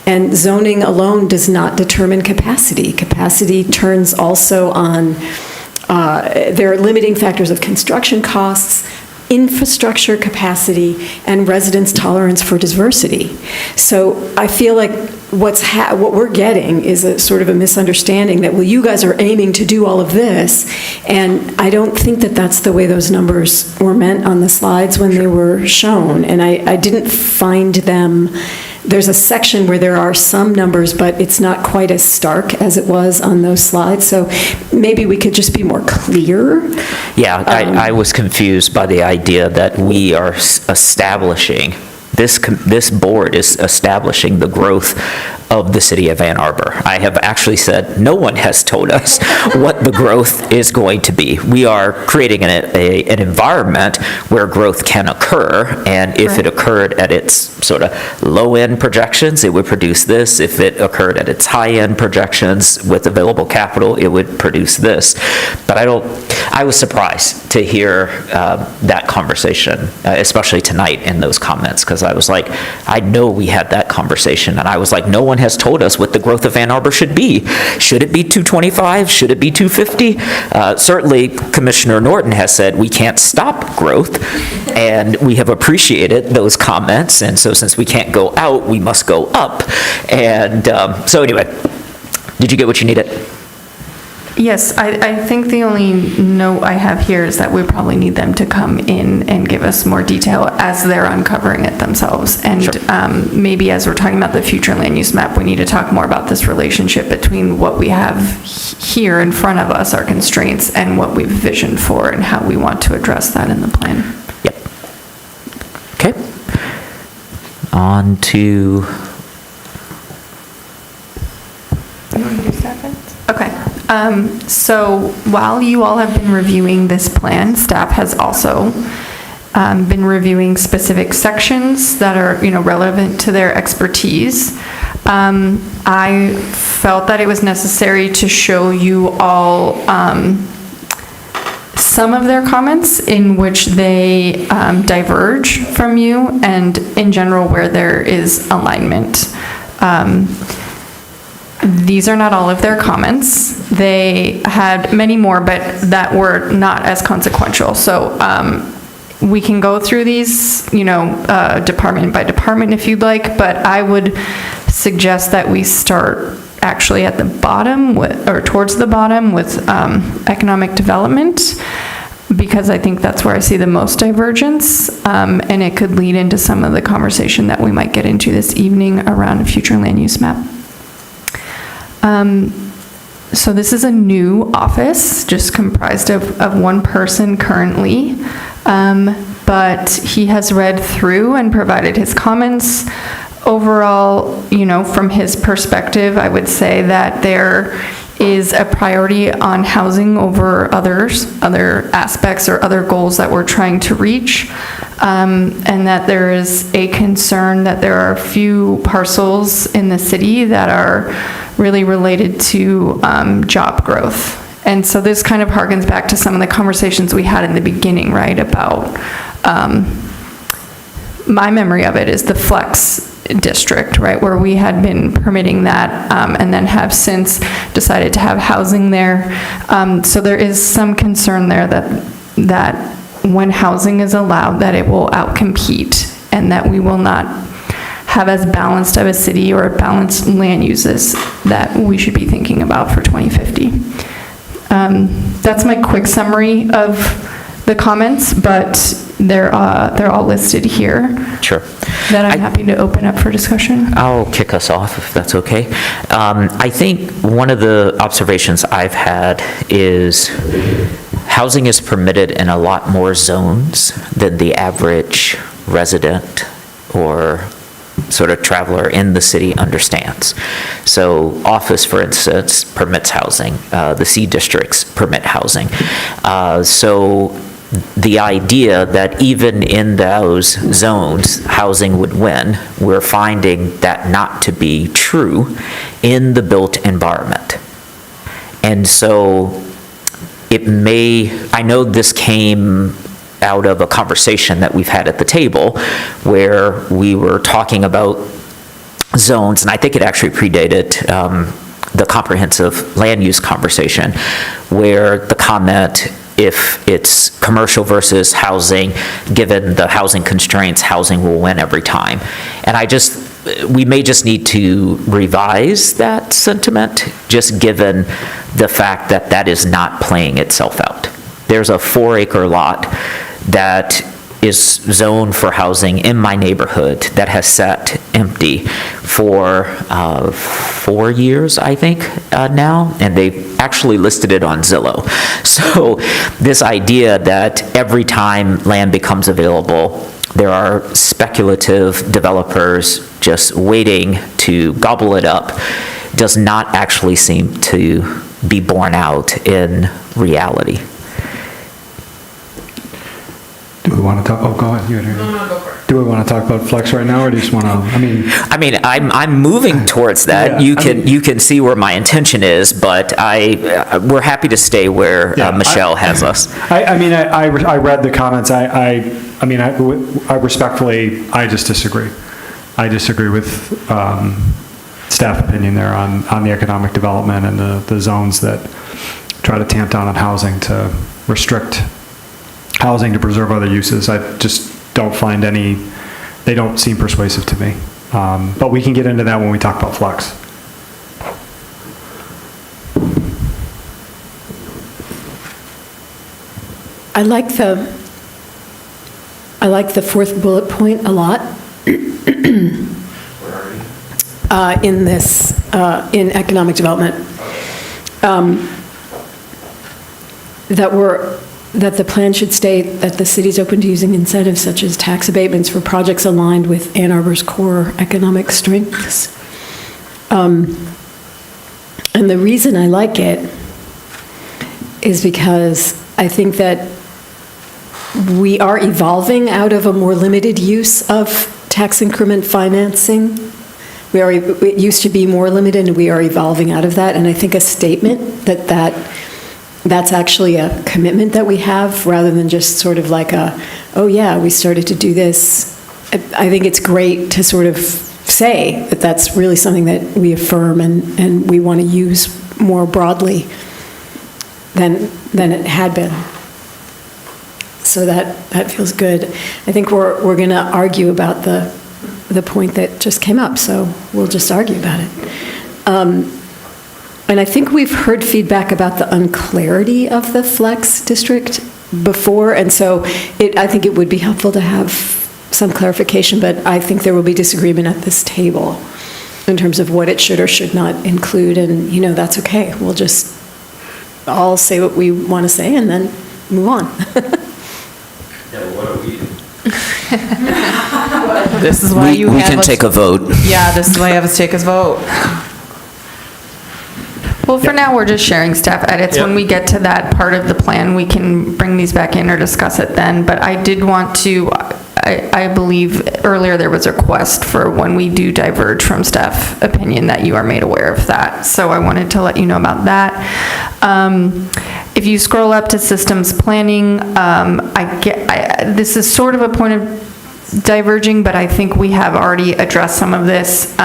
And zoning alone does not determine capacity. Capacity turns also on, there are limiting factors of construction costs, infrastructure capacity, and residents' tolerance for diversity. So I feel like what we're getting is a sort of a misunderstanding that, well, you guys are aiming to do all of this, and I don't think that that's the way those numbers were meant on the slides when they were shown, and I didn't find them. There's a section where there are some numbers, but it's not quite as stark as it was on those slides, so maybe we could just be more clear. Yeah, I was confused by the idea that we are establishing, this board is establishing the growth of the city of Ann Arbor. I have actually said, no one has told us what the growth is going to be. We are creating an environment where growth can occur, and if it occurred at its sort of low-end projections, it would produce this. If it occurred at its high-end projections with available capital, it would produce this. But I was surprised to hear that conversation, especially tonight in those comments, because I was like, I know we had that conversation, and I was like, no one has told us what the growth of Ann Arbor should be. Should it be 225? Should it be 250? Certainly, Commissioner Norton has said we can't stop growth, and we have appreciated those comments, and so since we can't go out, we must go up. And so anyway, did you get what you needed? Yes, I think the only note I have here is that we probably need them to come in and give us more detail as they're uncovering it themselves. And maybe as we're talking about the future land use map, we need to talk more about this relationship between what we have here in front of us, our constraints, and what we've visioned for and how we want to address that in the plan. Yep. Okay. On to... Okay. So while you all have been reviewing this plan, staff has also been reviewing specific sections that are, relevant to their expertise. I felt that it was necessary to show you all some of their comments in which they diverge from you, and in general where there is alignment. These are not all of their comments. They had many more, but that were not as consequential. So we can go through these, department by department if you'd like, but I would suggest that we start actually at the bottom or towards the bottom with economic development, because I think that's where I see the most divergence, and it could lead into some of the conversation that we might get into this evening around a future land use map. So this is a new office, just comprised of one person currently, but he has read through and provided his comments. Overall, from his perspective, I would say that there is a priority on housing over other aspects or other goals that we're trying to reach, and that there is a concern that there are a few parcels in the city that are really related to job growth. And so this kind of harkens back to some of the conversations we had in the beginning, right, about my memory of it is the flex district, right, where we had been permitting that and then have since decided to have housing there. So there is some concern there that when housing is allowed, that it will outcompete and that we will not have as balanced of a city or balanced land uses that we should be thinking about for 2050. That's my quick summary of the comments, but they're all listed here. Sure. That I'm happy to open up for discussion. I'll kick us off if that's okay. I think one of the observations I've had is housing is permitted in a lot more zones than the average resident or sort of traveler in the city understands. So office, for instance, permits housing. The C districts permit housing. So the idea that even in those zones, housing would win, we're finding that not to be true in the built environment. And so it may, I know this came out of a conversation that we've had at the table where we were talking about zones, and I think it actually predated the comprehensive land use conversation, where the comment, if it's commercial versus housing, given the housing constraints, housing will win every time. And we may just need to revise that sentiment, just given the fact that that is not playing itself out. There's a 4-acre lot that is zoned for housing in my neighborhood that has sat empty for 4 years, I think, now, and they've actually listed it on Zillow. So this idea that every time land becomes available, there are speculative developers just waiting to gobble it up does not actually seem to be borne out in reality. Do we want to talk, oh, go ahead. No, go for it. Do we want to talk about flex right now, or do you just want to, I'm moving towards that. Yeah, you can see where my intention is, but we're happy to stay where Michelle has us. I read the comments. I respectfully, I just disagree. I disagree with staff opinion there on the economic development and the zones that try to tamp down on housing to restrict housing to preserve other uses. I just don't find any, they don't seem persuasive to me. But we can get into that when we talk about flex. I like the fourth bullet point a lot. In this, in economic development. That the plan should state that the city's open to using incentives such as tax abatements for projects aligned with Ann Arbor's core economic strengths. And the reason I like it is because I think that we are evolving out of a more limited use of tax increment financing. It used to be more limited, and we are evolving out of that. And I think a statement that's actually a commitment that we have, rather than just sort of like oh yeah, we started to do this. I think it's great to sort of say that that's really something that we affirm and we want to use more broadly than it had been. So that feels good. I think we're going to argue about the point that just came up, so we'll just argue about it. And I think we've heard feedback about the unclarity of the flex district before, and so I think it would be helpful to have some clarification, but I think there will be disagreement at this table in terms of what it should or should not include, and that's okay. We'll just all say what we want to say and then move on. What are we? This is why we can take a vote. Yeah, this is why you have us take a vote. Well, for now, we're just sharing staff edits. When we get to that part of the plan, we can bring these back in or discuss it then. But I did want to, I believe earlier there was a request for when we do diverge from staff opinion that you are made aware of that. So I wanted to let you know about that. If you scroll up to systems planning, this is sort of a point of diverging, but I think we have already addressed some of this.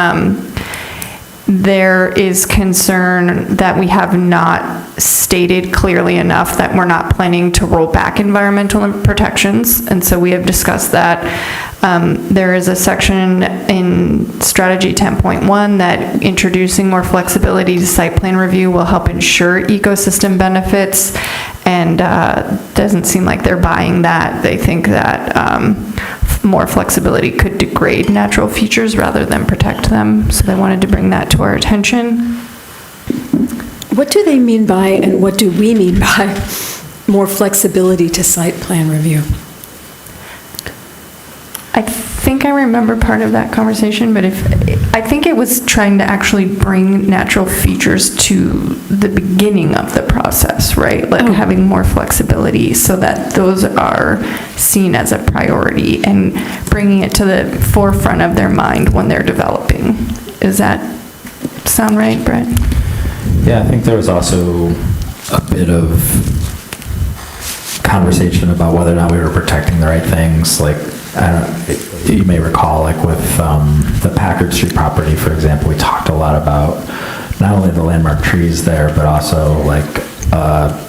There is concern that we have not stated clearly enough that we're not planning to roll back environmental protections, and so we have discussed that. There is a section in strategy 10.1 that introducing more flexibility to site plan review will help ensure ecosystem benefits, and doesn't seem like they're buying that. They think that more flexibility could degrade natural features rather than protect them, so they wanted to bring that to our attention. What do they mean by, and what do we mean by, more flexibility to site plan review? I think I remember part of that conversation, but I think it was trying to actually bring natural features to the beginning of the process, right? Like having more flexibility so that those are seen as a priority and bringing it to the forefront of their mind when they're developing. Does that sound right, Brett? Yeah, I think there was also a bit of conversation about whether or not we were protecting the right things. Like, you may recall, like with the Packard Street property, for example, we talked a lot about not only the landmark trees there, but also like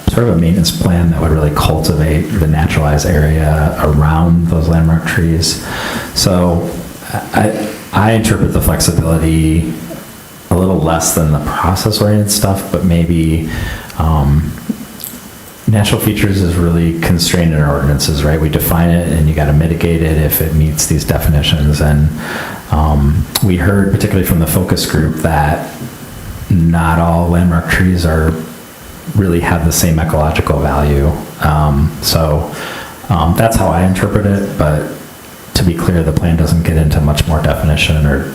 sort of a maintenance plan that would really cultivate the naturalized area around those landmark trees. So I interpret the flexibility a little less than the process-oriented stuff, but maybe natural features is really constrained in our ordinances, right? We define it and you got to mitigate it if it meets these definitions. And we heard, particularly from the focus group, that not all landmark trees really have the same ecological value. So that's how I interpret it, but to be clear, the plan doesn't get into much more definition or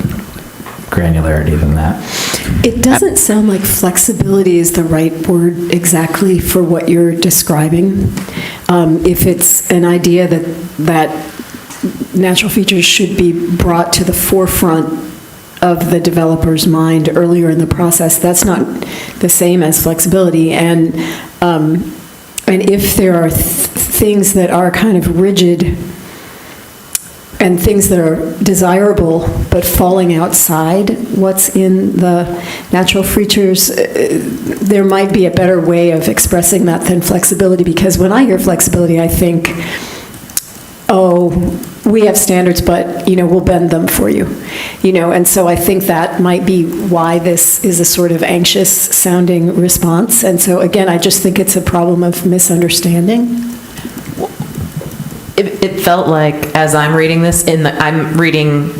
granularity than that. It doesn't sound like flexibility is the right word exactly for what you're describing. If it's an idea that natural features should be brought to the forefront of the developer's mind earlier in the process, that's not the same as flexibility. And if there are things that are kind of rigid and things that are desirable but falling outside what's in the natural features, there might be a better way of expressing that than flexibility, because when I hear flexibility, I think, oh, we have standards, but, we'll bend them for you, and so I think that might be why this is a sort of anxious sounding response. And so again, I just think it's a problem of misunderstanding. It felt like, as I'm reading this, I'm reading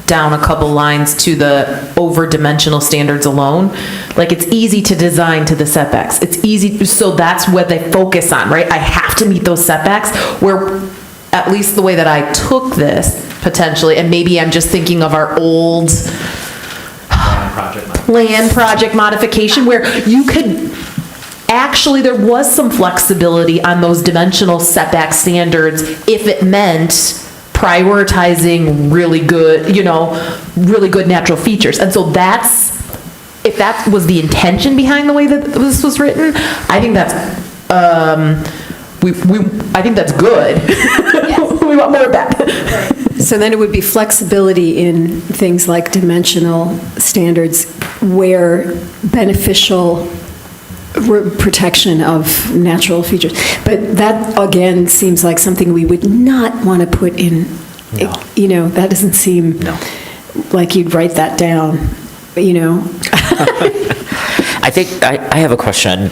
down a couple lines to the over-dimensional standards alone. Like, it's easy to design to the setbacks. It's easy, so that's what they focus on, right? I have to meet those setbacks, where, at least the way that I took this, potentially, and maybe I'm just thinking of our old land project modification, where you could... Actually, there was some flexibility on those dimensional setback standards if it meant prioritizing really good, really good natural features. And so if that was the intention behind the way that this was written, I think that's, I think that's good. Yes. We want more of that. So then it would be flexibility in things like dimensional standards where beneficial protection of natural features. But that, again, seems like something we would not want to put in, that doesn't seem like you'd write that down, I think I have a question,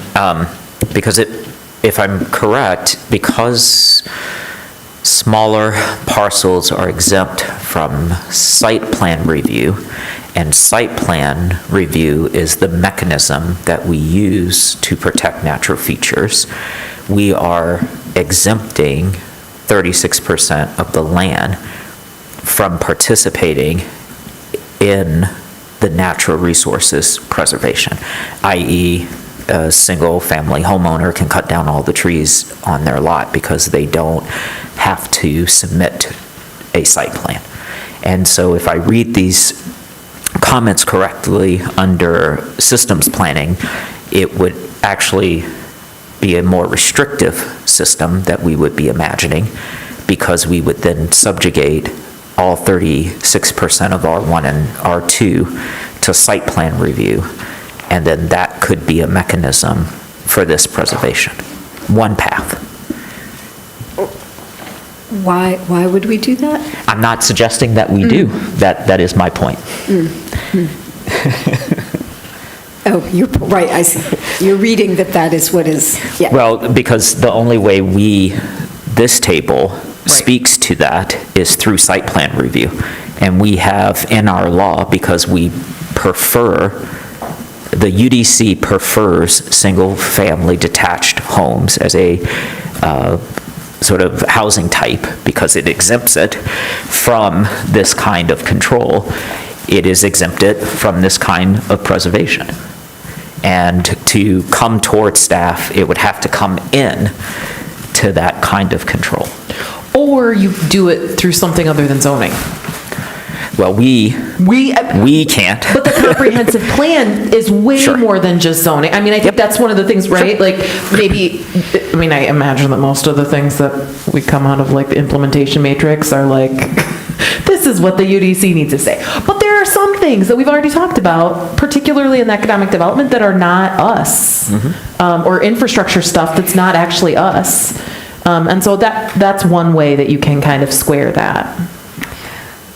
because if I'm correct, because smaller parcels are exempt from site plan review, and site plan review is the mechanism that we use to protect natural features, we are exempting 36% of the land from participating in the natural resources preservation, i.e., a single-family homeowner can cut down all the trees on their lot because they don't have to submit a site plan. And so if I read these comments correctly under systems planning, it would actually be a more restrictive system that we would be imagining, because we would then subjugate all 36% of R1 and R2 to site plan review, and then that could be a mechanism for this preservation. One path. Why would we do that? I'm not suggesting that we do. That is my point. Oh, you're right, I see. You're reading that is what is, yeah. Well, because the only way this table speaks to that is through site plan review. And we have in our law, because we the UDC prefers single-family detached homes as a sort of housing type, because it exempts it from this kind of control, it is exempted from this kind of preservation. And to come towards staff, it would have to come in to that kind of control. Or you do it through something other than zoning. Well, we can't. But the comprehensive plan is way more than just zoning. I mean, I think that's one of the things, right? Like, maybe, I mean, I imagine that most of the things that we come out of, like, the implementation matrix are like, this is what the UDC needs to say. But there are some things that we've already talked about, particularly in economic development, that are not us, or infrastructure stuff that's not actually us. And so that's one way that you can kind of square that.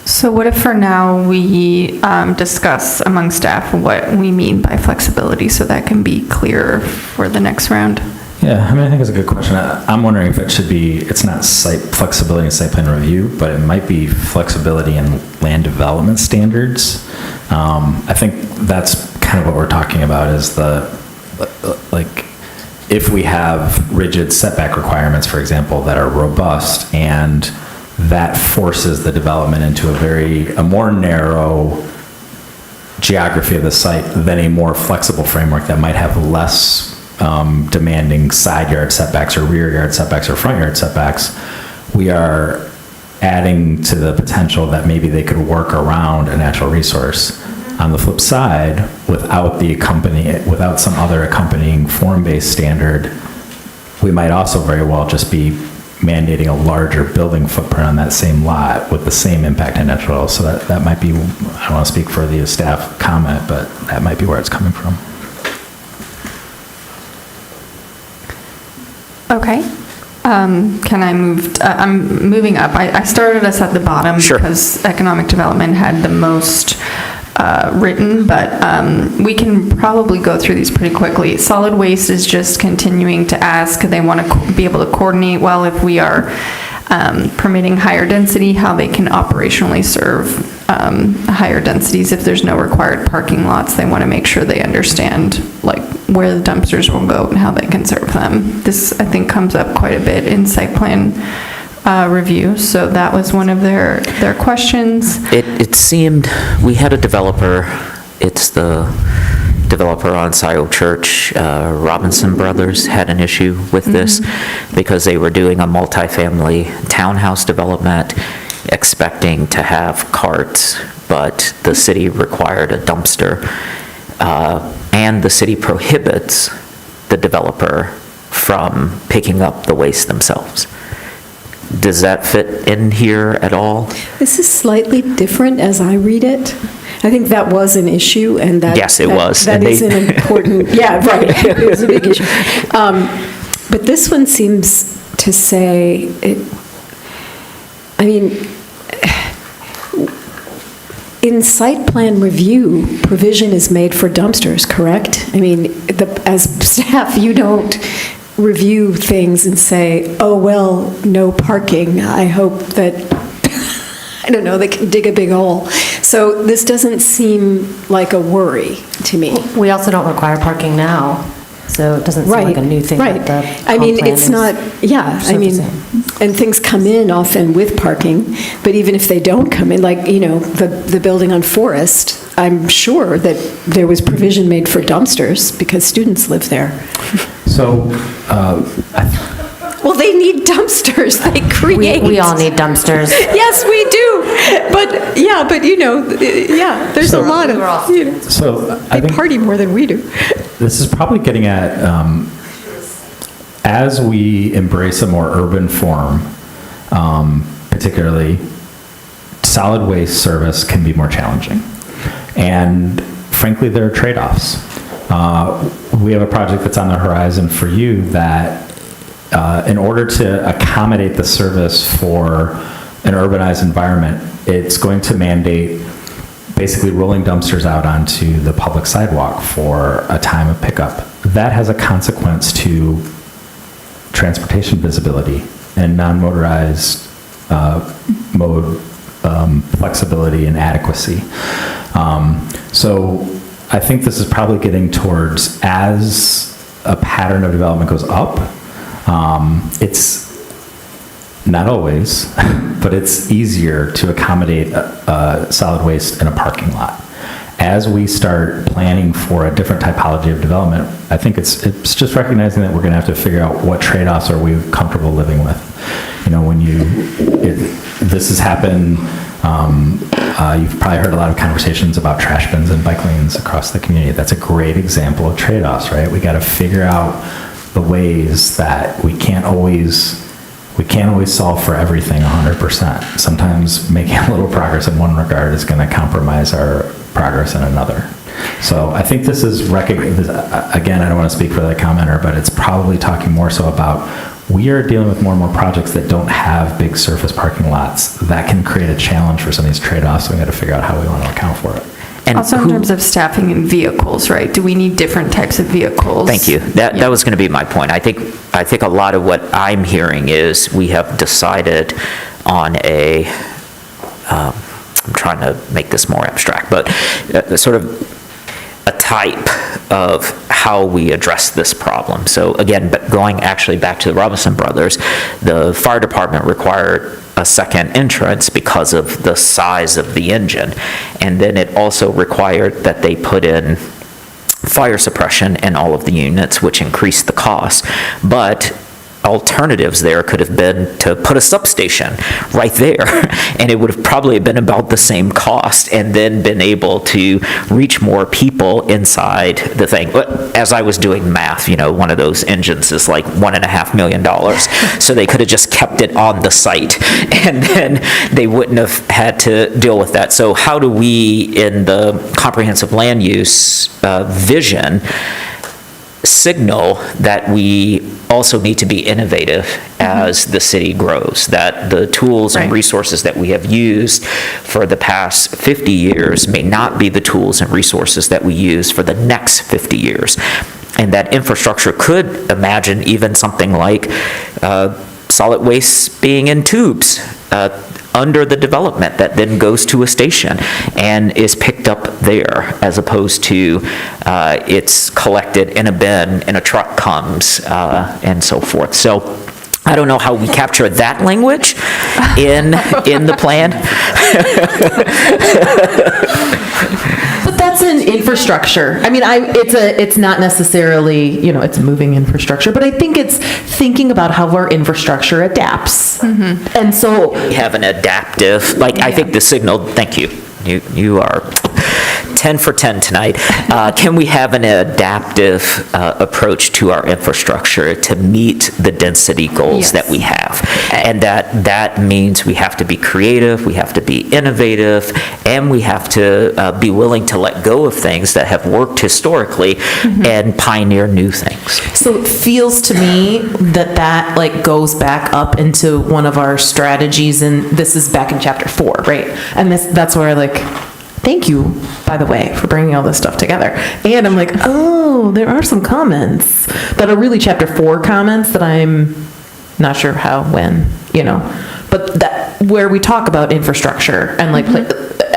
So what if for now we discuss among staff what we mean by flexibility so that can be clearer for the next round? Yeah, I mean, I think it's a good question. I'm wondering if it should be, it's not site flexibility and site plan review, but it might be flexibility in land development standards. I think that's kind of what we're talking about is like, if we have rigid setback requirements, for example, that are robust, and that forces the development into a more narrow geography of the site than a more flexible framework that might have less demanding side yard setbacks or rear yard setbacks or front yard setbacks, we are adding to the potential that maybe they could work around a natural resource. On the flip side, without some other accompanying form-based standard, we might also very well just be mandating a larger building footprint on that same lot with the same impact on natural. So that might be, I don't want to speak for the staff comment, but that might be where it's coming from. Okay. Can I move? I'm moving up. I started us at the bottom because economic development had the most written, but we can probably go through these pretty quickly. Solid waste is just continuing to ask. They want to be able to coordinate well if we are permitting higher density, how they can operationally serve higher densities if there's no required parking lots. They want to make sure they understand like where the dumpsters will go and how they can serve them. This, I think, comes up quite a bit in site plan review, so that was one of their questions. It seemed, we had a developer, it's the developer on Scioto Church, Robinson Brothers, had an issue with this because they were doing a multifamily townhouse development expecting to have carts, but the city required a dumpster, and the city prohibits the developer from picking up the waste themselves. Does that fit in here at all? This is slightly different as I read it. I think that was an issue, and that yes, it was. That is an important. Yeah, right. It was a big issue. But this one seems to say it. I mean, in site plan review, provision is made for dumpsters, correct? I mean, as staff, you don't review things and say, oh, well, no parking. I hope that, I don't know, they can dig a big hole. So this doesn't seem like a worry to me. We also don't require parking now, so it doesn't seem like a new thing. Right. I mean, it's not, I mean, and things come in often with parking, but even if they don't come in, like, you know, the building on Forest, I'm sure that there was provision made for dumpsters because students live there. So, well, they need dumpsters. They create. We all need dumpsters. Yes, we do. But yeah, but you know, yeah, there's a lot of. You know, so they party more than we do. This is probably getting at as we embrace a more urban form, particularly solid waste service can be more challenging, and frankly, there are trade-offs. We have a project that's on the horizon for you that, in order to accommodate the service for an urbanized environment, it's going to mandate basically rolling dumpsters out onto the public sidewalk for a time of pickup. That has a consequence to transportation visibility and non-motorized mode flexibility and adequacy. So I think this is probably getting towards, as a pattern of development goes up, Not always, but it's easier to accommodate solid waste in a parking lot. As we start planning for a different typology of development, I think it's just recognizing that we're going to have to figure out what trade-offs are we comfortable living with. You know, this has happened, you've probably heard a lot of conversations about trash bins and bike lanes across the community. That's a great example of trade-offs, right? We got to figure out the ways that we can't always solve for everything 100%. Sometimes making a little progress in one regard is going to compromise our progress in another. So I think this is, again, I don't want to speak for the commenter, but it's probably talking more so about we are dealing with more and more projects that don't have big surface parking lots. That can create a challenge for some of these trade-offs, so we got to figure out how we want to account for it. And also in terms of staffing and vehicles, right? Do we need different types of vehicles? Thank you. That was going to be my point. I think a lot of what I'm hearing is we have decided on I'm trying to make this more abstract, but sort of a type of how we address this problem. So again, going actually back to the Robinson Brothers, the fire department required a second entrance because of the size of the engine. And then it also required that they put in fire suppression in all of the units, which increased the cost. But alternatives there could have been to put a substation right there, and it would have probably been about the same cost, and then been able to reach more people inside the thing. But as I was doing math, you know, one of those engines is like $1.5 million, so they could have just kept it on the site, and then they wouldn't have had to deal with that. So how do we, in the comprehensive land use vision, signal that we also need to be innovative as the city grows, that the tools and resources that we have used for the past 50 years may not be the tools and resources that we use for the next 50 years. And that infrastructure could imagine even something like solid waste being in tubes under the development that then goes to a station and is picked up there, as opposed to it's collected in a bin and a truck comes and so forth. So I don't know how we capture that language in the plan. But that's an infrastructure. I mean, it's not necessarily, you know, it's moving infrastructure, but I think it's thinking about how our infrastructure adapts. Mm-hmm. And so we have an adaptive, I think the signal, thank you. You are 10 for 10 tonight. Can we have an adaptive approach to our infrastructure to meet the density goals that we have? And that means we have to be creative, we have to be innovative, and we have to be willing to let go of things that have worked historically and pioneer new things. So it feels to me that like goes back up into one of our strategies, and this is back in chapter 4, right? And that's where thank you, by the way, for bringing all this stuff together. And I'm like, oh, there are some comments that are really chapter 4 comments that I'm not sure how, when, you know, but that where we talk about infrastructure and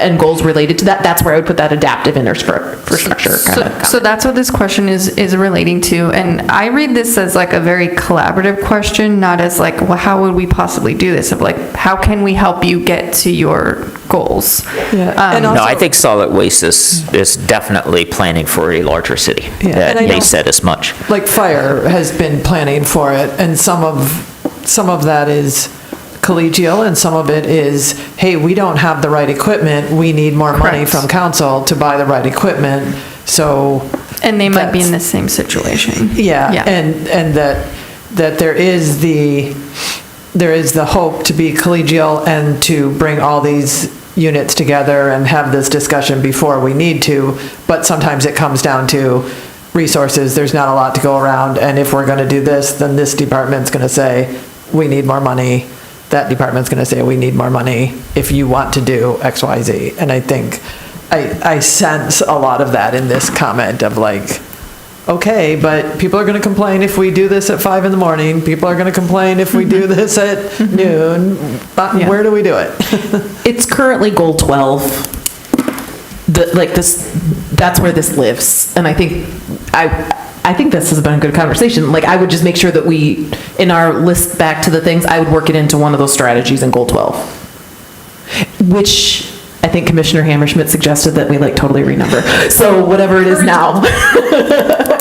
and goals related to that, that's where I would put that adaptive infrastructure kind of. So that's what this question is relating to, and I read this as like a very collaborative question, not as like, well, how would we possibly do this? Of like, how can we help you get to your goals? Yeah. No, I think solid waste is definitely planning for a larger city. Yeah. They said as much. Like fire has been planning for it, and some of that is collegial, and some of it is, hey, we don't have the right equipment, we need more money from council to buy the right equipment, so. And they might be in the same situation. Yeah. And that there is the hope to be collegial and to bring all these units together and have this discussion before we need to, but sometimes it comes down to resources, there's not a lot to go around, and if we're gonna do this, then this department's gonna say, we need more money, that department's going to say, we need more money if you want to do X, Y, Z. And I think I sense a lot of that in this comment of like, okay, but people are going to complain if we do this at 5 a.m. People are going to complain if we do this at noon. Where do we do it? It's currently goal 12. That's where this lives. And I think I think this has been a good conversation. Like, I would just make sure that we, in our list back to the things, I would work it into one of those strategies in goal 12, which I think Commissioner Hammerschmidt suggested that we like totally renumber. So whatever it is now.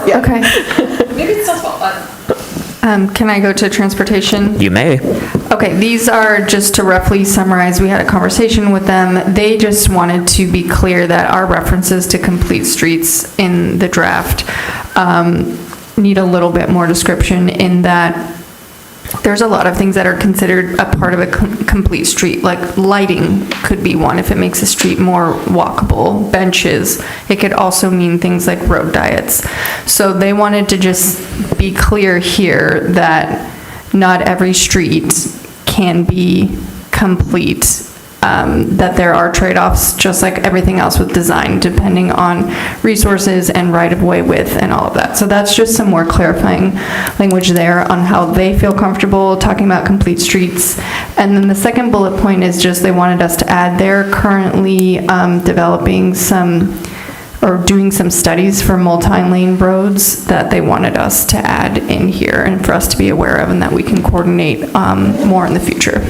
Yeah. Okay. Maybe it's not fun. Can I go to transportation? You may. Okay, these are, just to roughly summarize, we had a conversation with them. They just wanted to be clear that our references to complete streets in the draft need a little bit more description, in that there's a lot of things that are considered a part of a complete street, like lighting could be one if it makes a street more walkable, benches. It could also mean things like road diets. So they wanted to just be clear here that not every street can be complete, that there are trade-offs, just like everything else with design, depending on resources and right-of-way width and all of that. So that's just some more clarifying language there on how they feel comfortable talking about complete streets. And then the second bullet point is just they wanted us to add, they're currently developing some, or doing some studies for multi-lane roads that they wanted us to add in here and for us to be aware of, and that we can coordinate more in the future.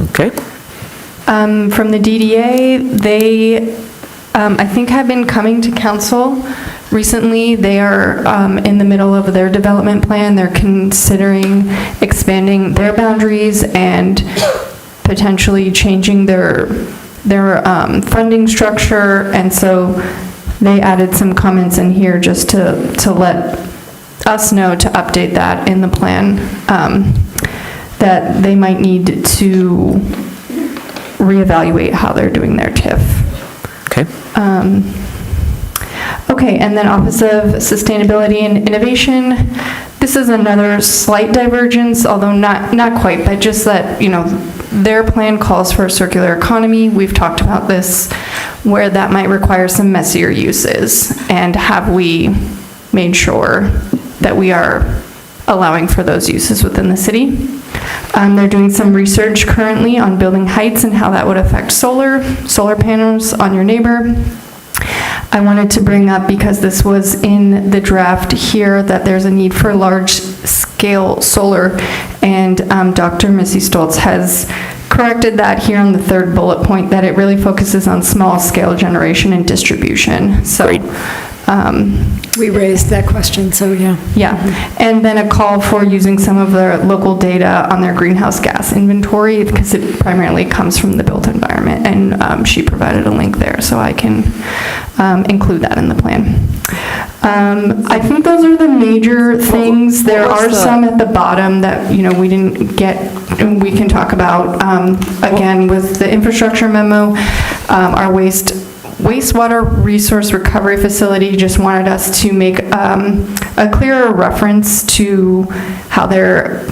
Okay. From the DDA, they, I think, have been coming to council recently. They are in the middle of their development plan. They're considering expanding their boundaries and potentially changing their funding structure. And so they added some comments in here just to let us know to update that in the plan, that they might need to reevaluate how they're doing their TIF. Okay. Okay, and then Office of Sustainability and Innovation. This is another slight divergence, although not quite, but just that, their plan calls for a circular economy. We've talked about this, where that might require some messier uses. And have we made sure that we are allowing for those uses within the city? They're doing some research currently on building heights and how that would affect solar panels on your neighbor. I wanted to bring up, because this was in the draft here, that there's a need for large-scale solar, and Dr. Missy Stoltz has corrected that here on the third bullet point, that it really focuses on small-scale generation and distribution. So, we raised that question, so yeah. Yeah, and then a call for using some of their local data on their greenhouse gas inventory, because it primarily comes from the built environment, and she provided a link there, so I can include that in the plan. I think those are the major things. There are some at the bottom that, we didn't get, and we can talk about. Again, with the infrastructure memo, our wastewater resource recovery facility just wanted us to make a clearer reference to how there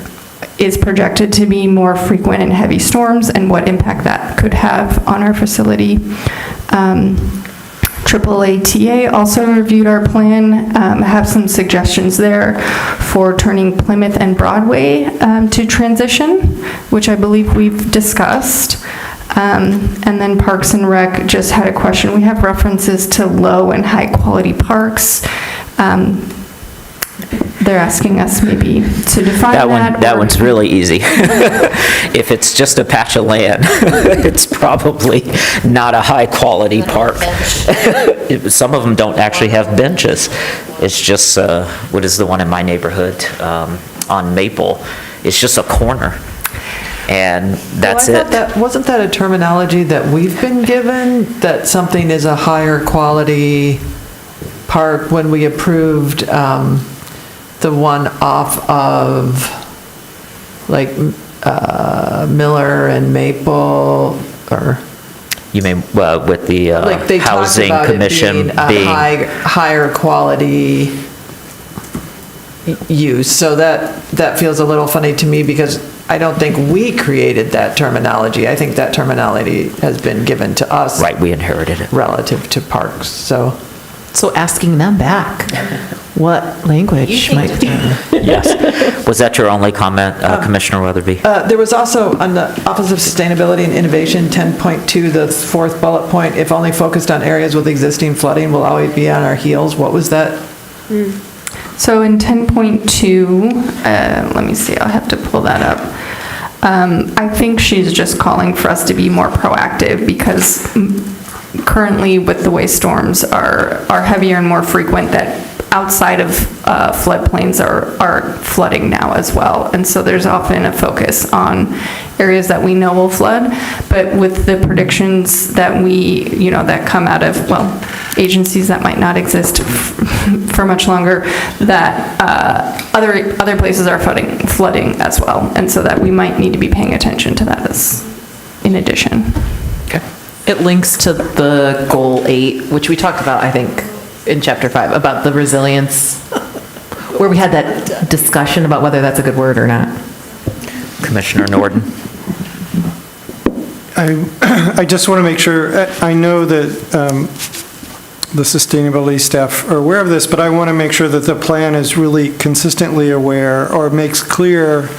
is projected to be more frequent and heavy storms and what impact that could have on our facility. AAATA also reviewed our plan, have some suggestions there for turning Plymouth and Broadway to transition, which I believe we've discussed. And then Parks and Rec just had a question. We have references to low and high quality parks. They're asking us maybe to define that. That one's really easy. If it's just a patch of land, it's probably not a high quality park. Some of them don't actually have benches. It's just, what is the one in my neighborhood on Maple? It's just a corner. And that's it. Wasn't that a terminology that we've been given, that something is a higher quality park, when we approved the one off of Miller and Maple, or? You mean with the they Housing talked about Commission it being a higher quality use. So that feels a little funny to me, because I don't think we created that terminology. I think that terminology has been given to us. Right, we inherited it. Relative to parks, so asking them back, what language might be? Yes. Was that your only comment, Commissioner Weatherby? There was also, on the Office of Sustainability and Innovation, 10.2, the fourth bullet point, if only focused on areas with existing flooding, will always be on our heels. What was that? So in 10.2, let me see, I'll have to pull that up. I think she's just calling for us to be more proactive because currently with the way storms are heavier and more frequent, that outside of floodplains are flooding now as well. And so there's often a focus on areas that we know will flood, but with the predictions that that come out of, agencies that might not exist for much longer, that other places are flooding as well. And so that we might need to be paying attention to that as in addition. Okay. It links to the goal 8, which we talked about, I think, in chapter 5, about the resilience, where we had that discussion about whether that's a good word or not. Commissioner Norton. I just want to make sure, I know that the sustainability staff are aware of this, but I want to make sure that the plan is really consistently aware or makes clear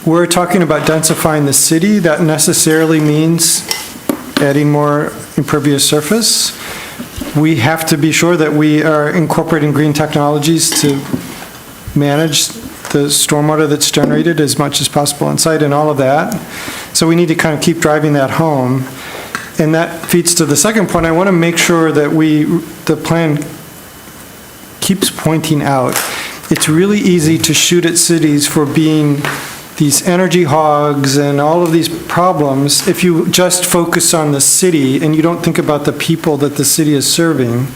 we're talking about densifying the city. That necessarily means adding more impervious surface. We have to be sure that we are incorporating green technologies to manage the stormwater that's generated as much as possible on site and all of that. So we need to kind of keep driving that home. And that feeds to the second point. I want to make sure that the plan keeps pointing out. It's really easy to shoot at cities for being these energy hogs and all of these problems if you just focus on the city and you don't think about the people that the city is serving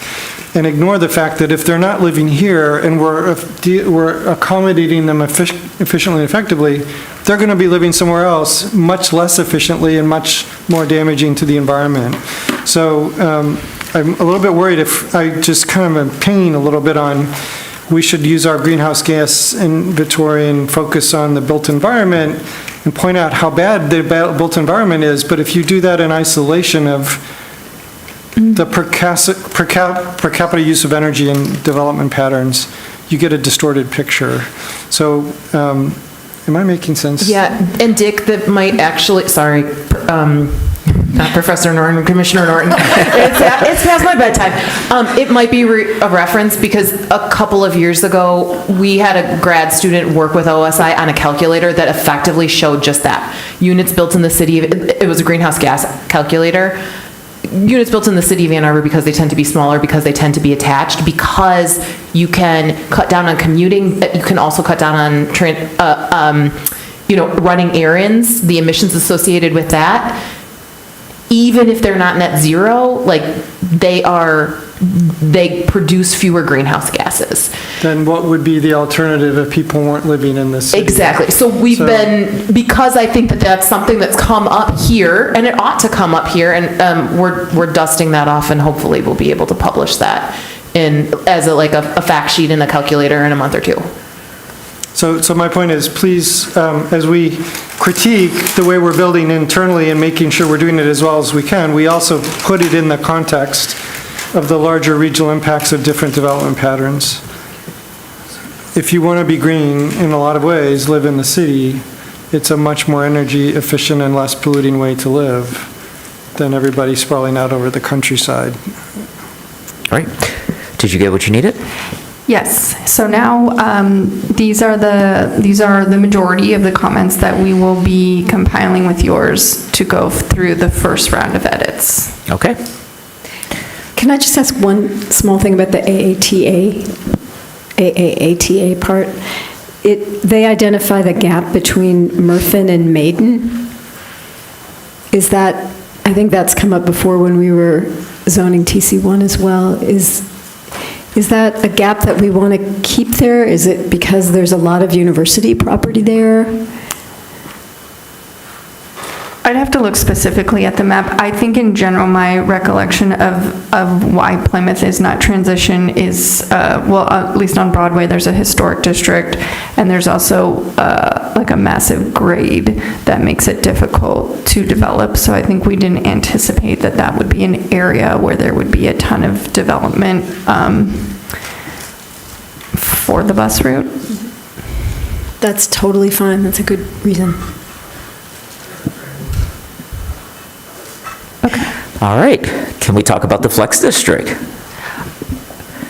and ignore the fact that if they're not living here and we're accommodating them efficiently and effectively, they're going to be living somewhere else much less efficiently and much more damaging to the environment. So I'm a little bit worried if I just kind of am pinging a little bit on we should use our greenhouse gas inventory and focus on the built environment and point out how bad the built environment is. But if you do that in isolation of the per capita use of energy and development patterns, you get a distorted picture. So am I making sense? Yeah, and Dick, that might actually, sorry, not Professor Norton, Commissioner Norton. It's past my bedtime. It might be a reference because a couple of years ago, we had a grad student work with OSI on a calculator that effectively showed just that. Units built in the city, it was a greenhouse gas calculator. Units built in the city of Ann Arbor because they tend to be smaller, because they tend to be attached, because you can cut down on commuting, you can also cut down on running errands, the emissions associated with that. Even if they're not net zero, like they produce fewer greenhouse gases. Then what would be the alternative if people weren't living in the city? Exactly. So because I think that that's something that's come up here, and it ought to come up here, and we're dusting that off, and hopefully we'll be able to publish that as a fact sheet in a calculator in a month or two. So my point is, please, as we critique the way we're building internally and making sure we're doing it as well as we can, we also put it in the context of the larger regional impacts of different development patterns. If you want to be green in a lot of ways, live in the city, it's a much more energy efficient and less polluting way to live than everybody sprawling out over the countryside. All right. Did you get what you needed? Yes. So now these are the majority of the comments that we will be compiling with yours to go through the first round of edits. Okay. Can I just ask one small thing about the AATA part? They identify the gap between Murfin and Maiden. Is that, I think that's come up before when we were zoning TC1 as well. Is that a gap that we want to keep there? Is it because there's a lot of university property there? I'd have to look specifically at the map. I think in general, my recollection of why Plymouth is not transition is, at least on Broadway, there's a historic district, and there's also like a massive grade that makes it difficult to develop. So I think we didn't anticipate that that would be an area where there would be a ton of development for the bus route. That's totally fine. That's a good reason. All right. Can we talk about the Flex District?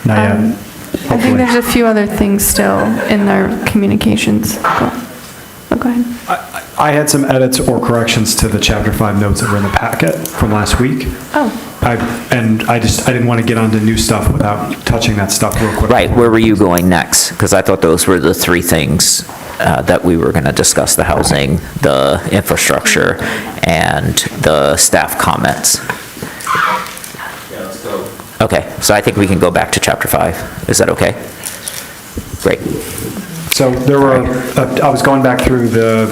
Not yet. I think there's a few other things still in their communications. Go ahead. I had some edits or corrections to the Chapter 5 notes that were in the packet from last week. Oh. I didn't want to get onto new stuff without touching that stuff real quick. Right, where were you going next? Because I thought those were the three things that we were going to discuss: the housing, the infrastructure, and the staff comments. Okay, so I think we can go back to Chapter 5. Is that okay? Great. So there were, I was going back through the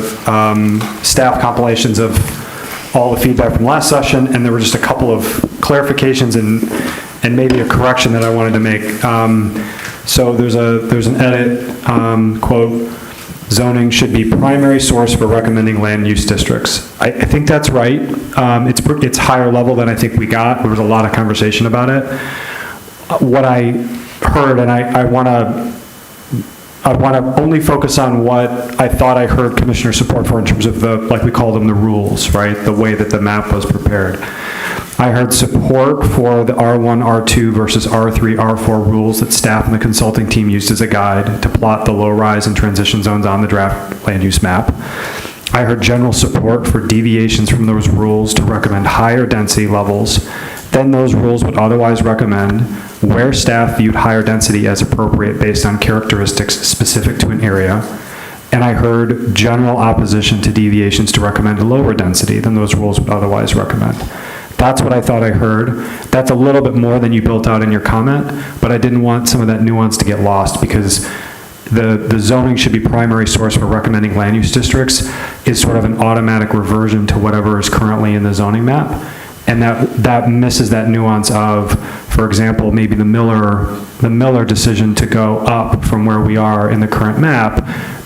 staff compilations of all the feedback from last session, and there were just a couple of clarifications and maybe a correction that I wanted to make. So there's an edit, quote, zoning should be primary source for recommending land use districts. I think that's right. It's higher level than I think we got. There was a lot of conversation about it. What I heard, and I want to only focus on what I thought I heard commissioner support for in terms of the, like we call them, the rules, right? The way that the map was prepared. I heard support for the R1, R2 versus R3, R4 rules that staff and the consulting team used as a guide to plot the low-rise and transition zones on the draft land use map. I heard general support for deviations from those rules to recommend higher density levels than those rules would otherwise recommend, where staff viewed higher density as appropriate based on characteristics specific to an area. And I heard general opposition to deviations to recommend a lower density than those rules would otherwise recommend. That's what I thought I heard. That's a little bit more than you built out in your comment, but I didn't want some of that nuance to get lost, because the zoning should be primary source for recommending land use districts is sort of an automatic reversion to whatever is currently in the zoning map. And that misses that nuance of, for example, maybe the Miller decision to go up from where we are in the current map.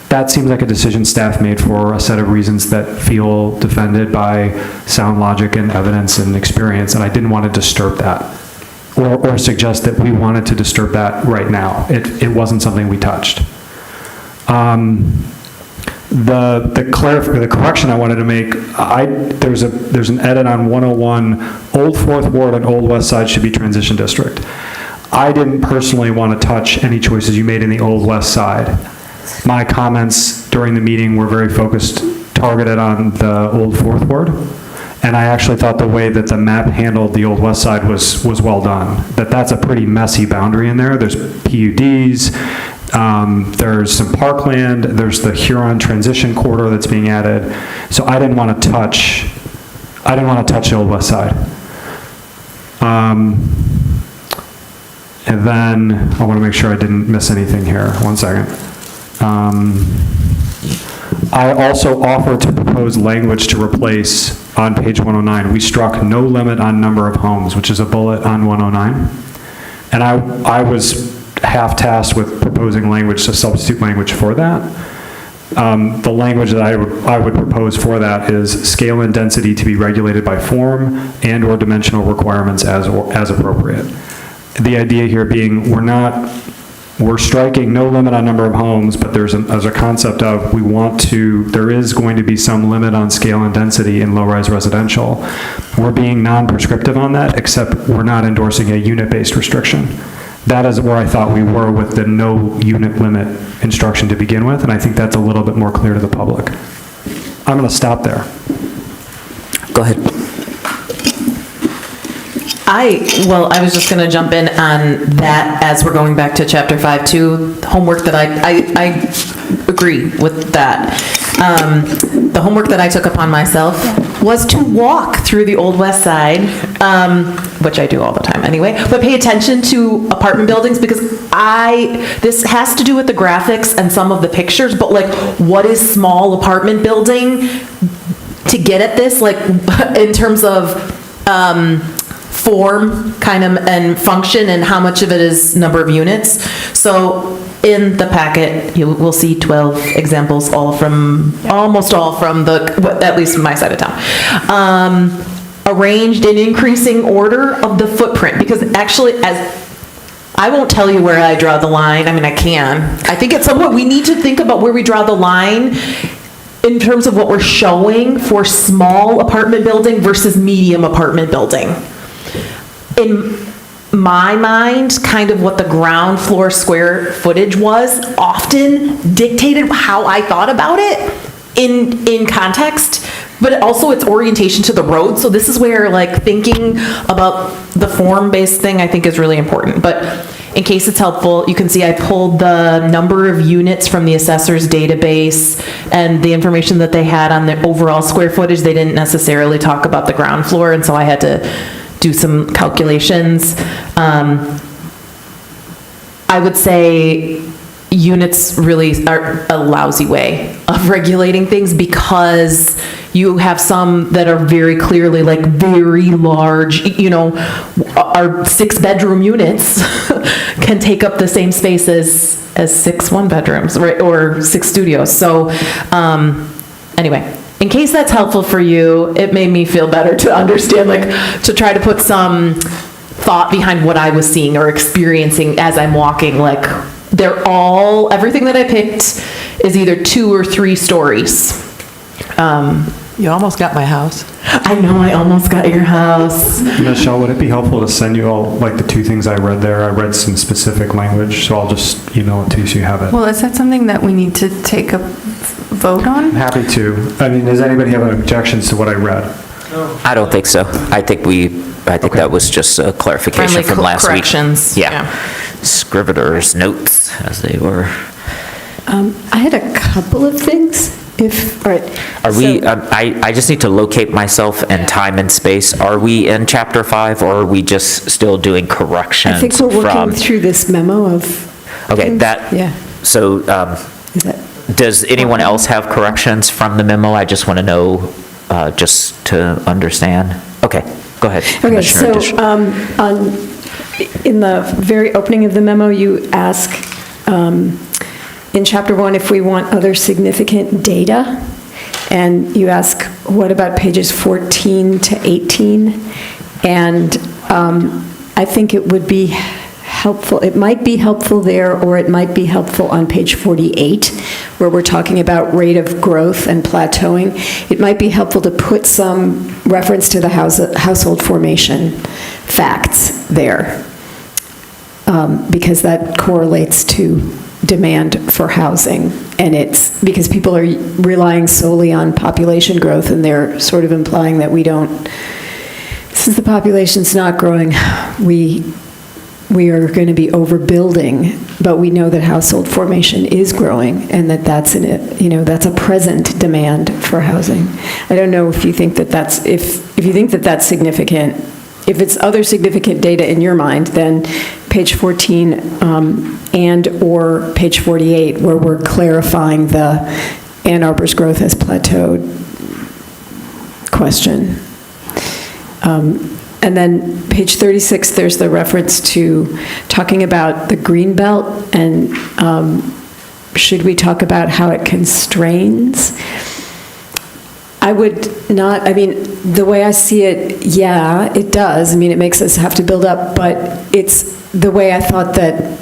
That seems like a decision staff made for a set of reasons that feel defended by sound logic and evidence and experience, and I didn't want to disturb that or suggest that we wanted to disturb that right now. It wasn't something we touched. The correction I wanted to make, there's an edit on 101, Old Fourth Ward and Old West Side should be transition district. I didn't personally want to touch any choices you made in the Old West Side. My comments during the meeting were very targeted on the Old Fourth Ward, and I actually thought the way that the map handled the Old West Side was well done. That's a pretty messy boundary in there. There's PUDs, there's some parkland, there's the Huron transition corridor that's being added. So I didn't want to touch the Old West Side. And then I want to make sure I didn't miss anything here. One second. I also offered to propose language to replace on page 109. We struck no limit on number of homes, which is a bullet on 109. And I was half tasked with proposing language to substitute language for that. The language that I would propose for that is scale and density to be regulated by form and or dimensional requirements as appropriate. The idea here being we're striking no limit on number of homes, but there's a concept of there is going to be some limit on scale and density in low-rise residential. We're being non-prescriptive on that, except we're not endorsing a unit-based restriction. That is where I thought we were with the no unit limit instruction to begin with, and I think that's a little bit more clear to the public. I'm going to stop there. Go ahead. I was just going to jump in on that as we're going back to Chapter 5 too. Homework that I agree with that. The homework that I took upon myself was to walk through the Old West Side, which I do all the time anyway, but pay attention to apartment buildings, because this has to do with the graphics and some of the pictures, but like, what is small apartment building to get at this, like in terms of form kind of and function, and how much of it is number of units. So in the packet, you will see 12 examples, almost all from at least my side of town. Arranged in increasing order of the footprint, because actually, I won't tell you where I draw the line. I mean, I can. I think at some point we need to think about where we draw the line in terms of what we're showing for small apartment building versus medium apartment building. In my mind, kind of what the ground floor square footage was often dictated how I thought about it in context, but also its orientation to the road. So this is where like thinking about the form-based thing I think is really important. But in case it's helpful, you can see I pulled the number of units from the assessor's database and the information that they had on the overall square footage. They didn't necessarily talk about the ground floor, and so I had to do some calculations. I would say units really are a lousy way of regulating things because you have some that are very clearly like very large, our 6-bedroom units can take up the same space as 6 one-bedrooms, right, or 6 studios. So anyway, in case that's helpful for you, it made me feel better to understand, like, to try to put some thought behind what I was seeing or experiencing as I'm walking. Like, everything that I picked is either 2 or 3 stories. You almost got my house. I know, I almost got your house. Michelle, would it be helpful to send you all, like, the 2 things I read there? I read some specific language, so I'll just email it to you so you have it. Well, is that something that we need to take a vote on? Happy to. I mean, does anybody have any objections to what I read? I don't think so. I think that was just a clarification Friendly from last corrections. week. Yeah. Scrivener's notes, as they were. I had a couple of things. I just need to locate myself in time and space. Are we in chapter 5 or are we just still doing corrections? I think we're working through this memo of. Okay, things. Yeah. So does anyone else have corrections from the memo? I just want to know, just to understand. Okay, go ahead. Okay, so in the very opening of the memo, you ask in chapter 1 if we want other significant data, and you ask what about pages 14 to 18, and I think it would be helpful, it might be helpful there, or it might be helpful on page 48, where we're talking about rate of growth and plateauing. It might be helpful to put some reference to the household formation facts there, because that correlates to demand for housing, and it's because people are relying solely on population growth, and they're sort of implying that we don't, since the population's not growing, we are going to be overbuilding, but we know that household formation is growing, and that's a present demand for housing. I don't know if you think that that's, if you think that that's significant. If it's other significant data in your mind, then page 14 and or page 48, where we're clarifying the Ann Arbor's growth has plateaued question. And then page 36, there's the reference to talking about the green belt, and should we talk about how it constrains? I would not, I mean, the way I see it, yeah, it does. I mean, it makes us have to build up, but it's the way I thought that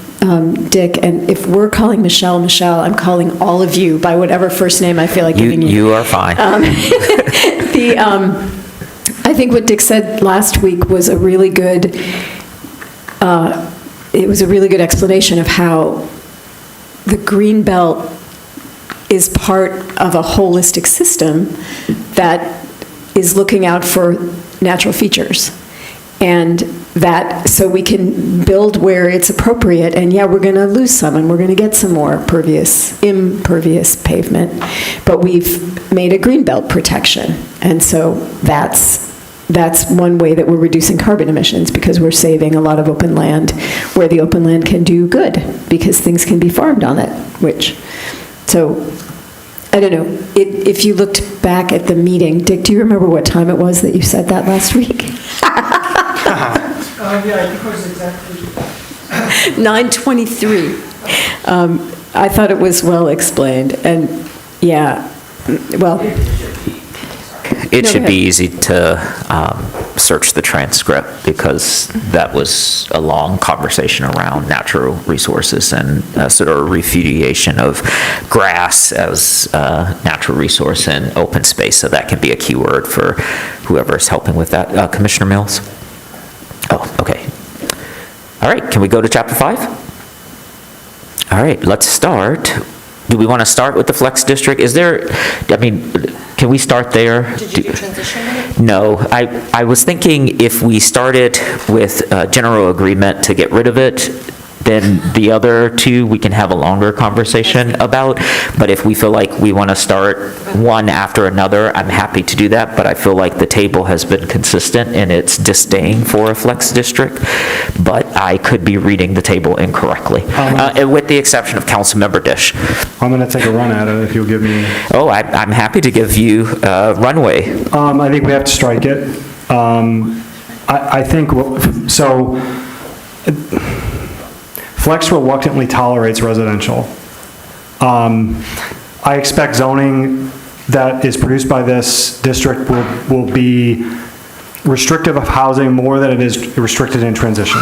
Dick, and if we're calling Michelle, I'm calling all of you by whatever first name I feel like giving you. You are fine. I think what Dick said last week was a really good, it was a really good explanation of how the green belt is part of a holistic system that is looking out for natural features. And that, so we can build where it's appropriate, and yeah, we're gonna lose some, and we're gonna get some more impervious pavement, but we've made a green belt protection. And so that's one way that we're reducing carbon emissions, because we're saving a lot of open land where the open land can do good, because things can be farmed on it, so, I don't know, if you looked back at the meeting, Dick, do you remember what time it was that you said that last week? Yeah, I think it was exactly 9:23. I thought it was well explained, and yeah, well. It should be easy to search the transcript, because that was a long conversation around natural resources and sort of refutation of grass as a natural resource and open space. So that can be a key word for whoever is helping with that. Commissioner Mills? Oh, okay. All right, can we go to chapter 5? All right, let's start. Do we want to start with the flex district? Is there, I mean, can we start there? Did you do transition? No, I was thinking if we started with general agreement to get rid of it, then the other two we can have a longer conversation about. But if we feel like we want to start one after another, I'm happy to do that. But I feel like the table has been consistent in its disdain for a flex district. But I could be reading the table incorrectly, with the exception of Councilmember Dish. I'm going to take a run at it if you'll give me. Oh, I'm happy to give you runway. I think we have to strike it. I think, so, Flex reluctantly tolerates residential. I expect zoning that is produced by this district will be restrictive of housing more than it is restricted in transition.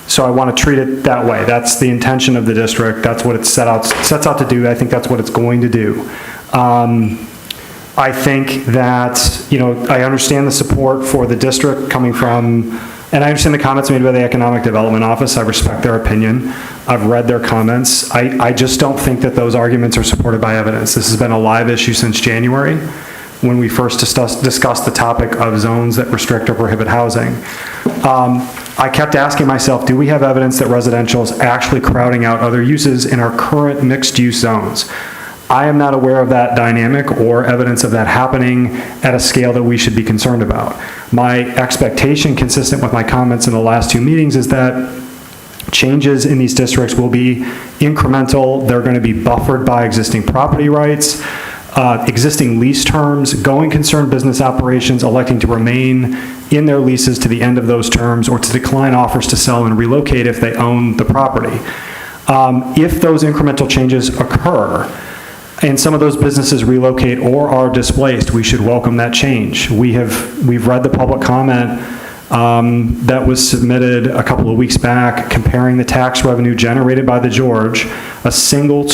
So I want to treat it that way. That's the intention of the district. That's what it sets out to do. I think that's what it's going to do. I think that, I understand the support for the district coming from, and I understand the comments made by the Economic Development Office. I respect their opinion. I've read their comments. I just don't think that those arguments are supported by evidence. This has been a live issue since January, when we first discussed the topic of zones that restrict or prohibit housing. I kept asking myself, do we have evidence that residential is actually crowding out other uses in our current mixed-use zones? I am not aware of that dynamic or evidence of that happening at a scale that we should be concerned about. My expectation, consistent with my comments in the last two meetings, is that changes in these districts will be incremental. They're going to be buffered by existing property rights, existing lease terms, going concern business operations electing to remain in their leases to the end of those terms or to decline offers to sell and relocate if they own the property. If those incremental changes occur, and some of those businesses relocate or are displaced, we should welcome that change. We've read the public comment that was submitted a couple of weeks back comparing the tax revenue generated by the George, a single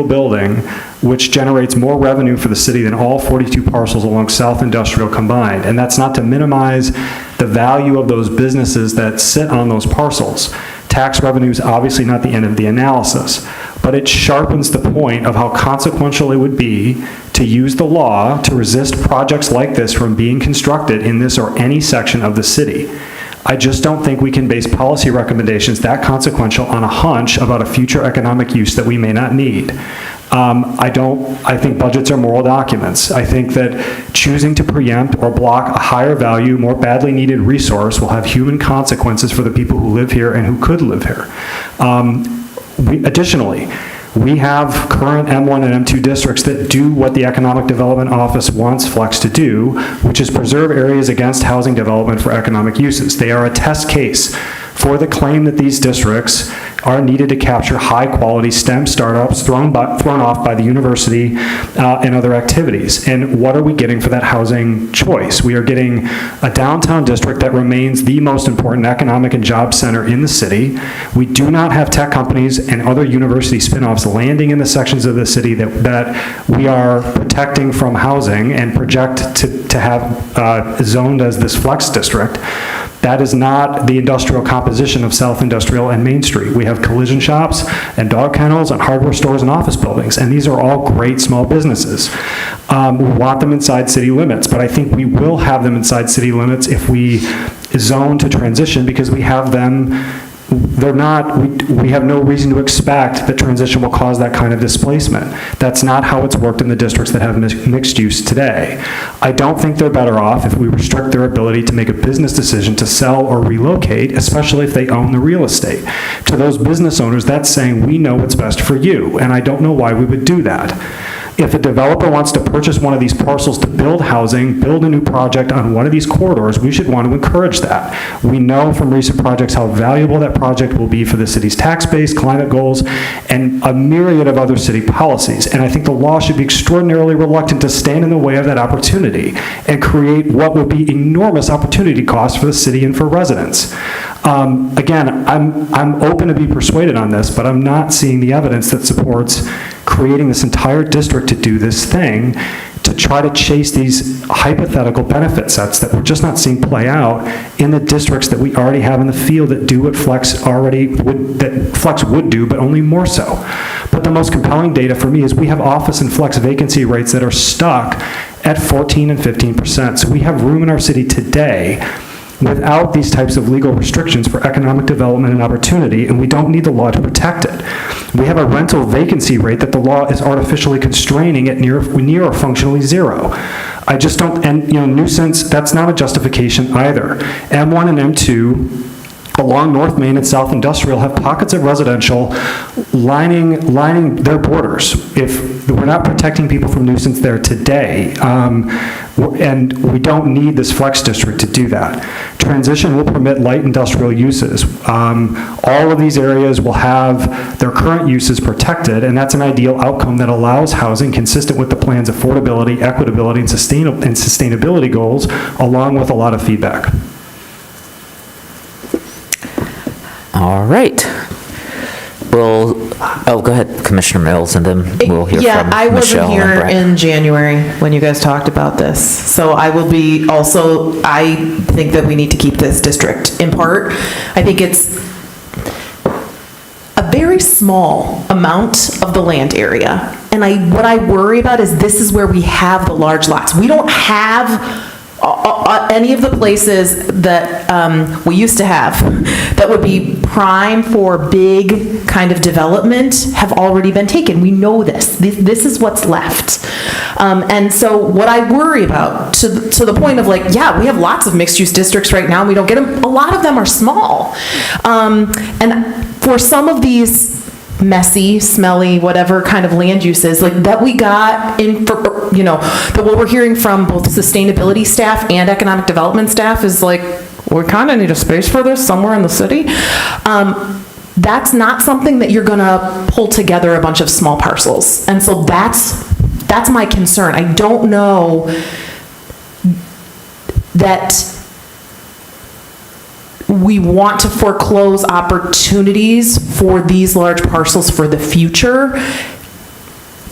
building, which generates more revenue for the city than all 42 parcels along South Industrial combined. And that's not to minimize the value of those businesses that sit on those parcels. Tax revenue is obviously not the end of the analysis, but it sharpens the point of how consequential it would be to use the law to resist projects like this from being constructed in this or any section of the city. I just don't think we can base policy recommendations that consequential on a hunch about a future economic use that we may not need. I think budgets are moral documents. I think that choosing to preempt or block a higher value, more badly needed resource will have human consequences for the people who live here and who could live here. Additionally, we have current M1 and M2 districts that do what the Economic Development Office wants Flex to do, which is preserve areas against housing development for economic uses. They are a test case for the claim that these districts are needed to capture high-quality STEM startups thrown off by the university and other activities. And what are we getting for that housing choice? We are getting a downtown district that remains the most important economic and job center in the city. We do not have tech companies and other university spin-offs landing in the sections of the city that we are protecting from housing and project to have zoned as this flex district. That is not the industrial composition of South Industrial and Main Street. We have collision shops and dog kennels and hardware stores and office buildings, and these are all great small businesses. We want them inside city limits, but I think we will have them inside city limits if we zone to transition because we have them. We have no reason to expect that transition will cause that kind of displacement. That's not how it's worked in the districts that have mixed use today. I don't think they're better off if we restrict their ability to make a business decision to sell or relocate, especially if they own the real estate. To those business owners, that's saying we know what's best for you, and I don't know why we would do that. If a developer wants to purchase one of these parcels to build housing, build a new project on one of these corridors, we should want to encourage that. We know from recent projects how valuable that project will be for the city's tax base, climate goals, and a myriad of other city policies. And I think the law should be extraordinarily reluctant to stand in the way of that opportunity and create what would be enormous opportunity costs for the city and for residents. Again, I'm open to be persuaded on this, but I'm not seeing the evidence that supports creating this entire district to do this thing, to to try to chase these hypothetical benefit sets that we're just not seeing play out in the districts that we already have in the field that do what Flex would do, but only more so. But the most compelling data for me is we have office and Flex vacancy rates that are stuck at 14 and 15%. So we have room in our city today without these types of legal restrictions for economic development and opportunity, and we don't need the law to protect it. We have a rental vacancy rate that the law is artificially constraining at near or functionally zero. I just don't, and nuisance, that's not a justification either. M1 and M2 along North Main and South Industrial have pockets of residential lining their borders. If we're not protecting people from nuisance there today, and we don't need this flex district to do that. Transition will permit light industrial uses. All of these areas will have their current uses protected, and that's an ideal outcome that allows housing consistent with the plan's affordability, equitability, and sustainability goals, along with a lot of feedback. All right. Go ahead, Commissioner Mills, and then we'll hear from Michelle. Yeah, I wasn't and here Brett. in January when you guys talked about this. So I will be also, I think that we need to keep this district in part. I think it's a very small amount of the land area. And what I worry about is this is where we have the large lots. We don't have any of the places that we used to have that would be prime for big kind of development have already been taken. We know this. This is what's left. And so what I worry about, to the point of like, yeah, we have lots of mixed-use districts right now. We don't get them. A lot of them are small. And for some of these messy, smelly, whatever kind of land uses like that we got in, that what we're hearing from both sustainability staff and economic development staff is like, we kind of need a space for this somewhere in the city. That's not something that you're gonna pull together a bunch of small parcels. And so that's my concern. I don't know that we want to foreclose opportunities for these large parcels for the future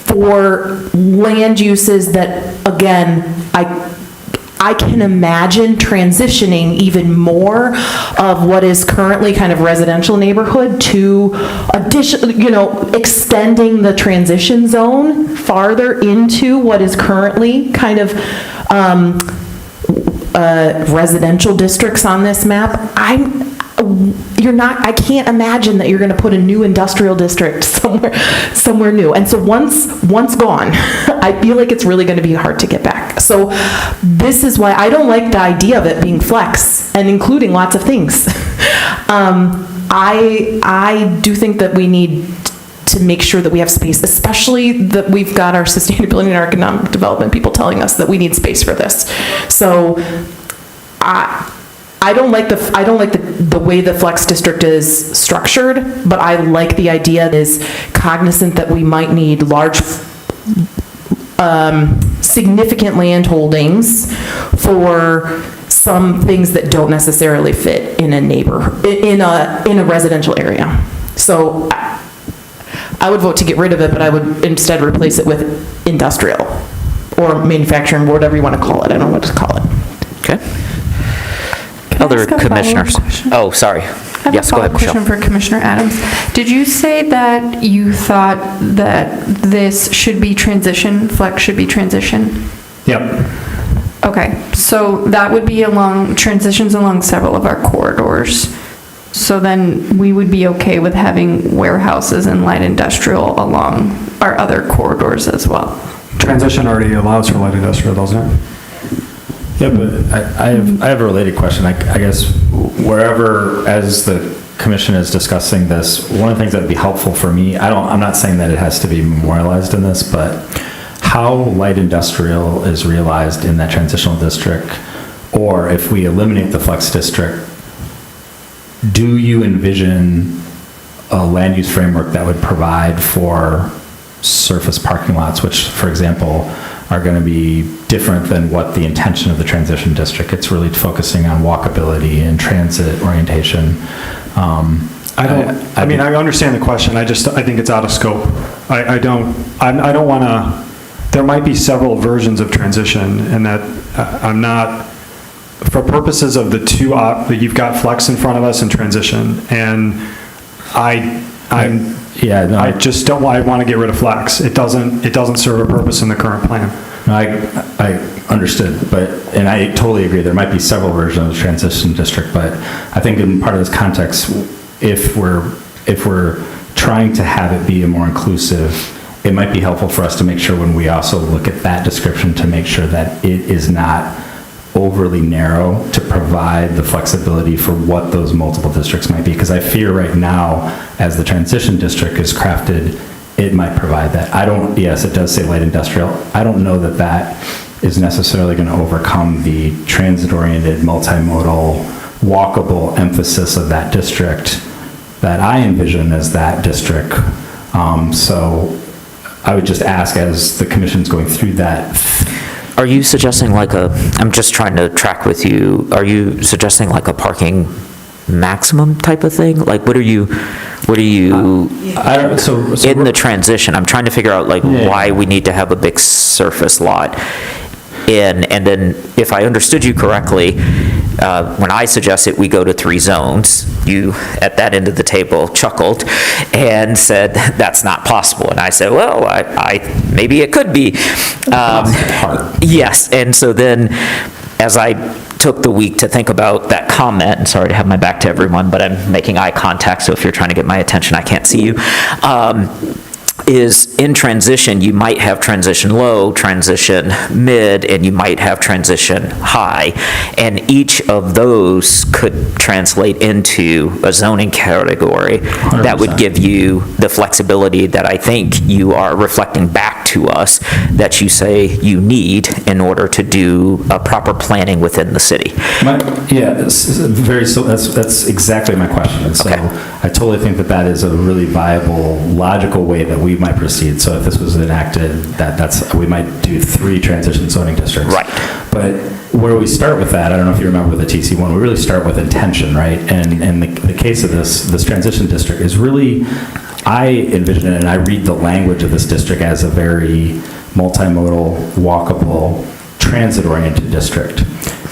for land uses that, again, I can imagine transitioning even more of what is currently kind of residential neighborhood to extending the transition zone farther into what is currently kind of residential districts on this map. I can't imagine that you're going to put a new industrial district somewhere new. And so once gone, I feel like it's really going to be hard to get back. So this is why I don't like the idea of it being flex and including lots of things. I do think that we need to make sure that we have space, especially that we've got our sustainability and our economic development people telling us that we need space for this. So I don't like the way the flex district is structured, but I like the idea that is cognizant that we might need large, significant land holdings for some things that don't necessarily fit in a residential area. So I would vote to get rid of it, but I would instead replace it with industrial or manufacturing, whatever you want to call it. I don't know what to call it. Okay. Other commissioners. Oh, sorry. Yes, go ahead, Michelle. Question for Commissioner Adams. Did you say that you thought that this should be transition, flex should be transition? Yep. Okay, so that would be transitions along several of our corridors. So then we would be okay with having warehouses and light industrial along our other corridors as well. Transition already allows for light industrial, doesn't it? Yeah, but I have a related question. I guess wherever, as the commission is discussing this, one of the things that would be helpful for me, I'm not saying that it has to be memorialized in this, but how light industrial is realized in that transitional district, or if we eliminate the flex district, do you envision a land use framework that would provide for surface parking lots, which, for example, are going to be different than what the intention of the transition district? It's really focusing on walkability and transit orientation. I understand the question. I think it's out of scope. I don't want to there might be several versions of transition, and that I'm not, for purposes of the two, you've got flex in front of us and transition, and I just don't, I want to get rid of flex. It doesn't serve a purpose in the current plan. I understood, and I totally agree, there might be several versions of the transition district, but I think in part of this context, if we're trying to have it be a more inclusive, it might be helpful for us to make sure when we also look at that description to make sure that it is not overly narrow to provide the flexibility for what those multiple districts might be. Because I fear right now, as the transition district is crafted, it might provide that. Yes, it does say light industrial. I don't know that that is necessarily going to overcome the transit-oriented, multimodal, walkable emphasis of that district that I envision as that district. So I would just ask, as the commission's going through that. Are you suggesting I'm just trying to track with you, are you suggesting like a parking maximum type of thing? Like what are you in the transition? I'm trying to figure out why we need to have a big surface lot. And then if I understood you correctly, when I suggested we go to 3 zones, you at that end of the table chuckled and said that's not possible. And I said, well, maybe it could be. Yes, and so then as I took the week to think about that comment, and sorry to have my back to everyone, but I'm making eye contact, so if you're trying to get my attention, I can't see you. Is in transition, you might have transition low, transition mid, and you might have transition high. And each of those could translate into a zoning category 100%. That would give you the flexibility that I think you are reflecting back to us that you say you need in order to do a proper planning within the city. That's exactly my question. And so I totally think that is a really viable, logical way that we might proceed. So if this was enacted, we might do 3 transition zoning districts. Right. But where we start with that, I don't know if you remember the TC1, we really start with intention, right? And the case of this transition district is really, I envision it and I read the language of this district as a very multimodal, walkable, transit-oriented district.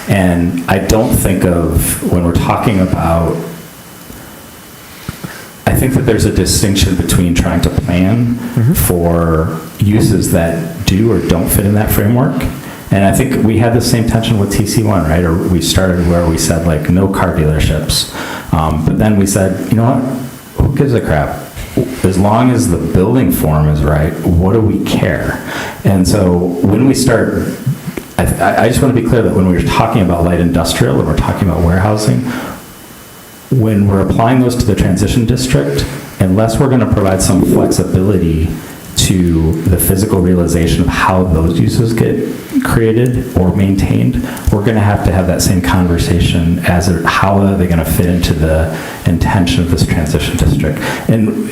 And I don't think of, when we're talking about, I think that there's a distinction between trying to plan for uses that do or don't fit in that framework. And I think we had the same tension with TC1, right? Or we started where we said no car dealerships. But then we said, you know what, who gives a crap? As long as the building form is right, what do we care? And so when we start, I just want to be clear that when we're talking about light industrial and we're talking about warehousing, when we're applying those to the transition district, unless we're going to provide some flexibility to the physical realization of how those uses get created or maintained, we're going to have that same conversation as how are they going to fit into the intention of this transition district. And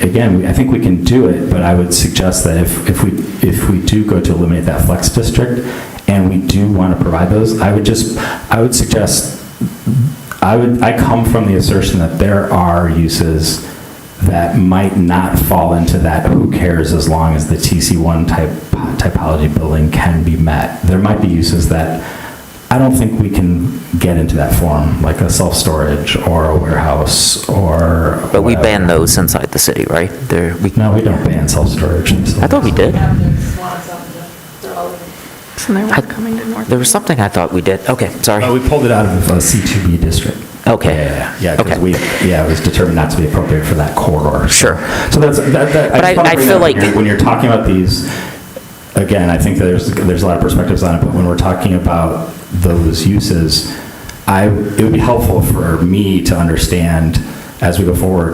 again, I think we can do it, but I would suggest that if we do go to eliminate that flex district and we do want to provide those, I would suggest, I come from the assertion that there are uses that might not fall into that who cares as long as the TC1 typology building can be met. There might be uses that I don't think we can get into that form, like a self-storage or a warehouse or But we ban those inside the city, right? No, we don't ban self-storage. I thought we did. There was something I thought we did. Okay, sorry. We pulled it out of a C2B district. Okay. Yeah, because it was determined not to be appropriate for that corridor. Sure. So I feel like when you're talking about these, again, I think there's a lot of perspectives on it, but when we're talking about those uses, it would be helpful for me to understand as we go forward.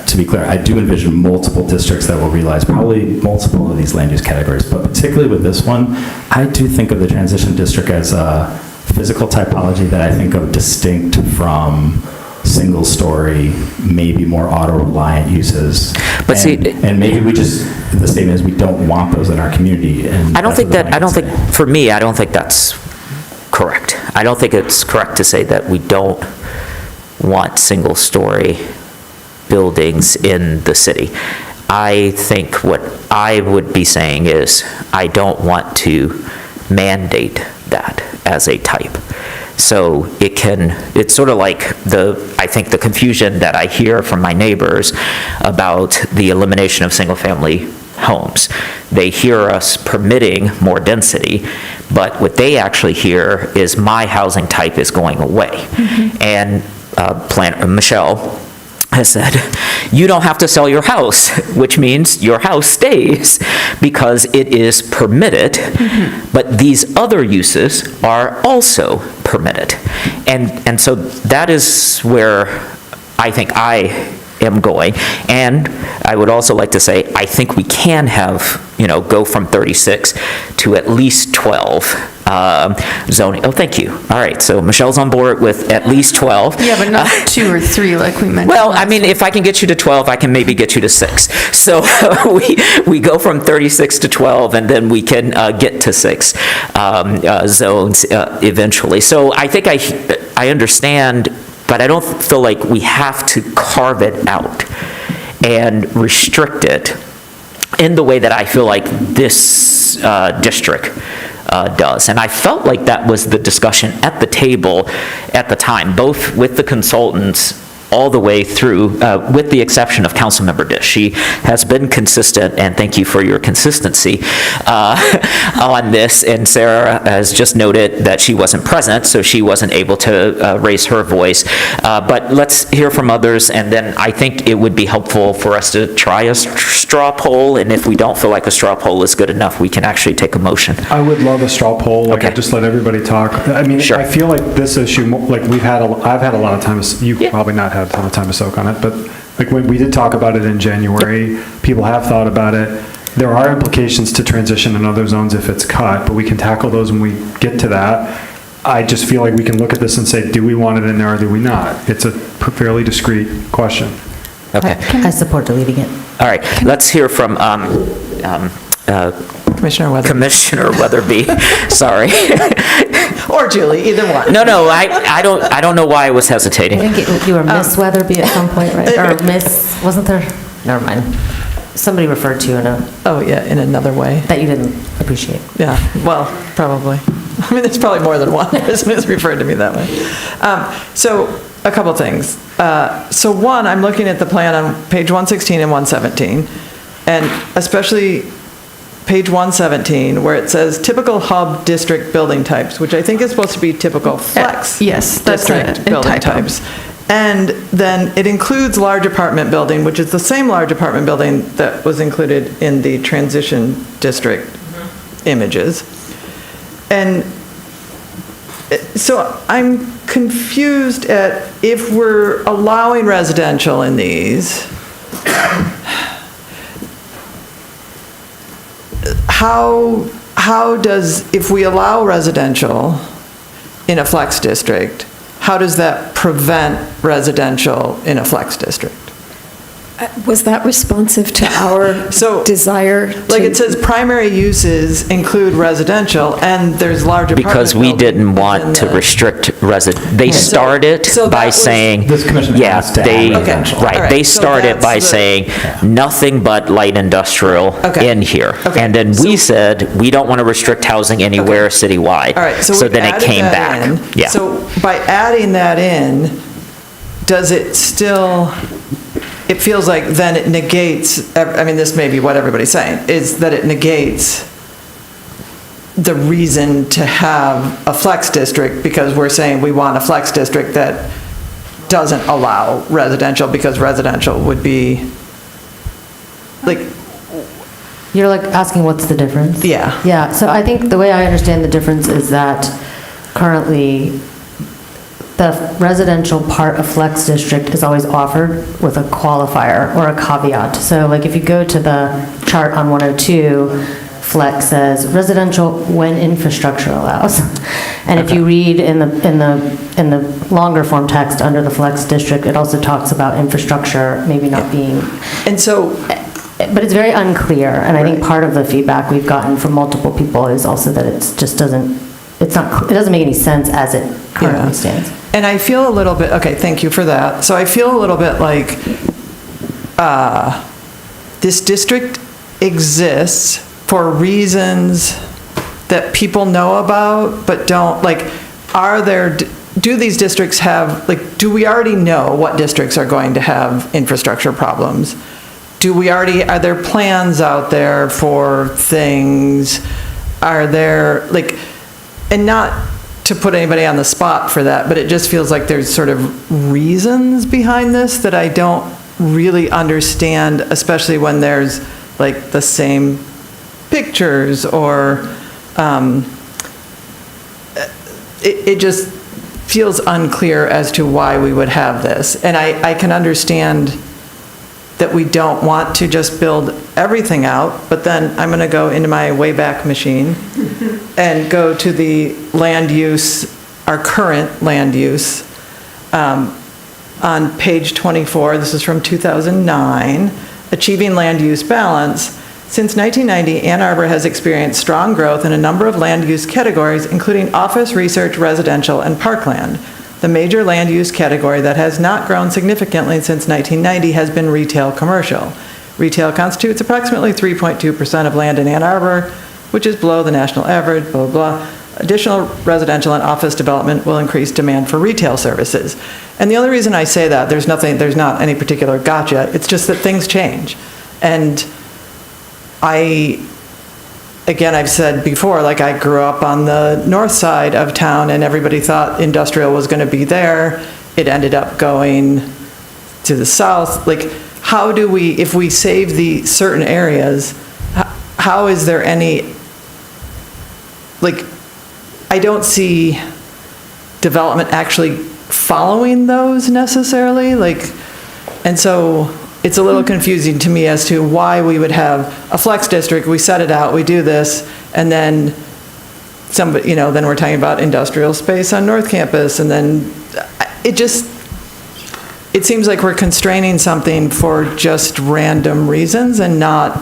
To be clear, I do envision multiple districts that will realize probably multiple of these land use categories, but particularly with this one, I do think of the transition district as a physical typology that I think of distinct from single story, maybe more auto-reliant uses. But and maybe we just, the statement is we don't want those in our community. And I don't think that's correct. I don't think it's correct to say that we don't want single story buildings in the city. I think what I would be saying is, I don't want to mandate that as a type. So it's sort of like I think the confusion that I hear from my neighbors about the elimination of single-family homes. They hear us permitting more density, but what they actually hear is my housing type is going away. And Michelle has said, you don't have to sell your house, which means your house stays because it is permitted, but these other uses are also permitted. And so that is where I think I am going. And I would also like to say, I think we can have, go from 36 to at least 12 zoning. Oh, thank you. All right, so Michelle's on board with at least 12. Yeah, but not 2 or 3 like we mentioned. Well, I mean, if I can get you to 12, I can maybe get you to 6. So we go from 36 to 12, and then we can get to 6 zones eventually. So I think I understand, but I don't feel like we have to carve it out and restrict it in the way that I feel like this district does. And I felt like that was the discussion at the table at the time, both with the consultants all the way through, with the exception of Councilmember Dish. She has been consistent, and thank you for your consistency on this. And Sarah has just noted that she wasn't present, so she wasn't able to raise her voice. But let's hear from others, and then I think it would be helpful for us to try a straw poll, and if we don't feel like a straw poll is good enough, we can actually take a motion. I would love a straw poll, Okay. just let everybody talk. I mean, Sure. I feel like this issue, I've had a lot of time, you've probably not had a ton of time to soak on it, but like when we did talk about it in January, people have thought about it. There are implications to transition in other zones if it's cut, but we can tackle those when we get to that. I just feel like we can look at this and say, do we want it in there or do we not? It's a fairly discreet question. Okay. I support deleting it. All right, let's hear from Commissioner Weatherby. Sorry. Or Julie, either one. No, I don't know why I was hesitating. I think you were Miss Weatherby at some point, right? Or Miss, wasn't there? Never mind. Somebody referred to you in in another way. That you didn't appreciate. Yeah, well, probably. I mean, there's probably more than one person who's referred to me that way. So a couple things. So one, I'm looking at the plan on page 116 and 117, and especially page 117, where it says typical hub district building types, which I think is supposed to be typical flex Yes, that's district a building typo. types. And then it includes large apartment building, which is the same large apartment building that was included in the transition district images. And so I'm confused at if we're allowing residential in these, how does, if we allow residential in a flex district, how does that prevent residential in a flex district? Was that responsive to our desire? Like it says, primary uses include residential, and there's large apartment Because we buildings didn't want to restrict they started by saying, This commission has to add residential. All right, they so started that's by the- saying nothing but light industrial in here. And then we said, we don't want to restrict housing anywhere citywide. All right, so we then it added came that back. in. Yeah. So by adding that in, does it still, it feels like then it negates, I mean, this may be what everybody's saying, is that it negates the reason to have a flex district, because we're saying we want a flex district that doesn't allow residential, because residential would be, like, You're like asking what's the difference? Yeah. Yeah, so I think the way I understand the difference is that currently the residential part of flex district is always offered with a qualifier or a caveat. So like if you go to the chart on 102, flex says residential when infrastructure allows. And if you read in the longer form text under the flex district, it also talks about infrastructure maybe not being. And so, but it's very unclear, and I think part of the feedback we've gotten from multiple people is also that it just doesn't make any sense as it currently stands. And I feel a little bit, okay, thank you for that. So I feel a little bit like, this district exists for reasons that people know about but don't, like, do these districts have, like, do we already know what districts are going to have infrastructure problems? Are there plans out there for things? Are there, like, and not to put anybody on the spot for that, but it just feels like there's sort of reasons behind this that I don't really understand, especially when there's, like, the same pictures or, it just feels unclear as to why we would have this. And I can understand that we don't want to just build everything out, but then I'm going to go into my Wayback Machine and go to the land use, our current land use, on page 24. This is from 2009, Achieving Land Use Balance. Since 1990, Ann Arbor has experienced strong growth in a number of land use categories, including office, research, residential, and parkland. The major land use category that has not grown significantly since 1990 has been retail commercial. Retail constitutes approximately 3.2% of land in Ann Arbor, which is below the national average, blah, blah, blah. Additional residential and office development will increase demand for retail services. And the only reason I say that, there's not any particular gotcha, it's just that things change. And again, I've said before, like, I grew up on the north side of town and everybody thought industrial was going to be there. It ended up going to the south. Like, how do we, if we save the certain areas, how is there any, like, I don't see development actually following those necessarily, like, and so it's a little confusing to me as to why we would have a flex district, we set it out, we do this, and then somebody, then we're talking about industrial space on North Campus, and then it seems like we're constraining something for just random reasons and not,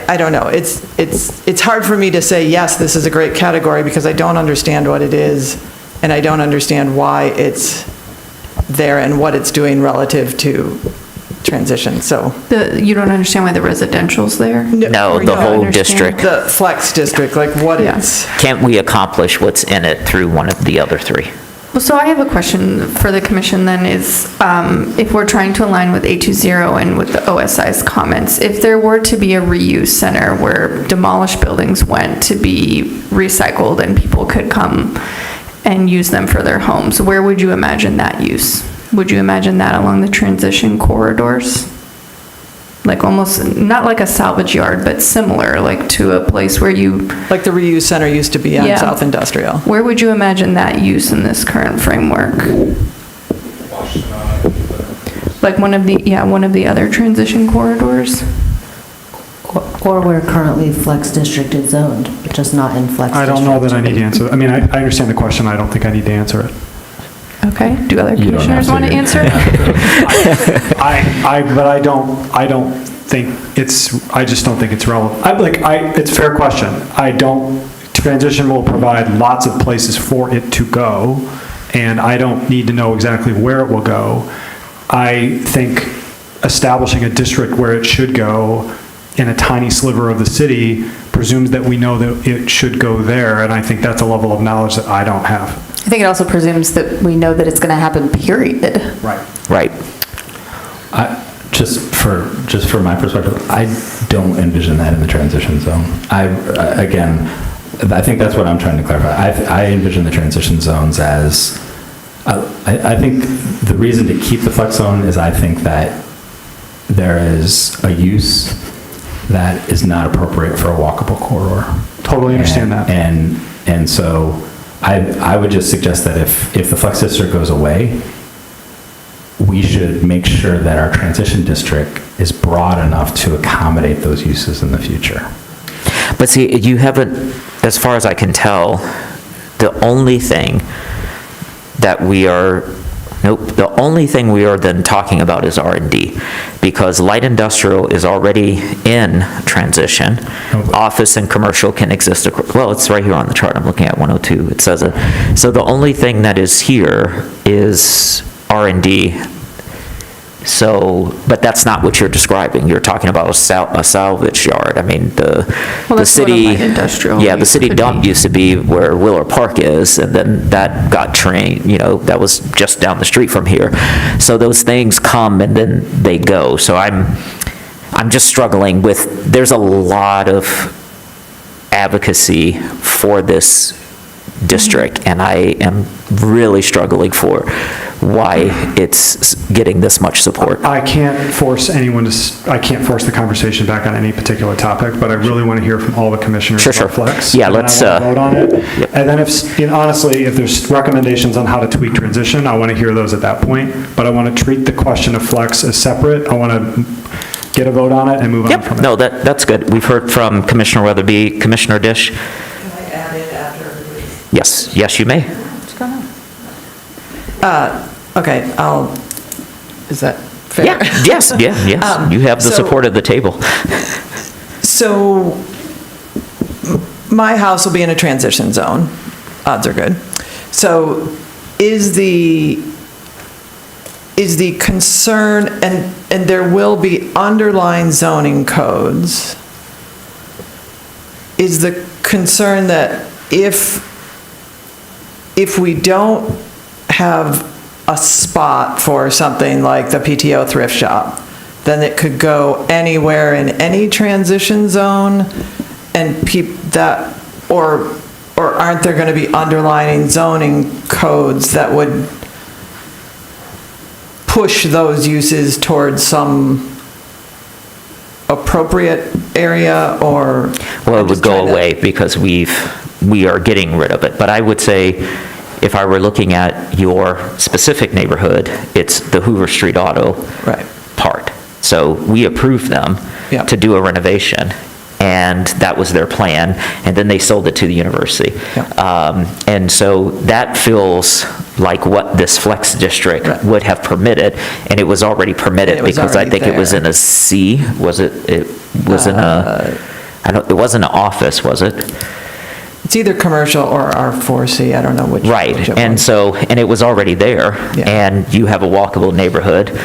I don't know. It's hard for me to say, yes, this is a great category because I don't understand what it is, and I don't understand why it's there and what it's doing relative to transition, so. You don't understand why the residential's there? No, the whole district. The flex district, like what it's. Can't we accomplish what's in it through one of the other three? Well, so I have a question for the commission then is, if we're trying to align with 820 and with the OSI's comments, if there were to be a reuse center where demolished buildings went to be recycled and people could come and use them for their homes, where would you imagine that use? Would you imagine that along the transition corridors? Like almost, not like a salvage yard, but similar, like to a place where you... Like the reuse center used to be on South Industrial. Where would you imagine that use in this current framework? Like one of the other transition corridors? Or where currently flex district is zoned, just not in flex district. I don't know that I need to answer. I mean, I understand the question. I don't think I need to answer it. Okay. Do other commissioners want to answer? But I don't think it's. I just don't think it's relevant. It's a fair question. Transition will provide lots of places for it to go, and I don't need to know exactly where it will go. I think establishing a district where it should go in a tiny sliver of the city presumes that we know that it should go there, and I think that's a level of knowledge that I don't have. I think it also presumes that we know that it's going to happen, period. Right. Just for my perspective, I don't envision that in the transition zone. I think that's what I'm trying to clarify. I envision the transition zones as, I think the reason to keep the flex zone is I think that there is a use that is not appropriate for a walkable corridor. Totally understand that. And so I would just suggest that if the flex district goes away, we should make sure that our transition district is broad enough to accommodate those uses in the future. But see, you haven't, as far as I can tell, the only thing we are then talking about is R&D, because light industrial is already in transition. Office and commercial can exist, well, it's right here on the chart, I'm looking at 102, it says it. So the only thing that is here is R&D So, but that's not what you're describing. You're talking about a salvage yard. I mean, the that's city. what a light industrial Yeah, the use city could dump be. used to be where Wheeler Park is, and then that got trained, that was just down the street from here. So those things come and then they go. So I'm just struggling with, there's a lot of advocacy for this district, and I am really struggling for why it's getting this much support. I can't force anyone I can't force the conversation back on any particular topic, but I really want to hear from all the commissioners about Flex. Yeah, and let's I want to vote on it. Yep. And then honestly, if there's recommendations on how to tweak transition, I want to hear those at that point, but I want to treat the question of Flex as separate. I want to get a vote on it and move on from it. No, that's good. We've heard from Commissioner Weatherby. Commissioner Dish? Can I add in after everybody? Yes, you may. What's going on? Okay, is that fair? Yeah, yes. You have the support of the table. So my house will be in a transition zone. Odds are good. So is the concern, and there will be underlying zoning codes, is the concern that if we don't have a spot for something like the PTO thrift shop, then it could go anywhere in any transition zone, and or aren't there going to be underlying zoning codes that would push those uses towards some appropriate area, or? Well, it would go away because we are getting rid of it. But I would say, if I were looking at your specific neighborhood, it's the Hoover Street Auto part. So we approved them to do a renovation, and that was their plan, and then they sold it to the university. And so that feels like what this Flex district would have permitted, and it was already permitted because I think it was in a C, was it? It was in a, it wasn't an office, was it? It's either commercial or R4C, I don't know which. Right, and so, and it was already there, and you have a walkable neighborhood.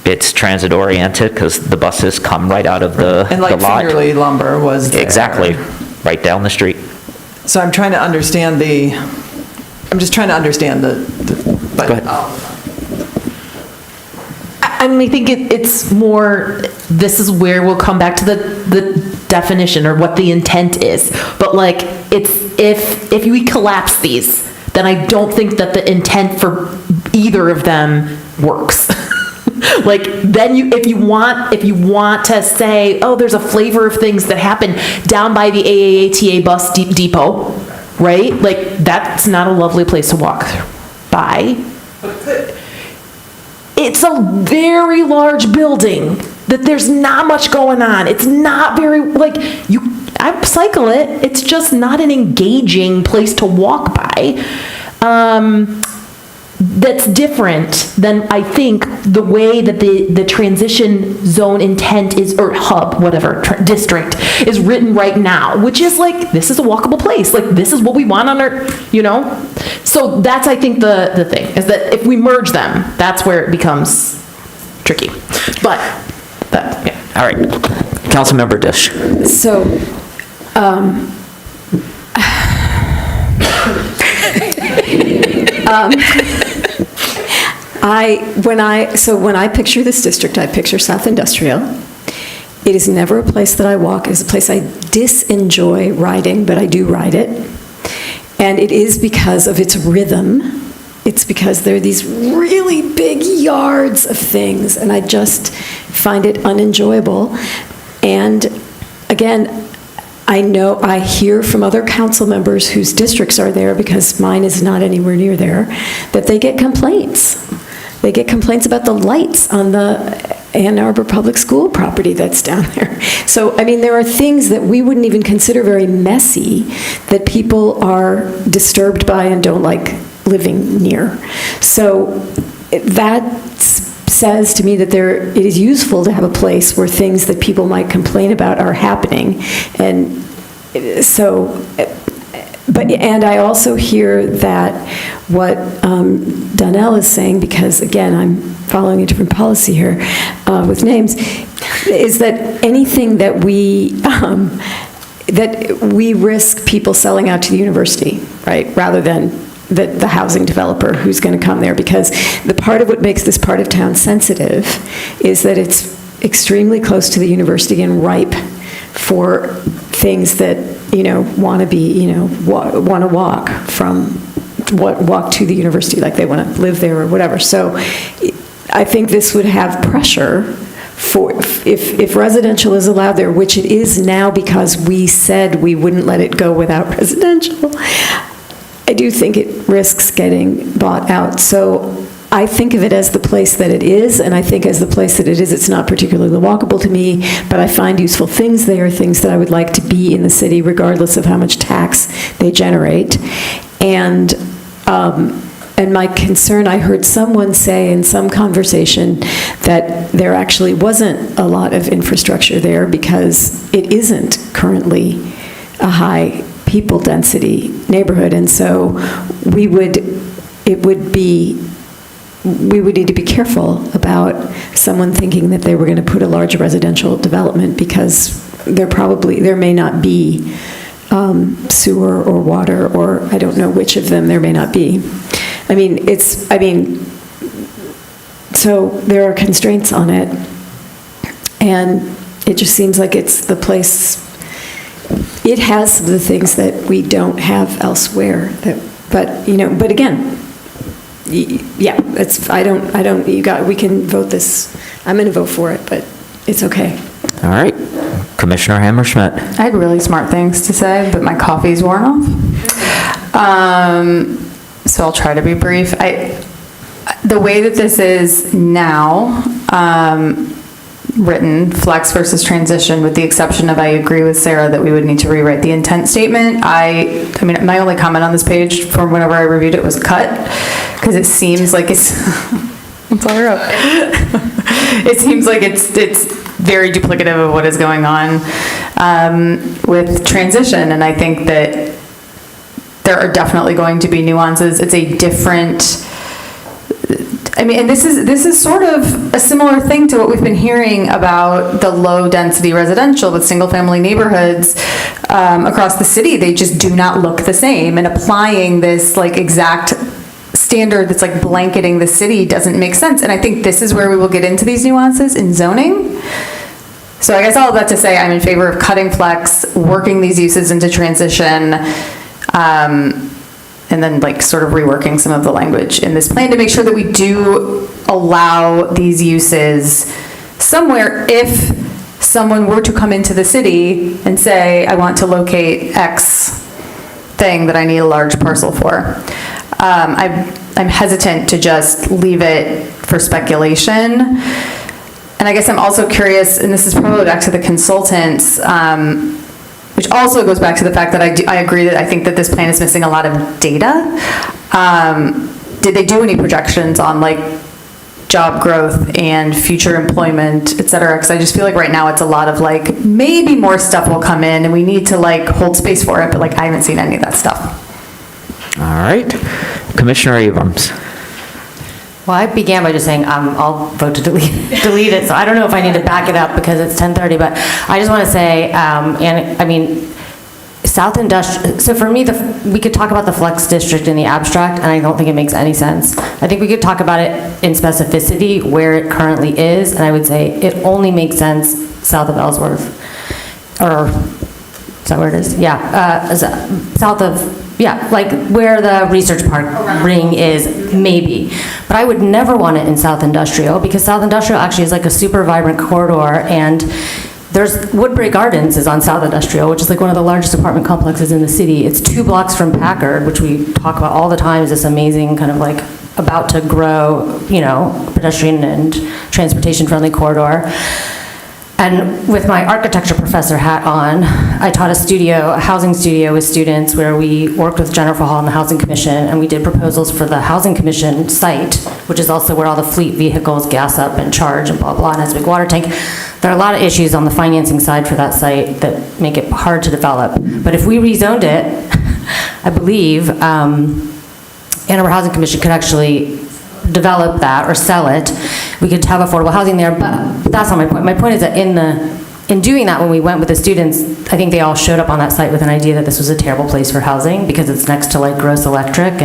It's transit-oriented because the buses come right out of the lot. And like Fingerly Lumber was there. Exactly, right down the street. So I'm trying to understand Go ahead. I mean, I think it's more, this is where we'll come back to the definition or what the intent is. But like, if we collapse these, then I don't think that the intent for either of them works. Like, then if you want to say, oh, there's a flavor of things that happen down by the AAATA bus depot, right? Like, that's not a lovely place to walk by. It's a very large building that there's not much going on. It's not very, I cycle it. It's just not an engaging place to walk by. That's different than, I think, the way that the transition zone intent is, or hub, whatever, district is written right now, which is like, this is a walkable place. Like, this is what we want on our, So that's, I think, the thing, is that if we merge them, that's where it becomes tricky. But, yeah. All right. Councilmember Dish. So, when I picture this district, I picture South Industrial. It is never a place that I walk. It is a place I disenjoy riding, but I do ride it. And it is because of its rhythm. It's because there are these really big yards of things, and I just find it unenjoyable. And again, I hear from other council members whose districts are there, because mine is not anywhere near there, that they get complaints. They get complaints about the lights on the Ann Arbor Public School property that's down there. So, I mean, there are things that we wouldn't even consider very messy that people are disturbed by and don't like living near. So that says to me that it is useful to have a place where things that people might complain about are happening. And so And I also hear that what Donnell is saying, because again, I'm following a different policy here with names, is that anything that we risk people selling out to the university, right, rather than the housing developer who's going to come there, because the part of what makes this part of town sensitive is that it's extremely close to the university and ripe for things that, want to be, want to walk to the university, like they want to live there or whatever. So I think this would have pressure for, if residential is allowed there, which it is now because we said we wouldn't let it go without residential, I do think it risks getting bought out. So I think of it as the place that it is, and I think as the place that it is, it's not particularly walkable to me, but I find useful things there, things that I would like to be in the city regardless of how much tax they generate. And my concern, I heard someone say in some conversation that there actually wasn't a lot of infrastructure there because it isn't currently a high people density neighborhood, and so we would need to be careful about someone thinking that they were going to put a large residential development because there may not be sewer or water, or I don't know which of them there may not be. So there are constraints on it, and it just seems like it's the place. It has some of the things that we don't have elsewhere. But again, yeah, we can vote this. I'm going to vote for it, but it's okay. All right. Commissioner Hammerschmidt. I had really smart things to say, but my coffee's worn off. So I'll try to be brief. The way that this is now written, flex versus transition, with the exception of I agree with Sarah that we would need to rewrite the intent statement. I mean, my only comment on this page from whenever I reviewed it was cut, because it seems like it's that's all I wrote. It seems like it's very duplicative of what is going on with transition, and I think that there are definitely going to be nuances. It's a different, and this is sort of a similar thing to what we've been hearing about the low-density residential with single-family neighborhoods across the city. They just do not look the same, and applying this exact standard that's blanketing the city doesn't make sense. And I think this is where we will get into these nuances in zoning. So I guess all of that to say I'm in favor of cutting flex, working these uses into transition, and then sort of reworking some of the language in this plan to make sure that we do allow these uses somewhere if someone were to come into the city and say, I want to locate X thing that I need a large parcel for. I'm hesitant to just leave it for speculation. And I guess I'm also curious, and this is probably back to the consultants, which also goes back to the fact that I agree that I think that this plan is missing a lot of data. Did they do any projections on job growth and future employment, et cetera? Because I just feel right now it's a lot of maybe more stuff will come in and we need to hold space for it, but I haven't seen any of that stuff. All right. Commissioner Abrams. Well, I began by just saying I'll vote to delete it, so I don't know if I need to back it up because it's 10:30, but I just want to say, South Industrial, so for me, we could talk about the flex district in the abstract, and I don't think it makes any sense. I think we could talk about it in specificity where it currently is, and I would say it only makes sense south of Ellsworth, or is that where it is? Yeah, south of, where the research park ring is, maybe. But I would never want it in South Industrial, because South Industrial actually is a super vibrant corridor, and there's Woodbury Gardens is on South Industrial, which is one of the largest apartment complexes in the city. It's 2 blocks from Packard, which we talk about all the time as this amazing kind of about to grow, pedestrian and transportation friendly corridor. And with my architecture professor hat on, I taught a housing studio with students where we worked with Jennifer Hall and the Housing Commission, and we did proposals for the Housing Commission site, which is also where all the fleet vehicles gas up and charge and blah, blah, and has a big water tank. There are a lot of issues on the financing side for that site that make it hard to develop. But if we rezoned it I believe, Ann Arbor Housing Commission could actually develop that or sell it. We could have affordable housing there, but that's not my point. My point is that in doing that, when we went with the students, I think they all showed up on that site with an idea that this was a terrible place for housing because it's next to like gross electric,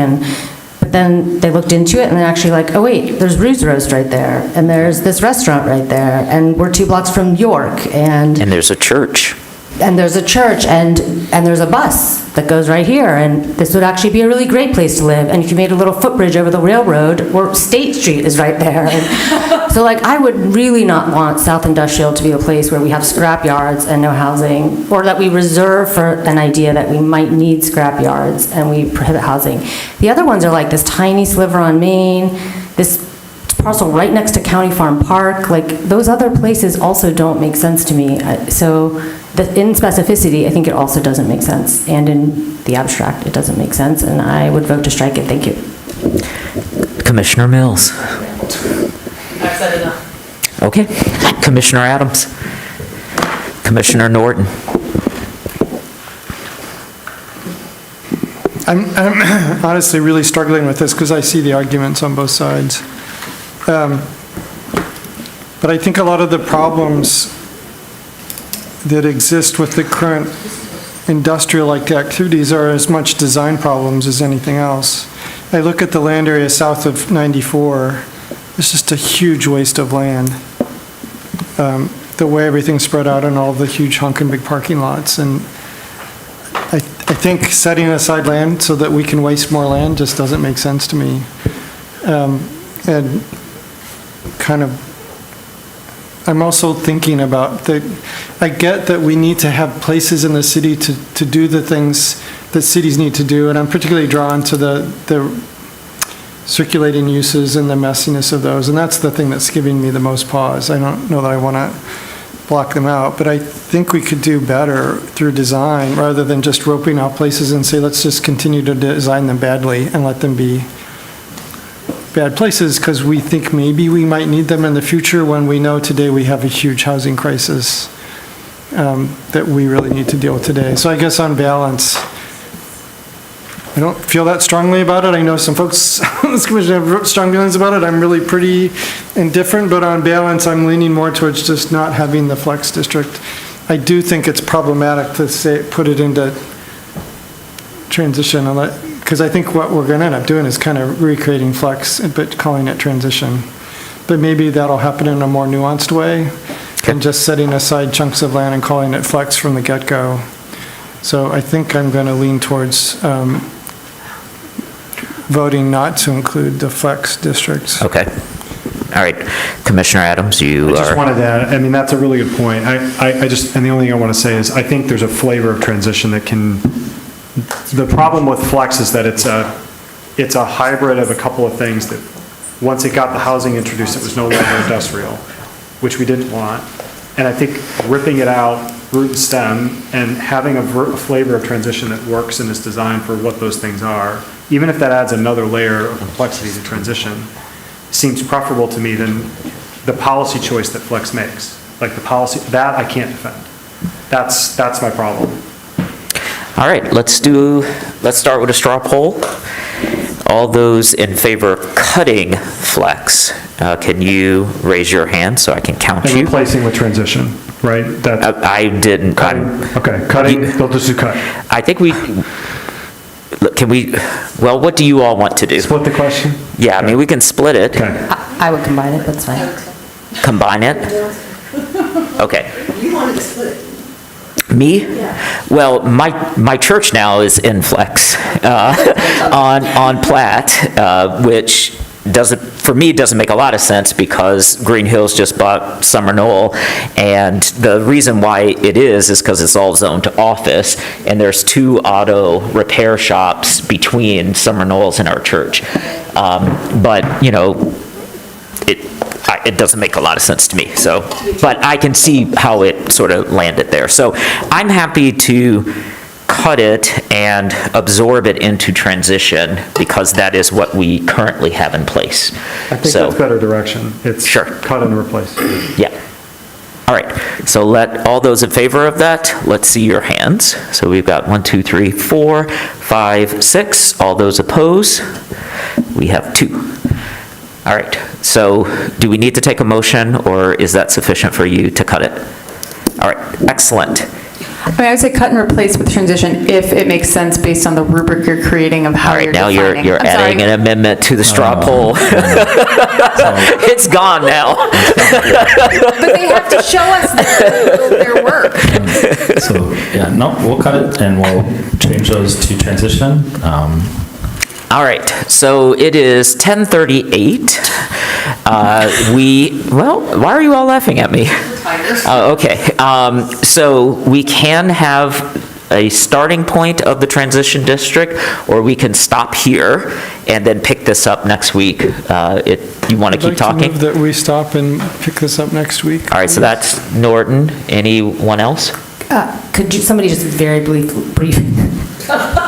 but then they looked into it and they're actually like, oh wait, there's Rue's Roast right there, and there's this restaurant right there, and we're 2 blocks from York, and there's a church. And there's a church, and there's a bus that goes right here, and this would actually be a really great place to live. And if you made a little footbridge over the railroad, or State Street is right there. And so like, I would really not want South Industrial to be a place where we have scrap yards and no housing, or that we reserve for an idea that we might need scrap yards and we prohibit housing. The other ones are like this tiny sliver on Main, this parcel right next to County Farm Park. Like, those other places also don't make sense to me. So in specificity, I think it also doesn't make sense. And in the abstract, it doesn't make sense. And I would vote to strike it. Thank you. Commissioner Mills. I've said enough. Okay. Commissioner Adams. Commissioner Norton. I'm honestly really struggling with this because I see the arguments on both sides. But I think a lot of the problems that exist with the current industrial-like activities are as much design problems as anything else. I look at the land area south of 94, it's just a huge waste of land. The way everything's spread out on all the huge honking big parking lots. And I think setting aside land so that we can waste more land just doesn't make sense to me. And kind of, I'm also thinking about I get that we need to have places in the city to do the things that cities need to do, and I'm particularly drawn to the circulating uses and the messiness of those, and that's the thing that's giving me the most pause. I don't know that I want to block them out, but I think we could do better through design rather than just roping out places and say, let's just continue to design them badly and let them be bad places because we think maybe we might need them in the future when we know today we have a huge housing crisis that we really need to deal with today. So I guess on balance, I don't feel that strongly about it. I know some folks on this commission have strong feelings about it. I'm really pretty indifferent, but on balance, I'm leaning more towards just not having the flex district. I do think it's problematic to say, put it into transition, because I think what we're going to end up doing is kind of recreating flex, but calling it transition. But maybe that'll happen in a more nuanced way than just setting aside chunks of land and calling it flex from the get-go. So I think I'm going to lean towards voting not to include the flex districts. Okay. All right. Commissioner Adams, you I just are... wanted to add, I mean, that's a really good point. I just, and the only thing I want to say is I think there's a flavor of transition that can, the problem with flex is that it's a hybrid of a couple of things that once it got the housing introduced, it was no longer industrial, which we didn't want. And I think ripping it out, root and stem, and having a flavor of transition that works and is designed for what those things are, even if that adds another layer of complexity to transition, seems preferable to me than the policy choice that flex makes. Like the policy, that I can't defend. That's my problem. All right, let's start with a straw poll. All those in favor of cutting flex, can you raise your hand so I can count And you? replacing with transition, right? I didn't. Okay, cutting, they'll just do cut. I think well, what do you all want to do? Split the question? Yeah, I mean, we can split it. Okay. I would combine it, that's fine. Combine it? Okay. You wanted to split it. Me? Well, my church now is in flex on Platt, which for me doesn't make a lot of sense because Green Hills just bought Summer Knoll, and the reason why it is because it's all zoned to office, and there's 2 auto repair shops between Summer Knolls and our church. But, you know, it doesn't make a lot of sense to me. So, but I can see how it sort of landed there. So I'm happy to cut it and absorb it into transition because that is what we currently have in place. I think that's better direction. It's sure. Cut and replace. Yeah. All right, so let all those in favor of that, let's see your hands. So we've got 1, 2, 3, 4, 5, 6. All those opposed? We have 2. All right, so do we need to take a motion, or is that sufficient for you to cut it? All right, excellent. I mean, I would say cut and replace with transition if it makes sense based on the rubric you're creating of how you're Now defining. you're I'm adding sorry. an amendment to the straw poll. It's gone now. But they have to show us their work. So, yeah, no, we'll cut it and we'll change those to transition. All right, so it is 10:38. Why are you all laughing at me? Okay, so we can have a starting point of the transition district, or we can stop here and then pick this up next week. You want to keep talking? I'd like to move that we stop and pick this up next week. All right, so that's Norton. Anyone else? Could somebody just very brief,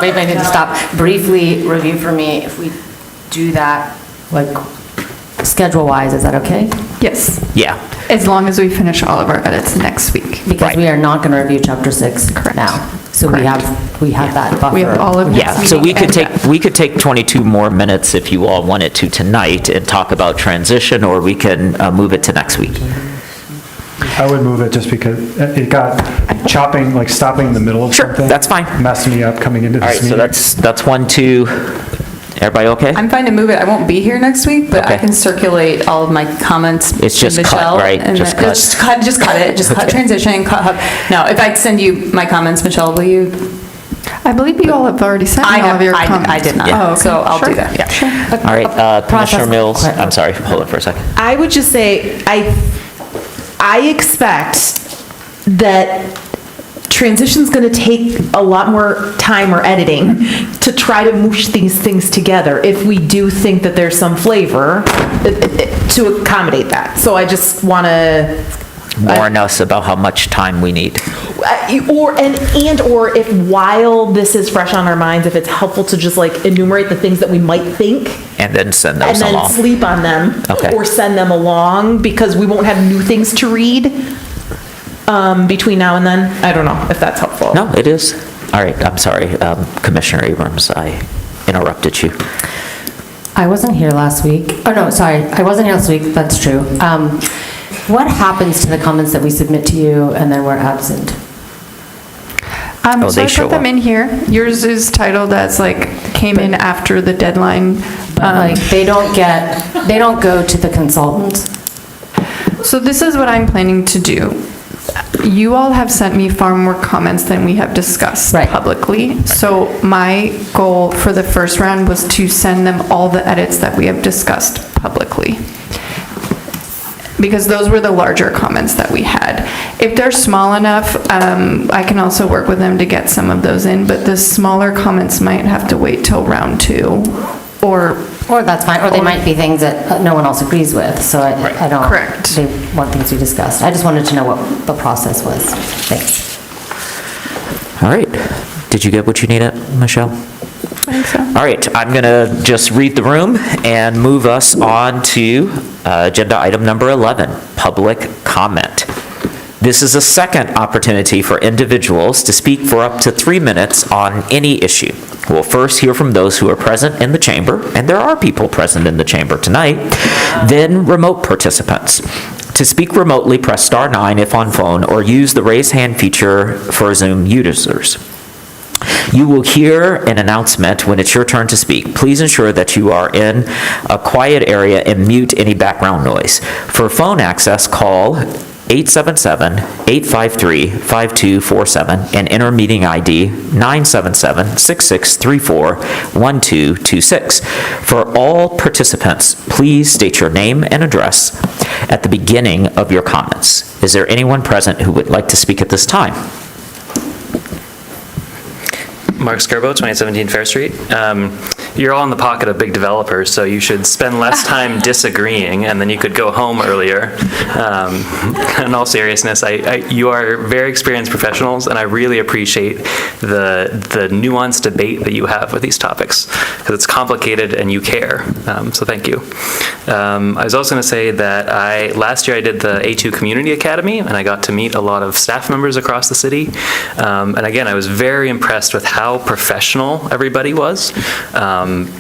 maybe I need to stop, briefly review for me if we do that, like, schedule-wise, is that okay? Yes. Yeah. As long as we finish all of our edits next week. Because we are not going to review Chapter 6 now. So we have that buffer. We have all of Yeah, so we could take 22 more minutes if you all wanted to tonight and talk about transition, or we can move it to next week. I would move it just because it got chopping, like stopping in the middle of something. That's fine. Messed me up coming into this meeting. All right, so that's 1, 2. Everybody okay? I'm fine to move it. I won't be here next week, but I Okay. can circulate all of my comments. It's just to cut, Michelle, right? and Just then- cut. Just cut it. Just cut transition, cut hub. Now, if I send you my comments, Michelle, will you? I believe you all have already sent me all of your comments. I did not. Oh, okay. So I'll Sure. do that, yeah. All right, Commissioner Mills, I'm sorry, hold on for a second. I would just say, I expect that transition's going to take a lot more time or editing to try to mush these things together if we do think that there's some flavor to accommodate that. So I just want to... Warn us about how much time we need. Or if while this is fresh on our minds, if it's helpful to just like enumerate the things that we might think And then send and those then along. sleep on them Okay. or send them along because we won't have new things to read between now and then. I don't know if that's helpful. No, it is. All right, I'm sorry, Commissioner Abrams, I interrupted you. I wasn't here last week. Oh, no, sorry. I wasn't here last week. That's true. What happens to the comments that we submit to you and then we're absent? Oh, So they I show put them up. in here. Yours is titled as like, came in after the deadline. Like, they don't go to the consultant? So this is what I'm planning to do. You all have sent me far more comments than we have discussed publicly. So my goal for the first round was to send them all the edits that we have discussed publicly, because those were the larger comments that we had. If they're small enough, I can also work with them to get some of those in, but the smaller comments might have to wait till round 2, or that's fine, or they might be things that no one else agrees with, so I don't. Correct. They want things we discussed. I just wanted to know what the process was. Thanks. All right, did you get what you needed, Michelle? I think so. All right, I'm going to just read the room and move us on to agenda item number 11, public comment. This is a second opportunity for individuals to speak for up to 3 minutes on any issue. We'll first hear from those who are present in the chamber, and there are people present in the chamber tonight, then remote participants. To speak remotely, press star 9 if on phone, or use the raise hand feature for Zoom users. You will hear an announcement when it's your turn to speak. Please ensure that you are in a quiet area and mute any background noise. For phone access, call 877-853-5247 and enter meeting ID 977-6634-1226. For all participants, please state your name and address at the beginning of your comments. Is there anyone present who would like to speak at this time? Mark Skirbo, 2017 Fair Street. you're all in the pocket of big developers, so you should spend less time disagreeing, and then you could go home earlier. In all seriousness, you are very experienced professionals, and I really appreciate the nuanced debate that you have with these topics, because it's complicated and you care. So thank you. I was also going to say that last year I did the A2 Community Academy, and I got to meet a lot of staff members across the city. And again, I was very impressed with how professional everybody was.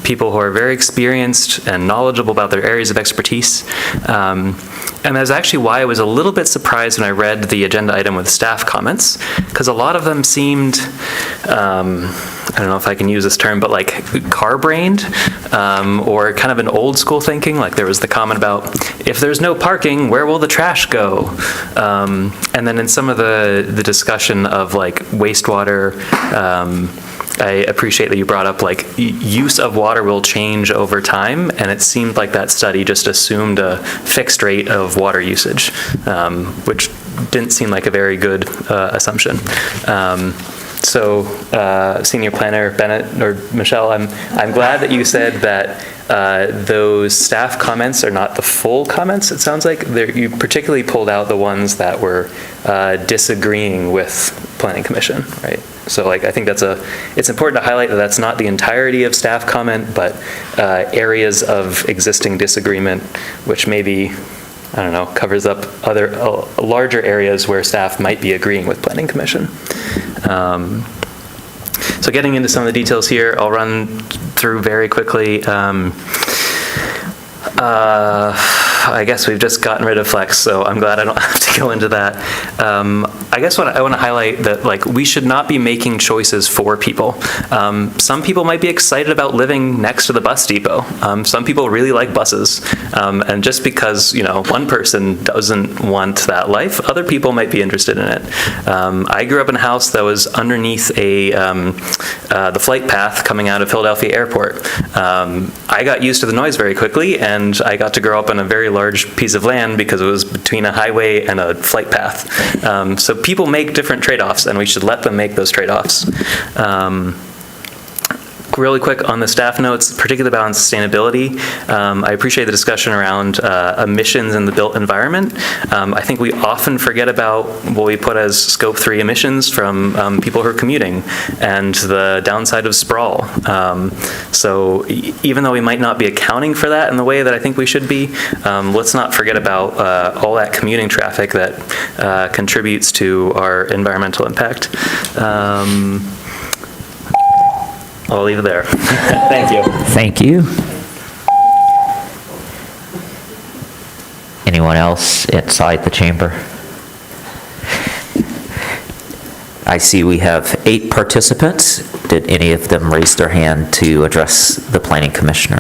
People who are very experienced and knowledgeable about their areas of expertise. And that's actually why I was a little bit surprised when I read the agenda item with staff comments, because a lot of them seemed, I don't know if I can use this term, but like car-brained, or kind of an old school thinking. Like there was the comment about, if there's no parking, where will the trash go? And then in some of the discussion of like wastewater, I appreciate that you brought up like use of water will change over time, and it seemed like that study just assumed a fixed rate of water usage, which didn't seem like a very good assumption. So, Senior Planner Bennett or Michelle, I'm glad that you said that those staff comments are not the full comments. It sounds like you particularly pulled out the ones that were disagreeing with Planning Commission, right? So, like, I think it's important to highlight that that's not the entirety of staff comment, but areas of existing disagreement, which maybe, I don't know, covers up other larger areas where staff might be agreeing with Planning Commission. So getting into some of the details here, I'll run through very quickly. I guess we've just gotten rid of flex, so I'm glad I don't have to go into that. I guess what I want to highlight that like we should not be making choices for people. Some people might be excited about living next to the bus depot. Some people really like buses, and just because one person doesn't want that life, other people might be interested in it. I grew up in a house that was underneath the flight path coming out of Philadelphia Airport. I got used to the noise very quickly, and I got to grow up on a very large piece of land because it was between a highway and a flight path. So people make different trade-offs, and we should let them make those trade-offs. Really quick on the staff notes, particularly about sustainability, I appreciate the discussion around emissions in the built environment. I think we often forget about what we put as Scope 3 emissions from people who are commuting and the downside of sprawl. So even though we might not be accounting for that in the way that I think we should be, let's not forget about all that commuting traffic that contributes to our environmental impact. I'll leave it there. Thank you. Thank you. Anyone else inside the chamber? I see we have 8 participants. Did any of them raise their hand to address the Planning Commission,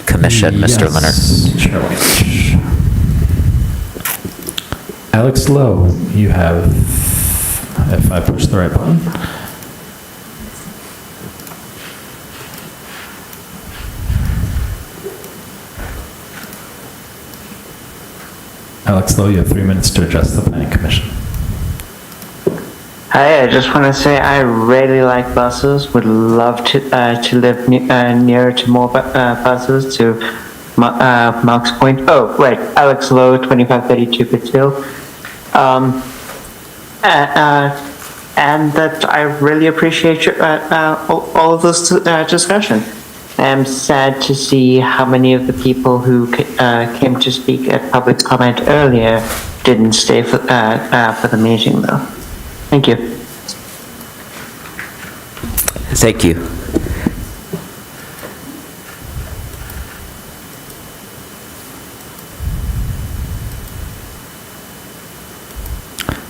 Mr. Leonard? Sure. Alex Lowe, you have, if I push the right button. Alex Lowe, you have 3 minutes to address the Planning Commission. Hi, I just want to say I really like buses. Would love to live nearer to more buses. To Mark's point. Oh, right, Alex Lowe, 2532 Pittsfield. And that I really appreciate all of this discussion. I'm sad to see how many of the people who came to speak at public comment earlier didn't stay for the meeting, though. Thank you. Thank you.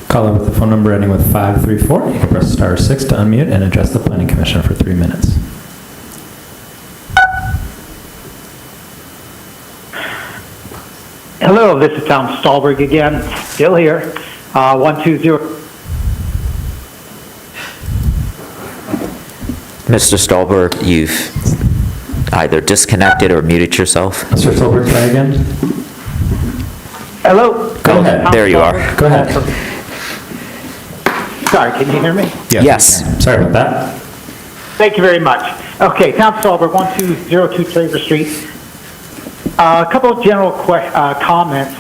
Caller with the phone number ending with 534. You can press *6 to unmute and address the Planning Commission for 3 minutes. Hello, this is Tom Stallberg again, still here. 120. Mr. Stallberg, you've either disconnected or muted yourself. Mr. Stallberg, try again. Hello. Go ahead. There you are. Go ahead. Sorry, can you hear me? Yes. Sorry about that. Thank you very much. Okay, Tom Stolberg, 1202 Traver Street. A couple of general comments.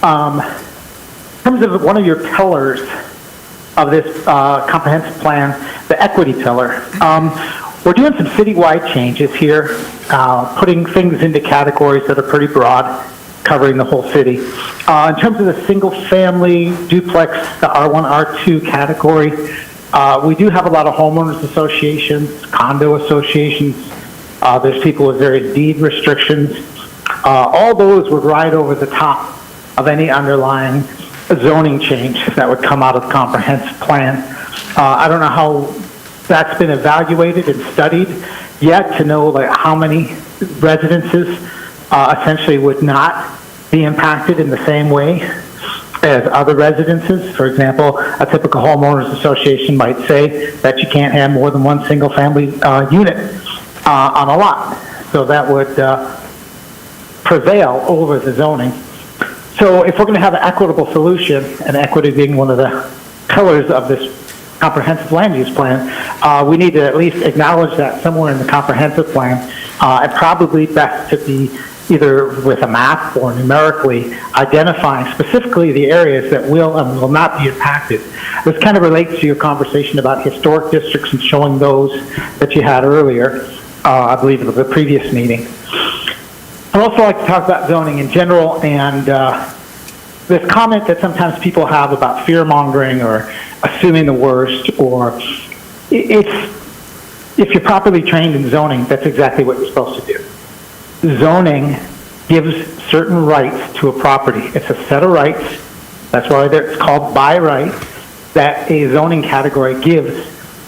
In terms of one of your pillars of this comprehensive plan, the equity pillar, we're doing some citywide changes here, putting things into categories that are pretty broad, covering the whole city. In terms of the single-family duplex, the R1, R2 category, we do have a lot of homeowners associations, condo associations. There's people with various deed restrictions. All those would ride over the top of any underlying zoning change that would come out of the comprehensive plan. I don't know how that's been evaluated and studied yet to know like how many residences essentially would not be impacted in the same way as other residences. For example, a typical homeowners association might say that you can't have more than one single family unit on a lot. So that would prevail over the zoning. So if we're going to have an equitable solution, and equity being one of the pillars of this comprehensive land use plan, we need to at least acknowledge that somewhere in the comprehensive plan, and probably best to be either with a map or numerically identifying specifically the areas that will and will not be impacted. This kind of relates to your conversation about historic districts and showing those that you had earlier, I believe in the previous meeting. I'd also like to talk about zoning in general and this comment that sometimes people have about fear-mongering or assuming the worst, or if you're properly trained in zoning, that's exactly what you're supposed to do. Zoning gives certain rights to a property. It's a set of rights. That's why it's called by right, that a zoning category gives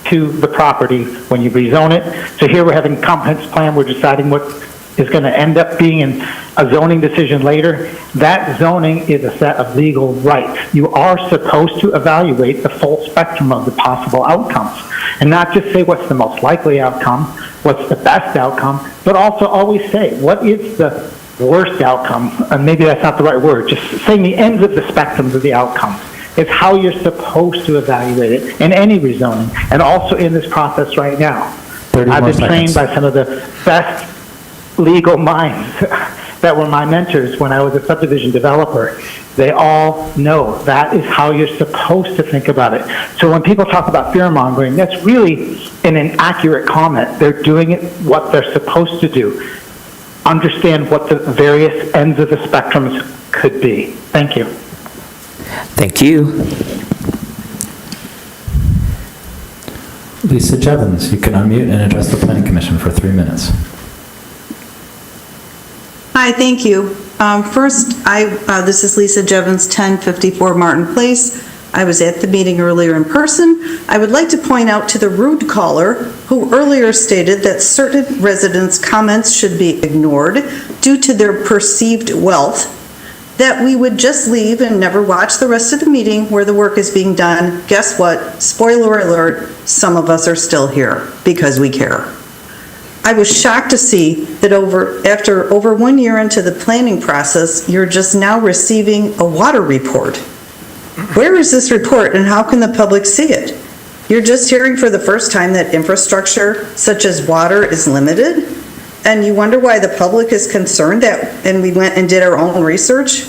to the property when you rezone it. So here we're having a comprehensive plan. We're deciding what is going to end up being in a zoning decision later. That zoning is a set of legal rights. You are supposed to evaluate the full spectrum of the possible outcomes and not just say what's the most likely outcome, what's the best outcome, but also always say what is the worst outcome. And maybe that's not the right word, just saying the ends of the spectrums of the outcomes. It's how you're supposed to evaluate it in any rezoning and also in this process right now. I've been trained by some of the best legal minds that were my mentors when I was a subdivision developer. They all know that is how you're supposed to think about it. So when people talk about fear-mongering, that's really an inaccurate comment. They're doing it what they're supposed to do. Understand what the various ends of the spectrums could be. Thank you. Thank you. Lisa Jevons, you can unmute and address the Planning Commission for 3 minutes. Hi, thank you. First, this is Lisa Jevons, 1054 Martin Place. I was at the meeting earlier in person. I would like to point out to the rude caller who earlier stated that certain residents' comments should be ignored due to their perceived wealth, that we would just leave and never watch the rest of the meeting where the work is being done. Guess what? Spoiler alert, some of us are still here because we care. I was shocked to see that after over 1 year into the planning process, you're just now receiving a water report. Where is this report and how can the public see it? You're just hearing for the first time that infrastructure such as water is limited, and you wonder why the public is concerned and we went and did our own research?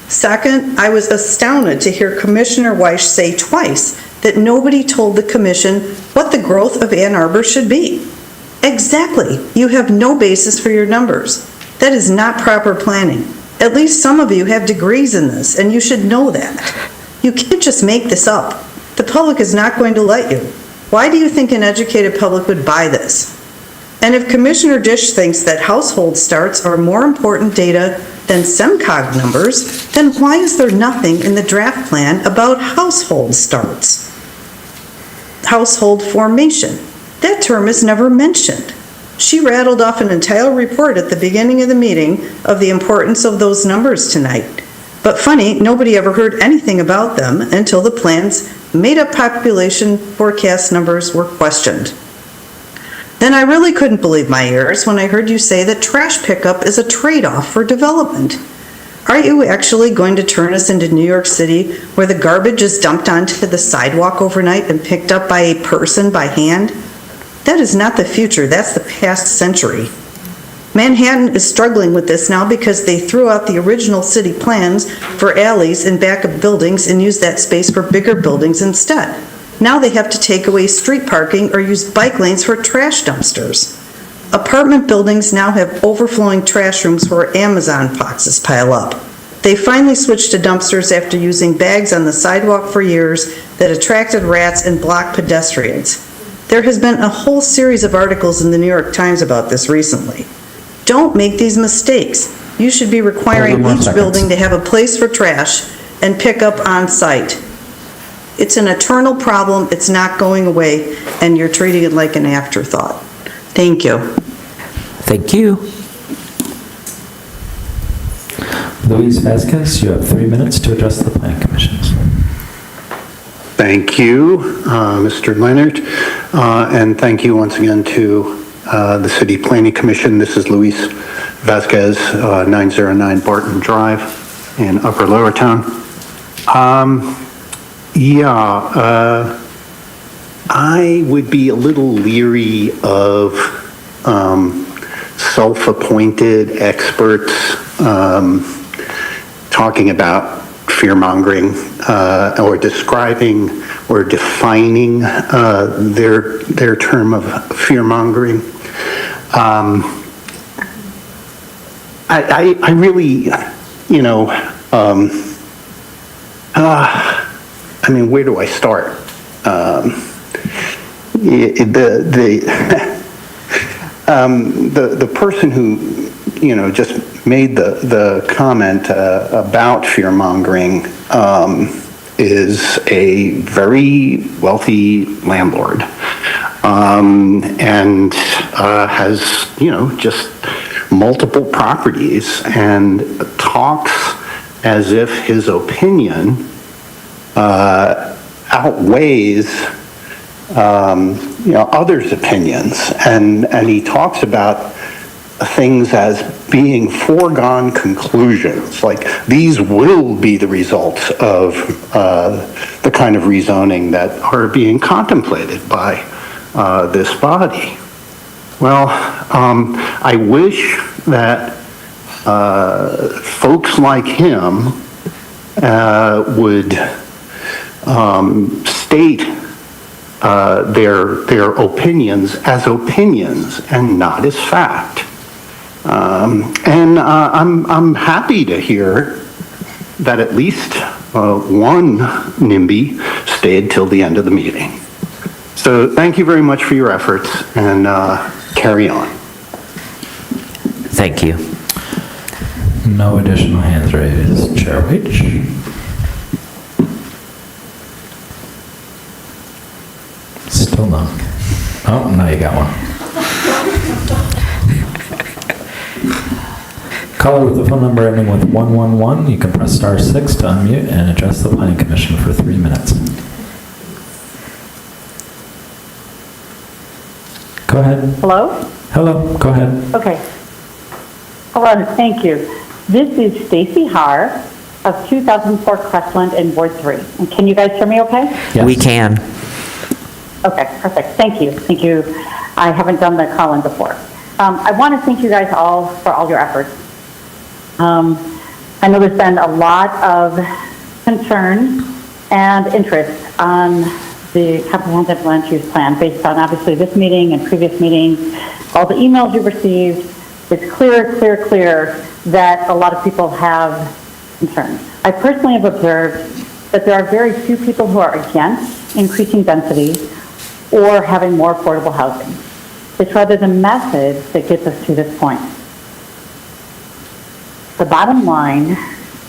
Second, I was astounded to hear Commissioner Weiss say twice that nobody told the commission what the growth of Ann Arbor should be. Exactly. You have no basis for your numbers. That is not proper planning. At least some of you have degrees in this, and you should know that. You can't just make this up. The public is not going to let you. Why do you think an educated public would buy this? And if Commissioner Dish thinks that household starts are more important data than SEMCOG numbers, then why is there nothing in the draft plan about household starts? Household formation. That term is never mentioned. She rattled off an entire report at the beginning of the meeting of the importance of those numbers tonight. But funny, nobody ever heard anything about them until the plan's made-up population forecast numbers were questioned. Then I really couldn't believe my ears when I heard you say that trash pickup is a trade-off for development. Are you actually going to turn us into New York City where the garbage is dumped onto the sidewalk overnight and picked up by a person by hand? That is not the future, that's the past century. Manhattan is struggling with this now because they threw out the original city plans for alleys in back of buildings and used that space for bigger buildings instead. Now they have to take away street parking or use bike lanes for trash dumpsters. Apartment buildings now have overflowing trash rooms where Amazon boxes pile up. They finally switched to dumpsters after using bags on the sidewalk for years that attracted rats and blocked pedestrians. There has been a whole series of articles in the New York Times about this recently. Don't make these mistakes. You should be requiring each building to have a place for trash and pick up on site. It's an eternal problem, it's not going away, and you're treating it like an afterthought. Thank you. Thank you. Luis Vasquez, you have 3 minutes to address the Planning Commission. Thank you, Mr. Leonard, and thank you once again to the City Planning Commission. This is Luis Vasquez, 909 Barton Drive in Upper Lower Town. I would be a little leery of self-appointed experts talking about fear-mongering or describing or defining their term of fear-mongering. I really, I mean, where do I start? The person who, just made the comment about fear-mongering is a very wealthy landlord and has, just multiple properties and talks as if his opinion outweighs others' opinions, and he talks about things as being foregone conclusions, like these will be the results of the kind of rezoning that are being contemplated by this body. Well, I wish that folks like him would state their opinions as opinions and not as fact. I'm happy to hear that at least one NIMBY stayed till the end of the meeting. So thank you very much for your efforts, and carry on. Thank you. No additional hands raised. Chair Wage. Still no. Oh, now you got one. Caller with the phone number ending with 111, you can press *6 to unmute and address the Planning Commission for 3 minutes. Go ahead. Hello? Hello, go ahead. Okay. Hello, thank you. This is Stacy Haar of 2004 Crestland in Ward 3. And can you guys hear me okay? Yes. We can. Okay, perfect. Thank you. Thank you. I haven't done the call-in before. I want to thank you guys all for all your efforts. I know there's been a lot of concern and interest on the comprehensive land use plan based on obviously this meeting and previous meetings, all the emails you've received. It's clear that a lot of people have concerns. I personally have observed that there are very few people who are against increasing density or having more affordable housing. It's rather the message that gets us to this point. The bottom line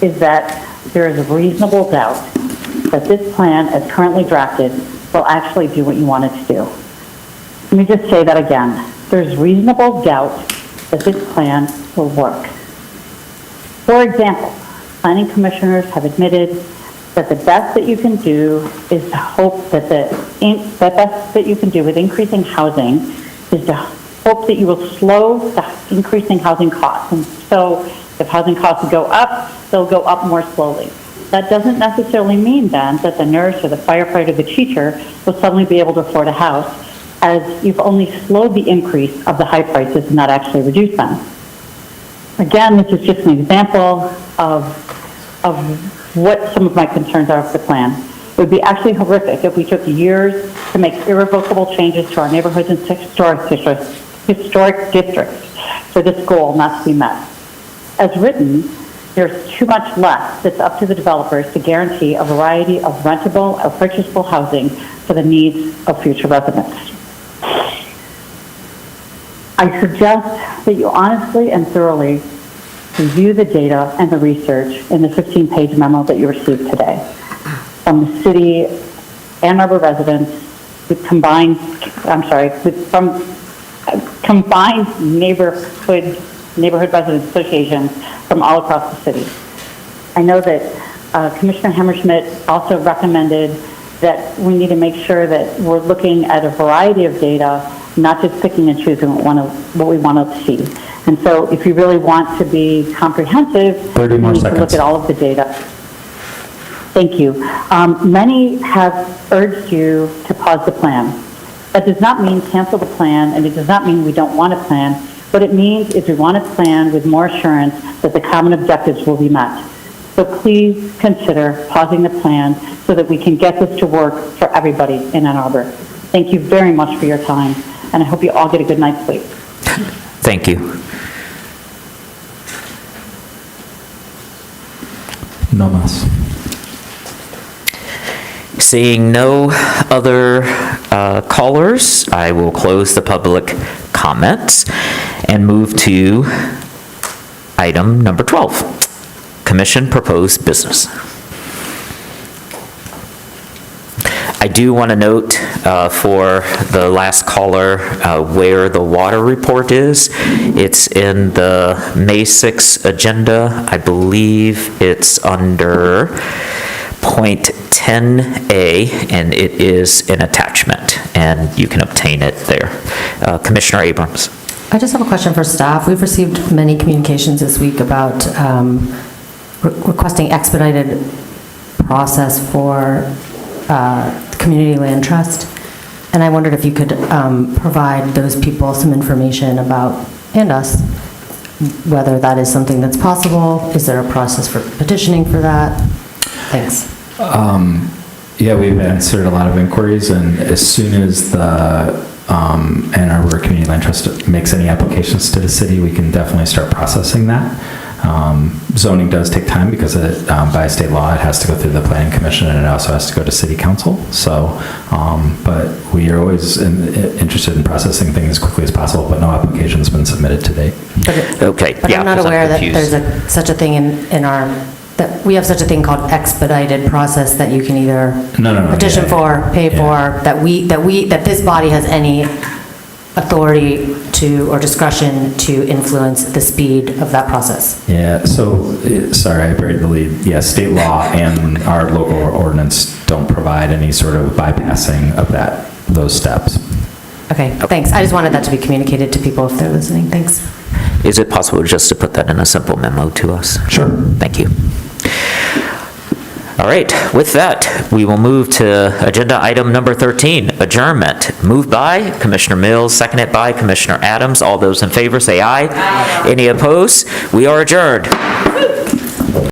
is that there is a reasonable doubt that this plan, as currently drafted, will actually do what you want it to do. Let me just say that again. There's reasonable doubt that this plan will work. For example, planning commissioners have admitted that the best that you can do is to hope that the best that you can do with increasing housing is to hope that you will slow the increasing housing costs. And so if housing costs go up, they'll go up more slowly. That doesn't necessarily mean then that the nurse or the firefighter or the teacher will suddenly be able to afford a house, as you've only slowed the increase of the high prices and not actually reduced them. Again, this is just an example of what some of my concerns are with the plan. It would be actually horrific if we took years to make irrevocable changes to our neighborhoods and historic districts for this goal not to be met. As written, there's too much left that's up to the developers to guarantee a variety of rentable or purchasable housing for the needs of future residents. I suggest that you honestly and thoroughly review the data and the research in the 15-page memo that you received today from the city, Ann Arbor residents, with combined neighborhood resident associations from all across the city. I know that Commissioner Hammerschmidt also recommended that we need to make sure that we're looking at a variety of data, not just picking and choosing what we want to see. And so if you really want to be comprehensive, you need to look at all of the data. Thank you. Many have urged you to pause the plan. That does not mean cancel the plan, and it does not mean we don't want a plan. What it means is we want a plan with more assurance that the common objectives will be met. So please consider pausing the plan so that we can get this to work for everybody in Ann Arbor. Thank you very much for your time, and I hope you all get a good night's sleep. Thank you. No más. Seeing no other callers, I will close the public comments and move to item number 12, Commission Proposed Business. I do want to note for the last caller where the water report is. It's in the May 6th agenda. I believe it's under point 10A, and it is an attachment, and you can obtain it there. Commissioner Abrams. I just have a question for staff. We've received many communications this week about requesting expedited process for Community Land Trust, and I wondered if you could provide those people some information about, and us, whether that is something that's possible. Is there a process for petitioning for that? Thanks. Yeah, we've answered a lot of inquiries, and as soon as the Ann Arbor Community Land Trust makes any applications to the city, we can definitely start processing that. Zoning does take time because by state law it has to go through the Planning Commission, and it also has to go to City Council. So, but we are always interested in processing things as quickly as possible, but no application's been submitted to date. Okay. But I'm not aware that there's such a thing in our, that we have such a thing called expedited process that you can either petition for, pay for, that this body has any authority to or discretion to influence the speed of that process. Yeah, so, sorry, I buried the lead. Yeah, state law and our local ordinance don't provide any sort of bypassing of those steps. Okay, thanks. I just wanted that to be communicated to people if they're listening. Thanks. Is it possible just to put that in a simple memo to us? Sure. Thank you. All right, with that, we will move to agenda item number 13, adjournment. Moved by Commissioner Mills, seconded by Commissioner Adams. All those in favor say aye. Aye. Any opposed? We are adjourned.